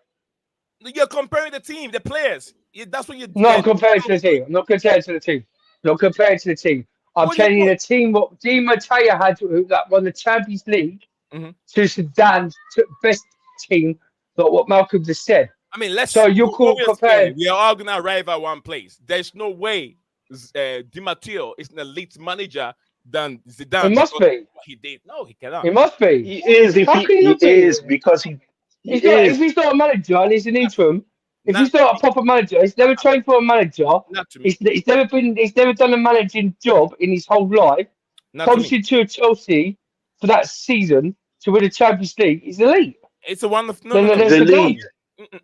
that. You're comparing the team, the players. That's what you're No, I'm comparing to the team. I'm not comparing to the team. Not comparing to the team. I'm What do you telling you want? the team what Di Matteo had that won the Champions League Mhm. to Sudan's best team, but what Malcolm just said. I mean, let's. So you're what we're comparing. saying, we are all gonna arrive at one place. There's no way Di Matteo is an elite manager than Zidane. It must because be. of what he did. No, he cannot. It must be. He is if How he, can you he not be? is because he He's not. If is. he's not a manager and he's an interim, if Not he's not a proper manager, he's never trained for a manager. Not to me. He's never been. He's never done a managing job in his whole life. Not to Comes me. into Chelsea for that season to win the Champions League. He's elite. It's a one of no. Then No, no. He's there's the elite. Mm-mm.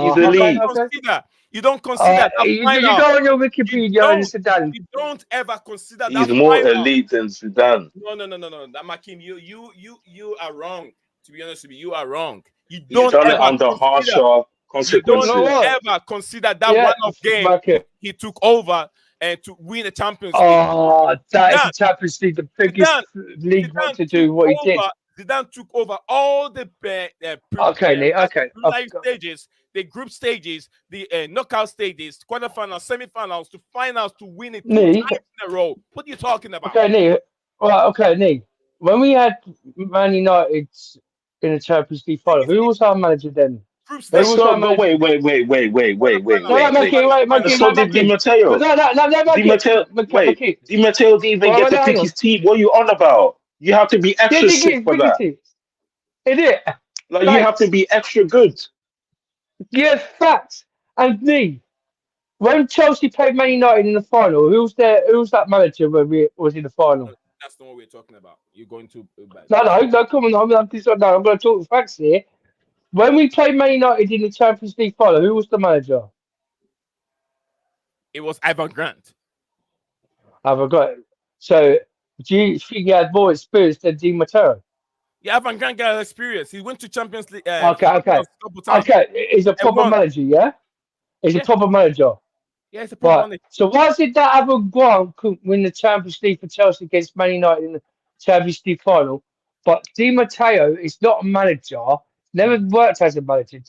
He's You elite. don't consider. You don't consider that You final. go on your You Wikipedia and don't. Sudan. You don't ever consider He's that more final. elite than Zidane. No. That Makim, you are wrong. To be honest with you, you are wrong. You He's don't done it ever under consider. harsher You don't consequences. ever consider that Yeah, one-off game Market. he took over and to win the Champions League. Oh, that is Zidane- the Champions League, the biggest league not to do what he did. Zidane took over all the Okay, Lee, okay. live stages, the group stages, the knockout stages, quarterfinals, semi-finals, to finals to win it 2 Lee. times in a row. What are you talking about? Okay, Lee. Right, okay, Lee. When we had Man United in the Champions League final, who was our manager then? Group Who Let's stage. was our not go. manager? Wait. No, Mikey, So did Di Matteo. No, Di Matteo. Wait. Di Matteo didn't even get to pick his team. What are you on about? You have to be extra sick for that. Idiot. Like you have to be extra good. Yes, facts. And Lee, when Chelsea played Man United in the final, who's that manager when we was in the final? That's not what we're talking about. You're going to. No, come on. I'm going to talk facts here. When we played Man United in the Champions League final, who was the manager? It was Ivan Grant. I forgot. So, do you think he had more experience than Di Matteo? Yeah, Ivan Grant got experience. He went to Champions League. Okay. a couple times. Okay, he's a proper manager, yeah? He's a proper manager. Yeah, it's a proper manager. So why is it that Ivan Grant couldn't win the Champions League for Chelsea against Man United in the Champions League final, but Di Matteo is not a manager, never worked as a manager,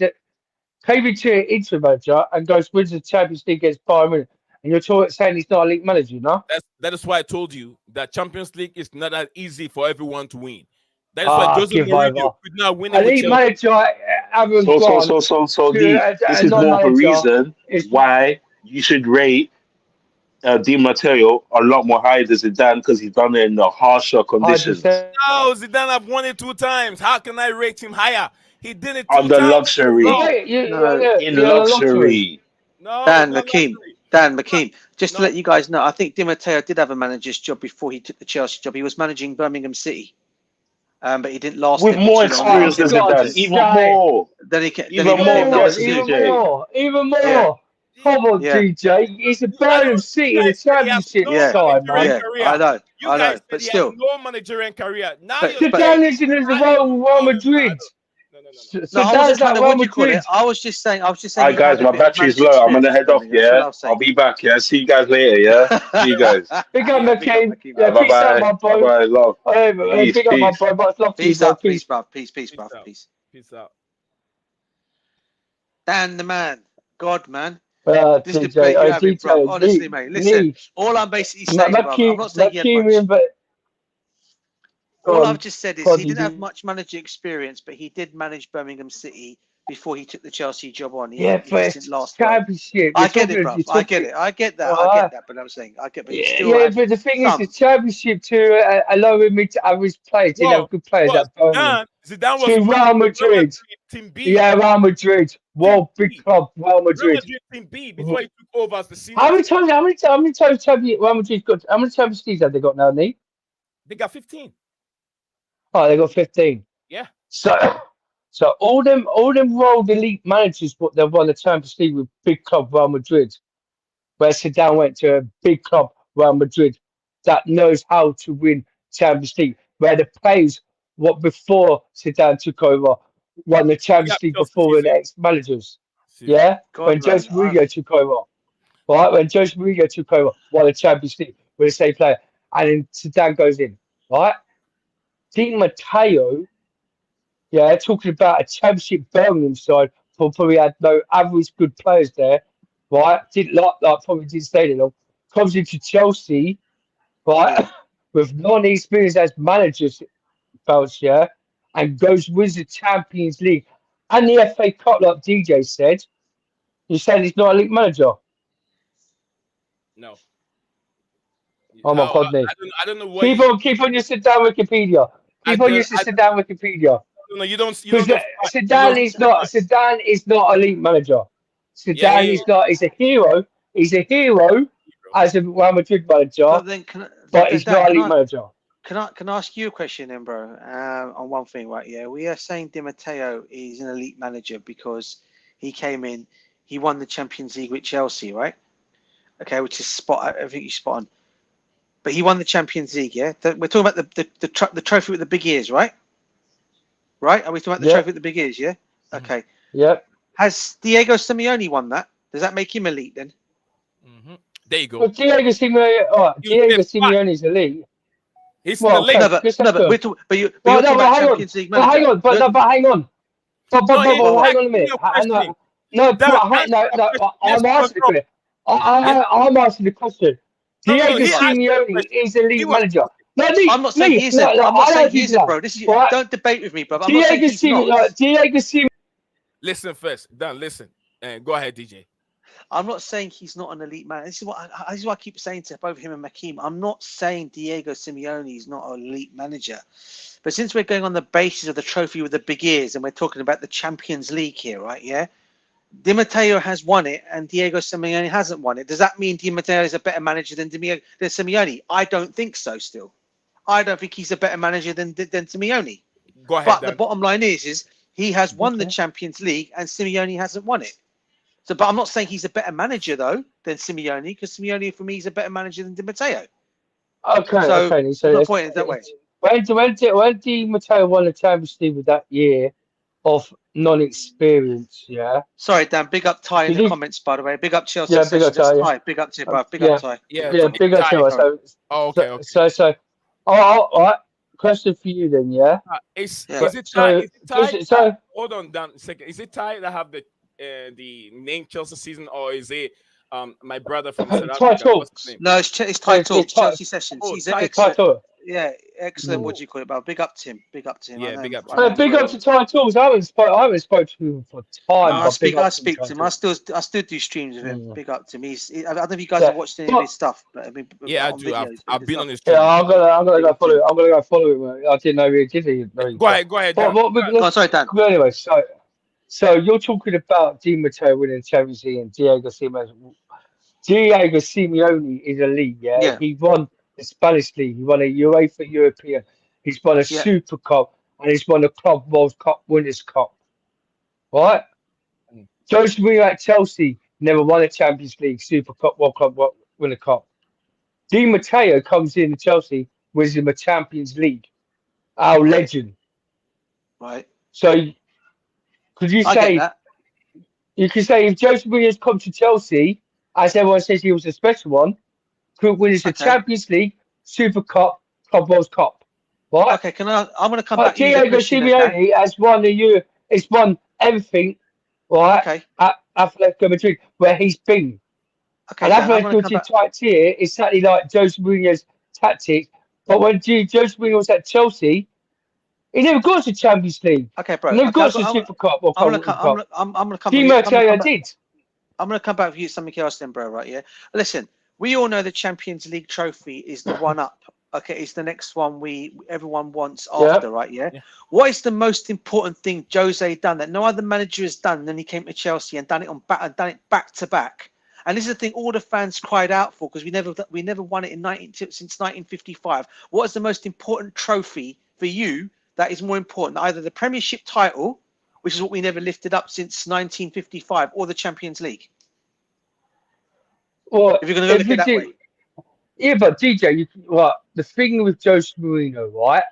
came into an interim manager and wins the Champions League against Bayern Munich, and you're saying he's not a league manager, no? That is why I told you that Champions League is not that easy for everyone to win. That is why Jose Mourinho could not win it. League manager, Ivan Grant. So this is more of a reason why you should rate Di Matteo a lot more higher than Zidane because he's done it in the harsher conditions. No, Zidane have won it 2 times. How can I rate him higher? He did it 2 on the times. luxury. In luxury. No, Dan McKean. Just to let you guys know, I think Di Matteo did have a manager's job before he took the Chelsea job. He was managing Birmingham City. But he didn't last with more experience than Zidane, even more. Then he came even more. Even more. Come on, DJ. He's a Birmingham City in the Championship side, man. I know. But still, no managerial career. Now Zidane is in the Real Madrid. No, I was just what you call it. I was just saying. All right, guys, my battery's low. I'm gonna head off. Yeah, I'll be back. Yeah, see you guys later. Yeah, see you guys. Big up, McCain. Bye bye. Bye, love. Big up, my bro. Much love to you. Peace, bro. Peace, bro. Peace out. Dan the man, God, man. This debate you're having, bro. Honestly, mate. Listen, all I'm basically saying, bro, I'm not saying he had much. All I've just said is he didn't have much manager experience, but he did manage Birmingham City before he took the Chelsea job on. But it's Championship. I get it, bro. I get it. I get that. But I'm saying, but but the thing is, the Championship to allow him to average players, didn't have good players at Birmingham. Zidane was to Real Madrid. Team B. Yeah, Real Madrid. Big club, Real Madrid. Team B before he took over as the senior. How many times Real Madrid got? How many Champions Leagues have they got now, Lee? They got 15. Oh, they got 15. Yeah. So all them world elite managers, what they won the Champions League with big club Real Madrid, where Zidane went to a big club Real Madrid that knows how to win Champions League, where the players what before Zidane took over won the Champions League before the ex-managers. Yeah, when Jose Mourinho took over, right? When Jose Mourinho took over, won the Champions League with the same player, and then Zidane goes in, right? Di Matteo, talking about a championship Birmingham side, probably had no average good players there, right? Didn't probably didn't stay there long. Comes into Chelsea, right, with non-experience as managers, belts, and wins the Champions League and the FA Cup, like DJ said. You saying he's not a league manager? No. Oh my God, Nick. I don't know what. Keep on your sit down Wikipedia. Keep on your sit down Wikipedia. No, you don't. Zidane is not a league manager. Zidane is not. He's a hero. He's a hero as a Real Madrid manager. But he's not a league manager. Can I ask you a question then, bro? On one thing, right? Yeah, we are saying Di Matteo is an elite manager because he came in, he won the Champions League with Chelsea, right? Okay, which is spot. I think you're spot on. But he won the Champions League, yeah. We're talking about the trophy with the big ears, right? Right? Are we talking about the trophy with the big ears? Yeah. Okay. Yep. Has Diego Simeone won that? Does that make him elite then? Mm-hmm. There you go. Well, Diego Simeone is elite. He's elite. No, but we're talking about Champions League manager. Hang on. But hang on. But hang on a minute. I'm asking the question. I'm asking the question. Diego Simeone is a league manager. I'm not saying he isn't. I'm not saying he isn't, bro. Don't debate with me, bro. I'm not saying he's not. Diego Simeone. Listen first. Dan, listen. And go ahead, DJ. I'm not saying he's not an elite man. This is what I keep saying to both him and Makeem. I'm not saying Diego Simeone is not an elite manager. But since we're going on the basis of the trophy with the big ears and we're talking about the Champions League here, right? Yeah. Di Matteo has won it and Diego Simeone hasn't won it. Does that mean Di Matteo is a better manager than Simeone? I don't think so still. I don't think he's a better manager than Simeone. Go ahead. But the bottom line is he has won the Champions League and Simeone hasn't won it. So, but I'm not saying he's a better manager though than Simeone, because Simeone for me is a better manager than Di Matteo. Okay. So the point is that way. When Di Matteo won the Champions League with that year of non-experience, Sorry, Dan. Big up Ty in the comments, by the way. Big up Chelsea. Yeah, big up Ty. Big up to you, bro. Big up Ty. Yeah, big up Ty. Okay. So, all right. Question for you then, Is it Ty? Hold on, Dan. A second. Is it Ty that have the name Chelsea season, or is it my brother from South Africa? No, it's Ty Talks, Chelsea Sessions. He's excellent. Yeah, excellent. What do you call it? About big up to him. Big up to him. Yeah, big up. Big up to Ty Talks. I haven't spoke to him for time. I speak to him. I still do streams with him. Big up to him. I don't know if you guys have watched any of his stuff, but I mean, I do. I've been on his. Yeah, I'm gonna go follow him. I'm gonna go follow him. I didn't know he did it. Go ahead. Sorry, Dan. Anyway, so you're talking about Di Matteo winning the Champions League and Diego Simeone. Diego Simeone is a league, yeah. He won the Spanish league. He won a UEFA European. He's won a Super Cup, and he's won a Club World Cup Winners' Cup. Right? Jose Mourinho at Chelsea never won a Champions League, Super Cup, World Cup, Winners' Cup. Di Matteo comes in Chelsea, wins him a Champions League. Our legend. Right. So could you say you could say if Jose Mourinho's come to Chelsea, as everyone says he was a special one, could win the Champions League, Super Cup, Club World Cup. Right? Okay, I'm gonna come back to you. Diego Simeone has won it's won everything, right? Okay. At Atletico Madrid, where he's been. Okay. And Atletico Madrid tactics here is exactly like Jose Mourinho's tactics. But when Jose Mourinho was at Chelsea, he never got to Champions League. Okay, bro. He never got to Super Cup or Club World Cup. I'm gonna come. Di Matteo did. I'm going to come back with you something else then, bro, right? Yeah. Listen, we all know the Champions League trophy is the one up. Okay, it's the next one everyone wants after, right? Yeah? What is the most important thing Jose done that no other manager has done? Then he came to Chelsea and done it back to back. And this is the thing all the fans cried out for, because we never won it since 1955. What is the most important trophy for you that is more important? Either the Premiership title, which is what we never lifted up since 1955, or the Champions League. Well, if you're going to go look at that way. Yeah, but DJ, the thing with Jose Mourinho, right?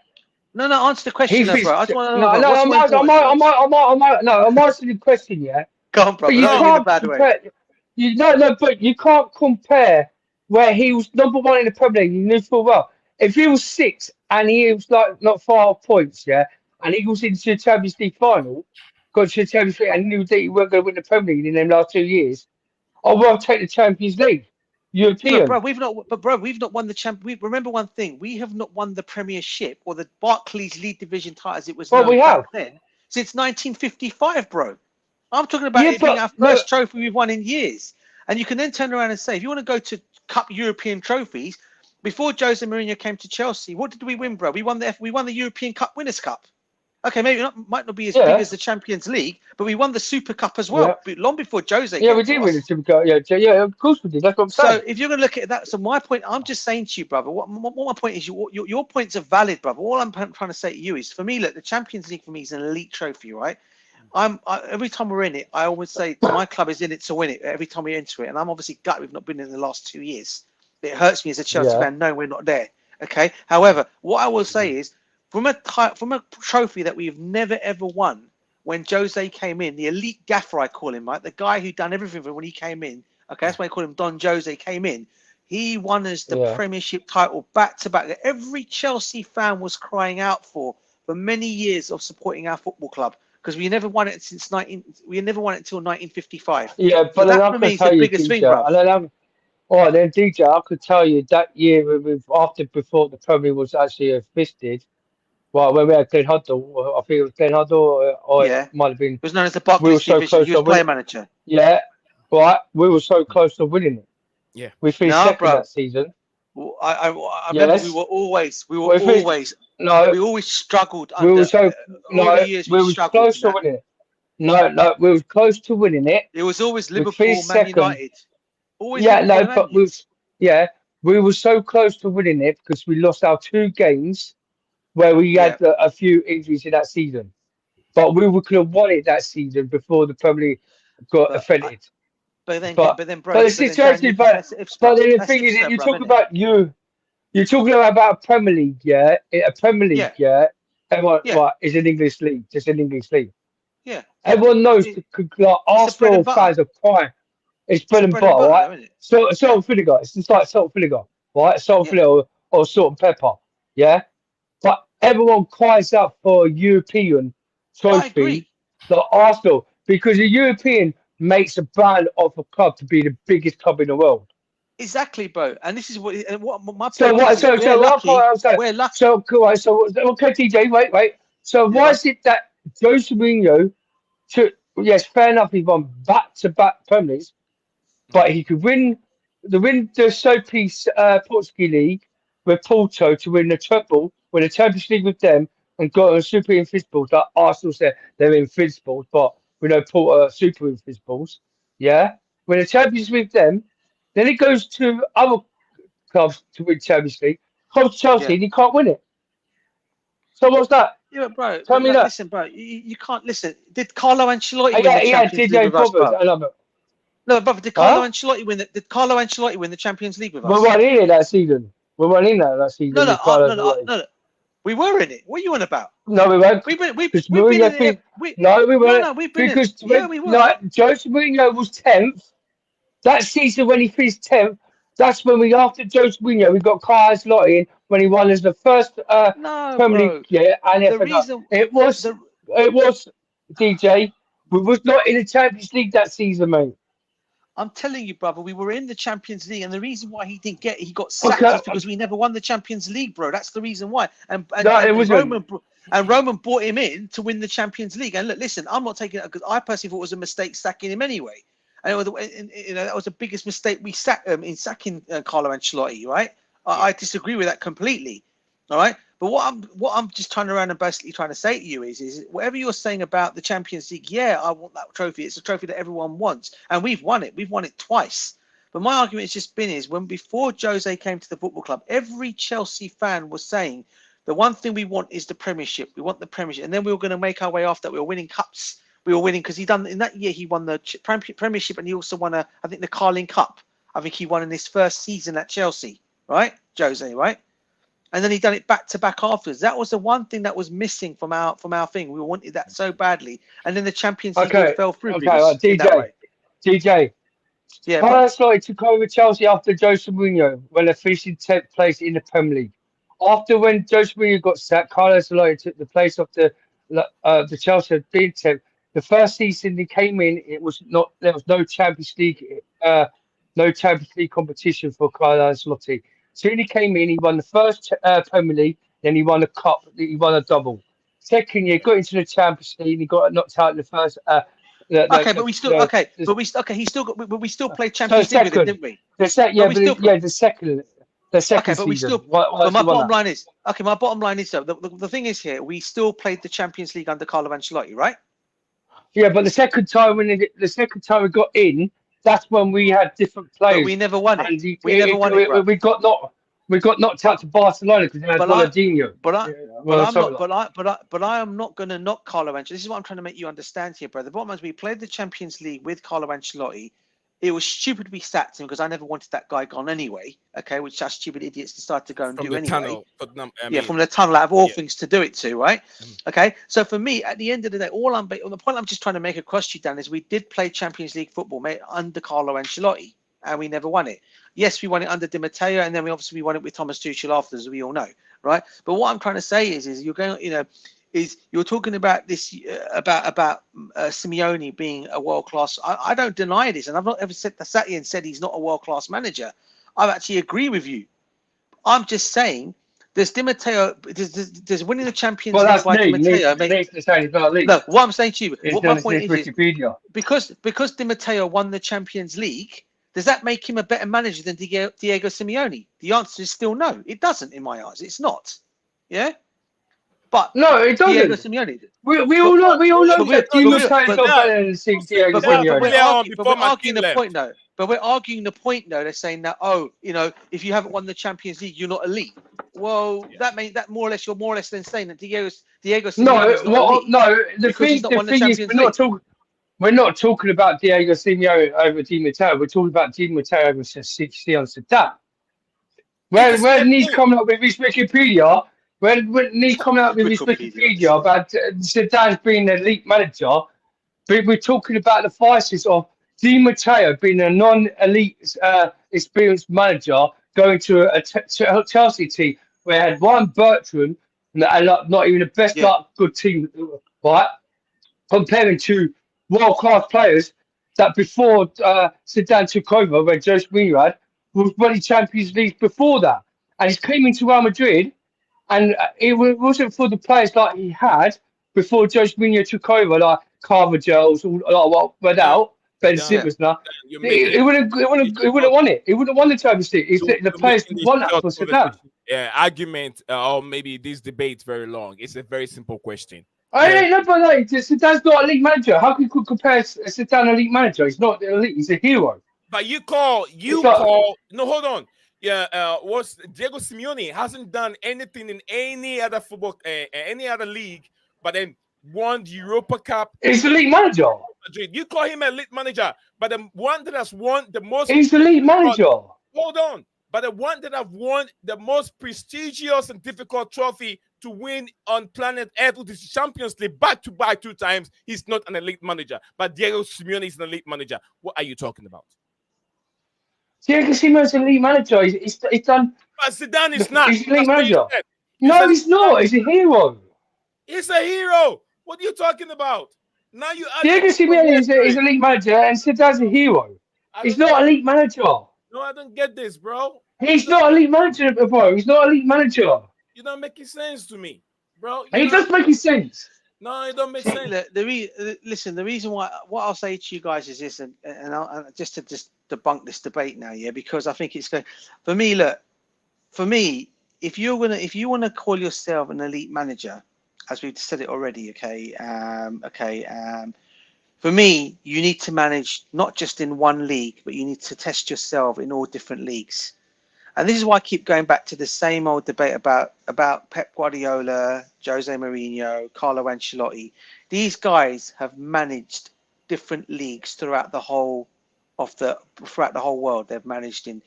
No, answer the question, bro. I just want to know. I'm asking the question, yeah. Go on, bro. But you can't but you can't compare where he was number one in the Premier League. You knew full well. if he was 6 and he was like not far off points, yeah, and he goes into the Champions League final, got to the Champions League and knew that he weren't going to win the Premier League in them last 2 years, I will take the Champions League, Yeah, European. but we've not won the remember one thing, we have not won the Premiership or the Barclays League Division title as it was known back then since 1955, bro. I'm talking about it being our first trophy we've won in years. And you can then turn around and say, if you want to go to Cup European trophies, before Jose Mourinho came to Chelsea, what did we win, bro? We won the European Cup Winners' Cup. Okay, maybe might not be as big as the Champions League, but we won the Super Cup as well, long before Jose came. Yeah, we did win the Super Cup. Yeah, of course we did. That's what I'm saying. So if you're going to look at that, so my point, I'm just saying to you, brother, what my point is, your points are valid, brother. All I'm trying to say to you is, for me, look, the Champions League for me is an elite trophy, right? Every time we're in it, I always say my club is in it to win it every time we enter it, and I'm obviously gutted we've not been in the last 2 years. It hurts me as a Chelsea fan knowing we're not there. Okay. However, what I will say is, from a trophy that we've never ever won, when Jose came in, the elite gaffer I call him, right, the guy who done everything when he came in. Okay, that's why I call him Don Jose. Came in, he won us the Premiership title back to back. That every Chelsea fan was crying out for many years of supporting our football club. Because we never won it since we never won it until 1955. Yeah, but so then that I for me could is tell the you, biggest thing, DJ, bro. all right, then DJ, I could tell you that year before the Premier was actually fisted. Well, when we had Glenn Hoddle, I think it was Glenn Hoddle, or it might have been. It was known as the We were Barclays so Division. close He was to player winning. manager. Yeah, right. We were so close to winning it. Yeah, we finished second that season. I remember we always struggled under. We were so all the years we were struggled close to winning it. No, we were close to winning it. It was always Liverpool, finished Man second. United. Always Liverpool, but we were so close to winning it because we lost our 2 games where we had a few injuries in that season. But we could have won it that season before the Premier League got offended. But then, bro. But the situation, but then the thing is, that you're talking about you're talking about a Premier League, a Premier League, Everyone, right, is an English league, just an English league. Yeah. Everyone knows Arsenal fans are crying. It's bread and butter, right? Salt and vinegar. It's just like salt and vinegar, right? Salt and vinegar or salt and pepper, yeah. But everyone cries out for a European trophy, like Arsenal, because a European makes a brand of a club to be the biggest club in the world. Exactly, bro. And this is what my point is. We're lucky. So cool. So okay, TJ, wait. So why is it that Jose Mourinho took? Yes, fair enough. He won back-to-back Premier Leagues, but he could win the Showpiece Portuguese League with Porto to win the treble, win the Champions League with them, and got a super invincibles. Like Arsenal said, they're invincibles, but we know Porto are super invincibles. Yeah, win the Champions League with them. Then he goes to other clubs to win Champions League. Comes to Chelsea and he can't win it. So what's that? Yeah, bro. Tell me that. Listen, bro. You can't listen. Did Carlo Ancelotti win the Champions League with us, bro? No, brother. Did Carlo Ancelotti win the Champions League with us? We weren't in it that season. We weren't in that season. No. We were in it. What are you on about? No, we weren't. We've been in it. We weren't. No, we've been because we were. Jose Mourinho was 10th. That season when he finished 10th, that's when after Jose Mourinho, we got Carlo Ancelotti in when he won as the first Premier League. Yeah, and it was DJ. We was not in the Champions League that season, mate. I'm telling you, brother, we were in the Champions League, and the reason why he got sacked is because we never won the Champions League, bro. That's the reason why. And Roman brought him in to win the Champions League. And look, listen, I'm not taking it because I personally thought it was a mistake sacking him anyway. And that was the biggest mistake we in sacking Carlo Ancelotti, right? I disagree with that completely. All right, but what I'm just turning around and basically trying to say to you is whatever you're saying about the Champions League, I want that trophy. It's a trophy that everyone wants, and we've won it. We've won it twice. But my argument has just been before Jose came to the football club, every Chelsea fan was saying the one thing we want is the Premiership. We want the Premiership, and then we were going to make our way off that. We were winning cups. We were winning because in that year he won the Premiership, and he also won I think the Carling Cup. I think he won in his first season at Chelsea, right, Jose, right? And then he done it back to back afterwards. That was the one thing that was missing from our thing. We wanted that so badly, and then the Champions League fell through. DJ. Yeah. Carlo Ancelotti took over Chelsea after Jose Mourinho when they finished in 10th place in the Premier League. after when Jose Mourinho got sacked, Carlo Ancelotti took the place of the Chelsea team. The first season he came in, there was no Champions League, competition for Carlo Ancelotti. Soon he came in, he won the first Premier League, then he won a cup, he won a double. Second year, got into the Champions League, he got knocked out in the first. But we still he still got, but we still played Champions League with him, didn't we? The second. The second but we season. still. But my bottom line is my bottom line is the thing is here, we still played the Champions League under Carlo Ancelotti, right? Yeah, but the second time we got in, that's when we had different players. But we never won it. We got knocked out to Barcelona because they had Ronaldinho. But I am not going to knock Carlo Ancelotti. This is what I'm trying to make you understand here, brother. The bottom line is we played the Champions League with Carlo Ancelotti. It was stupid we sacked him because I never wanted that guy gone anyway. Okay, which that stupid idiots decided to go and do anyway. From the tunnel, out of all things to do it to, right? Okay, so for me, at the end of the day, the point I'm just trying to make across you, Dan, is we did play Champions League football, mate, under Carlo Ancelotti, and we never won it. Yes, we won it under Di Matteo, and then we won it with Thomas Tuchel after, as we all know, right? But what I'm trying to say is you're going, you're talking about this about Simeone being a world class. I don't deny this, and I've not ever sat here and said he's not a world class manager. I actually agree with you. I'm just saying there's Di Matteo. There's winning the Champions League by Di Matteo. No, what I'm saying to you, what my point is because Di Matteo won the Champions League, does that make him a better manager than Diego Simeone? The answer is still no. It doesn't, in my eyes. It's not. Yeah. But no, it doesn't. Diego Simeone. We all know that Di Matteo is not better than Diego Simeone. But we're arguing the point, though. But we're arguing the point, though. They're saying that, if you haven't won the Champions League, you're not elite. Well, that means that you're more or less then saying that Diego Simeone is not elite. No, the thing is, we're not talking about Diego Simeone over Di Matteo. We're talking about Di Matteo over Zidane. When he's coming up with his Wikipedia. When he's coming out with his Wikipedia about Zidane being an elite manager, we're talking about the vices of Di Matteo being a non-elite experienced manager going to a Chelsea team where they had one Bertrand and not even the best good team, right? Comparing to world-class players that before Zidane took over, where Jose Mourinho had, was winning Champions League before that. And he came into Real Madrid. And it wasn't for the players like he had before Jose Mourinho took over, like Carvajal's, Ben Simmons now. He wouldn't won it. He wouldn't won the Champions League. The players won that for Zidane. Yeah, argument or maybe this debate's very long. It's a very simple question. Zidane's not a league manager. How can you compare Zidane a league manager? He's not elite. He's a hero. But no, hold on. Yeah, was Diego Simeone hasn't done anything in any other football, any other league, but then won the Europa Cup. He's the league manager. You call him a league manager, but the one that has won the most. He's the league manager. Hold on, but the one that have won the most prestigious and difficult trophy to win on planet Earth, which is Champions League, back to back 2 times. He's not an elite manager, but Diego Simeone is an elite manager. What are you talking about? Diego Simeone's a league manager. He's done. But Zidane is not. He's a league manager. No, he's not. He's a hero. He's a hero. What are you talking about? Now you. Diego Simeone is a league manager, and Zidane's a hero. He's not a league manager. No, I don't get this, bro. He's not a league manager, bro. He's not a league manager. You're not making sense to me, bro. He does make sense. No, it don't make sense. Listen, the reason why, what I'll say to you guys is this, and I'll just debunk this debate now, because I think it's going. For me, if you want to call yourself an elite manager, as we've said it already, for me, you need to manage not just in one league, but you need to test yourself in all different leagues. And this is why I keep going back to the same old debate about Pep Guardiola, Jose Mourinho, Carlo Ancelotti. These guys have managed different leagues throughout the whole world. They've managed in.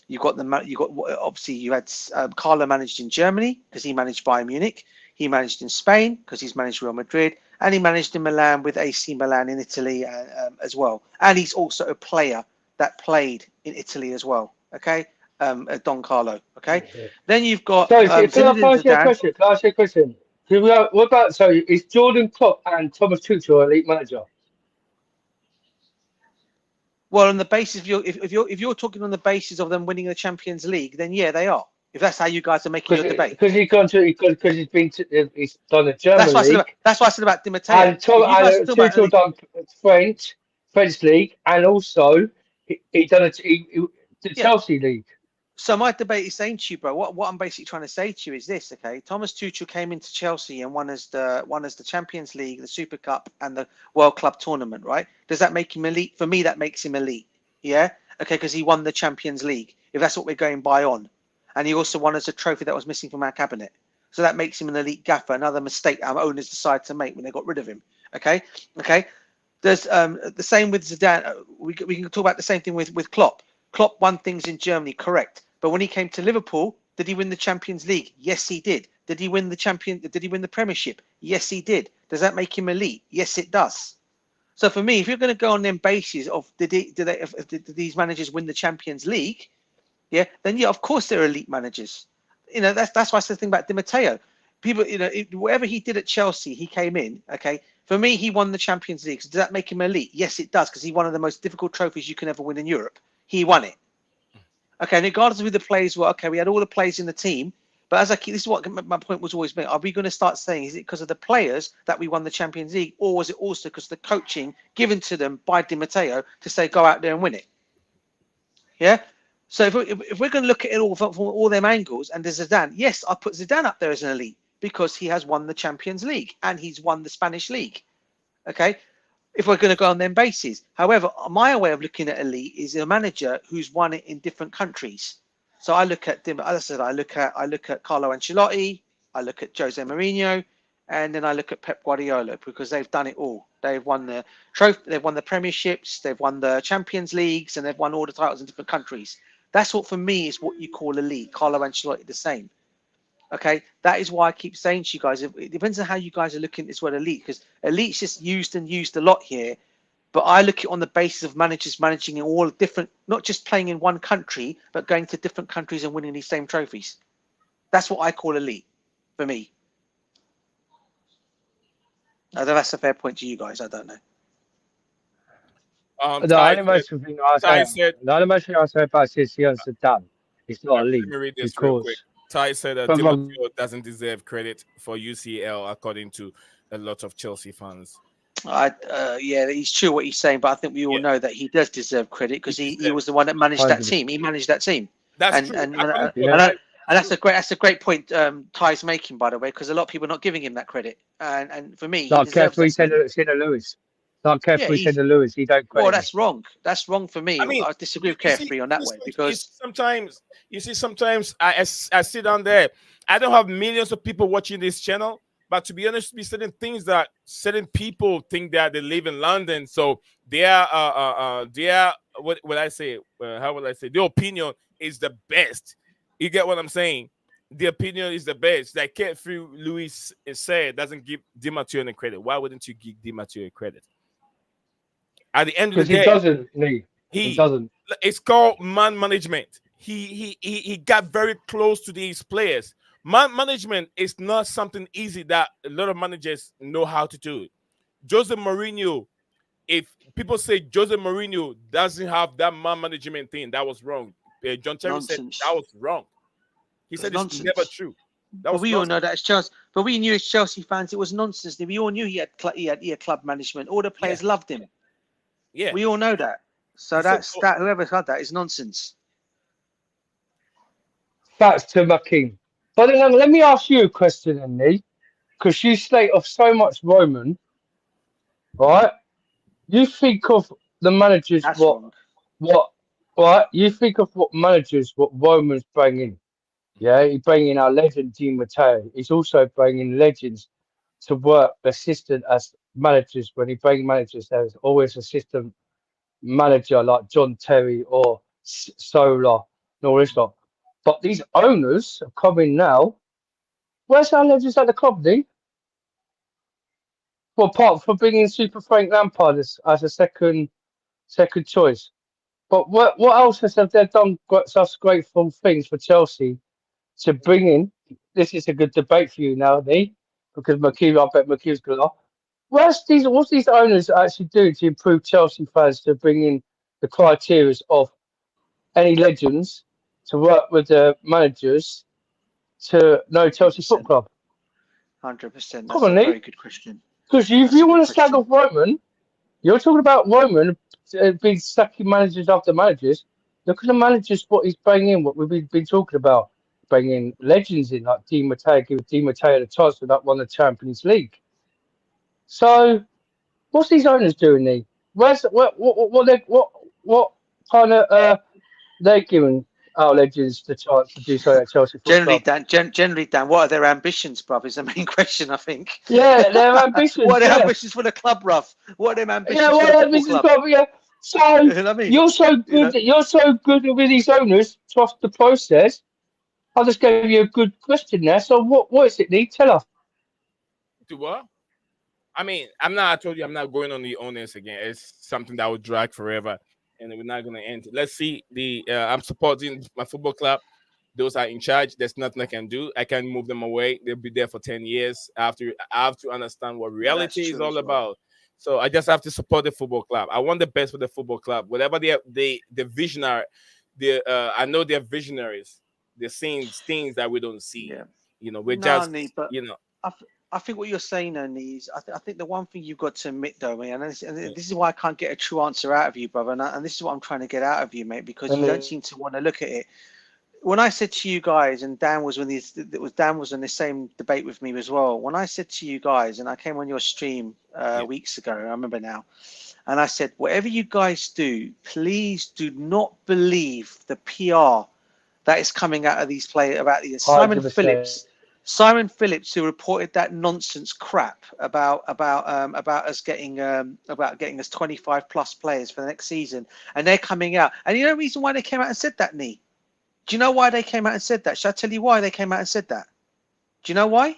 You had Carlo managed in Germany because he managed Bayern Munich. He managed in Spain because he's managed Real Madrid, and he managed in Milan with AC Milan in Italy as well. And he's also a player that played in Italy as well. Okay. Don Carlo. Okay, then you've got Sorry, can I Zinedine ask you a Zidane. question? Can I ask you a question? What about, so is Jordan Klopp and Thomas Tuchel elite manager? Well, on the basis of if you're talking on the basis of them winning the Champions League, then yeah, they are. If that's how you guys are making your debate, Because he's gone to because he's done the German that's why I said league. about, that's why I said about Di Matteo. And Tuchel done French league, and also he done the Chelsea league. So my debate is saying to you, bro, what I'm basically trying to say to you is this, okay? Thomas Tuchel came into Chelsea and won as the Champions League, the Super Cup, and the World Club tournament, right? Does that make him elite? For me, that makes him elite. Yeah, okay, because he won the Champions League. If that's what we're going by on, and he also won as a trophy that was missing from our cabinet, so that makes him an elite gaffer. Another mistake our owners decided to make when they got rid of him. Okay. There's the same with Zidane. We can talk about the same thing with Klopp. Klopp won things in Germany, correct? But when he came to Liverpool, did he win the Champions League? Yes, he did. Did he win the Premiership? Yes, he did. Does that make him elite? Yes, it does. So for me, if you're going to go on them bases of did these managers win the Champions League? Yeah, then yeah, of course they're elite managers. You know, that's why I said the thing about Di Matteo. People, you know, whatever he did at Chelsea, he came in. Okay, for me, he won the Champions League. So does that make him elite? Yes, it does, because he won one of the most difficult trophies you can ever win in Europe. He won it. Okay, and regardless of who the players were, okay, we had all the players in the team. But as this is what my point was always made. Are we going to start saying, is it because of the players that we won the Champions League, or was it also because of the coaching given to them by Di Matteo to say, go out there and win it? Yeah. So if we're going to look at it all from all them angles, and there's Zidane, yes, I put Zidane up there as an elite because he has won the Champions League and he's won the Spanish league. Okay. If we're going to go on them bases. However, my way of looking at elite is a manager who's won it in different countries. So I look at, as I said, I look at Carlo Ancelotti, I look at Jose Mourinho, and then I look at Pep Guardiola, because they've done it all. They've won the trophy, they've won the premierships, they've won the Champions Leagues, and they've won all the titles in different countries. That's what, for me, is what you call elite. Carlo Ancelotti, the same. Okay, that is why I keep saying to you guys, it depends on how you guys are looking at this word elite, because elite's just used a lot here. But I look at it on the basis of managers managing in all different, not just playing in one country, but going to different countries and winning these same trophies. That's what I call elite for me. I don't know if that's a fair point to you guys. I don't know. The animation thing I say about Zidane, it's not elite. Let me read this real quick. Ty said that Di Matteo doesn't deserve credit for UCL, according to a lot of Chelsea fans. Yeah, it's true what he's saying, but I think we all know that he does deserve credit, because he was the one that managed that team. He managed that team. That's true. And that's a great point Ty's making, by the way, because a lot of people are not giving him that credit. And for me, like Kefri said to Lewis. Like Kefri said to Lewis, he don't credit. Well, that's wrong. That's wrong for me. I mean, I disagree with Carefree on that way, because sometimes I sit down there. I don't have millions of people watching this channel, but to be honest, with certain things that certain people think that they live in London, so their what will I say? How will I say? Their opinion is the best. You get what I'm saying? The opinion is the best. Like Carefree Lewis said, doesn't give Di Matteo any credit. Why wouldn't you give Di Matteo credit? At the end of the day, he doesn't. It's called man management. He got very close to these players. Man management is not something easy that a lot of managers know how to do. Jose Mourinho, if people say Jose Mourinho doesn't have that man management thing, that was wrong. John Terry said that was wrong. He said it's never true. But we all know that as Chelsea. But we knew as Chelsea fans it was nonsense. We all knew he had club management. All the players loved him. Yeah, we all know that. So that's that. Whoever's had that is nonsense. That's to Makin. But then let me ask you a question, Andy, because you state of so much Roman, right? You think of the managers you think of what managers what Roman's bringing. Yeah, he's bringing our legend Di Matteo. He's also bringing legends to work assistant as managers. When he brings managers, there's always assistant manager like John Terry or Solar and all this lot. But these owners are coming now. Where's our legends at the company? Well, apart from bringing Super Frank Lampard as a second choice. But what else has they done such grateful things for Chelsea to bring in? This is a good debate for you now, Lee, because McHugh, I bet McHugh's going to. What's these owners actually do to improve Chelsea fans to bring in the criteria of any legends to work with the managers to know Chelsea Football Club? 100%. Come That's a on, very Lee. good question. Because if That's a you good want to slag question. off Roman, you're talking about Roman being sacking managers after managers. Look at the managers, what he's bringing in, what we've been talking about. Bringing legends in, like Di Matteo, give Di Matteo the chance to not won the Champions League. So, what's these owners doing there? What kind of they're giving our legends the chance to do so at Chelsea Football Club? Generally, Dan, what are their ambitions, bruv? Is the main question, I think. Yeah, their ambitions. What are their Yeah. ambitions for the club, bruv? What are their ambitions Yeah, for well, the football Mrs. club? Club, yeah. So You know what I mean? you're so good. You know? You're so good with these owners. Trust the process. I just gave you a good question there. So what is it, Lee? Tell us. To what? I mean, I told you I'm not going on the owners again. It's something that will drag forever, and we're not going to end. Let's see. I'm supporting my football club. Those are in charge. There's nothing I can do. I can't move them away. They'll be there for 10 years. I have to understand what reality is all about. So I just have to support the football club. I want the best for the football club. Whatever the visionary, I know they're visionaries. They're seeing things that we don't see. Yeah. You know, we're I think what you're saying, Ernie, is I think the one thing you've got to admit, though, mate, and this is why I can't get a true answer out of you, brother, and this is what I'm trying to get out of you, mate, because you don't seem to want to look at it. When I said to you guys, and Dan was in the same debate with me as well. When I said to you guys, and I came on your stream weeks ago, I remember now, and I said, whatever you guys do, please do not believe the PR that is coming out of these players about these Simon Phillips, who reported that nonsense crap about us getting us 25 plus players for the next season, and they're coming out. And you know the reason why they came out and said that, Nee? Do you know why they came out and said that? Shall I tell you why they came out and said that? Do you know why?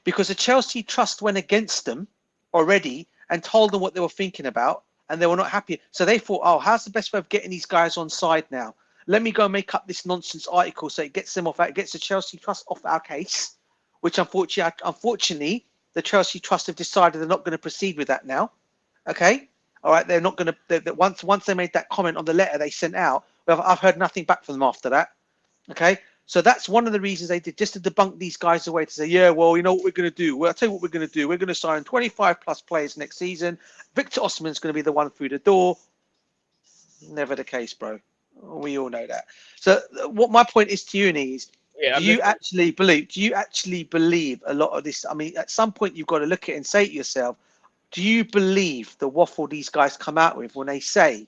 Because the Chelsea Trust went against them already and told them what they were thinking about, and they were not happy. So they thought, oh, how's the best way of getting these guys on side now? Let me go make up this nonsense article so it gets them off. It gets the Chelsea Trust off our case, which unfortunately, the Chelsea Trust have decided they're not going to proceed with that now. Okay, all right, they're not going to. Once they made that comment on the letter they sent out, I've heard nothing back from them after that. Okay, so that's one of the reasons they did, just to debunk these guys away, to say, yeah, well, you know what we're going to do? Well, I'll tell you what we're going to do. We're going to sign 25 plus players next season. Victor Osimhen's going to be the one through the door. Never the case, bro. We all know that. So what my point is to you, is, do you actually believe a lot of this? I mean, at some point you've got to look at it and say to yourself, do you believe the waffle these guys come out with when they say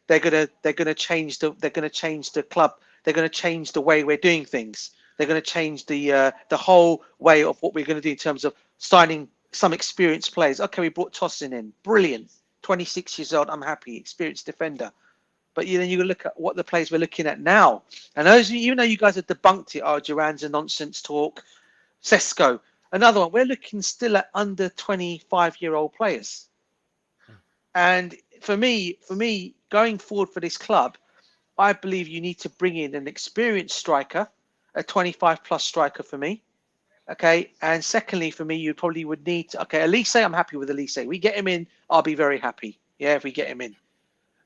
they're gonna change the club, they're gonna change the way we're doing things, they're gonna change the whole way of what we're gonna do in terms of signing some experienced players? Okay, we brought Tosin in, brilliant, 26 years old, I'm happy, experienced defender. But then you look at what the players we're looking at now. And those, you guys have debunked it. Oh, Duran's a nonsense talk. Sesko, another one. We're looking still at under 25-year-old players. And for me, going forward for this club, I believe you need to bring in an experienced striker, a 25-plus striker for me. Okay. And secondly, for me, you probably would need to, Elise, I'm happy with Elise. We get him in, I'll be very happy. Yeah, if we get him in.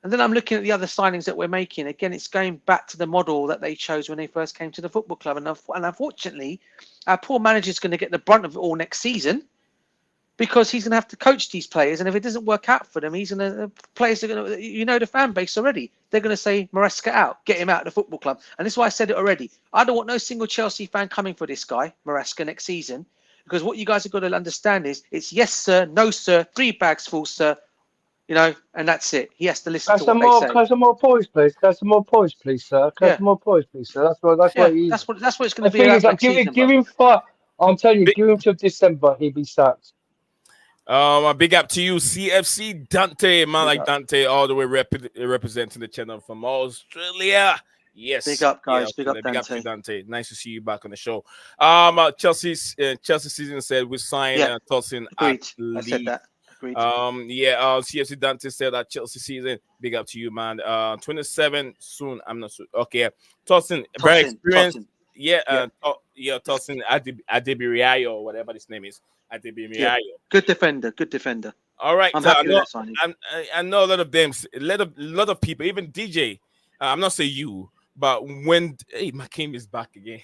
And then I'm looking at the other signings that we're making. Again, it's going back to the model that they chose when they first came to the football club. And unfortunately, our poor manager's going to get the brunt of it all next season, because he's going to have to coach these players. And if it doesn't work out for them, players are going to, the fan base already. They're going to say, Maresca out, get him out of the football club. And this is why I said it already. I don't want no single Chelsea fan coming for this guy, Maresca, next season. Because what you guys have got to understand is it's yes, sir, no, sir, 3 bags full, sir. And that's it. He has to listen to what they say. Can I some more poise, please? Can I some more poise, please, sir? Can I some more poise, please, sir? That's what it's going to be about next season. Give him 5. I'm telling you, give him till December. He'll be sacked. A big up to you, CFC Dante, man, like Dante, all the way representing the channel from Australia. Yes, big up, guys. Big up, Dante. Nice to see you back on the show. Chelsea season said we signed Tosin at Leeds. Agreed. CFC Dante said that Chelsea season. Big up to you, man. 27 soon. I'm not sure. Okay, Tosin, very experienced. Tosin. Yeah, Tosin Adebiriayo or whatever his name is. Adebiriayo. Yeah. Good defender. All right, I'm happy with that signing. I know a lot of them, a lot of people, even DJ. I'm not saying you, but when Makim is back again.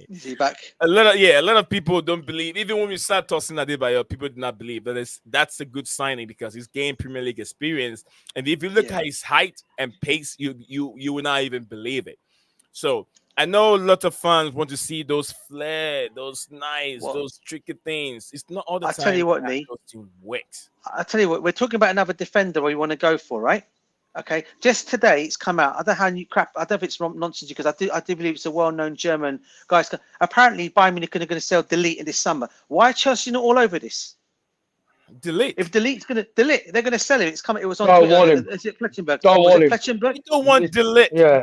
Is he back? A lot of people don't believe. Even when we start tossing Adebayo, people do not believe that's a good signing because he's gained Premier League experience. And if you look at his height and pace, you will not even believe it. So I know a lot of fans want to see those flair, those those tricky things. It's not all the time. I tell you what, Lee. I tell you what, we're talking about another defender we want to go for, right? Okay, just today it's come out. I don't know how you crap. I don't know if it's nonsense because I do believe it's a well-known German guy. Apparently, Bayern Munich are going to sell Delete in this summer. Why are Chelsea not all over this? Delete. If Delete's going to Delete, they're going to sell it. It's coming. It was on. Is it Fletchenberg? Fletchenberg? You don't want Delete. Yeah.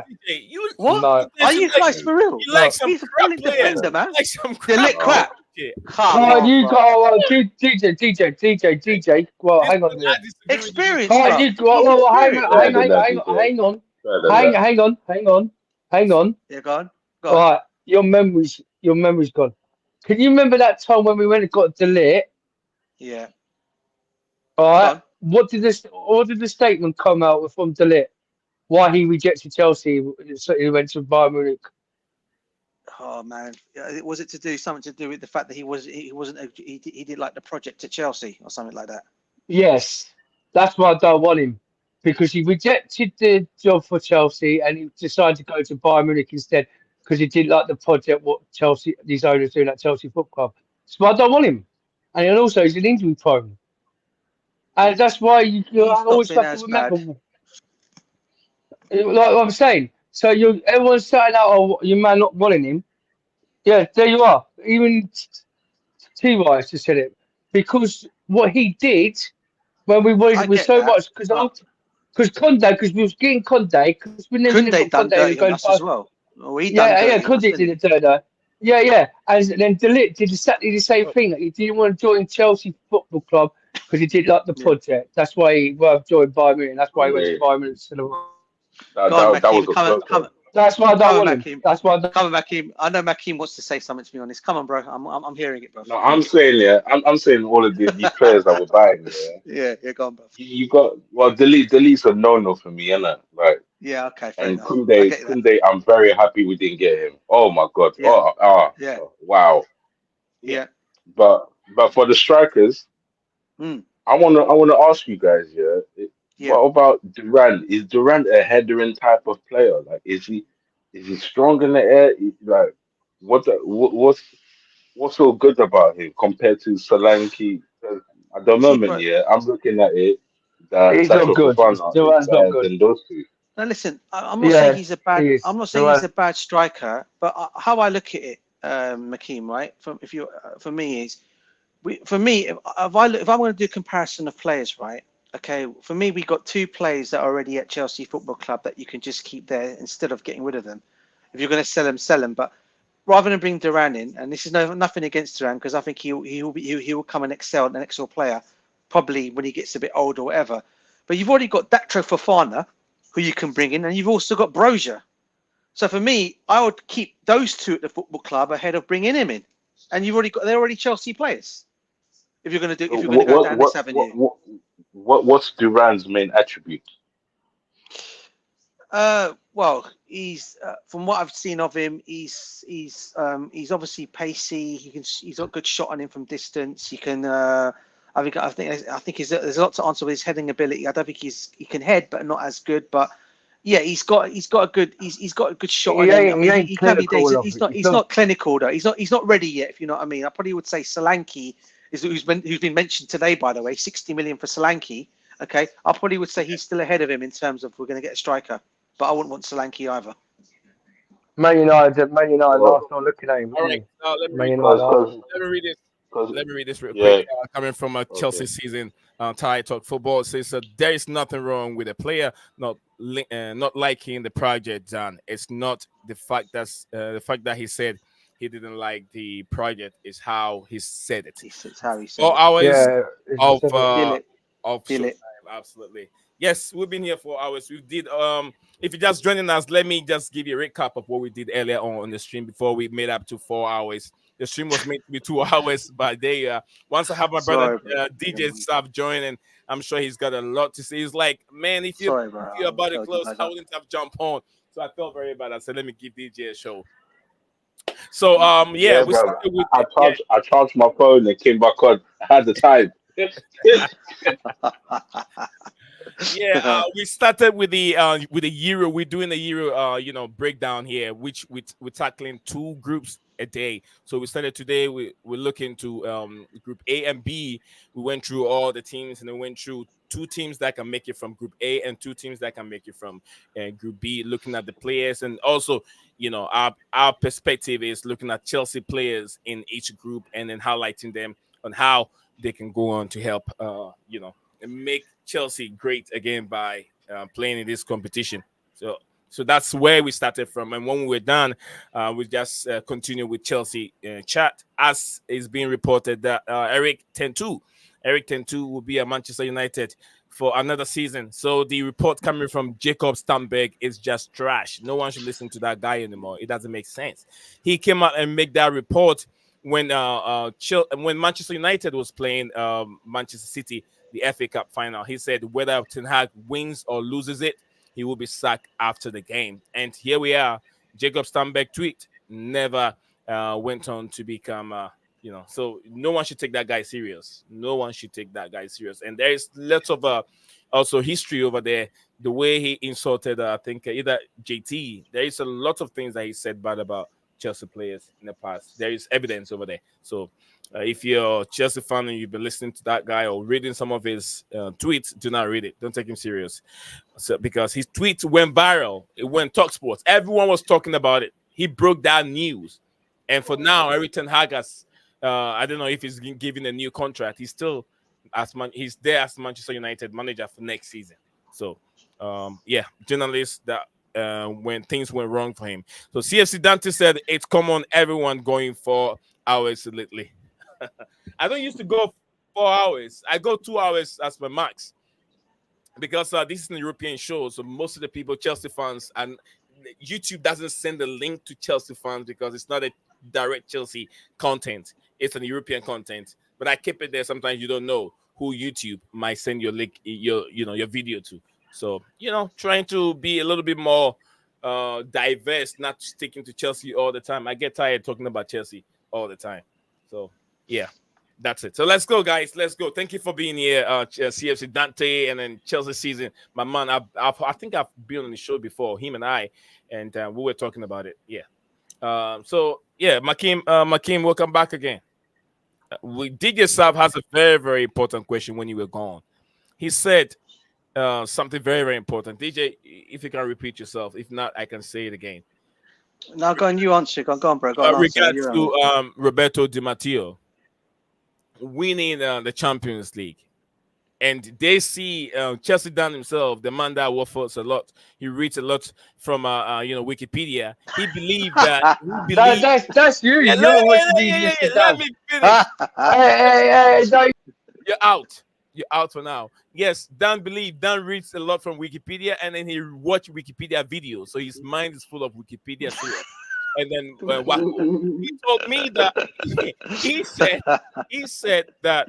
What? No. Are you guys for real? You like some He's a brilliant defender, man. Like some crap. Delete crap. Come on, you got DJ. Well, hang on a minute. Experience. Hang on. Yeah, go on. All right, your memory's gone. Can you remember that time when we went and got Delete? Yeah. All right. What did the statement come out with from Delete? Why he rejected Chelsea? So he went to Bayern Munich. Oh man, was it something to do with the fact that he did like the project at Chelsea or something like that? Yes, that's why I don't want him because he rejected the job for Chelsea and he decided to go to Bayern Munich instead because he didn't like the project what Chelsea these owners doing at Chelsea Football Club. So I don't want him, and also he's an injury prone, and that's why you always have to remember. Like I'm saying, so everyone's saying out, oh, you man not wanting him. Yeah, there you are. Even T-Wise just said it because what he did when we wanted with so much because Conde because we was getting Conde because we never Conde done dirty on us as well. Oh, Conde did it dirty. Yeah, and then De Ligt did exactly the same thing. He didn't want to join Chelsea Football Club because he did like the project. That's why he joined Bayern Munich. That's why he went to Bayern Munich. That's why I don't want him. That's why. Come on, Makeem. I know Makeem wants to say something to me on this. Come on, bro. I'm hearing it, bro. No, I'm saying all of these players that we're buying. Yeah, go on, bro. You got Delete's a no for me, innit? Like. Yeah, okay. And Kunde, I'm very happy we didn't get him. Oh my god. Yeah. Wow. Yeah. But for the strikers, I wanna ask you guys, what about Durant? Is Durant a headering type of player? Like, is he strong in the air? Like, what's so good about him compared to Solanke? At the moment, I'm looking at it. He's not good. Durant's not good. Than those two. Now listen, I'm not saying he's a bad. I'm not saying he's a bad striker, but how I look at it, Makeem, right? For me, if I'm going to do a comparison of players, right? Okay, for me, we got two players that are already at Chelsea Football Club that you can just keep there instead of getting rid of them. If you're going to sell them, sell them. But rather than bring Duran in, and this is nothing against Duran because I think he will come and excel, an excellent player, probably when he gets a bit older or whatever. But you've already got Datro Fofana, who you can bring in, and you've also got Brozier. So for me, I would keep those two at the football club ahead of bringing him in. And they're already Chelsea players. If you're going to go down this avenue. What's Duran's main attribute? Well, he's from what I've seen of him, he's obviously pacey. He's got a good shot on him from distance. He can. I think there's a lot to answer with his heading ability. I don't think he can head, but not as good. But yeah, he's got a good shot on him. He can be. He's not clinical though. He's not ready yet. If you know what I mean. I probably would say Solanke who's been mentioned today, by the way, 60 million for Solanke. Okay, I probably would say he's still ahead of him in terms of we're going to get a striker, but I wouldn't want Solanke either. Man United last not looking at him. All right, let me read this real quick. Coming from a Chelsea season, Thai Talk Football says there is nothing wrong with a player not liking the project done. It's not the fact that he said he didn't like the project is how he said it. It's how he said 4 it. hours Yeah, of Feel it. Feel showtime. it. Absolutely. Yes, we've been here 4 hours. We did if you're just joining us, let me just give you a recap of what we did earlier on the stream before we made up to 4 hours. The stream was meant to be 2 hours, but they once I have my brother Sorry, bro. DJ Sab join, and I'm sure he's got a lot to say. He's like, man, if Sorry, bro. you're about to Held you close, guys I up. wouldn't have jumped on. So I felt very bad. I said, let me give DJ a show. So yeah, Yeah, we bro. started with I charged my phone and came back on. I had the time. yeah, we started with the Euro. We're doing the Euro breakdown here, which we're tackling 2 groups a day. So we started today. We're looking to group A and B. We went through all the teams, and then went through 2 teams that can make it from group A and 2 teams that can make it from group B, looking at the players. And also, our perspective is looking at Chelsea players in each group, and then highlighting them on how they can go on to help and make Chelsea great again by playing in this competition. So that's where we started from. And when we were done, we just continued with Chelsea chat, as is being reported that Eric Tentu will be at Manchester United for another season. So the report coming from Jacob Stamberg is just trash. No one should listen to that guy anymore. It doesn't make sense. He came out and made that report when Manchester United was playing Manchester City, the FA Cup final. He said whether Ten Hag wins or loses it, he will be sacked after the game. And here we are. Jacob Stamberg tweet never went on to become so no one should take that guy serious. No one should take that guy serious. And there is lots of also history over there. The way he insulted I think either JT. There is a lot of things that he said bad about Chelsea players in the past. There is evidence over there. So if you're a Chelsea fan and you've been listening to that guy or reading some of his tweets, do not read it. Don't take him serious. So because his tweets went viral, it went talk sports. Everyone was talking about it. He broke that news, and for now, Eric Ten Hag has. I don't know if he's been given a new contract. He's still he's there as Manchester United manager for next season. So yeah, journalists that when things went wrong for him. So CFC Dante said it's common everyone going 4 hours lately. I don't used to go 4 hours. I go 2 hours as my max because this is an European show. So most of the people, Chelsea fans, and YouTube doesn't send the link to Chelsea fans because it's not a direct Chelsea content. It's an European content. But I keep it there. Sometimes you don't know who YouTube might send your link, your video to. So trying to be a little bit more diverse, not sticking to Chelsea all the time. I get tired talking about Chelsea all the time. So yeah, that's it. So let's go, guys. Let's go. Thank you for being here, CFC Dante, and then Chelsea season. My man, I think I've been on the show before, him and I, and we were talking about it. Yeah. So yeah, Makim, welcome back again. DJ Sab has a very, very important question when you were gone. He said something very, very important. DJ, if you can repeat yourself. If not, I can say it again. Now go on, you answer. Go on, bro. Go on, answer. Regards to Roberto Di Matteo winning the Champions League. And they see Chelsea Dan himself, the man that waffles a lot. He reads a lot from Wikipedia. He believed that. That's you. Yeah, let me finish. You're out. You're out for now. Yes, Dan reads a lot from Wikipedia, and then he watch Wikipedia videos. So his mind is full of Wikipedia stuff. And then he told me that he said that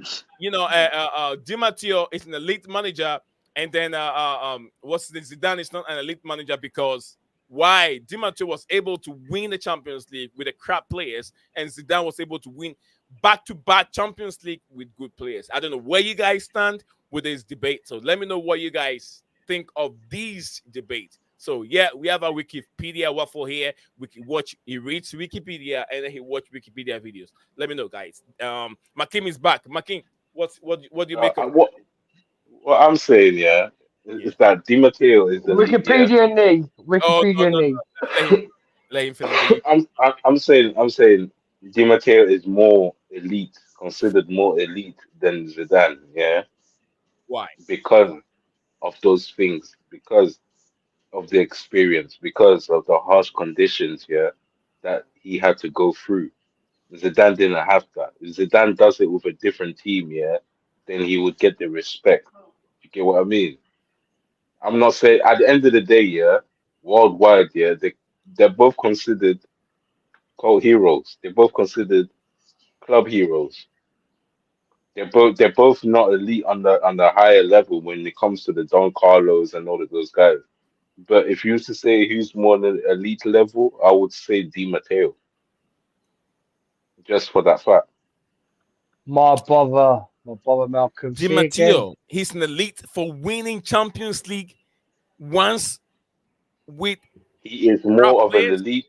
Di Matteo is an elite manager, and then Zidane is not an elite manager because why Di Matteo was able to win the Champions League with the crap players, and Zidane was able to win back-to-back Champions League with good players. I don't know where you guys stand with this debate, so let me know what you guys think of these debates. So yeah, we have a Wikipedia waffle here. He reads Wikipedia and then he watch Wikipedia videos. Let me know, guys. Makim is back. Makim, what do you make of what I'm saying, is that Di Matteo is the Wikipedia knee. Wikipedia knee. Let him finish. I'm saying Di Matteo is more elite, considered more elite than Zidane. Yeah. Why? Because of those things. Because of the experience, because of the harsh conditions that he had to go through. Zidane didn't have that. If Zidane does it with a different team, yeah, then he would get the respect. You get what I mean? I'm not saying at the end of the day, yeah, worldwide, yeah, they're both considered cult heroes. They're both considered club heroes. They're both not elite on the higher level when it comes to the Don Carlos and all of those guys. But if you used to say who's more than elite level, I would say Di Matteo, just for that fact. My brother Malcolm. Di See again. Matteo, he's an elite for winning Champions League once with He is crap more of an players. elite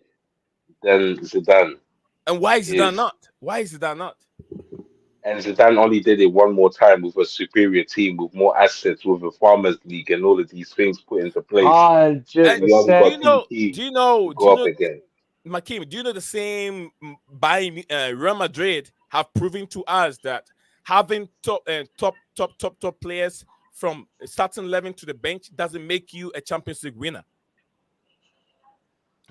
than Zidane And why is that is. not? Why is that not? And Zidane only did it one more time with a superior team, with more assets, with a farmers league, and all of these things put into place. Hundred And we only Do got you percent. know? PP Do you to know? Do go you up know, again. Makim? Do you know the same by Real Madrid have proven to us that having top players from starting 11 to the bench doesn't make you a Champions League winner,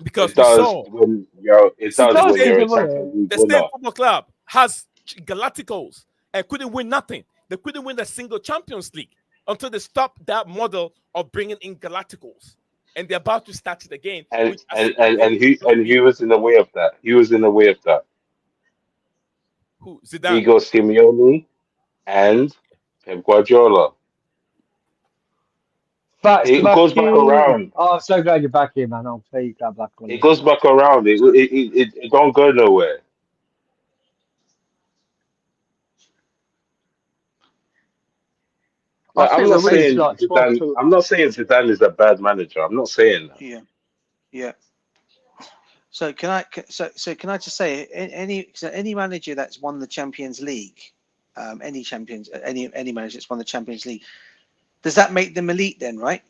because It we does saw when you're. It It does the does when same give you're a them Champions a League the same winner. football club has Galacticos and couldn't win nothing. They couldn't win a single Champions League until they stopped that model of bringing in Galacticos, and they're about to start it again, And which I and see and again and he not and being he was in the way of that. He was in the way of that. who Zidane. Diego Simeone and Pep Guardiola. facts, It goes back Mackie. around. Oh, I'm so glad you're back here, man. I'm pleased to have back on It this. goes back around. It don't go nowhere. I Like I'm think not we're winning saying like 12 Zidane. to. I'm not saying Zidane is a bad manager. I'm not saying that. Yeah, yeah. So can I just say any manager that's won the Champions League, any manager that's won the Champions League, does that make them elite then, right?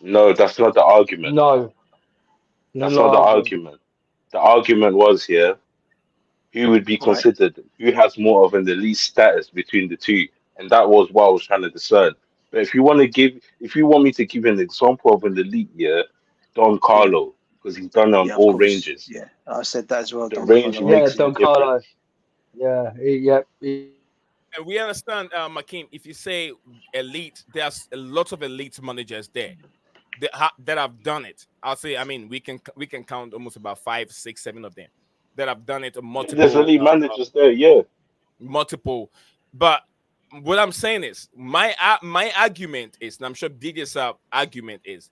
No, that's not the argument. No, no, That's no not the argument. argument. The argument was here who would be Right. considered, who has more of an elite status between the two, and that was what I was trying to discern. But if you want me to give an example of an elite, yeah, Don Yeah. Carlo, because he's done it on Yeah. Of all course. ranges. Yeah. I said that as well. The Don range Carlo. Yeah, makes a Don difference. Carlo. Yeah, yep. And we understand, Makim, if you say elite, there's a lot of elite managers there that have done it. I'll say, I mean, we can count almost about 5, 6, 7 of them that have done it on Yeah, there's multiple, elite managers there, yeah. multiple. But what I'm saying is, my argument is, and I'm sure DJ's argument is,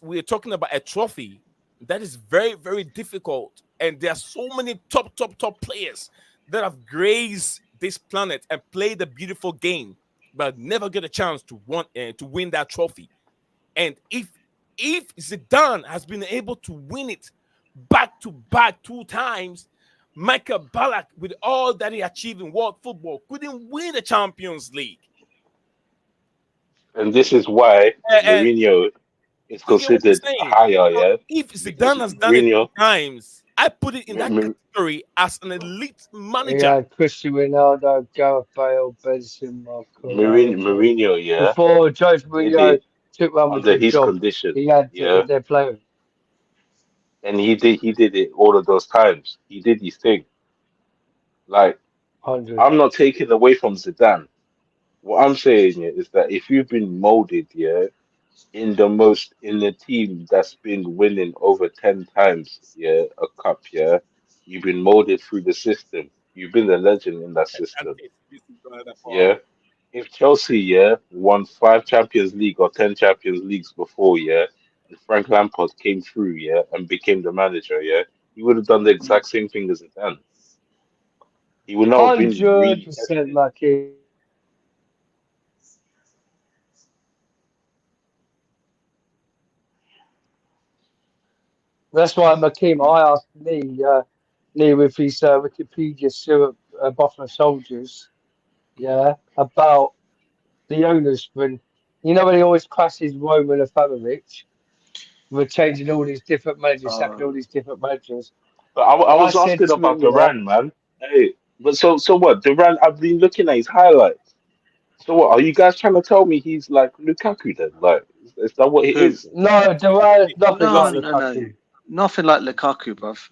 we're talking about a trophy that is very, very difficult, and there are so many top players that have graced this planet and played the beautiful game, but never get a chance to win that trophy. And if Zidane has been able to win it back to back 2 times, Michael Ballack, with all that he achieved in world football, couldn't win the Champions League. And this is why And Mourinho is you get what I'm considered saying? higher, So yeah, if because Zidane has done it Mourinho, 2 times, I put it in that Mou- category as an elite He manager. had Cristiano Ronaldo, Gareth Bale, Benzema, Ronaldo. Mourinho, yeah, Before Jose did Mourinho it took Real under Madrid his job, condition, he had yeah, their players. and he did it all of those times. He did his thing. Like 100. I'm not taking away from Zidane. What I'm saying is that if you've been molded, yeah, in the team that's been winning over 10 times, yeah, a cup, yeah, you've been molded through the system. You've been a legend in that That's system, it. This is another part. yeah. If Chelsea, yeah, won 5 Champions League or 10 Champions Leagues before, yeah, and Frank Lampard came through, yeah, and became the manager, yeah, he would have done the exact same thing as Zidane. He would not have been really 100% tested. lucky. That's why Makim, I asked Lee with his Wikipedia Buffalo Soldiers, yeah, about the owners when, when he always crashes Roman Abramovich, we're changing all these different managers, sacking all these different managers. But I I was said asking to about him, yeah, Duran, man. Hey, but so what? Duran, I've been looking at his highlights. So what? Are you guys trying to tell me he's like Lukaku then? Like, is that what it Who? is? no, Duran is nothing No, like no, no. Lukaku. nothing like Lukaku, bruv.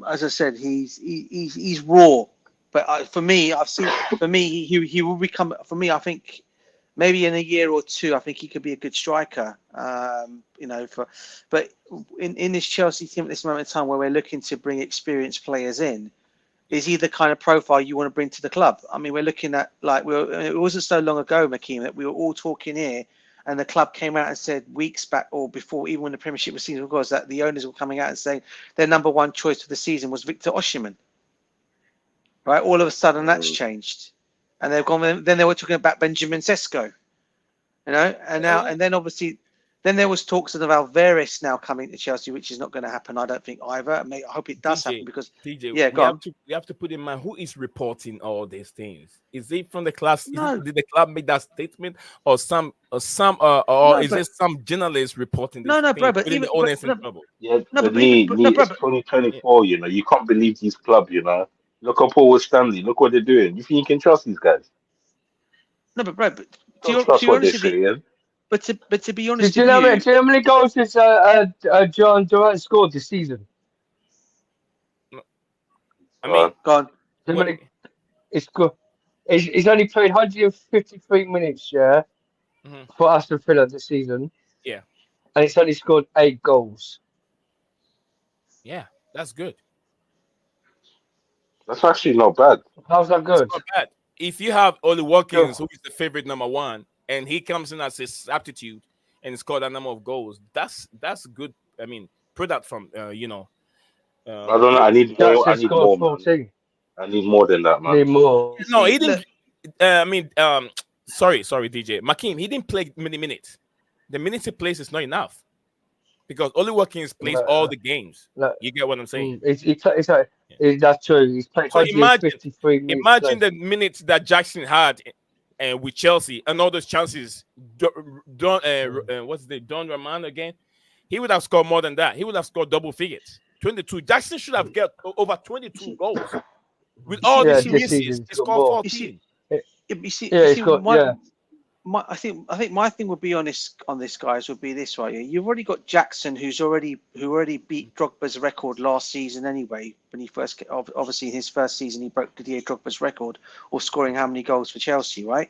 As I said, he's raw. But for me, he will become. For me, I think maybe in a year or two, I think he could be a good striker. But in this Chelsea team at this moment in time, where we're looking to bring experienced players in, is he the kind of profile you want to bring to the club? I mean, we're looking at it wasn't so long ago, Makeem, that we were all talking here, and the club came out and said weeks back or before, even when the Premiership season was, that the owners were coming out and saying their number one choice for the season was Victor Osimhen. Right, all of a sudden that's changed, and they've gone. Then they were talking about Benjamin Sesko, and then obviously, then there was talks of Alvarez now coming to Chelsea, which is not going to happen. I don't think either. I hope it does happen because we have to put in mind who is reporting all these things. Is it from the class? No. Did the club make that statement, or is it some journalist reporting this? No, bro. But even the owners in trouble. Yeah, it's 2024. You know, you can't believe these clubs. You know, look at Paul Stanley. Look what they're doing. You think you can trust these guys? No, but bro, Don't trust what they're saying. But to be honest, do you know how many goals has John Durant scored this season? I mean, go on. It's good. He's only played 153 minutes, for Aston Villa this season. Yeah, and he's only scored 8 goals. Yeah, that's good. That's actually not bad. How's that good? It's not bad. If you have Oli Watkins, who is the favorite number 1, and he comes in as his aptitude and scored a number of goals, that's good. I mean, product from I don't know. I need more. I need more. Man. I need more than that, man. Need more. No, he didn't. Sorry, DJ Makeem. He didn't play many minutes. The minutes he plays is not enough because Oli Watkins plays all the games. You get what I'm saying? That's true. He's played 153 minutes. Imagine the minutes that Jackson had. And with Chelsea and all those chances, what's the Don Rahman again? He would have scored more than that. He would have scored double figures. 22. Jackson should have got over 22 goals. With all these misses, he scored 14. I think my thing would be on this guys would be this, right? You've already got Jackson who already beat Drogba's record last season anyway. When he first, obviously in his first season, he broke Didier Drogba's record of scoring how many goals for Chelsea, right?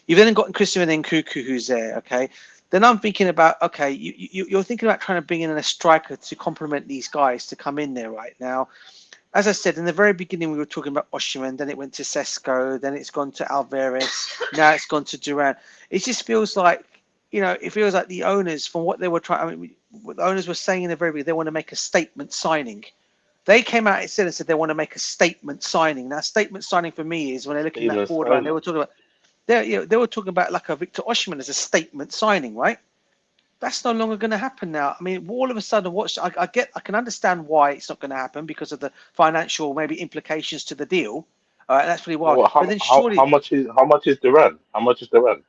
You've then got Christian Nkunku who's there, okay? Then I'm thinking about, okay, you're thinking about trying to bring in a striker to complement these guys to come in there right now. As I said, in the very beginning, we were talking about Osimhen, then it went to Sesko, then it's gone to Alvarez, now it's gone to Durant. It just feels like, it feels like the owners, from what they were trying, what the owners were saying in the very beginning, they want to make a statement signing. They came out and said they want to make a statement signing. Now, statement signing for me is when they're looking at that forward line, they were talking about like a Victor Osimhen as a statement signing, right? That's no longer going to happen now. I mean, all of a sudden, I can understand why it's not going to happen because of the financial maybe implications to the deal. That's really wild. Well, how much is Durant? How much is Durant?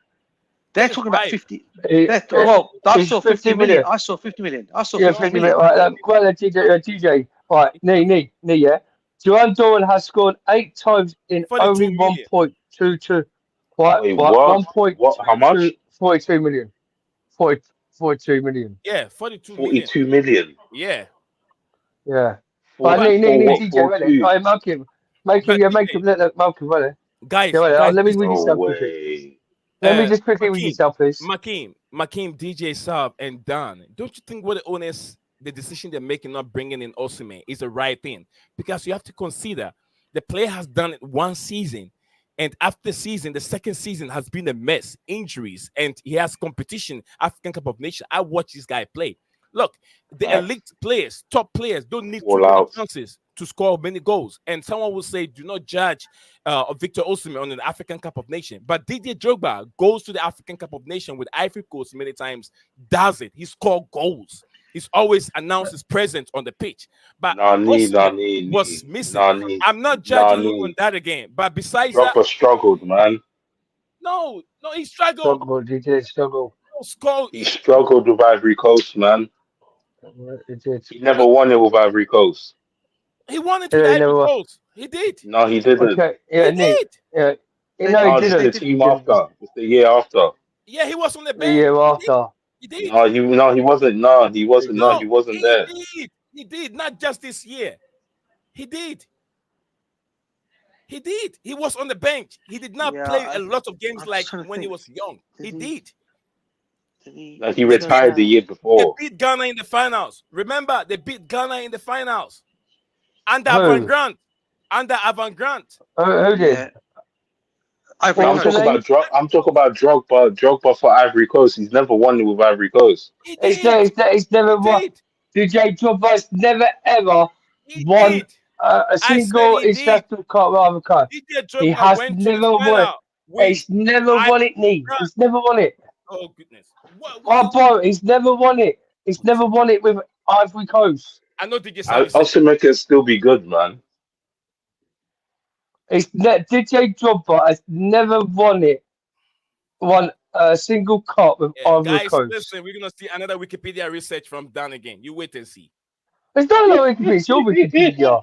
They're talking about 50. I saw 50 million. I saw 50 million. I saw 50 million. Right, TJ. Right, knee, yeah. Durant has scored 8 times in only 1.22. What? How much? 42 million. 42 million. Yeah, 42 million. Yeah. Yeah. But DJ, ready? Right, Malcolm, let Malcolm run it. Guys, let me read yourself quickly. Let me just quickly read yourself, please. Makeem, DJ Saab and Dan. Don't you think what the owners, the decision they're making not bringing in Osimhen is the right thing? Because you have to consider the player has done it one season. And after season, the second season has been a mess, injuries, and he has competition, African Cup of Nations. I watch this guy play. Look, the elite players, top players, don't need too many chances to score many goals. And someone will say, do not judge Victor Osimhen on the African Cup of Nations. But Didier Drogba goes to the African Cup of Nations with Ivory Coast many times, does it. He scored goals. He's always announced his presence on the pitch. But was missing. I'm not judging you on that again. But besides Drogba struggled, man. No, he struggled. DJ struggled. He struggled with Ivory Coast, man. He never won it with Ivory Coast. He won it with Ivory Coast. He did. No, he didn't. Okay. Yeah, he did. Yeah. No, he didn't. It's the team after. It's the year after. Yeah, he was on the bench. The year after. He did. He wasn't. No, he wasn't. No, No, he wasn't he there. did. He did. Not just this year. He did. He did. He was on the bench. He did not play a lot of games like when he was young. He did. Like he retired the year before. They beat Ghana in the finals. Remember, they beat Ghana in the finals. Under Avant Grant. Who did? Yeah. I'm talking about Drogba. Drogba for Ivory Coast. He's never won it with Ivory Coast. It's never won. DJ Drogba's never ever won a single international cup of Ivory Coast. He has never won. He's never won it, He's never won it. Oh goodness! Bro, he's never won it. He's never won it with Ivory Coast. I know DJ Osimhen can still be good, man. DJ Drogba has never won a single cup with Ivory Coast. Listen, we're gonna see another Wikipedia research from Dan again. You wait and see. It's not no Wikipedia. It's your Wikipedia.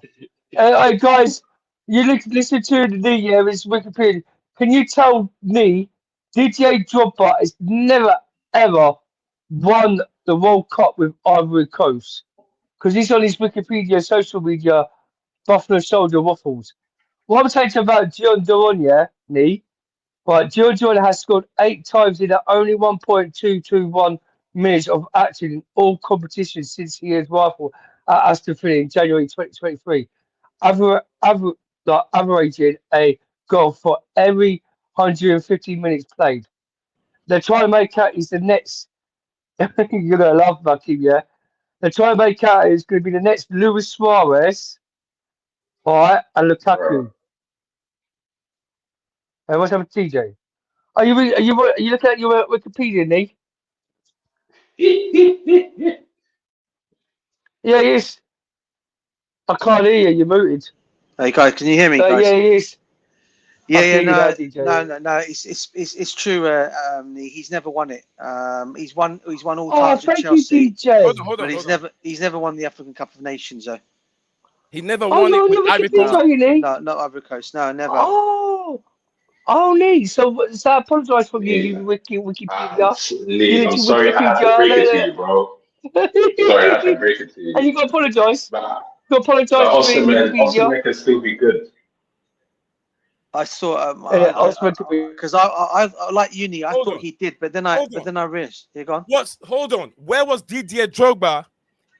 Hey, guys, you listen to it's Wikipedia. Can you tell me DJ Drogba has never ever won the World Cup with Ivory Coast? Because he's on his Wikipedia social media, Buffalo Soldier Waffles. What I'm saying to you about John Duran, right? John Duran has scored 8 times in only 1.221 minutes of action in all competitions since he has rifled at Aston Villa in January 2023, averaging a goal for every 150 minutes played. They're trying to make out he's the next. You're gonna love Bucky, yeah. They're trying to make out he's gonna be the next Luis Suarez, right, and Lukaku. Hey, what's happening, TJ? Are you looking at your Wikipedia, Nick? Yeah, yes. I can't hear you. You're muted. Hey guys, can you hear me? Guys? Yeah, yes. No, it's true. He's never won it. He's won all titles with Chelsea. You, DJ. Hold on, he's never won the African Cup of Nations though. He never won it with Ivory Coast. No, not Ivory Coast. No, never. Lee. So I apologise for you, Wikipedia. Lee, I'm sorry I had to break it to you, bro. Sorry, I had to break it to you. And you got to apologise. You apologise to me, Wikipedia. Osimhen can still be good. I saw because I like Uni. I thought he did, but then I realized. You're gone. Hold on. Where was Didier Drogba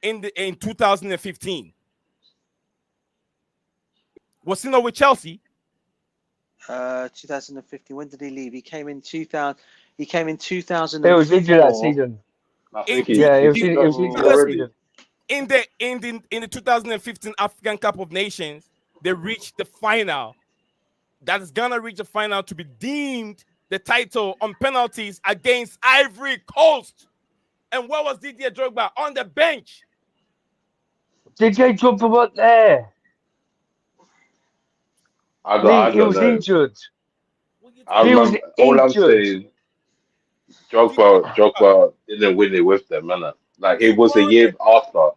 in 2015? Was he not with Chelsea? 2015. When did he leave? He came in 2000. He came in 2000. It was injured that season. It was injured that season. In the 2015 African Cup of Nations, they reached the final. That is gonna reach the final to be deemed the title on penalties against Ivory Coast. And where was Didier Drogba? On the bench. Didier Drogba was there. He was injured. All I'm saying, Drogba didn't win it with them, man. Like it was a year after.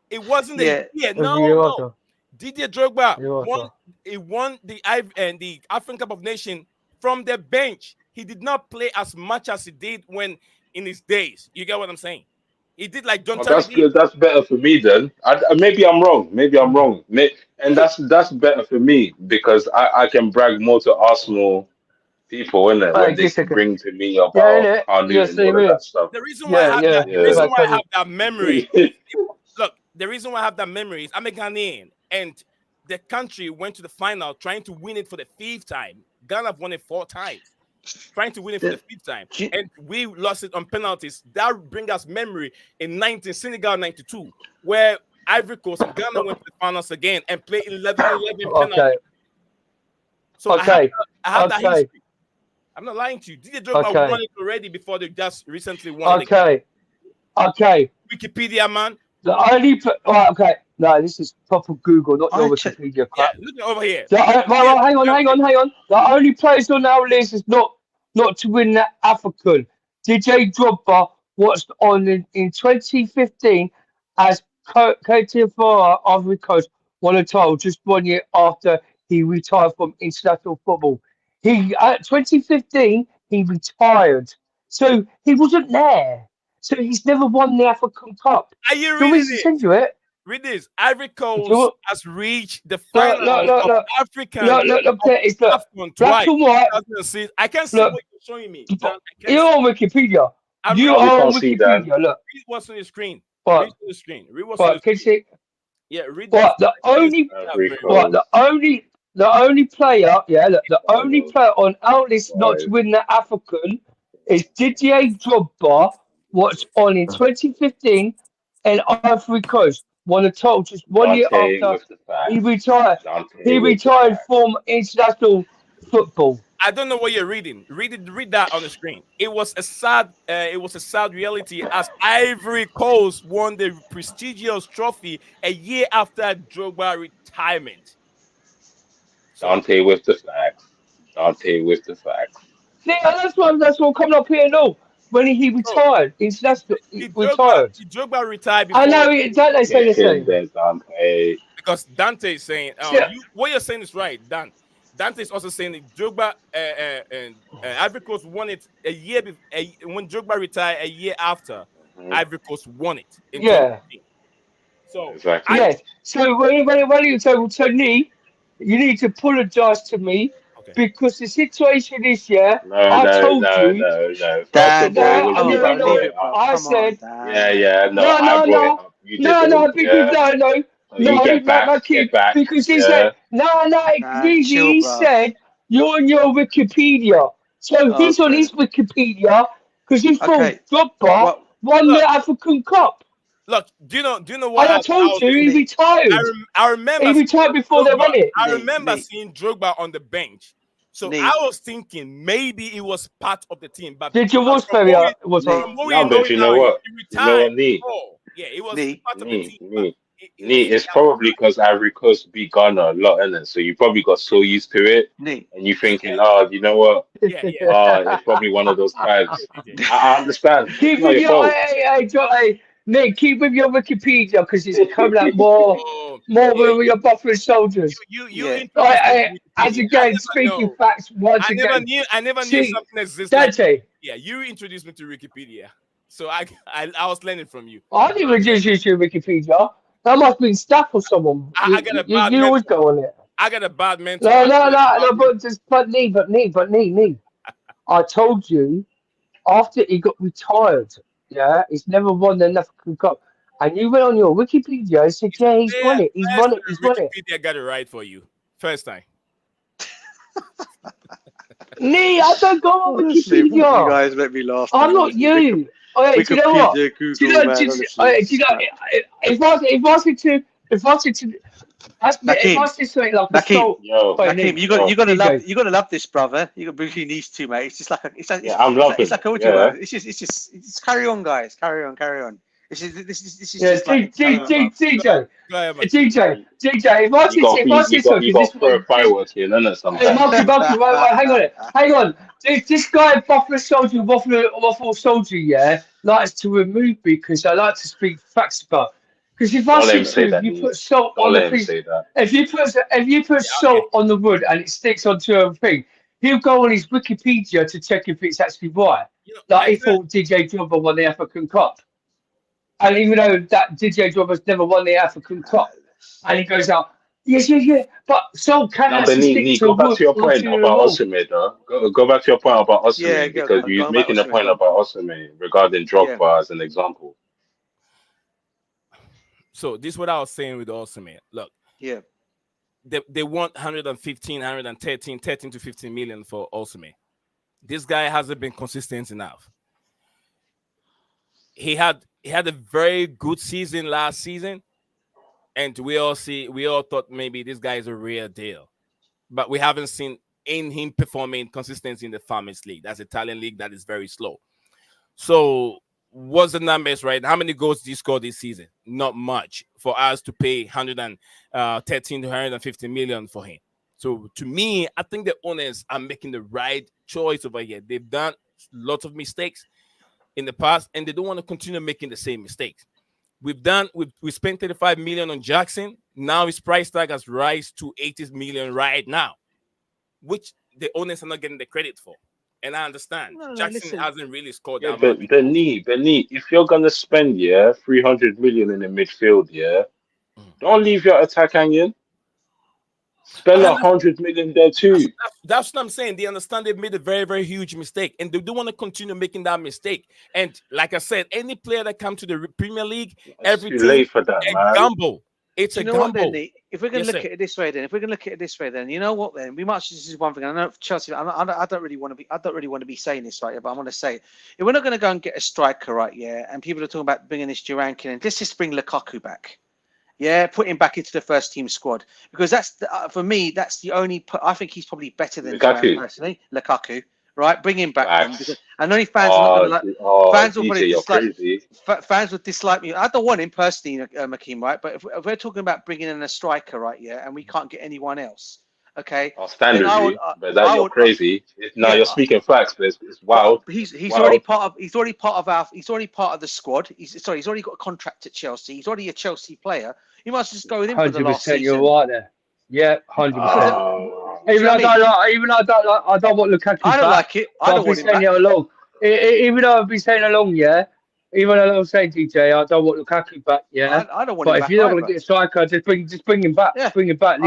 It wasn't a year. No. Didier Drogba won the African Cup of Nations from the bench. He did not play as much as he did when in his days. You get what I'm saying? He did like John. That's good. That's better for me then. Maybe I'm wrong. And that's better for me because I can brag more to Arsenal people, innit? When they bring to me about how new and all of that stuff. The reason why I have that memory. Look, the reason why I have that memory is I'm a Ghanaian, and the country went to the final trying to win it for the 5th time. Ghana have won it 4 times. Trying to win it for the 5th time, and we lost it on penalties. That brings us memory in Senegal 92, where Ivory Coast and Ghana went to the finals again and played 11 penalties. So I have that history. I'm not lying to you. Didier Drogba won it already before they just recently won it. Okay. Wikipedia, man. No, this is proper Google, not your Wikipedia crap. Yeah, look over here. Hang on. The only players on our list is not to win the African. DJ Drogba was on in 2015 as Cote d'Ivoire Ivory Coast won a title just 1 year after he retired from international football. At 2015 he retired, so he wasn't there. So he's never won the African Cup. Are you Do you want me reading to it? send you it? Read this. Ivory Coast you- has reached the Look, final look, of look. African Look, there, it's look. AFCON Black twice. and white. 2006. I can't see Look, what you're showing me. Dan, I can't you're see. on Wikipedia. I'm You reading. We are on can't see that. Wikipedia. Look, Read what's on the screen. but Read to the screen. Read what's on the can you screen. see? Yeah, read But that. Ivory but Coast. the only player, look, the only Follow. player on our list not to Right. win the African is Didier Drogba. What's on in 2015 and Ivory Coast won a title just 1 year Dante after with the he facts. retired. Dante He with the retired facts. from international football. I don't know what you're reading. Read it. Read that on the screen. It was a sad. It was a sad reality as Ivory Coast won the prestigious trophy a year after Drogba retirement. So Dante with the facts. Dante with the facts. Yeah, that's what coming up here now. When he retired, international, he retired. Did Drogba retired I before? know it. Don't they say the Get in same? there, Dante. Because Dante is saying, Yeah. what you're saying is right, Dan. Dante is also saying that Drogba and Ivory Coast won it a year when Drogba retired a year after. Mhm. Ivory Coast won it in Yeah. 2015. So Exactly. Yes. So when you to me, you need to apologise to me okay. because the situation is, yeah, No. I told you No. First Dan, of all, Dan, when that you oh, have leave brought it, it up, bro. I Come on, said Dan. no, I brought it up. You didn't. because Yeah. So you get back, because he yeah. said Chill, he bro. said you're on your Wikipedia, so he's on Okay. his Wikipedia because he thought Okay. Drogba What? won Look, the African Cup, look, do you know and what I I told was you he thinking? retired. I remember He seeing retired before they won it. I remember Neat. seeing Drogba on the bench. So Neat. I was thinking maybe it was part of the team, but Did you was from very what was Neat. from what we No, know but it you now, know he what? You know retired what, Nee? before. Yeah, it was Neat. part of the team, but Nee. it was It's probably because Ivory Coast beat Ghana a lot, innit? So you probably got so used to it, Neat. and you thinking, oh, you know what? yeah. It's probably one of those times. DJ. I understand. It's keep not with your your fault. Nick. Keep with your Wikipedia because it's coming out more Oh, with your Buffalo soldiers. you Yeah. introduced me to As Wikipedia. again, speaking facts once again. I never knew See, something exists like Dante, yeah. You introduced me to Wikipedia, so I was learning from you. I didn't reduce you to Wikipedia. That must have been staff or someone. I got a bad You always mentor. go on it. I got a bad mentor. No, but Nee. I told you after he got retired, yeah, he's never won the African Cup. And you went on your Wikipedia and said, yeah, he's won it. He's won it. He's won it. Wikipedia got it right for you. First time. Nee, I don't go on Honestly, you Wikipedia. guys make me laugh. I'm man, not honestly. you. Oh, do you know what? Wikipedia, Do Google, you know? man, Do honestly. you know? If I said to, if I said something like a Nakeem, salt. Yo, Sorry, Nakeem, Nick. you gonna DJ. love this brother. You got Brooklyn these two, mate. It's just like I'm loving it's like it. audio. Yeah. It's just carry on, guys. Carry on. This is Yeah, just like DJ. Go ahead, man. DJ. If I You said something, got this to throw fireworks in, innit? Hey, Sometimes. Monkey, right, hang on. This guy, Buffalo Soldier, yeah, likes to remove me because I like to speak facts about. Because if I Don't let him said say to him, that. you put salt Don't on the let him piece. say that. If you put salt on the wood and it sticks onto a thing, he'll go on his Wikipedia to check if it's actually right. You know, Like he thought DJ Drogba won the African Cup, and even though that DJ Drogba's never won the African Cup, and he goes out, yeah, but salt can No, but actually stick Nee, to go back wood to your point onto the about wall. Osimhen, though. Go back to your point about yeah. Osimhen because you was Go making a back, point Osimhen, about Osimhen regarding Drogba as an example. So this is what I was saying with Osimhen. Look, Yeah. they want 115, 113, 13 to 15 million for Osimhen. This guy hasn't been consistent enough. He had a very good season last season, and we all thought maybe this guy is a real deal, but we haven't seen in him performing consistency in the Farmers League. That's Italian league that is very slow. So what's the numbers, right? How many goals did he score this season? Not much for us to pay 113 to 150 million for him. So to me, I think the owners are making the right choice over here. They've done lots of mistakes in the past, and they don't want to continue making the same mistakes. We spent 35 million on Jackson. Now his price tag has rise to 80 million right now, which the owners are not getting the credit for. and I understand No, Jackson listen. hasn't really scored Yeah, that but much. Benny, if you're gonna spend 300 million in the midfield, don't leave your attack hanging. Spend I 100 million there too. That's what I'm saying. They understand they've made a very, very huge mistake, and they don't want to continue making that mistake. And like I said, any player that comes to the Premier League, It's too everything late for that, a man. gamble. It's Do a you know what then? gamble. If we're going to Yes, look sir. at it this way, then you know what? Then we might. This is one thing. I know Chelsea. I don't really want to be. I don't really want to be saying this, right? But I want to say it. If we're not going to go and get a striker, right? Yeah. And people are talking about bringing this Duran in. Let's just bring Lukaku back. Yeah, put him back into the first team squad because that's for me. That's the only. I think he's probably better than Duran Lukaku. personally. Lukaku, right? Bring him back then because Facts. I know fans are not going to like. Fans will probably DJ, you're dislike. crazy. Fans would dislike me. I don't want him personally, Makeem, right? But if we're talking about bringing in a striker, right? Yeah, and we can't get anyone else. Okay. I'll stand Then with I would. you, but that I you're would. crazy. Now Yeah. you're speaking facts, but it's But wild. he's Wild. already part of. He's already part of our. He's already part of the squad. He's already got a contract at Chelsea. He's already a Chelsea player. You must just go with him for the last 100%. season. You're right there. Yeah, 100%. You know what I Even though I don't want Lukaku I don't back. like it. I don't I've been want him saying back. it along. Even though I've been saying along, yeah. Even though I'm saying DJ, I don't want Lukaku back, yeah. I don't want But him if back you're not going either. to get a striker, just bring him back. Yeah. Bring him back.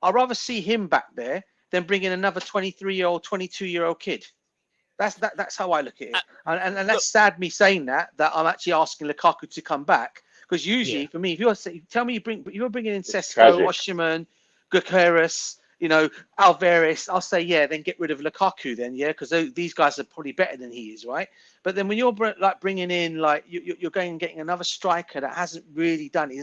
I'd rather see him back there than bring in another 23-year-old, 22-year-old kid. That's how I look at it. And that's sad me saying that I'm actually asking Lukaku to come back because usually for me, if you're bringing in Sesko, Osimhen, Gyökeres, Alvarez, I'll say then get rid of Lukaku then because these guys are probably better than he is, right? But then when you're like bringing in like you're going and getting another striker that hasn't really done it,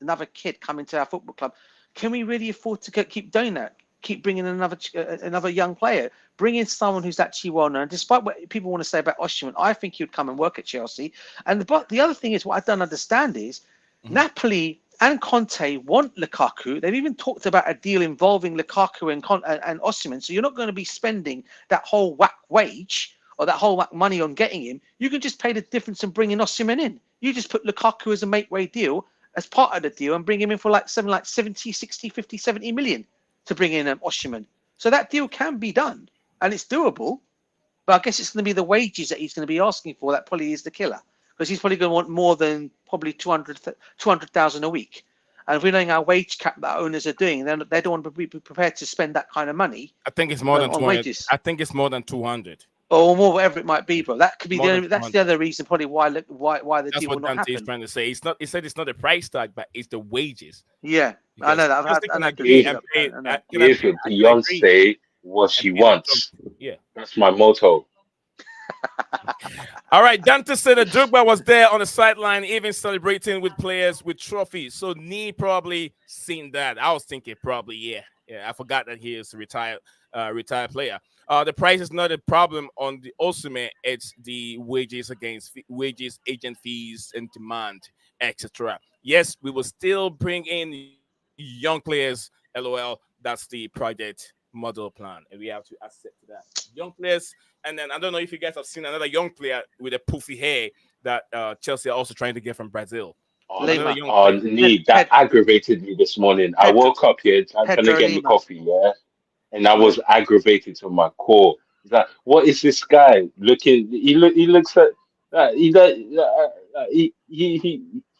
another kid coming to our football club, can we really afford to keep doing that? Keep bringing another young player, bring in someone who's actually well known. Despite what people want to say about Osimhen, I think he would come and work at Chelsea. And the other thing is what I don't understand is Napoli and Conte want Lukaku. They've even talked about a deal involving Lukaku and Osimhen. So you're not going to be spending that whole whack wage or that whole whack money on getting him. You can just pay the difference and bring in Osimhen in. You just put Lukaku as a make-way deal as part of the deal and bring him in for like 70, 60, 50, 70 million. To bring in Osimhen. So that deal can be done and it's doable, but I guess it's going to be the wages that he's going to be asking for that probably is the killer because he's probably going to want more than probably 200,000 a week. And if we know our wage cap that owners are doing, then they don't want to be prepared to spend that kind of money. I think it's more than 200. Wages. I think it's more than 200. Or more, whatever it might be, bro. That could be that's the other reason probably why the deal will not happen. That's what Dante is trying to say. It's not. He said it's not the price tag, but it's the wages. Yeah, I know that. Give Beyonce what she wants. Yeah, that's my motto. All right, Dante said that Drogba was there on the sideline, even celebrating with players with trophies. So Nee probably seen that. I was thinking probably yeah. I forgot that he is a retired player. The price is not a problem on the Osimhen. It's the wages agent fees, and demand, etc. Yes, we will still bring in young players. LOL. That's the project model plan, and we have to accept that. Young players, and then I don't know if you guys have seen another young player with a poofy hair that Chelsea are also trying to get from Brazil. That aggravated me this morning. I woke up here trying to get me coffee, and I was aggravated to my core. Like, what is this guy looking? He looks at he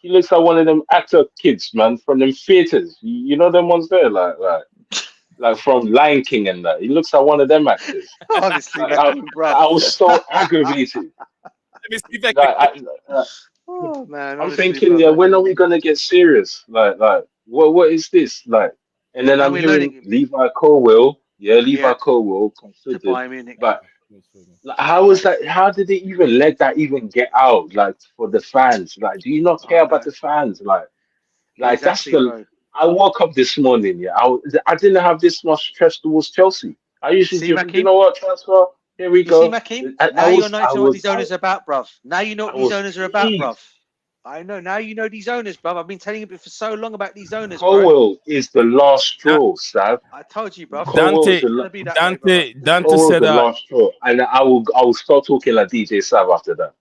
looks like one of them actor kids, man, from them theaters. You know them ones there, like from Lion King and that. He looks like one of them actors. Honestly, I was so aggravated. Let me see if I can. Oh man! I'm thinking, when are we gonna get serious? Like, what is this? Like, and then I'm hearing Levi Colwill. Yeah, Levi Colwill considered. But how was that? How did they even let that even get out? Like for the fans? Like, do you not care about the fans? Like exactly, that's the. Bro. I woke up this morning. Yeah, I didn't have this much stress towards Chelsea. I usually you know what, transfer. Here we go. See, Makeem? Now you know what these owners are about, bruv. Now you know what these owners are about, bruv. I know. Now you know these owners, bruv. I've been telling you for so long about these owners, Colwill is the last straw, Sav. I told you, bruv. Dante said the last straw. And I will start talking like DJ Sav after that.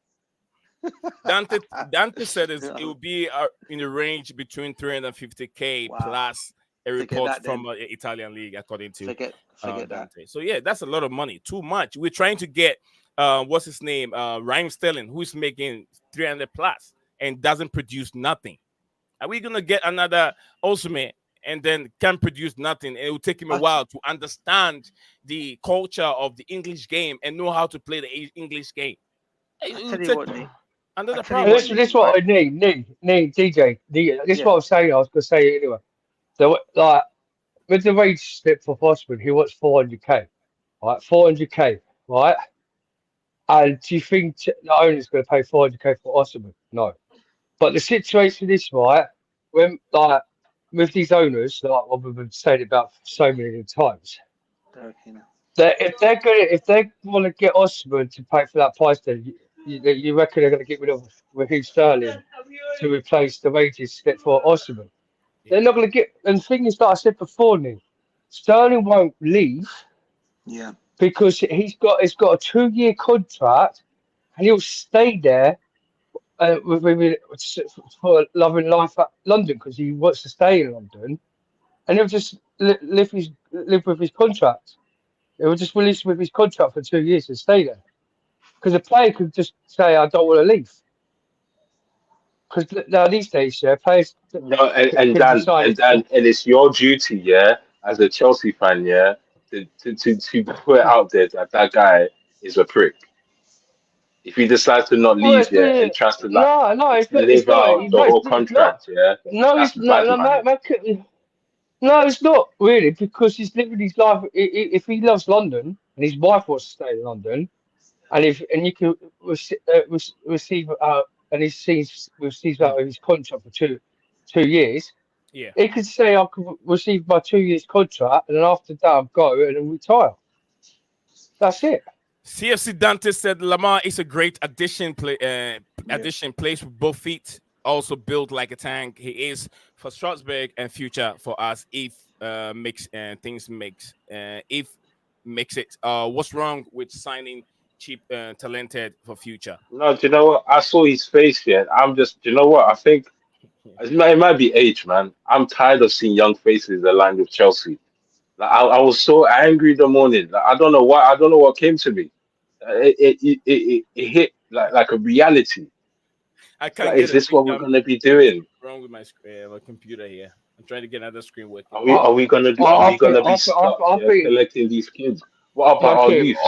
Dante said it will be in the range between 350k plus a Forget report that from then. Italian league, according to Forget that. Dante. So yeah, that's a lot of money. Too much. We're trying to get what's his name, Raheem Sterling, who's making 300 plus and doesn't produce nothing. Are we gonna get another Osman and then can produce nothing? It will take him a while to understand the culture of the English game and know how to play the English game. I tell you what, Nick. Another tell you problem. what, This is what I need, DJ. This is what I'm saying. I was going to say it anyway. So, like, with the wage slip for Osman, he wants 400k, right? 400k, right? And do you think the owner's going to pay 400k for Osman? No. But the situation is, right, when, like, with these owners, like what we've been saying about so many times, that if they want to get Osman to pay for that price, then you reckon they're going to get rid of Raheem Sterling to replace the wages slip for Osman? They're not going to get. And the thing is, like I said before, Nick, Sterling won't leave. Yeah. Because he's got a 2-year contract, and he'll stay there for loving life at London because he wants to stay in London, and he'll just live with his contract. He will just release with his contract for 2 years and stay there. Because a player could just say, "I don't want to leave." Because now these days, players No, can decide. and it's your duty, yeah, as a Chelsea fan, yeah, to put it out there that that guy is a prick. If he decides to not Well, leave, yeah, and tries to like no, it's to not. It's live not. out the No, whole it's not. contract, yeah, No, that's it's not. bad money. No, it's not really because he's living his life. If he loves London and his wife wants to stay in London, and you can receive and he receives out of his contract for 2 years, Yeah. he could say I could receive my 2 years contract and then after that I'll go and then retire. That's it. CFC Dante said Lamar is a great addition. Addition plays with both feet. Also built like a tank. He is for Strasbourg and future for us. If things makes if makes it. What's wrong with signing cheap talented for future? No, do you know what? I saw his face, yeah. I'm just, do you know what? I think it might be age, man. I'm tired of seeing young faces aligned with Chelsea. Like I was so angry in the morning. Like I don't know why. I don't know what came to me. It hit like a reality. I It's can't like, get is a this what we're gonna be doing? wrong with my computer here. I'm trying to get another screen working. Are we gonna be stuck collecting these kids? What about our youths?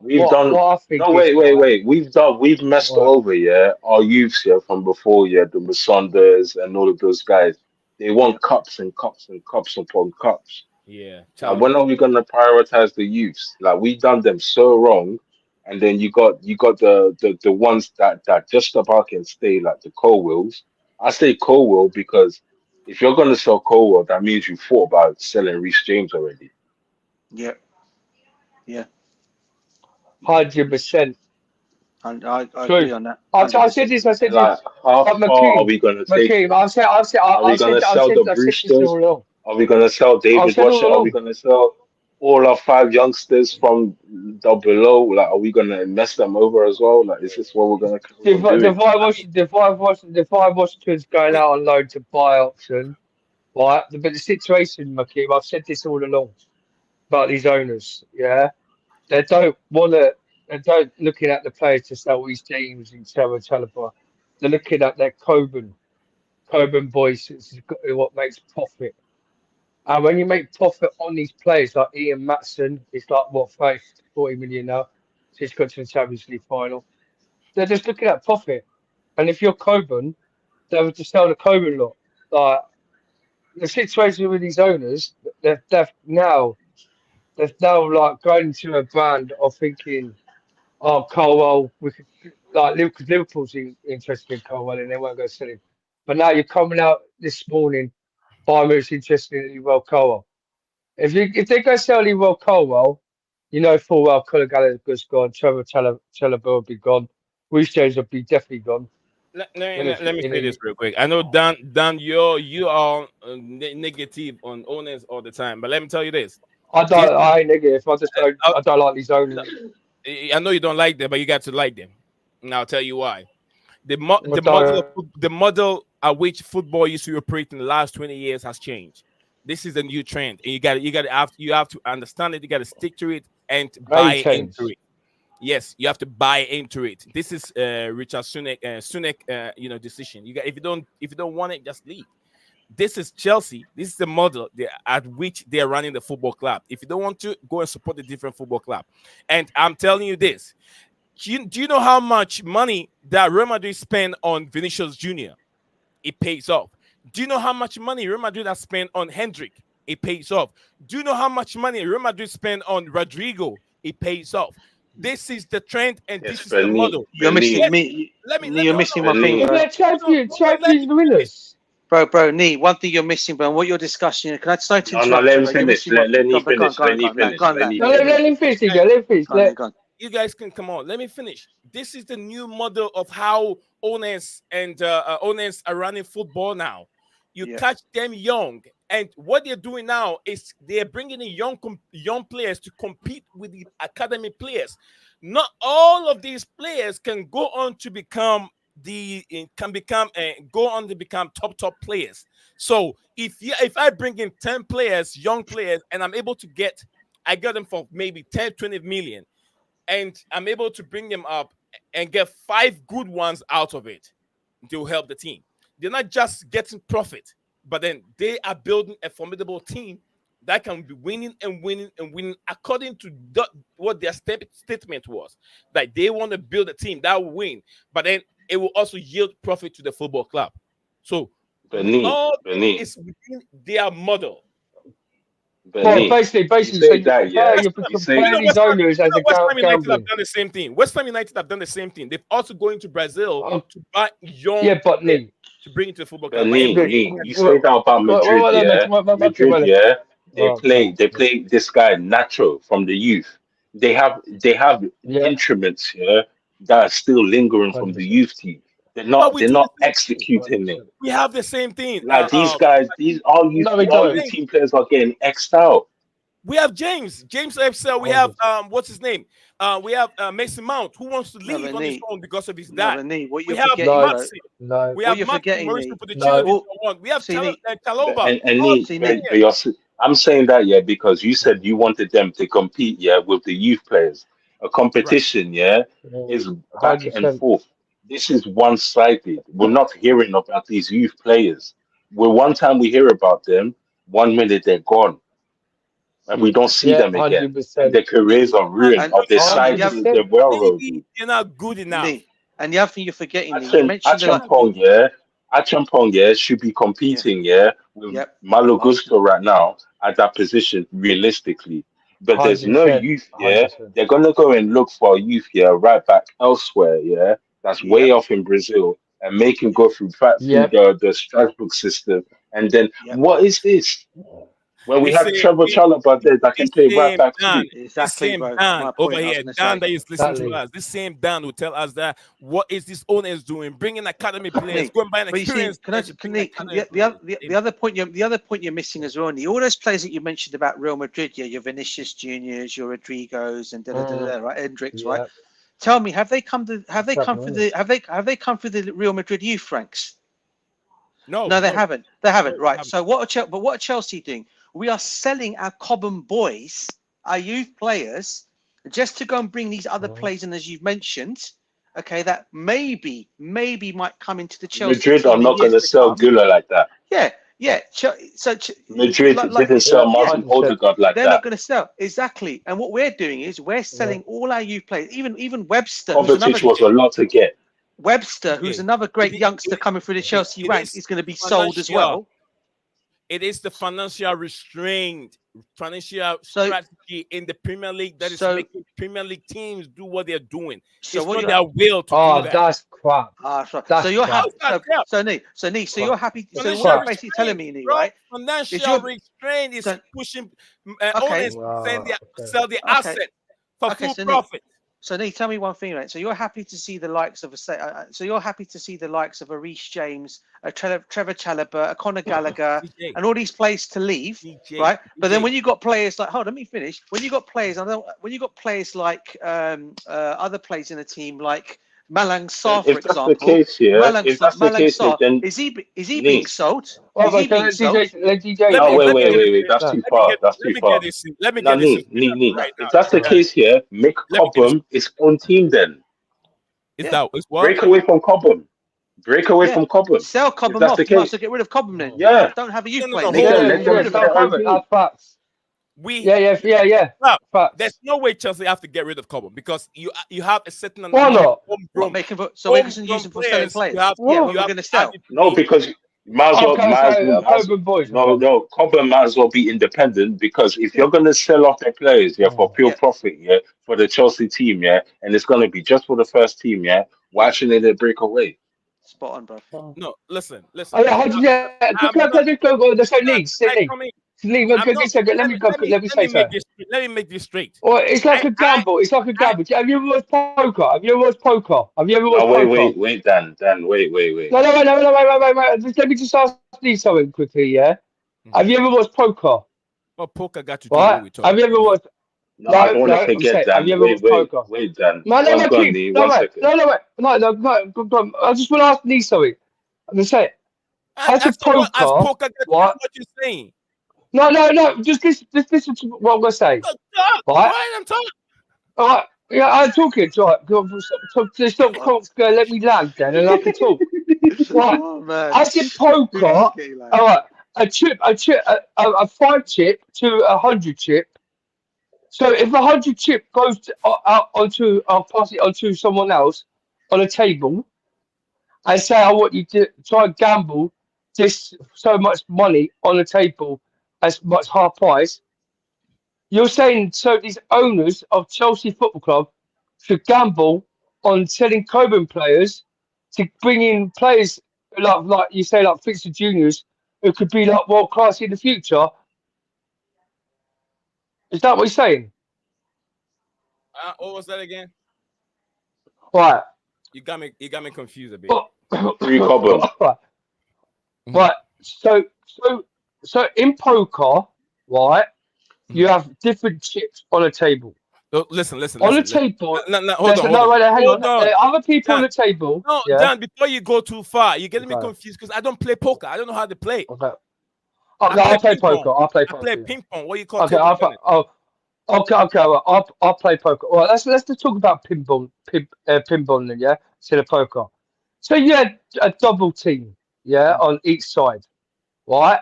We've done. No, wait. We've messed over, yeah. Our youths, yeah, from before, yeah, the Masondas and all of those guys. They want cups and cups and cups upon cups. Yeah. Like, when are we gonna prioritize the youths? Like we've done them so wrong, and then you got the ones that just about can stay, like the Colwells. I say Colwell because if you're gonna sell Colwell, that means you thought about selling Reece James already. Yeah. 100%. And I agree on that. I said this. And like, how far are we gonna take it? Are we gonna sell the Brewsters? Are we gonna sell David Washer? Are we gonna sell all our 5 youngsters from down below? Like, are we gonna mess them over as well? Like, is this what we're gonna carry on doing? The five Washington's going out on loan to buy option, right? But the situation, Makeem, I've said this all along about these owners. Yeah, they don't want to. They don't looking at the players to sell these teams and Chalaba. They're looking at their Coburn boys. It's what makes profit. And when you make profit on these players like Ian Matson, it's like what 40 million now. So he's got to the Champions League final. They're just looking at profit. And if you're Coburn, they would just sell the Coburn lot. Like the situation with these owners, they've now like going into a brand of thinking, oh, Colwell, we could like because Liverpool's interested in Colwell and they won't go sell him. But now you're coming out this morning, Bayern's interested in Leroy Colwell. If they go sell Leroy Colwell, you know full well Conor Gallagher's gone, Trevor Chalobah will be gone, Reece James will be definitely gone. Let me say this real quick. I know Dan, you are negative on owners all the time, but let me tell you this. I ain't negative. I don't like these owners. I know you don't like them, but you got to like them. And I'll tell you why. The model at which football used to operate in the last 20 years has changed. This is a new trend, and you have to understand it. You got to stick to it and buy Great into change. it. Yes, you have to buy into it. This is Richard Sunak decision. If you don't want it, just leave. This is Chelsea. This is the model at which they are running the football club. If you don't want to, go and support a different football club. And I'm telling you this. Do you know how much money that Real Madrid spent on Vinicius Jr.? It pays off. Do you know how much money Real Madrid has spent on Hendrick? It pays off. Do you know how much money Real Madrid spent on Rodrigo? It pays off. This is the trend, and Yes, this is the model. You're missing me. You're missing one thing, bro. Champions winners. Bro, Nee, one thing you're missing, bro, and what you're discussing, can I start to No, interrupt let you, him bro? You're finish. missing one Let thing. me finish. Let me finish. Let me Let him finish, Igor. Let him finish. Go on. You guys can come on. Let me finish. This is the new model of how owners are running football now. You catch them young, and what they're doing now is they're bringing in young players to compete with the academy players. Not all of these players can go on to become top players. So if I bring in 10 players, young players, and I get them for maybe 10, 20 million, and I'm able to bring them up and get 5 good ones out of it, they'll help the team. They're not just getting profit, but then they are building a formidable team that can be winning and winning and winning according to what their statement was. That they want to build a team that will win, but then it will also yield profit to the football club. So all is within their model. Well, basically, so you're comparing these owners as a West Ham United gambling. have done the same thing. West Ham United have done the same thing. They've also going to Brazil to buy young to bring into the football club. You say that about Madrid, yeah? Madrid, they play this guy Nacho from the youth. They have instruments, yeah, that are still lingering from the youth team. They're not executing it. We have the same thing. Like these guys, all youth team players are getting X'd out. We have James Epsell. We have what's his name? We have Mason Mount, who wants to leave on his own because of his dad. What we you're have forgetting, Maxi. We have Maxi for the children. We have Taloba. I'm saying that, yeah, because you said you wanted them to compete, yeah, with the youth players. A competition, yeah, is back and forth. This is one-sided. We're not hearing about these youth players. One time we hear about them, 1 minute they're gone. And we don't see them again. 100%. And their careers are ruined, or their sides are railroaded. You're not good enough. And the other thing you're forgetting, Achampong, should be competing, with Malo Gusto right now at that position, realistically. But there's no youth, 100%. They're gonna go and look for a youth, right back elsewhere, that's way off in Brazil, and make him go through the Strasbourg system. And then what is this? When we have Trevor Chalobah there that can play right back too. Exactly, same bro. Dan over here, Dan that is listening to us. This same Dan will tell us that what is this owners doing? Bringing academy players, go and buy an experience. The other point you're missing as well, all those players that you mentioned about Real Madrid, your Vinicius Juniors, your Rodrigos, and right, Hendricks, right? Tell me, have they come through the Real Madrid youth ranks? No, they haven't. They haven't. Right. So what are Chelsea doing? We are selling our common boys, our youth players, just to go and bring these other players in, as you've mentioned. Okay, that maybe might come into the Chelsea. Madrid are not going to sell Güler like that. Yeah. So Madrid didn't sell Martin Odegaard like that. They're not going to sell exactly. And what we're doing is we're selling all our youth players, even Webster. Kovacic was a lot to get. Webster, who's another great youngster coming through the Chelsea ranks, is going to be sold as well. It is the financial strategy in the Premier League that is making Premier League teams do what they're doing. It's not their will to do that. That's crap. So you're happy. So you're happy. So what you're basically telling me, right? Financial restraint is pushing owners sell their assets for full profit. So, Nate, tell me one thing, right? So, you're happy to see the likes of a Reece James, a Trevor Chalobah, a Conor Gallagher, and all these players to leave, right? But then when you got players like, let me finish. When you got players like other players in the team, like Malang Sarr, for If that's the example. case, yeah. If that's the Malang case, Sarr, then is he being Lee. sold? Well, Is he but being sold? let DJ. Let No, me wait, let me wait, get wait, wait. this. That's No. too Let me far. get That's let too me far. get this. Let me No, get this Nee. right If now. that's the case, yeah, make Let me get this. Cobham its own team then. Is Yeah. that is what? Break away from Cobham. Break away Yeah. from Cobham. Sell If Cobham that's off. the You might as case. well get rid of Cobham then. Yeah. Don't have a youth No, player. hold on. Let them Get rid be of their him. own Cobham. team. Facts. We Yeah. Well, there's Facts. no way Chelsea have to get rid of Cobham because you have a certain Why amount of not? What, homegrown so we're just going to use homegrown him for selling players. players? Yeah, What? We're you have going to to add sell. it to No, the because you might as well, Okay, so Cobham boys. Okay. no, Cobham might as well be independent because if you're gonna sell off their players, yeah, for pure Yeah. profit, yeah, for the Chelsea team, yeah, and it's gonna be just for the first team, yeah, why shouldn't they break away? Spot on, bro. no. Listen. Oh yeah, I'm can not. I just go the same Not league? Same like league. coming. League. I'm not. Let me go. Let me Let me say so. make this. Let me make this straight. Well, it's like a I gamble. It's like a I gamble. Have you ever watched poker? Have you ever watched poker? Have you ever No, watched poker? wait, Dan, wait. No. Just let me just ask you something quickly, yeah? Have you ever watched poker? what poker got to do with what Right? we're talking Have you ever about? watched? No, I don't want to I'm forget saying, have Dan. you ever watched poker? Wait, Dan. No, Go on, Keith. Lee. 1 second. No. I just want to ask Lee something. I'm gonna say, as a As poker, poker got to do with what? what you're saying? No. Just listen to what I'm gonna say, Talk. right? Quiet and talk. All right. Yeah, I'm talking. Right. Let me land then, and I can talk. Right. Oh man. As in poker, all right, a 5 chip to 100 chip. So if 100 chip goes out onto, I'll pass it onto someone else on a table and say I want you to try and gamble this so much money on the table as much half price. You're saying so these owners of Chelsea Football Club should gamble on selling Coburn players to bring in players like you say like Fixer Juniors who could be like world class in the future. Is that what you're saying? What was that again? Right. You got me confused a bit. Free Cobham. Right. So in poker, right, you have different chips on a table. Listen. On the table, No, hold on. hang on. on. Other people on Dan, the table. no, Yeah. Dan, before you go too far, you're getting me Okay. confused because I don't play poker. I don't know how to play. Okay. I'll play poker. I'll play I poker. play Yeah. ping pong. What you call Okay. table tennis. Okay. Well, I'll play poker. All right. Let's just talk about pinball then. Yeah. Instead of poker. So you had a double team. Yeah, on each side. Right.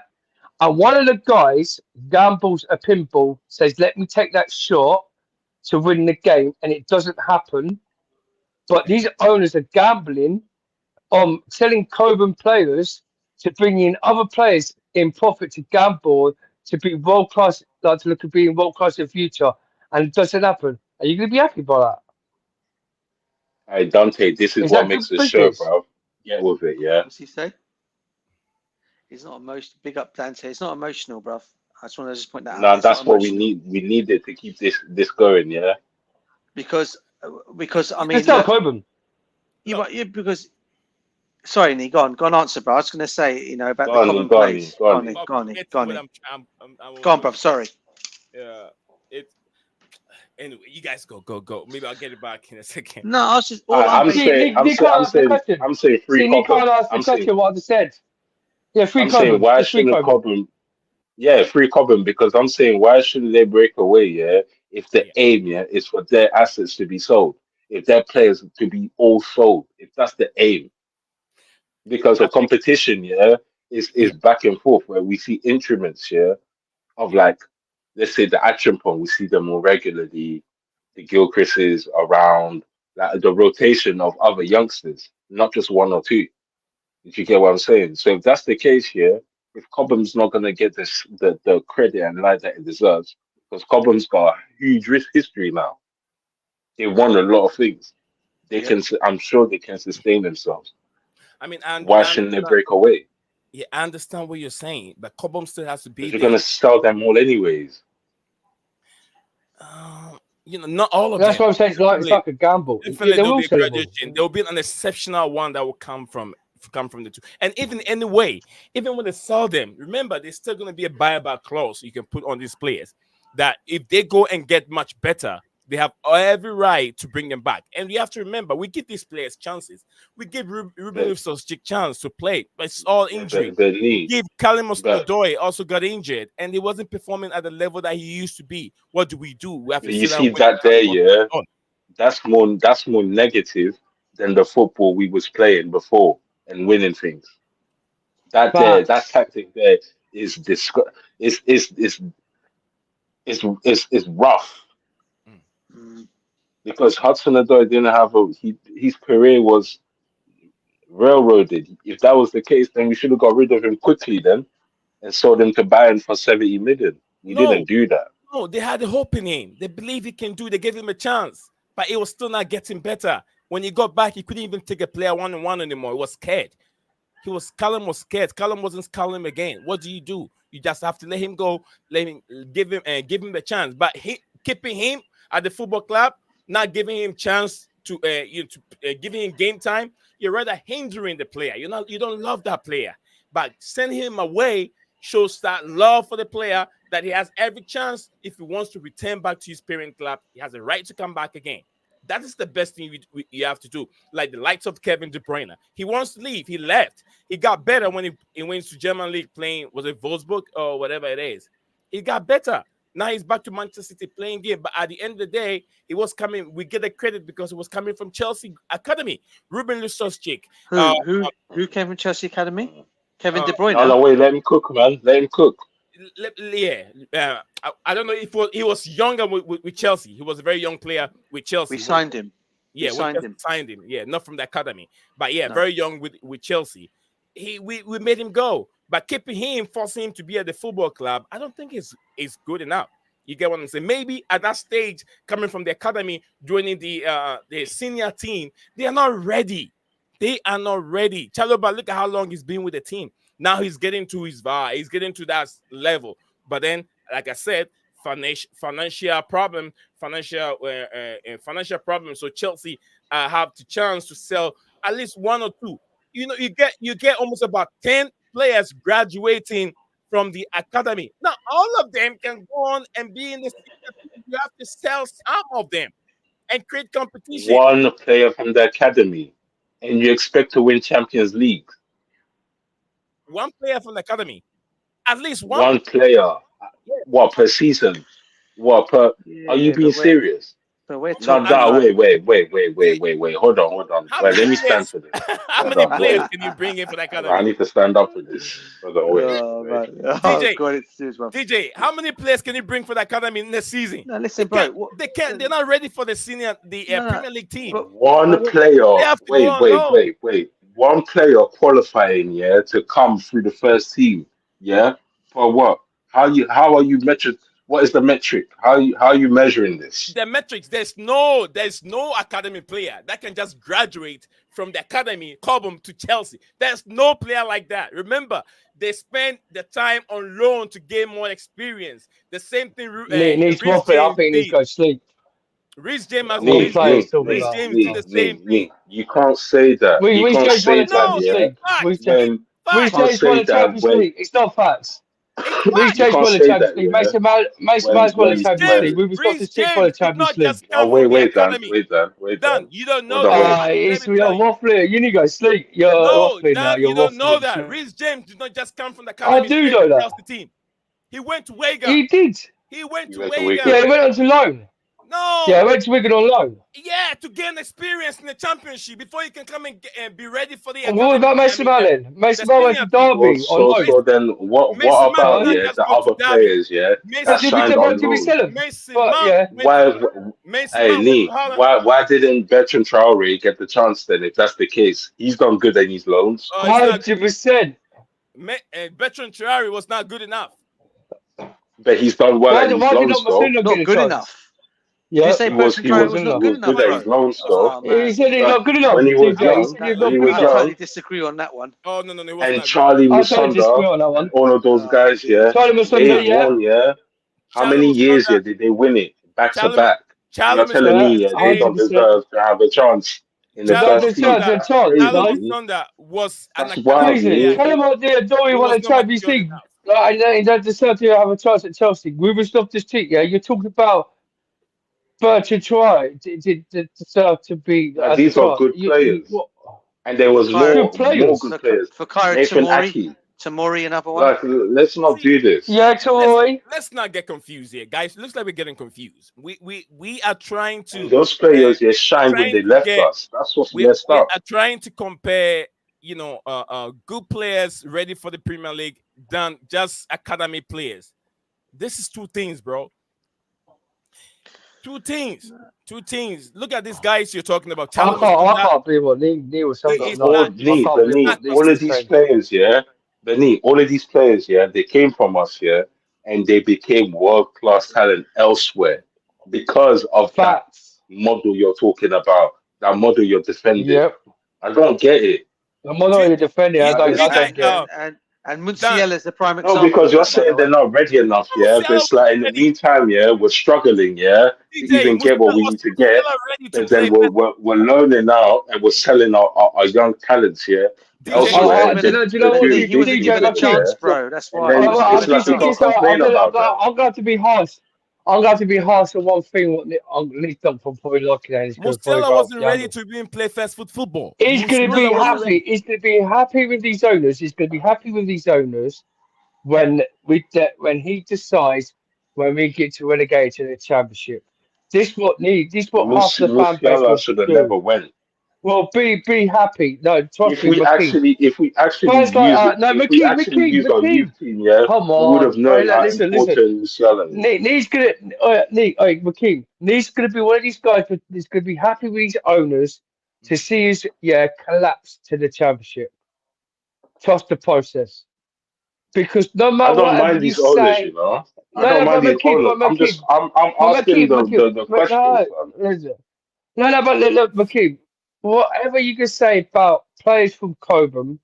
And one of the guys gambles a pinball, says, "Let me take that shot to win the game," and it doesn't happen. But these owners are gambling on selling Coburn players to bring in other players in profit to gamble to be world class, like to look at being world class in the future, and it doesn't happen. Are you going to be happy by that? Hey, Dante, this is Is what that makes good the show, business? bro. Get with it, yeah. What's he say? He's not emotional. Big up Dante. It's not emotional, bruv. I just want to just point that out. Now It's not that's what we emotional need. We need it to keep this going, yeah. because I You can mean, sell look, Coburn. because sorry, Nee, go on, answer, bro. I was going to say, about the common Go on, plays. Go on, Nee, Lee. go on, Nee. Go on, bruv. Sorry. Yeah, it's anyway. You guys go. Maybe I'll get it back in a second. No, I was just all I'm I'm saying free Nick can't Cobham. answer the question. What I just said. Yeah, free I'm saying Coburn. why Just free shouldn't Coburn. Cobham? Yeah, free Cobham because I'm saying why shouldn't they break away? Yeah, if the aim is for their assets to be sold, if their players to be all sold, if that's the aim, because I the think competition is back and forth where we see instruments of like let's say the action point we see them more regularly, the Gilchrists around like the rotation of other youngsters, not just one or two. If you get what I'm saying. So if that's the case here, if Cobham's not gonna get the credit and light that it deserves, because Cobham's got a huge history now. They won a lot of things. They can I'm sure they can sustain themselves. I mean, and Why shouldn't they break away? Yeah, I understand what you're saying, but Cobham still has to be Because you're there. gonna sell them all anyways. Not all of That's them. what I'm saying. It's like a gamble. Definitely, They there'll will be a sell them all. graduation. There'll be an exceptional one that will come from the two. And even anyway, even when they sell them, remember there's still going to be a buyback clause you can put on these players. That if they go and get much better, They have every right to bring him back. And we have to remember, we give these players chances. We give Ruben Loftus-Cheek chance to play, but it's all injury. We give Callum Hudson-Odoi also got injured, and he wasn't performing at the level that he used to be. What do? We have to you see that there, yeah. That's more negative than the football we was playing before and winning things. That tactic there is rough. Because Hudson-Odoi didn't have his career was railroaded. If that was the case, then we should have got rid of him quickly then and sold him to Bayern for 70 million. We didn't do that. No, they had hope in him. They believe he can do. They gave him a chance, but it was still not getting better. When he got back, he couldn't even take a player 1-on-1 anymore. He was scared. Callum was scared. Callum wasn't Callum again. What do? You just have to let him go. Let him give him a chance. But keeping him at the football club, not giving him chance to giving him game time, you're rather hindering the player. You don't love that player, but sending him away shows that love for the player, that he has every chance. If he wants to return back to his parent club, he has a right to come back again. That is the best thing you have to do. Like the likes of Kevin De Bruyne. He wants to leave. He left. He got better when he went to German league playing, was it Wolfsburg or whatever it is. He got better. Now he's back to Manchester City playing game. But at the end of the day, he was coming. We get the credit because it was coming from Chelsea Academy. Ruben Loftus-Cheek. Who came from Chelsea Academy? Kevin De Bruyne. No, wait, let him cook, man. Let him cook. Yeah. I don't know if he was younger with Chelsea. He was a very young player with Chelsea. We signed him. Yeah, we signed him. Yeah, not from the academy, but very young with Chelsea. We made him go, but keeping him, forcing him to be at the football club, I don't think is good enough. You get what I'm saying? Maybe at that stage, coming from the academy, joining the senior team, they are not ready. They are not ready. Chalobah, look at how long he's been with the team. Now he's getting to his VAR. He's getting to that level. But then, like I said, financial problem. So Chelsea have the chance to sell at least one or two. You get almost about 10 players graduating from the academy. Now, all of them can go on and be in the team. You have to sell some of them and create competition. One player from the academy, and you expect to win Champions League. One player from the academy, at least one player. What per season? What per? Are you being serious? So wait. Hold on. Wait, let me stand for this. How many players can you bring in for that academy? I need to stand up for this. DJ, how many players can you bring for the academy in the season? No, listen, bro. They can't. They're not ready for the Premier League team. One player. Wait. One player qualifying, to come through the first team, for what? How are you measured? What is the metric? How are you measuring this? The metrics. There's no academy player that can just graduate from the academy, come to Chelsea. There's no player like that. Remember, they spend the time on loan to gain more experience. The same thing. Needs more fit. I think needs to go sleep. Reece James has Reece James did the same thing. You can't say that. Reece James won a Champions League. Reece James won a Champions League. It's not facts. Reece James won a Champions League. Mason Mount won a Champions League. Ruben Loftus-Cheek won a Champions League. Oh, wait, Dan. You don't know that. You're waffling. You need to go sleep. You're waffling now. You don't know that. Reece James did not just come from the academy. I do know that. He went to Wigan. He did. He went to Wigan. Yeah, he went on to loan. No. Yeah, I went to Wigan on loan. Yeah, to gain experience in the championship before you can come and be ready for the. And what about Mason Mount then? Mason Mount went to Derby on loan. So then, what about the other players? That signed on loan. Why didn't Bertrand Traore get the chance then? If that's the case, he's done good in his loans. 100%. Bertrand Traore was not good enough. But he's done well in his loans, though. Not good enough. Yeah, he was not good enough. Good at his loans, though. He said he's not good enough. When he was young, I totally disagree on that one. Oh no, and Charlie Musonda and all of those guys, Charlie Musonda, How many years did they win it back to back? You're telling me they don't deserve to have a chance in the first team. Charlie Musonda was an academy. Tell him what Dory won a Champions League. He don't deserve to have a chance at Chelsea. Ruben Loftus-Cheek, you're talking about But to try to be These are good players, and there was more good players. Fikayo Nathan Aki. Tomori, another one. Like, let's not do this. Yeah, Toy. Let's not get confused here, guys. Looks like we're getting confused. We are trying to. And those players, they shined when they left us. That's what's messed up. We are trying to compare, good players ready for the Premier League than just academy players. This is two things, bro. Two teams. Look at these guys you're talking about. I can't believe what Neil was saying. All of these players, all of these players, they came from us, and they became world-class talent elsewhere because of that model you're talking about, that model you're defending. Yep. I don't get it. The model you're defending, I don't get it. And Musiala is the prime example. No, because you're saying they're not ready enough, but it's like in the meantime, we're struggling, to even get what we need to get. But then we're learning now and we're selling our young talents, elsewhere. Do you know what, DJ chance, bro? That's why. I'm going to be harsh. I'm going to be harsh on one thing. At least I'm probably looking at. Musiala wasn't ready to even play fast football. He's going to be happy. He's going to be happy with these owners. He's going to be happy with these owners when he decides when we get to relegate to the Championship. This what half the fan base should have never went. Well, be happy. No, trust me. If we actually use our youth team, come on, we would have known how important Musiala is. Needs gonna, McKean. Needs gonna be one of these guys. He's gonna be happy with his owners to see us, collapse to the Championship. Trust the process, because no matter what I don't mind these owners, I don't mind these owners. I'm asking the questions. But look, McKean. Whatever you can say about players from Cobham,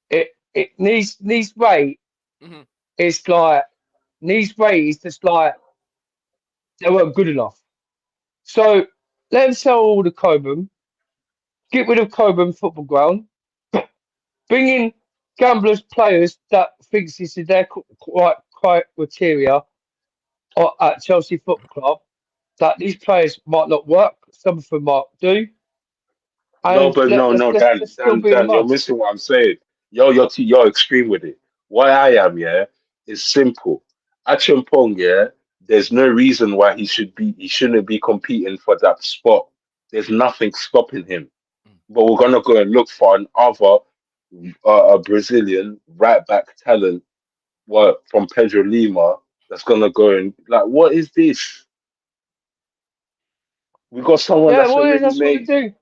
it needs weight. Mm-hmm. It's like needs weight is just like they weren't good enough. So let them sell all the Cobham, get rid of Cobham football ground, bring in gamblers players that thinks this is their criteria at Chelsea Football Club. That these players might not work, some of them might do. No, Dan, you're missing what I'm saying. You're extreme with it. What I am, is simple. Achimpong, there's no reason why he shouldn't be competing for that spot. There's nothing stopping him. But we're gonna go and look for another a Brazilian right back talent, from Pedro Lima, that's gonna go and what is this? We got someone that's already what they do.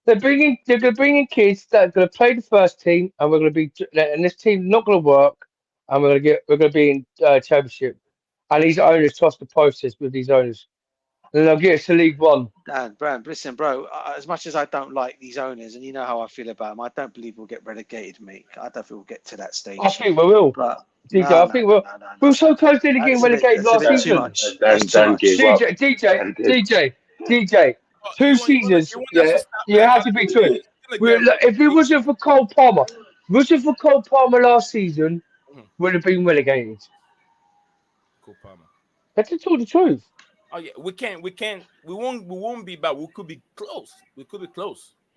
They're going to bring in kids that are going to play the first team, and this team's not going to work, and we're going to be in Championship, and these owners trust the process with these owners, and they'll get us to League One. Dan, listen, bro. As much as I don't like these owners, and you know how I feel about them, I don't believe we'll get relegated, mate. I don't think we'll get to that stage. I think we will. But DJ, I think we'll. We were so close to getting relegated last season. Dan gave up. DJ. 2 seasons, you have to be true. If it wasn't for Cole Palmer, last season, would have been relegated. Cole Palmer. That's to tell the truth. Oh yeah, we won't be bad. We could be close.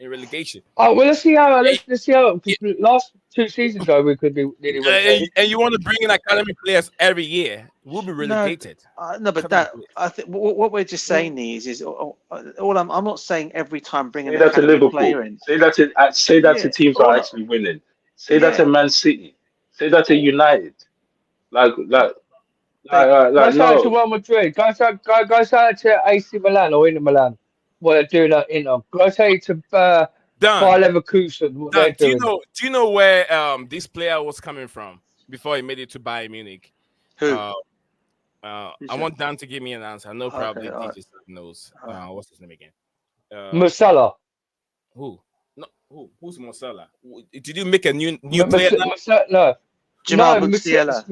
In relegation. Oh well, let's see how. Because last 2 seasons ago, we could be nearly relegated. And you want to bring in academy players every year? We'll be relegated. No, but that I think what we're just saying is all I'm not saying every time bringing an academy player in. Say that to teams are actually winning. Say that to Man City. Say that to United. Go to Real Madrid. Go to AC Milan or Inter Milan. What they're doing at Inter. Go say to Bayer Leverkusen. Do you know where this player was coming from before he made it to Bayern Munich? Who? I want Dan to give me an answer. No problem. He just knows. What's his name again? Musiala. Who? No. Who's Musiala? Did you make a new player? No. Jamal Musiala.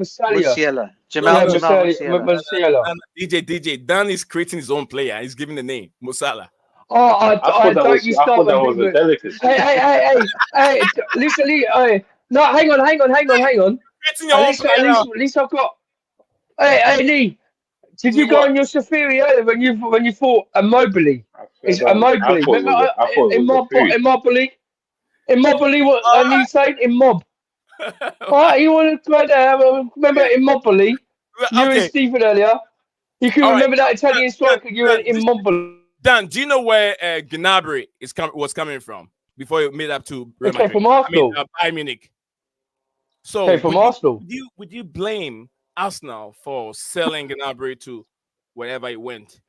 Jamal Musiala. DJ. Dan is creating his own player. He's giving the name Musiala. Oh, I thought you started. That was a delicacy. Hey, listen. No, hang on. At least I've got. Hey, Lee. Did you go on your Safari earlier when you thought Immobile? It's Immobile. I thought Remember it was a food. Immobile. What? And you saying Immob? Right, you want to remember Immobile? You and Stephen earlier. You can remember that Italian striker. You and Immobile. Dan, do you know where Gnabry was coming from before he made up to Real Madrid? From Arsenal. Bayern Munich. So from Arsenal. Would you blame Arsenal for selling Gnabry to wherever he went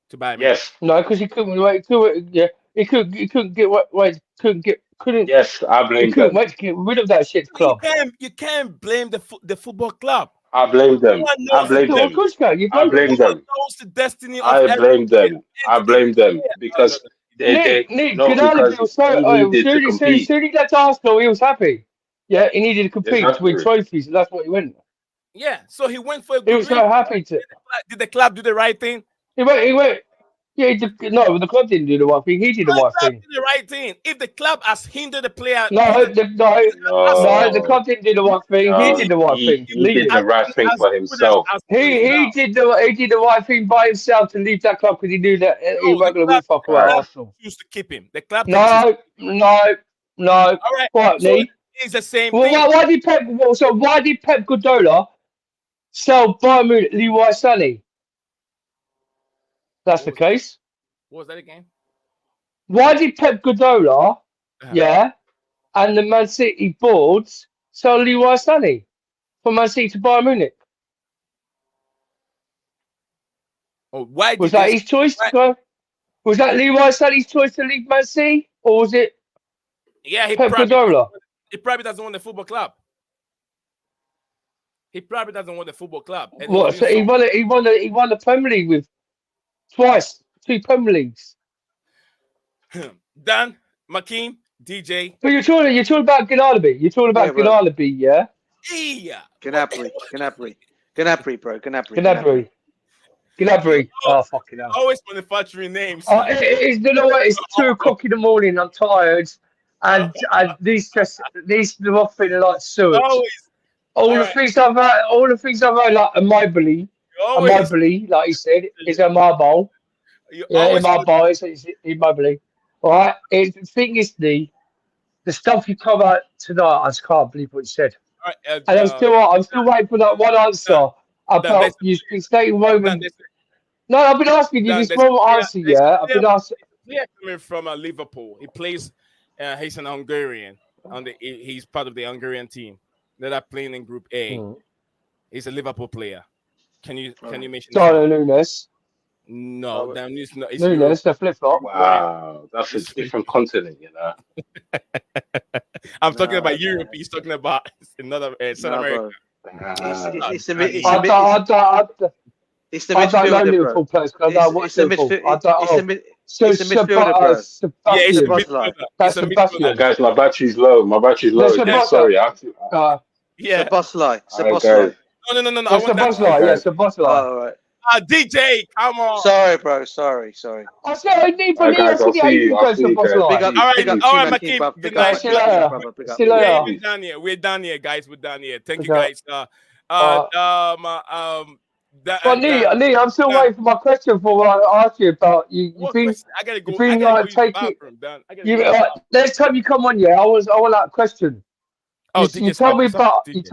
to Bayern Munich? Yes. No, because he couldn't wait. He couldn't get. Yes, I blame he couldn't them. wait to get rid of that shit club. You can't blame the football club. I blame them. I blame them. I blame them. Knows the destiny of I blame them. I blame them because Nick, Gnabry was as soon as he left Arsenal, he was happy. Yeah, he needed to compete to win trophies, and that's what he went. Yeah, so he went for a good He was so happy to. Did the club do the right thing? He went. Yeah, no, the club didn't do the right thing. He did the right thing. Did the right thing. If the club has hindered the player, the club didn't do the right thing. He did the right thing. He did the right thing for himself. He did the right thing by himself to leave that club because he knew that he wasn't going to win fuck about Arsenal. Choose to keep him. The club. No. All right. What, so Lee? it's the same thing. Why did Pep Guardiola sell Bayern Munich Leroy Sané? That's the case. What was that again? Why did Pep Guardiola, and the Man City boards sell Leroy Sané from Man City to Bayern Munich? Oh, why was that his choice to go? Was that Leroy Sané's choice to leave Man City, or was it? Yeah, Pep Guardiola. He probably doesn't want the football club. He probably doesn't want the football club. What? So he won the Premier League with twice, 2 Premier Leagues. Dan, Makeem, DJ. But you're talking about Gnabry. You're talking about Gnabry, yeah? Yeah. Gnabry, bro. Gnabry. Oh, fucking hell. Always manufacturing names. You know what? It's 2 o'clock in the morning. I'm tired. And these are off feeling like sewage. All the things I've had, like Immobile, like he said, is Immobile. Immobile is Immobile. All right. The thing is, the stuff you come out tonight, I just can't believe what you said. Right, and I'm still waiting for that one answer about you stating Roman. No, I've been asking you this one answer. Yeah, I've been asking. Yeah, coming from Liverpool. He plays. He's an Hungarian. He's part of the Hungarian team that are playing in Group A. He's a Liverpool player. Can you mention? Darwin Núñez. No, Núñez, the flip flop. Wow, that's a different continent, you know. I'm talking about Europe. He's talking about another South America. It's the midfielder. It's the Liverpool players. I don't watch Liverpool. It's the midfielder, bro. Yeah, it's a midfielder. That's Sebastian. Guys, my battery's low. Yeah, sorry. Yeah. Sabosly. No. That's Sabosly. Yeah, Sabosly. All right. DJ, come on. Sorry, bro. Sorry. I said I need for guys, I'll see you. All right, Makeem. Big up. See you later. We're done here, guys. We're done here. Thank you, guys. But Lee, I'm still waiting for my question for what I asked you about. I gotta go. Next time you come on, I want that question. You told me about. He's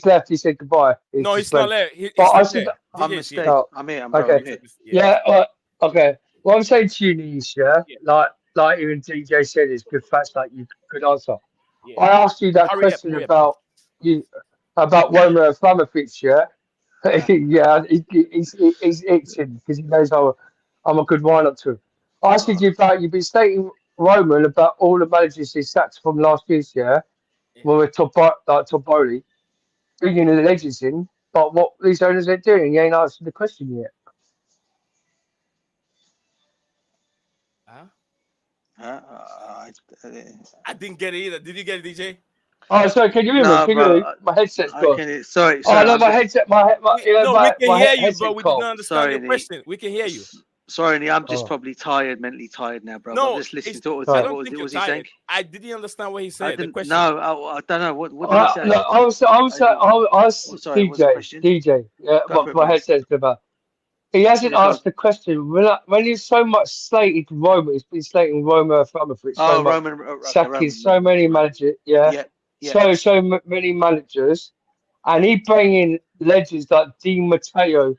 left. He said goodbye. He's not left. I'm here. I'm here. Yeah. Okay. What I'm saying to you is, like you and DJ said, it's good facts. Like you could answer. Yeah. I asked you that question about Roman Abramovich. Yeah, he's itching because he knows I'm a good wind-up to him. I asked you about you've been stating Roman about all the managers he sacked from last year's when we're top Bowley, bringing the legends in. But what these owners are doing, you ain't answered the question yet. I didn't get it either. Did you get it, DJ? Oh, sorry. Can you hear me? Can you hear me? My headset's gone. Sorry. Oh no, my headset. No, we can hear you, but we didn't understand your question. We can hear you. Sorry, Lee, I'm just probably tired, mentally tired now, bro. No, I'm just listening to what I was, don't what think was you're he saying? tired. I didn't understand what he I said. The didn't. question. No, I don't know. What did he say? No, I was Sorry, what's the DJ. question? DJ. Yeah, Go for it, my bro. headset's about. He hasn't Yeah, go asked the question. When he's so much slated Roma, he's been slating Roma for it so Oh, much, Roman. Okay, sacking so many managers. Yeah, yeah. many managers, and he bringing legends like Di Matteo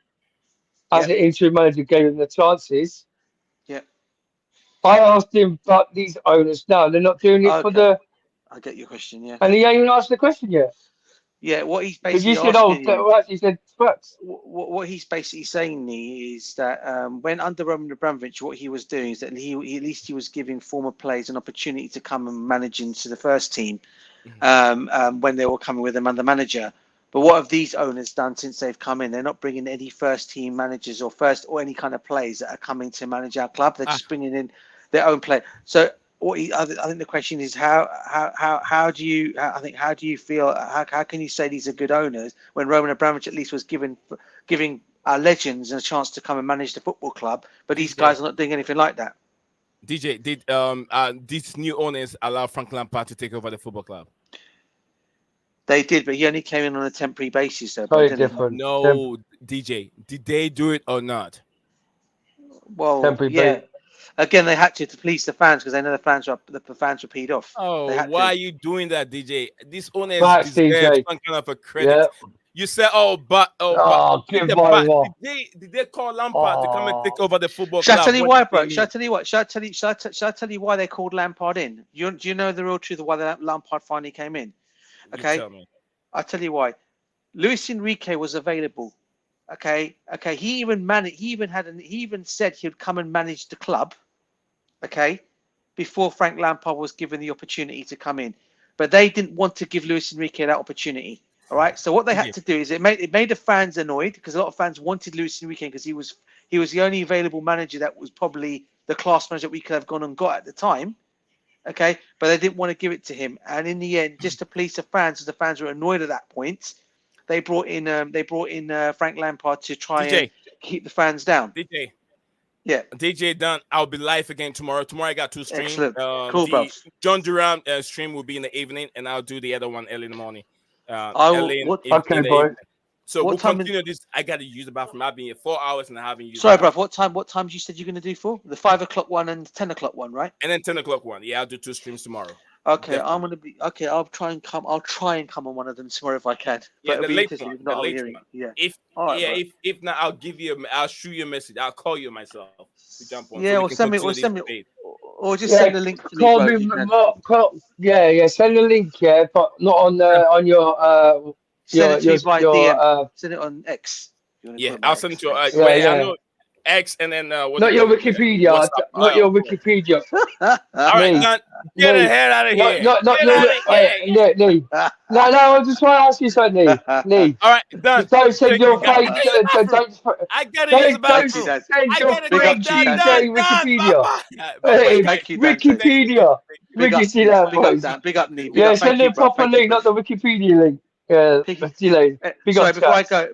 as an interim manager, gave him the chances. Yeah. I asked him about these owners now. They're not doing it for the. I get your question. Yeah. And he ain't even asked the question yet. Yeah. What he's Because basically you said, asking you. he said facts. What he's basically saying is that when under Roman Abramovich, what he was doing is that he at least he was giving former players an opportunity to come and manage into the first team when they were coming with him under manager. But what have these owners done since they've come in? They're not bringing any first team managers or any kind of players that are coming to manage our club. They're just bringing in their own player. So I think the question is how do you feel? How can you say these are good owners when Roman Abramovich at least was giving our legends a chance to come and manage the football club, but these guys are not doing anything like that. DJ, did these new owners allow Frank Lampard to take over the football club? They did, but he only came in on a temporary basis. Though, Very different. No, DJ, did they do it or not? Well, temporary yeah. Again, they had to please the fans because they know the fans were peed off. Oh, why are you doing that, DJ? These owners deserve some kind of a credit. You said, but give did they call Lampard to come and take over the football club? Shall I tell you why, bro? Shall I tell you what? Shall I tell you why they called Lampard in? Do you know the real truth of why Lampard finally came in? Okay, I'll tell you why. Luis Enrique was available. Okay. He even said he'd come and manage the club. Okay, before Frank Lampard was given the opportunity to come in, but they didn't want to give Luis Enrique that opportunity. All right, so what they had to do is it made the fans annoyed because a lot of fans wanted Luis Enrique because he was the only available manager that was probably the class manager that we could have gone and got at the time. Okay, but they didn't want to give it to him, and in the end, just to please the fans, as the fans were annoyed at that point, they brought in Frank Lampard to try and keep the fans down. DJ. Yeah. DJ done. I'll be live again tomorrow. Tomorrow I got 2 streams. Excellent. Cool, bro. John Durham stream will be in the evening, and I'll do the other one early in the morning. Boy. So we'll continue this. I got to use the bathroom. I've been here 4 hours and I haven't used. Sorry, bro. What time you said you're going to do for? The 5 o'clock one and 10 o'clock one, right? And then 10 o'clock one. Yeah, I'll do 2 streams tomorrow. Okay, definitely. I'm gonna be okay. I'll try and come on one of them tomorrow if I can. Yeah, but the late one. Yeah. If not, I'll shoot you a message. I'll call you myself to jump on. Yeah, so or send me, or just send the link to me. Send the link. Yeah, but not on your. Send it to me by DM. Send it on X. Yeah, I'll send it to. I know X and then not your Wikipedia. Not your Wikipedia. All right, John, get the hell out of here. Lee. No, I'm just trying to ask you something, Lee. All right, done. Don't send your fake. I gotta use the bathroom. Don't send your fake Wikipedia. Wikipedia. Big up, Lee. Yeah, send the proper link, not the Wikipedia link. Yeah, big up. Sorry, before I go,